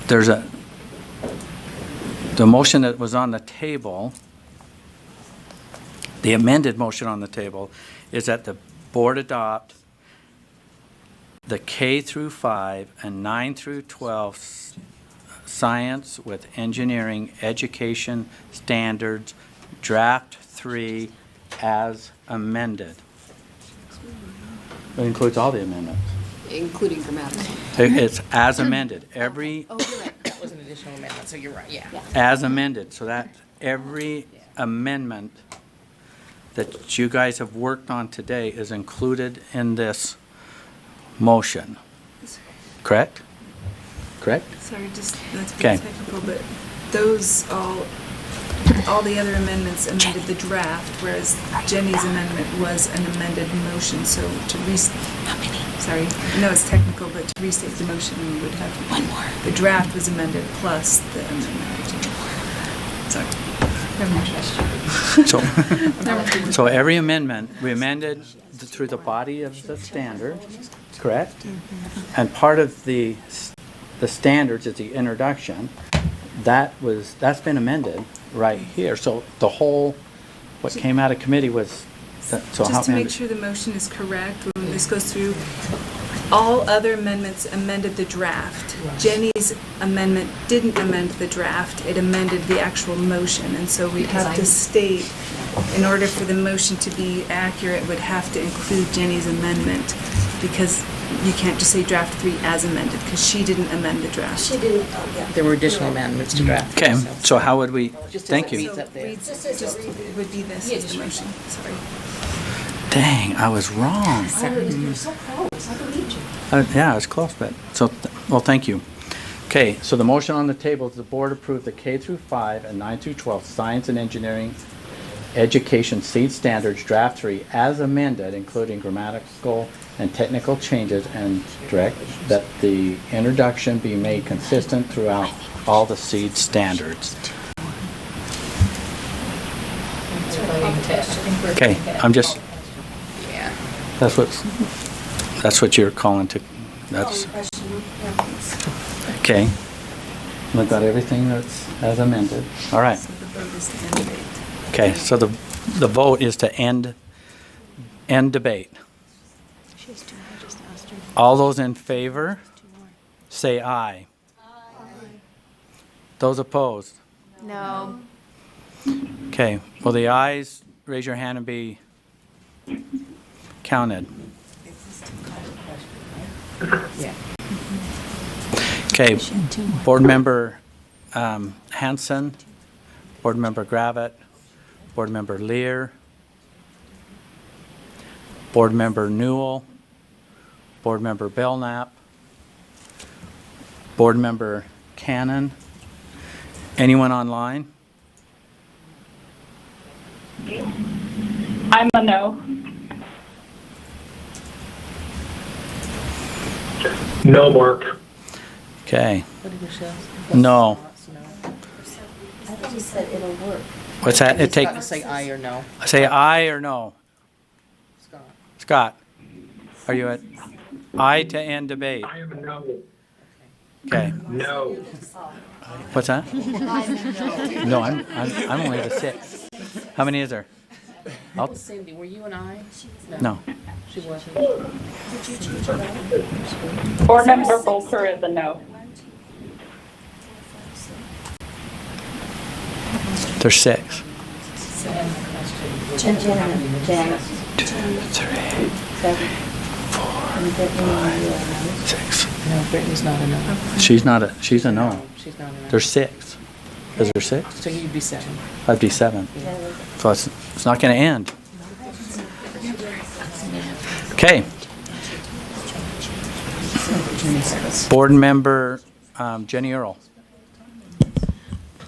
There's the motion that was on the table, the amended motion on the table, is that the board adopt the K through 5 and 9 through 12 science with engineering education standards, draft 3 as amended. It includes all the amendments. Including grammatical. It's as amended. Every, Oh, you're right. That was an additional amendment, so you're right, yeah. as amended, so that every amendment that you guys have worked on today is included in this motion. Correct? Correct? Sorry, just not to be Okay. technical, but those all the other amendments amended the draft, whereas Jenny's amendment was an amended motion, so to sorry, I know it's technical, but to restate the motion, we would have one more. The draft was amended plus the amendment. Sorry. So every amendment, we amended through the body of the standard, correct? And part of the standards is the introduction. That's been amended right here. So the whole what came out of committee was, so how Just to many? make sure the motion is correct, when this goes through, all other amendments amended the draft. Jenny's amendment didn't amend the draft, it amended the actual motion. And so we have to state, in order for the motion to be accurate, would have to include Jenny's amendment, because you can't just say draft 3 as amended, because she didn't amend the draft. She didn't, There were additional amendments to draft. Okay, so how would we, Just as thank it you. reads up there. It would be this as the motion, sorry. Dang, I was wrong. You're so close, I believed you. Yeah, I was close, but, so, well, thank you. Okay, so the motion on the table is the board approve the K through 5 and 9 through 12 science and engineering education seed standards draft 3 as amended, including grammatical and technical changes, and direct that the introduction be made consistent throughout all the seed standards. Okay, I'm just, that's what you're calling to, that's, okay. We've got everything that's as amended. All right. So the vote is to end debate. Okay, so the vote is to end debate. All those in favor, say aye. Those opposed? No. Okay, will the ayes raise your hand and be counted? Yeah. Okay, Board Member Hanson, Board Member Gravitt, Board Member Lear, Board Member Newell, Board Member Belknap, Board Member Cannon. Anyone online? I'm a no. No, Mark. Okay, What did Michelle? no. I thought he said it'll work. What's that? It It's take, got to say aye or no. say aye or no? Scott. Scott, are you at aye to end debate? I am a no. Okay, No. what's that? No, I'm only the sixth. How many is there? I'll- Cindy, were you and I? No. She wasn't. Board Member Bolter is a no. There's six. Janet. 2, 3, 6. No, Brittany's not a no. She's not a, she's a no. She's not a no. There's six. Is there six? So you'd be 7. I'd be 7. So it's not going to end. Okay. Board Member Jenny Earl.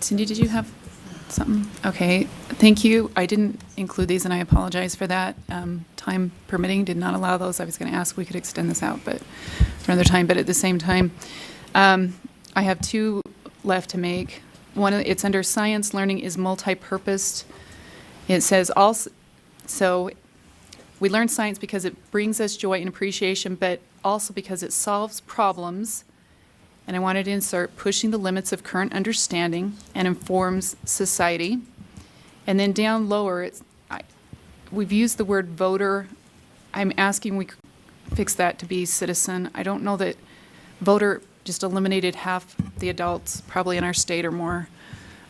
Cindy, did you have something? Okay, thank you. I didn't include these, and I apologize for that. Time permitting did not allow those. I was going to ask if we could extend this out, but for another time. But at the same time, I have 2 left to make. One, it's under science learning is multi-purposed. It says also, so we learn science because it brings us joy and appreciation, but also because it solves problems. And I wanted to insert pushing the limits of current understanding and informs society. And then down lower, we've used the word voter. I'm asking we fix that to be citizen. I don't know that voter just eliminated half the adults probably in our state or more.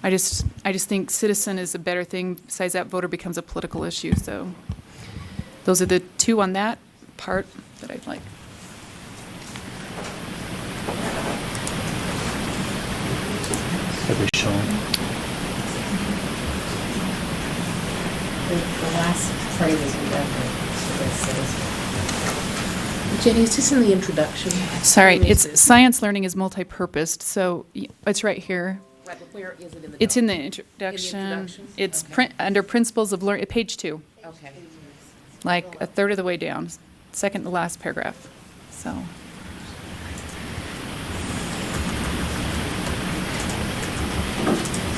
I just think citizen is a better thing. Besides that, voter becomes a political issue. So those are the 2 on that part that I'd like. Have we shown? The last phrase is redundant. Jenny, is this in the introduction? Sorry, Where is it's this? science learning is multi-purposed, so it's right here. Right, but where is it in the? It's in the document? introduction. It's under principles of learning, page 2, Okay. like a third of the way down, second to last paragraph. So,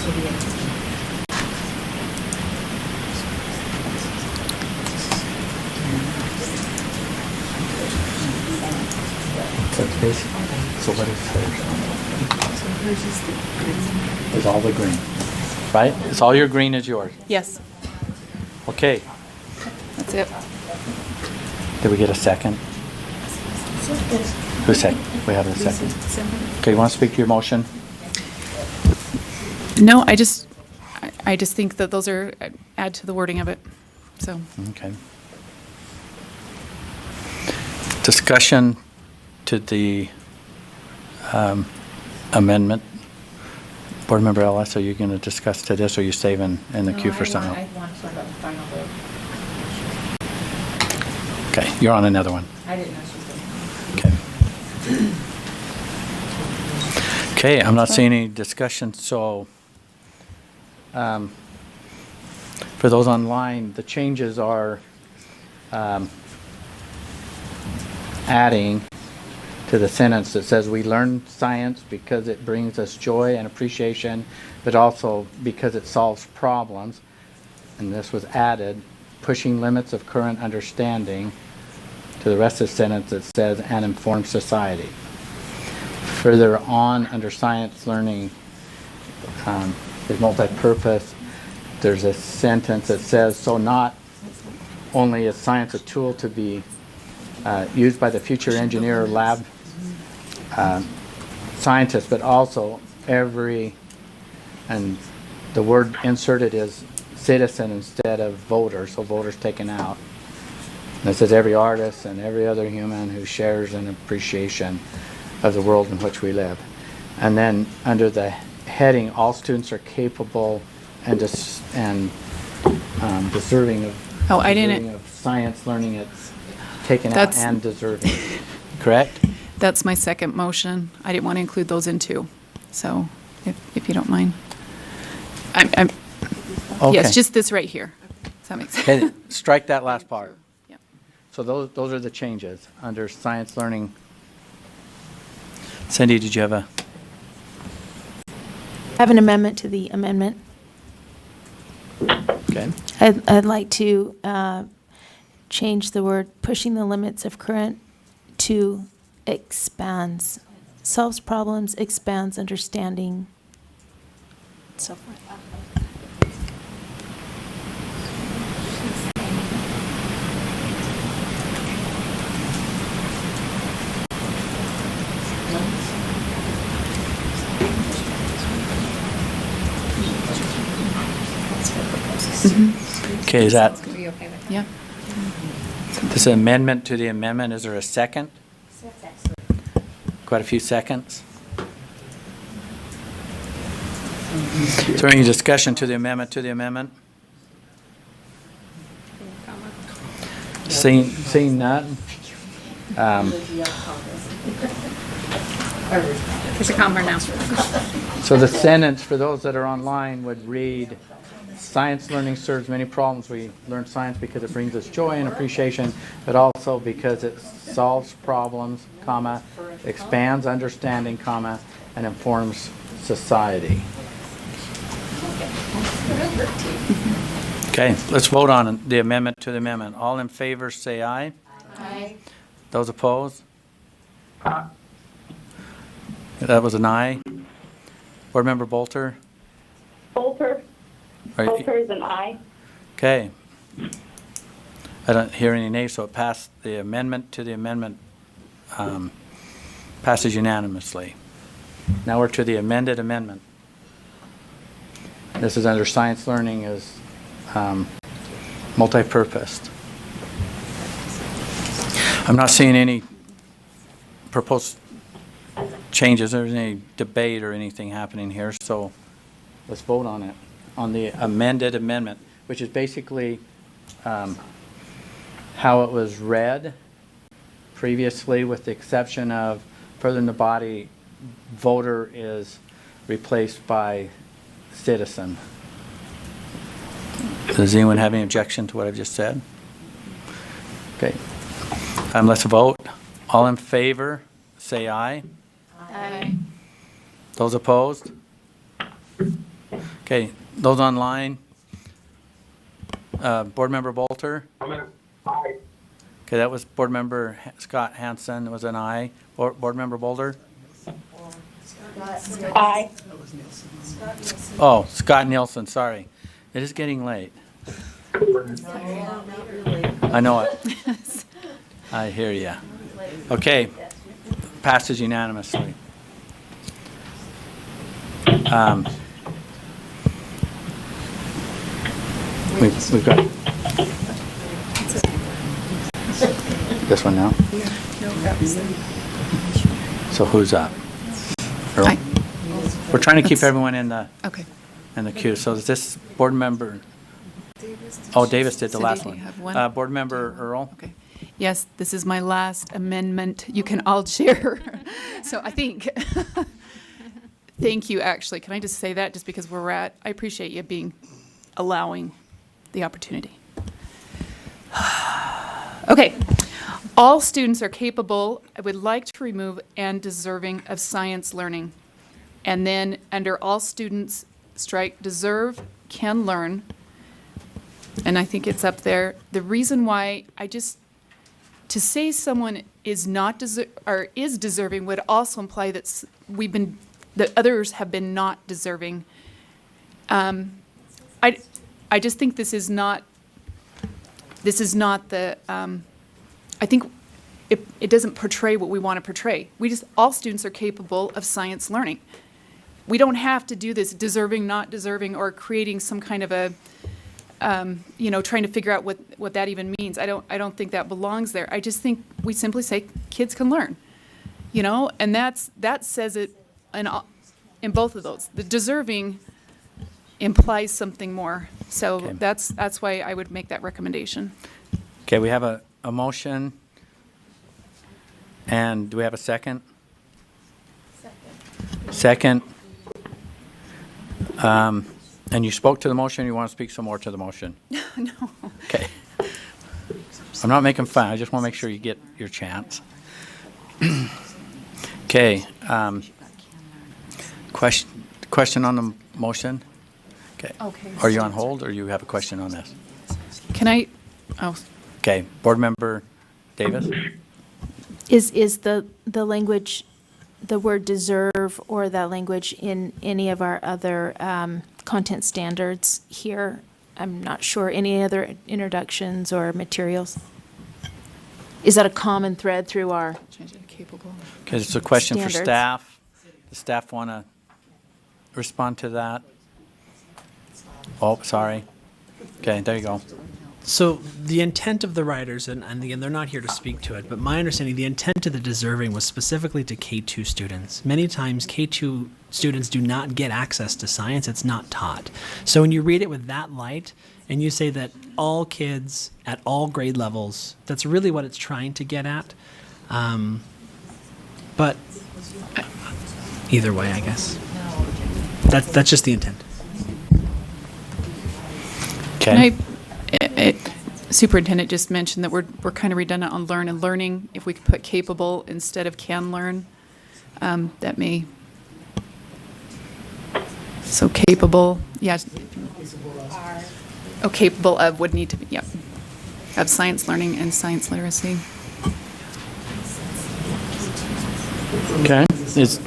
So the- That's basically, so what is theirs? Is all the green, right? It's all your green is yours. yes. Okay, That's it. did we get a second? Who second? We have a second. Okay, you want to speak to your motion? No, I just think that those are, add to the wording of it, so. Okay. Discussion to the amendment. Board Member Ellis, are you going to discuss to this, or are you saving in the queue for something? I want to talk about the final vote. Okay, you're on another one. I didn't know she was going to. Okay. Okay, I'm not seeing any discussion, so for those online, the changes are adding to the sentence that says, "We learn science because it brings us joy and appreciation, but also because it solves problems." And this was added, pushing limits of current understanding, to the rest of the sentence that says, "and informed society." Further on, under science learning is multi-purpose, there's a sentence that says, "So not only is science a tool to be used by the future engineer or lab scientist, but also every," and the word inserted is citizen instead of voter, so voter's taken out. And it says every artist and every other human who shares an appreciation of the world in which we live. And then under the heading, all students are capable and deserving of, Oh, I didn't- deserving of science learning, it's taken out That's- and deserving, correct? That's my second motion. I didn't want to include those in two, so if you don't mind. I'm, Okay. yes, just this right here. Does that make sense? Okay, strike that last part. Yep. So those are the changes under science learning. Cindy, did you have a? I have an amendment to the amendment. Okay. I'd like to change the word pushing the limits of current to expands, solves problems, expands understanding, so forth. Okay, is that, Yeah. this amendment to the amendment, is there a second? Quite a few seconds. Is there any discussion to the amendment to the amendment? Seeing none? There's a comma now. So the sentence, for those that are online, would read, "Science learning serves many problems. We learn science because it brings us joy and appreciation, but also because it solves problems, comma, expands understanding, comma, and informs society." Okay, let's vote on the amendment to the amendment. All in favor, say aye. Aye. Those opposed? That was an aye. Board Member Bolter? Bolter. Are you- Bolter is an aye. Okay. I don't hear any nays, so it passed. The amendment to the amendment passes unanimously. Now we're to the amended amendment. This is under science learning is multi-purposed. I'm not seeing any proposed changes or any debate or anything happening here, so let's vote on it, on the amended amendment, which is basically how it was read previously, with the exception of further in the body, voter is replaced by citizen. Does anyone have any objection to what I've just said? Okay. Let's vote. All in favor, say aye. Aye. Those opposed? Okay, those online? Board Member Bolter? Aye. Okay, that was Board Member Scott Hansen, was an aye. Board Member Bolter? Aye. Oh, Scott Nielsen, sorry. It is getting late. I know it. I hear you. Okay, passes unanimously. We've got this one now. So who's up? Earl? We're trying to keep everyone in the Okay. queue. So is this board member? Oh, Davis did the Cindy, last do you one. have one? Board member Earl. Okay. Yes, this is my last amendment. You can all share. So I think, thank you, actually. Can I just say that just because where we're at? I appreciate you allowing the opportunity. Okay. All students are capable, I would like to remove and deserving of science learning. And then under all students, strike deserve, can learn. And I think it's up there. The reason why to say someone is not or is deserving would also imply that that others have been not deserving. I just think this is not the, I think it doesn't portray what we want to portray. All students are capable of science learning. We don't have to do this deserving, not deserving, or creating some kind of a, trying to figure out what that even means. I don't think that belongs there. I just think we simply say kids can learn, and that says it in both of those. The deserving implies something more. So Okay. that's why I would make that recommendation. Okay, we have a motion. And do we have a second? Second. And you spoke to the motion, you want to speak some more to the motion? No. Okay. I'm not making fun, I just want to make sure you get your chance. Okay. Question on the motion? Okay. Okay. Are you on hold, or you have a question on this? Can I, oh, Okay, Board Member Davis? Is the language, the word deserve, or that language in any of our other content standards here? I'm not sure. Any other introductions or materials? Is that a common thread through our change it to capable. Okay, it's a question for Standards. staff. Does staff want to respond to that? Oh, sorry. Okay, there you go. So the intent of the writers, and again, they're not here to speak to it, but my understanding, the intent of the deserving was specifically to K2 students. Many times K2 students do not get access to science. It's not taught. So when you read it with that light, and you say that all kids at all grade levels, that's really what it's trying to get at. But either way, I guess. That's just the intent. Okay. Superintendent just mentioned that we're kind of redundant on learn and learning. If we could put capable instead of can learn, that may. So capable, yeah. Oh, capable of would need to be, yep. Of science learning and science literacy. Okay. Is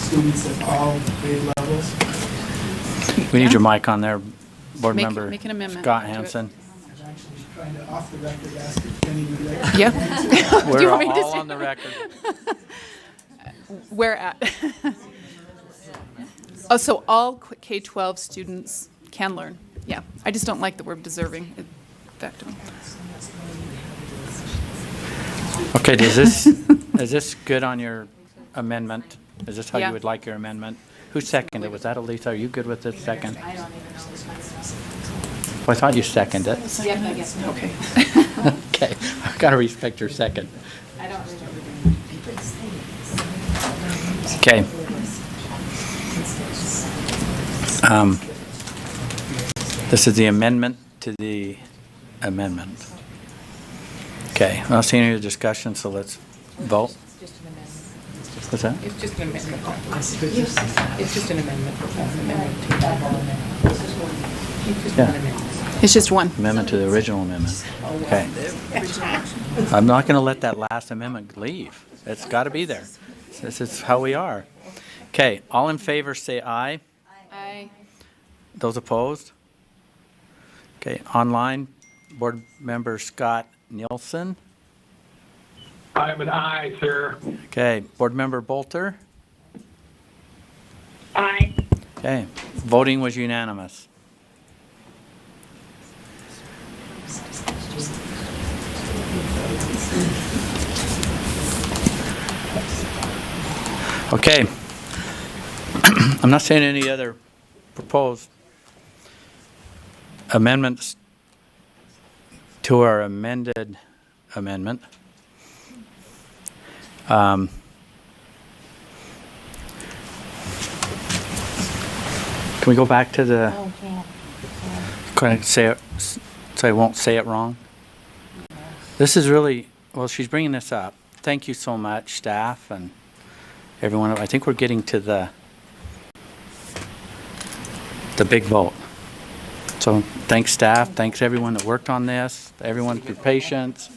students at all grade levels? We need your mic on there, Board Make Member an amendment Scott to it. Hansen. I'm actually trying to off the record ask if Jenny would like. Yep. Do you We're want me to all say- on the record. Where at? Oh, so all K-12 students can learn. Yeah, I just don't like the word deserving. Back to me. Okay, is this good on your amendment? Is this how Yeah. you would like your amendment? Who seconded? Was that Elisa? Are you good with this second? I don't even know which one's Well, I thought you seconded it. Yep, I guess. Okay. Okay, I've got to respect your second. I don't remember. Okay. This is the amendment to the amendment. Okay, I don't see any other discussion, so let's vote. What's that? It's just an amendment. It's just an amendment. Yeah, It's just one. amendment to the original amendment. Okay. I'm not going to let that last amendment leave. It's got to be there. This is how we are. Okay, all in favor say aye. Aye. Those opposed? Okay, online, Board Member Scott Nielsen. I'm an aye, sir. Okay, Board Member Bolter. Aye. Okay, voting was unanimous. Okay. I'm not saying any other proposed amendments to our amended amendment. Can we go back to the, can I say it, so I won't say it wrong? This is really, well, she's bringing this up. Thank you so much, staff and everyone. I think we're getting to the big vote. So thanks, staff. Thanks, everyone that worked on this. Everyone for your patience.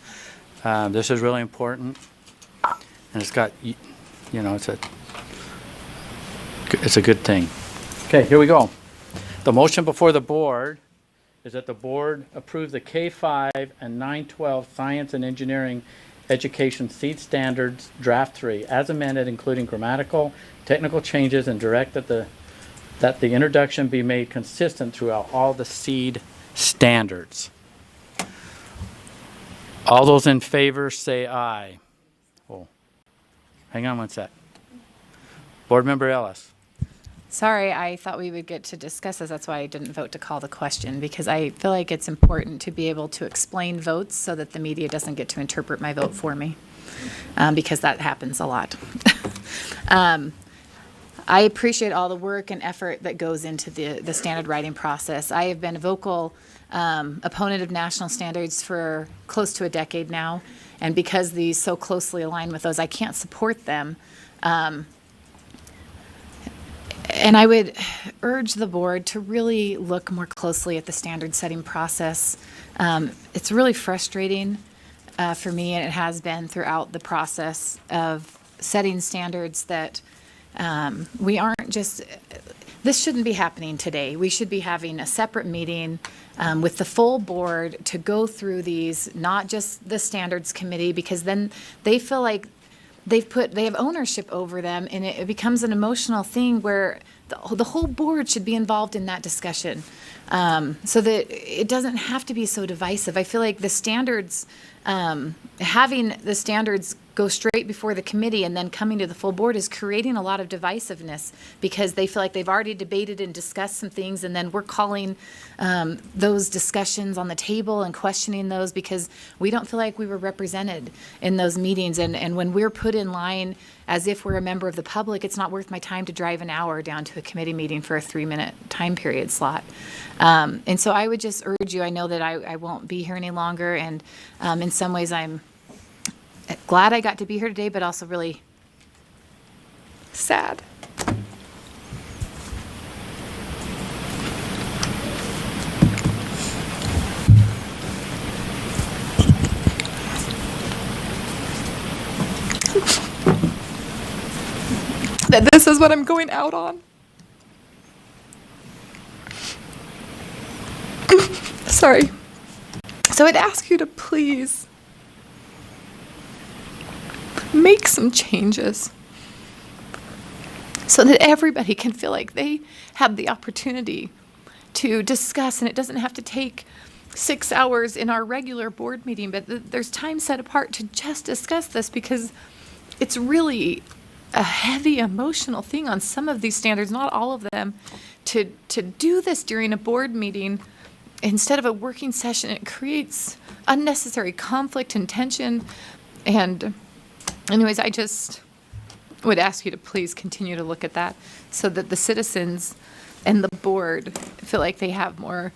This is really important. And it's got, you know, it's a good thing. Okay, here we go. The motion before the board is that the board approve the K-5 and 9-12 Science and Engineering Education Seed Standards Draft 3 as amended, including grammatical, technical changes, and direct that the introduction be made consistent throughout all the seed standards. All those in favor say aye. Oh, hang on one sec. Board Member Ellis. Sorry, I thought we would get to discuss this. That's why I didn't vote to call the question, because I feel like it's important to be able to explain votes so that the media doesn't get to interpret my vote for me, because that happens a lot. I appreciate all the work and effort that goes into the standard writing process. I have been a vocal opponent of national standards for close to a decade now, and because these so closely align with those, I can't support them. And I would urge the board to really look more closely at the standard setting process. It's really frustrating for me, and it has been throughout the process of setting standards that we aren't just, this shouldn't be happening today. We should be having a separate meeting with the full board to go through these, not just the standards committee, because then they feel like they have ownership over them, and it becomes an emotional thing where the whole board should be involved in that discussion, so that it doesn't have to be so divisive. I feel like the standards, having the standards go straight before the committee and then coming to the full board is creating a lot of divisiveness, because they feel like they've already debated and discussed some things, and then we're calling those discussions on the table and questioning those because we don't feel like we were represented in those meetings. And when we're put in line as if we're a member of the public, it's not worth my time to drive an hour down to a committee meeting for a 3-minute time period slot. And so I would just urge you, I know that I won't be here any longer, and in some ways I'm glad I got to be here today, but also really sad. That this is what I'm going out on. Sorry. So I'd ask you to please make some changes so that everybody can feel like they have the opportunity to discuss, and it doesn't have to take 6 hours in our regular board meeting, but there's time set apart to just discuss this, because it's really a heavy emotional thing on some of these standards, not all of them, to do this during a board meeting instead of a working session. It creates unnecessary conflict and tension. And anyways, I just would ask you to please continue to look at that so that the citizens and the board feel like they have more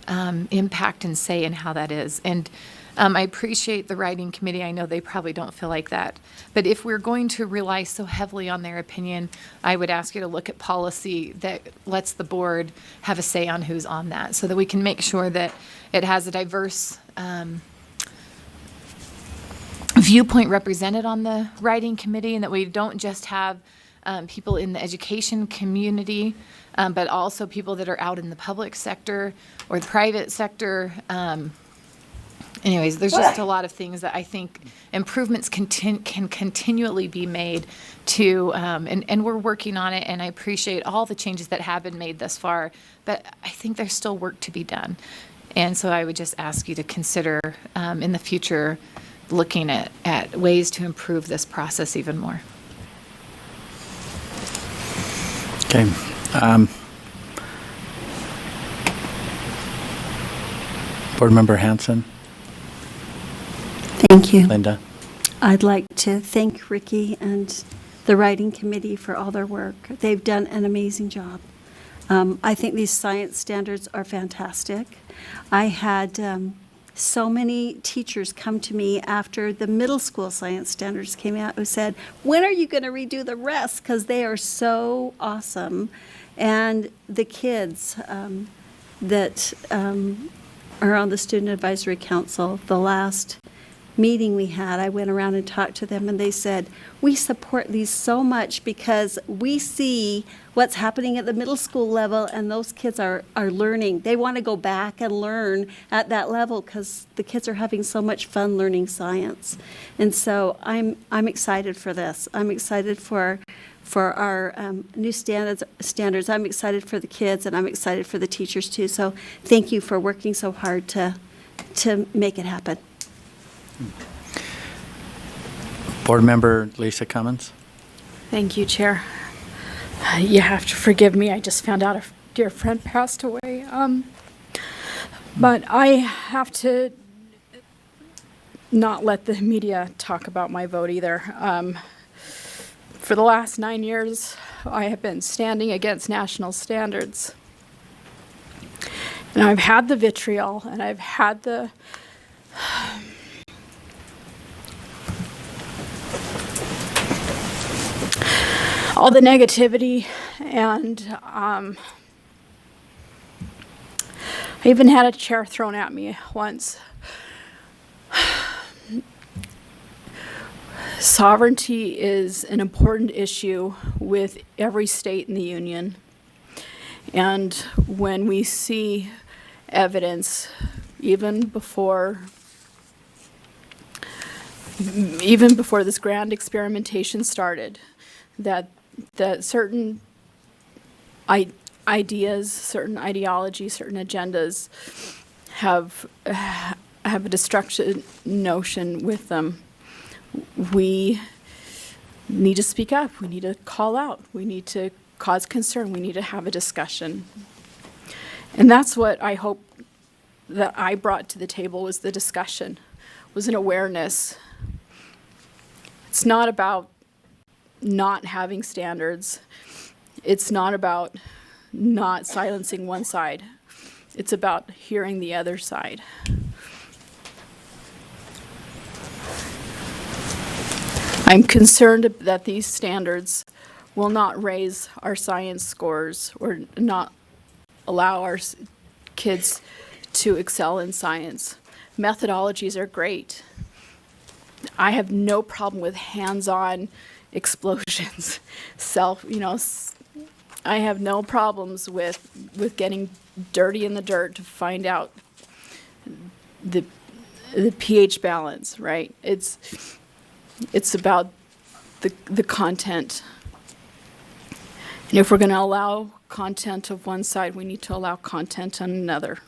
impact and say in how that is. And I appreciate the writing committee. I know they probably don't feel like that. But if we're going to rely so heavily on their opinion, I would ask you to look at policy that lets the board have a say on who's on that, so that we can make sure that it has a diverse viewpoint represented on the writing committee, and that we don't just have people in the education community, but also people that are out in the public sector or the private sector. Anyways, there's just a lot of things that I think improvements can continually be made to, and we're working on it, and I appreciate all the changes that have been made thus far, but I think there's still work to be done. And so I would just ask you to consider in the future looking at ways to improve this process even more. Okay. Board Member Hanson? Thank you. Linda? I'd like to thank Ricky and the writing committee for all their work. They've done an amazing job. I think these science standards are fantastic. I had so many teachers come to me after the middle school science standards came out who said, when are you going to redo the rest? Because they are so awesome. And the kids that are on the Student Advisory Council, the last meeting we had, I went around and talked to them, and they said, we support these so much because we see what's happening at the middle school level, and those kids are learning. They want to go back and learn at that level because the kids are having so much fun learning science. And so I'm excited for this. I'm excited for our new standards. I'm excited for the kids, and I'm excited for the teachers too. So thank you for working so hard to make it happen. Board Member Lisa Cummins? Thank you, Chair. You have to forgive me. I just found out a dear friend passed away. But I have to not let the media talk about my vote either. For the last 9 years, I have been standing against national standards. And I've had the vitriol, and I've had the all the negativity, and I even had a chair thrown at me once. Sovereignty is an important issue with every state in the union. And when we see evidence, even before this grand experimentation started, that certain ideas, certain ideologies, certain agendas have a destruction notion with them, we need to speak up. We need to call out. We need to cause concern. We need to have a discussion. And that's what I hope that I brought to the table, was the discussion, was an awareness. It's not about not having standards. It's not about not silencing one side. It's about hearing the other side. I'm concerned that these standards will not raise our science scores or not allow our kids to excel in science. Methodologies are great. I have no problem with hands-on explosions. I have no problems with getting dirty in the dirt to find out the pH balance, right? It's about the content. And if we're going to allow content of one side, we need to allow content on another.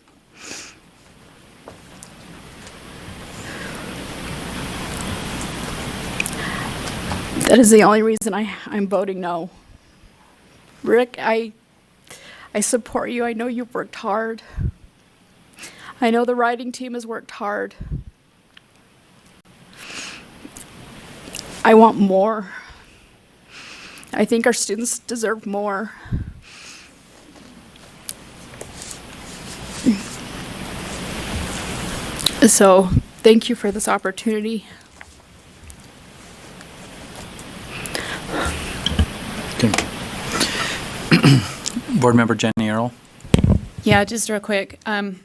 That is the only reason I'm voting no. Rick, I support you. I know you've worked hard. I know the writing team has worked hard. I want more. I think our students deserve more. So, thank you for this opportunity. Board Member Jenny Earl? Yeah, just real quick. I'm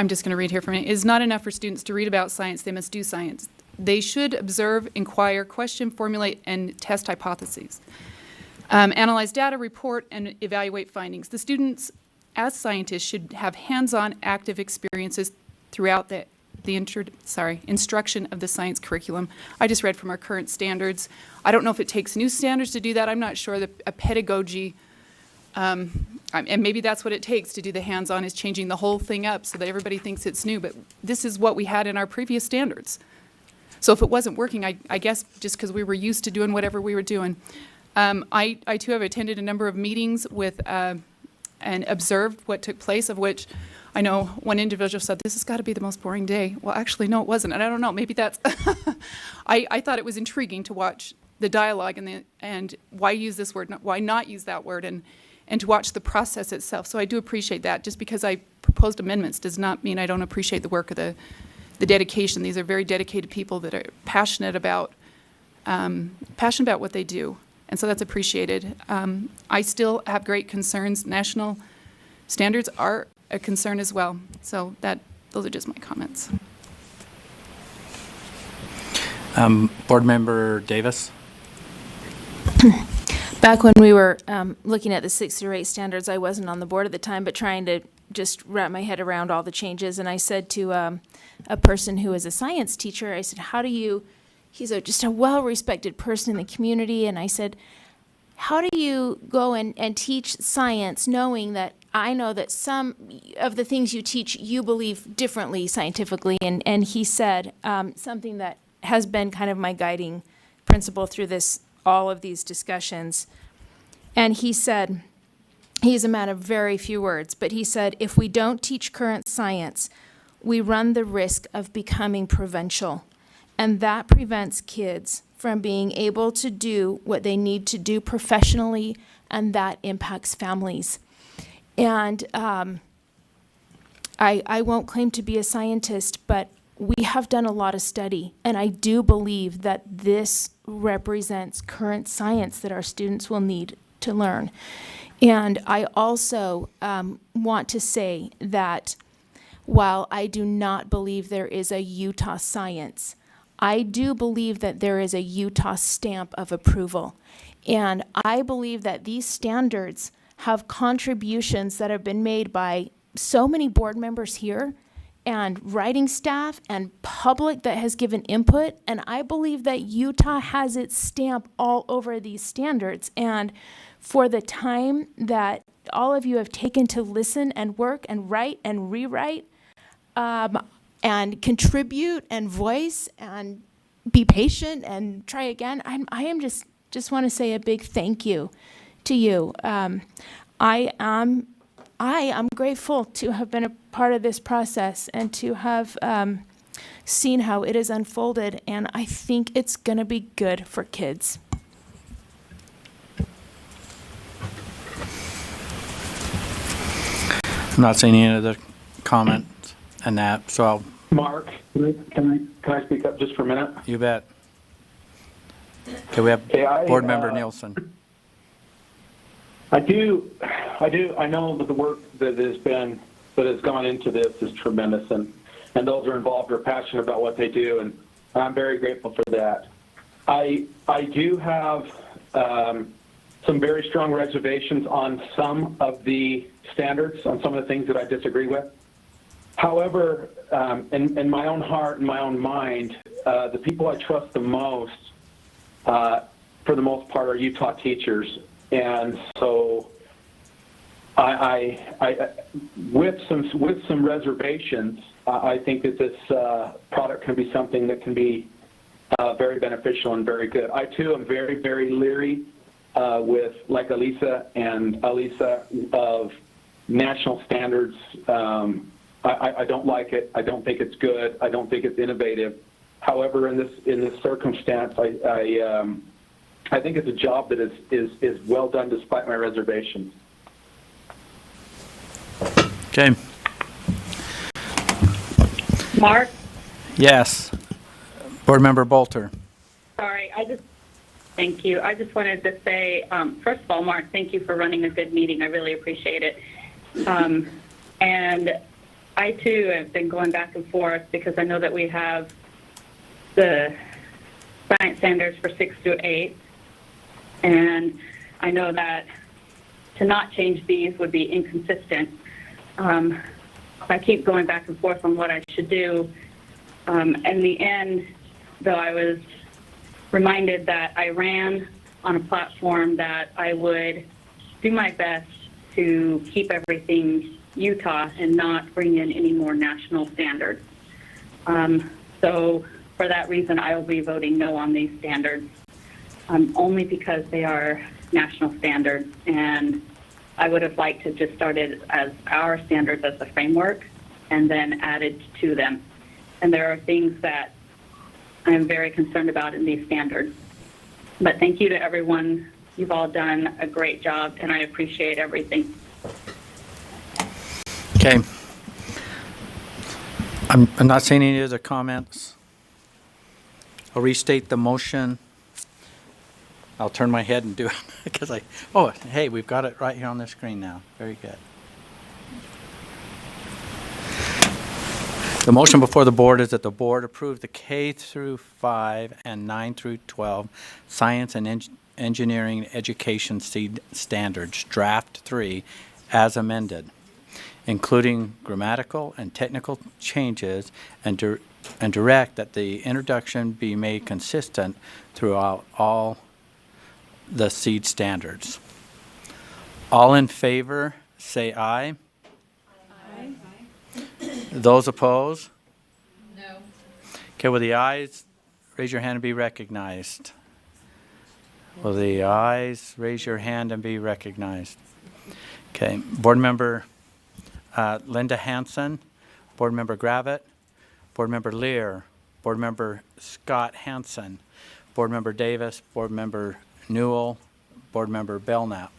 just going to read here from it. It is not enough for students to read about science. They must do science. They should observe, inquire, question, formulate, and test hypotheses. Analyze data, report, and evaluate findings. The students, as scientists, should have hands-on active experiences throughout the instruction of the science curriculum. I just read from our current standards. I don't know if it takes new standards to do that. I'm not sure that a pedagogy, and maybe that's what it takes to do the hands-on, is changing the whole thing up so that everybody thinks it's new. But this is what we had in our previous standards. So if it wasn't working, I guess just because we were used to doing whatever we were doing. I too have attended a number of meetings with and observed what took place, of which I know one individual said, this has got to be the most boring day. Well, actually, no, it wasn't. And I don't know, maybe that's, I thought it was intriguing to watch the dialogue and why use this word, why not use that word, and to watch the process itself. So I do appreciate that. Just because I proposed amendments does not mean I don't appreciate the work of the dedication. These are very dedicated people that are passionate about what they do. And so that's appreciated. I still have great concerns. National standards are a concern as well. So those are just my comments. Board Member Davis? Back when we were looking at the 6 through 8 standards, I wasn't on the board at the time, but trying to just wrap my head around all the changes. And I said to a person who is a science teacher, I said, he's just a well-respected person in the community. And I said, how do you go and teach science knowing that I know that some of the things you teach, you believe differently scientifically? And he said something that has been kind of my guiding principle through all of these discussions. And he said, he's a man of very few words, but he said, if we don't teach current science, we run the risk of becoming provincial. And that prevents kids from being able to do what they need to do professionally, and that impacts families. And I won't claim to be a scientist, but we have done a lot of study, and I do believe that this represents current science that our students will need to learn. And I also want to say that while I do not believe there is a Utah science, I do believe that there is a Utah stamp of approval. And I believe that these standards have contributions that have been made by so many board members here and writing staff and public that has given input. And I believe that Utah has its stamp all over these standards. And for the time that all of you have taken to listen and work and write and rewrite, and contribute and voice and be patient and try again, I am just want to say a big thank you to you. I am grateful to have been a part of this process and to have seen how it has unfolded, and I think it's going to be good for kids. I'm not seeing any other comments on that, so I'll... Mark, can I speak up just for a minute? You bet. Okay, we have Board Member Nielsen. I know that the work that has gone into this is tremendous, and those are involved are passionate about what they do, and I'm very grateful for that. I do have some very strong reservations on some of the standards, on some of the things that I disagree with. However, in my own heart and my own mind, the people I trust the most, for the most part, are Utah teachers. And so I with some reservations, I think that this product can be something that can be very beneficial and very good. I, too, am very, very leery with, like Alisa, of national standards. I don't like it. I don't think it's good. I don't think it's innovative. However, in this circumstance, I think it's a job that is well done despite my reservations. Okay. Mark? Yes. Board Member Bolter. Sorry, thank you. I just wanted to say, first of all, Mark, thank you for running a good meeting. I really appreciate it. And I, too, have been going back and forth because I know that we have the science standards for 6 through 8. And I know that to not change these would be inconsistent. I keep going back and forth on what I should do. In the end, though, I was reminded that I ran on a platform that I would do my best to keep everything Utah and not bring in any more national standards. So for that reason, I will be voting no on these standards, only because they are national standards, and I would have liked to just started as our standards as the framework and then added to them. And there are things that I'm very concerned about in these standards. But thank you to everyone. You've all done a great job, and I appreciate everything. Okay. I'm not seeing any other comments. I'll restate the motion. I'll turn my head and do it because hey, we've got it right here on the screen now. Very good. The motion before the board is that the board approve the K through 5 and 9 through 12 science and engineering education seed standards, draft 3, as amended, including grammatical and technical changes, and direct that the introduction be made consistent throughout all the seed standards. All in favor, say aye. Aye. Those opposed? No. Okay, will the ayes raise your hand and be recognized? Will the ayes raise your hand and be recognized? Okay, Board Member Linda Hansen, Board Member Gravitt, Board Member Lear, Board Member Scott Hansen, Board Member Davis, Board Member Newell, Board Member Belknap,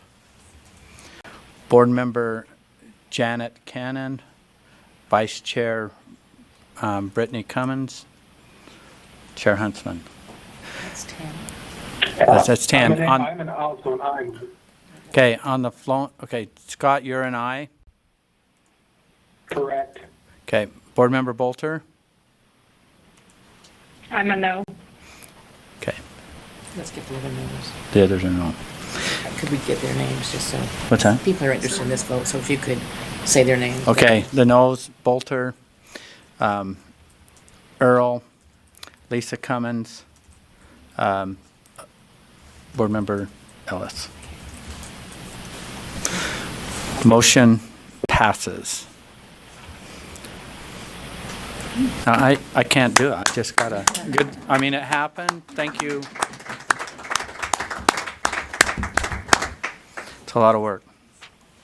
Board Member Janet Cannon, Vice Chair Brittany Cummins, Chair Huntsman. That's 10. That's 10. I'm also an aye. Okay, on the floor. Okay, Scott, you're an aye. Correct. Okay, Board Member Bolter. I'm a no. Okay, Let's get the other names. the others are no. Could we get their names just so? What's that? People are interested in this vote, so if you could say their names. Okay, the noes, Bolter, Earl, Lisa Cummins, Board Member Ellis. Motion passes. Now, I can't do it. I just got a good, I mean, it happened. Thank you. It's a lot of work.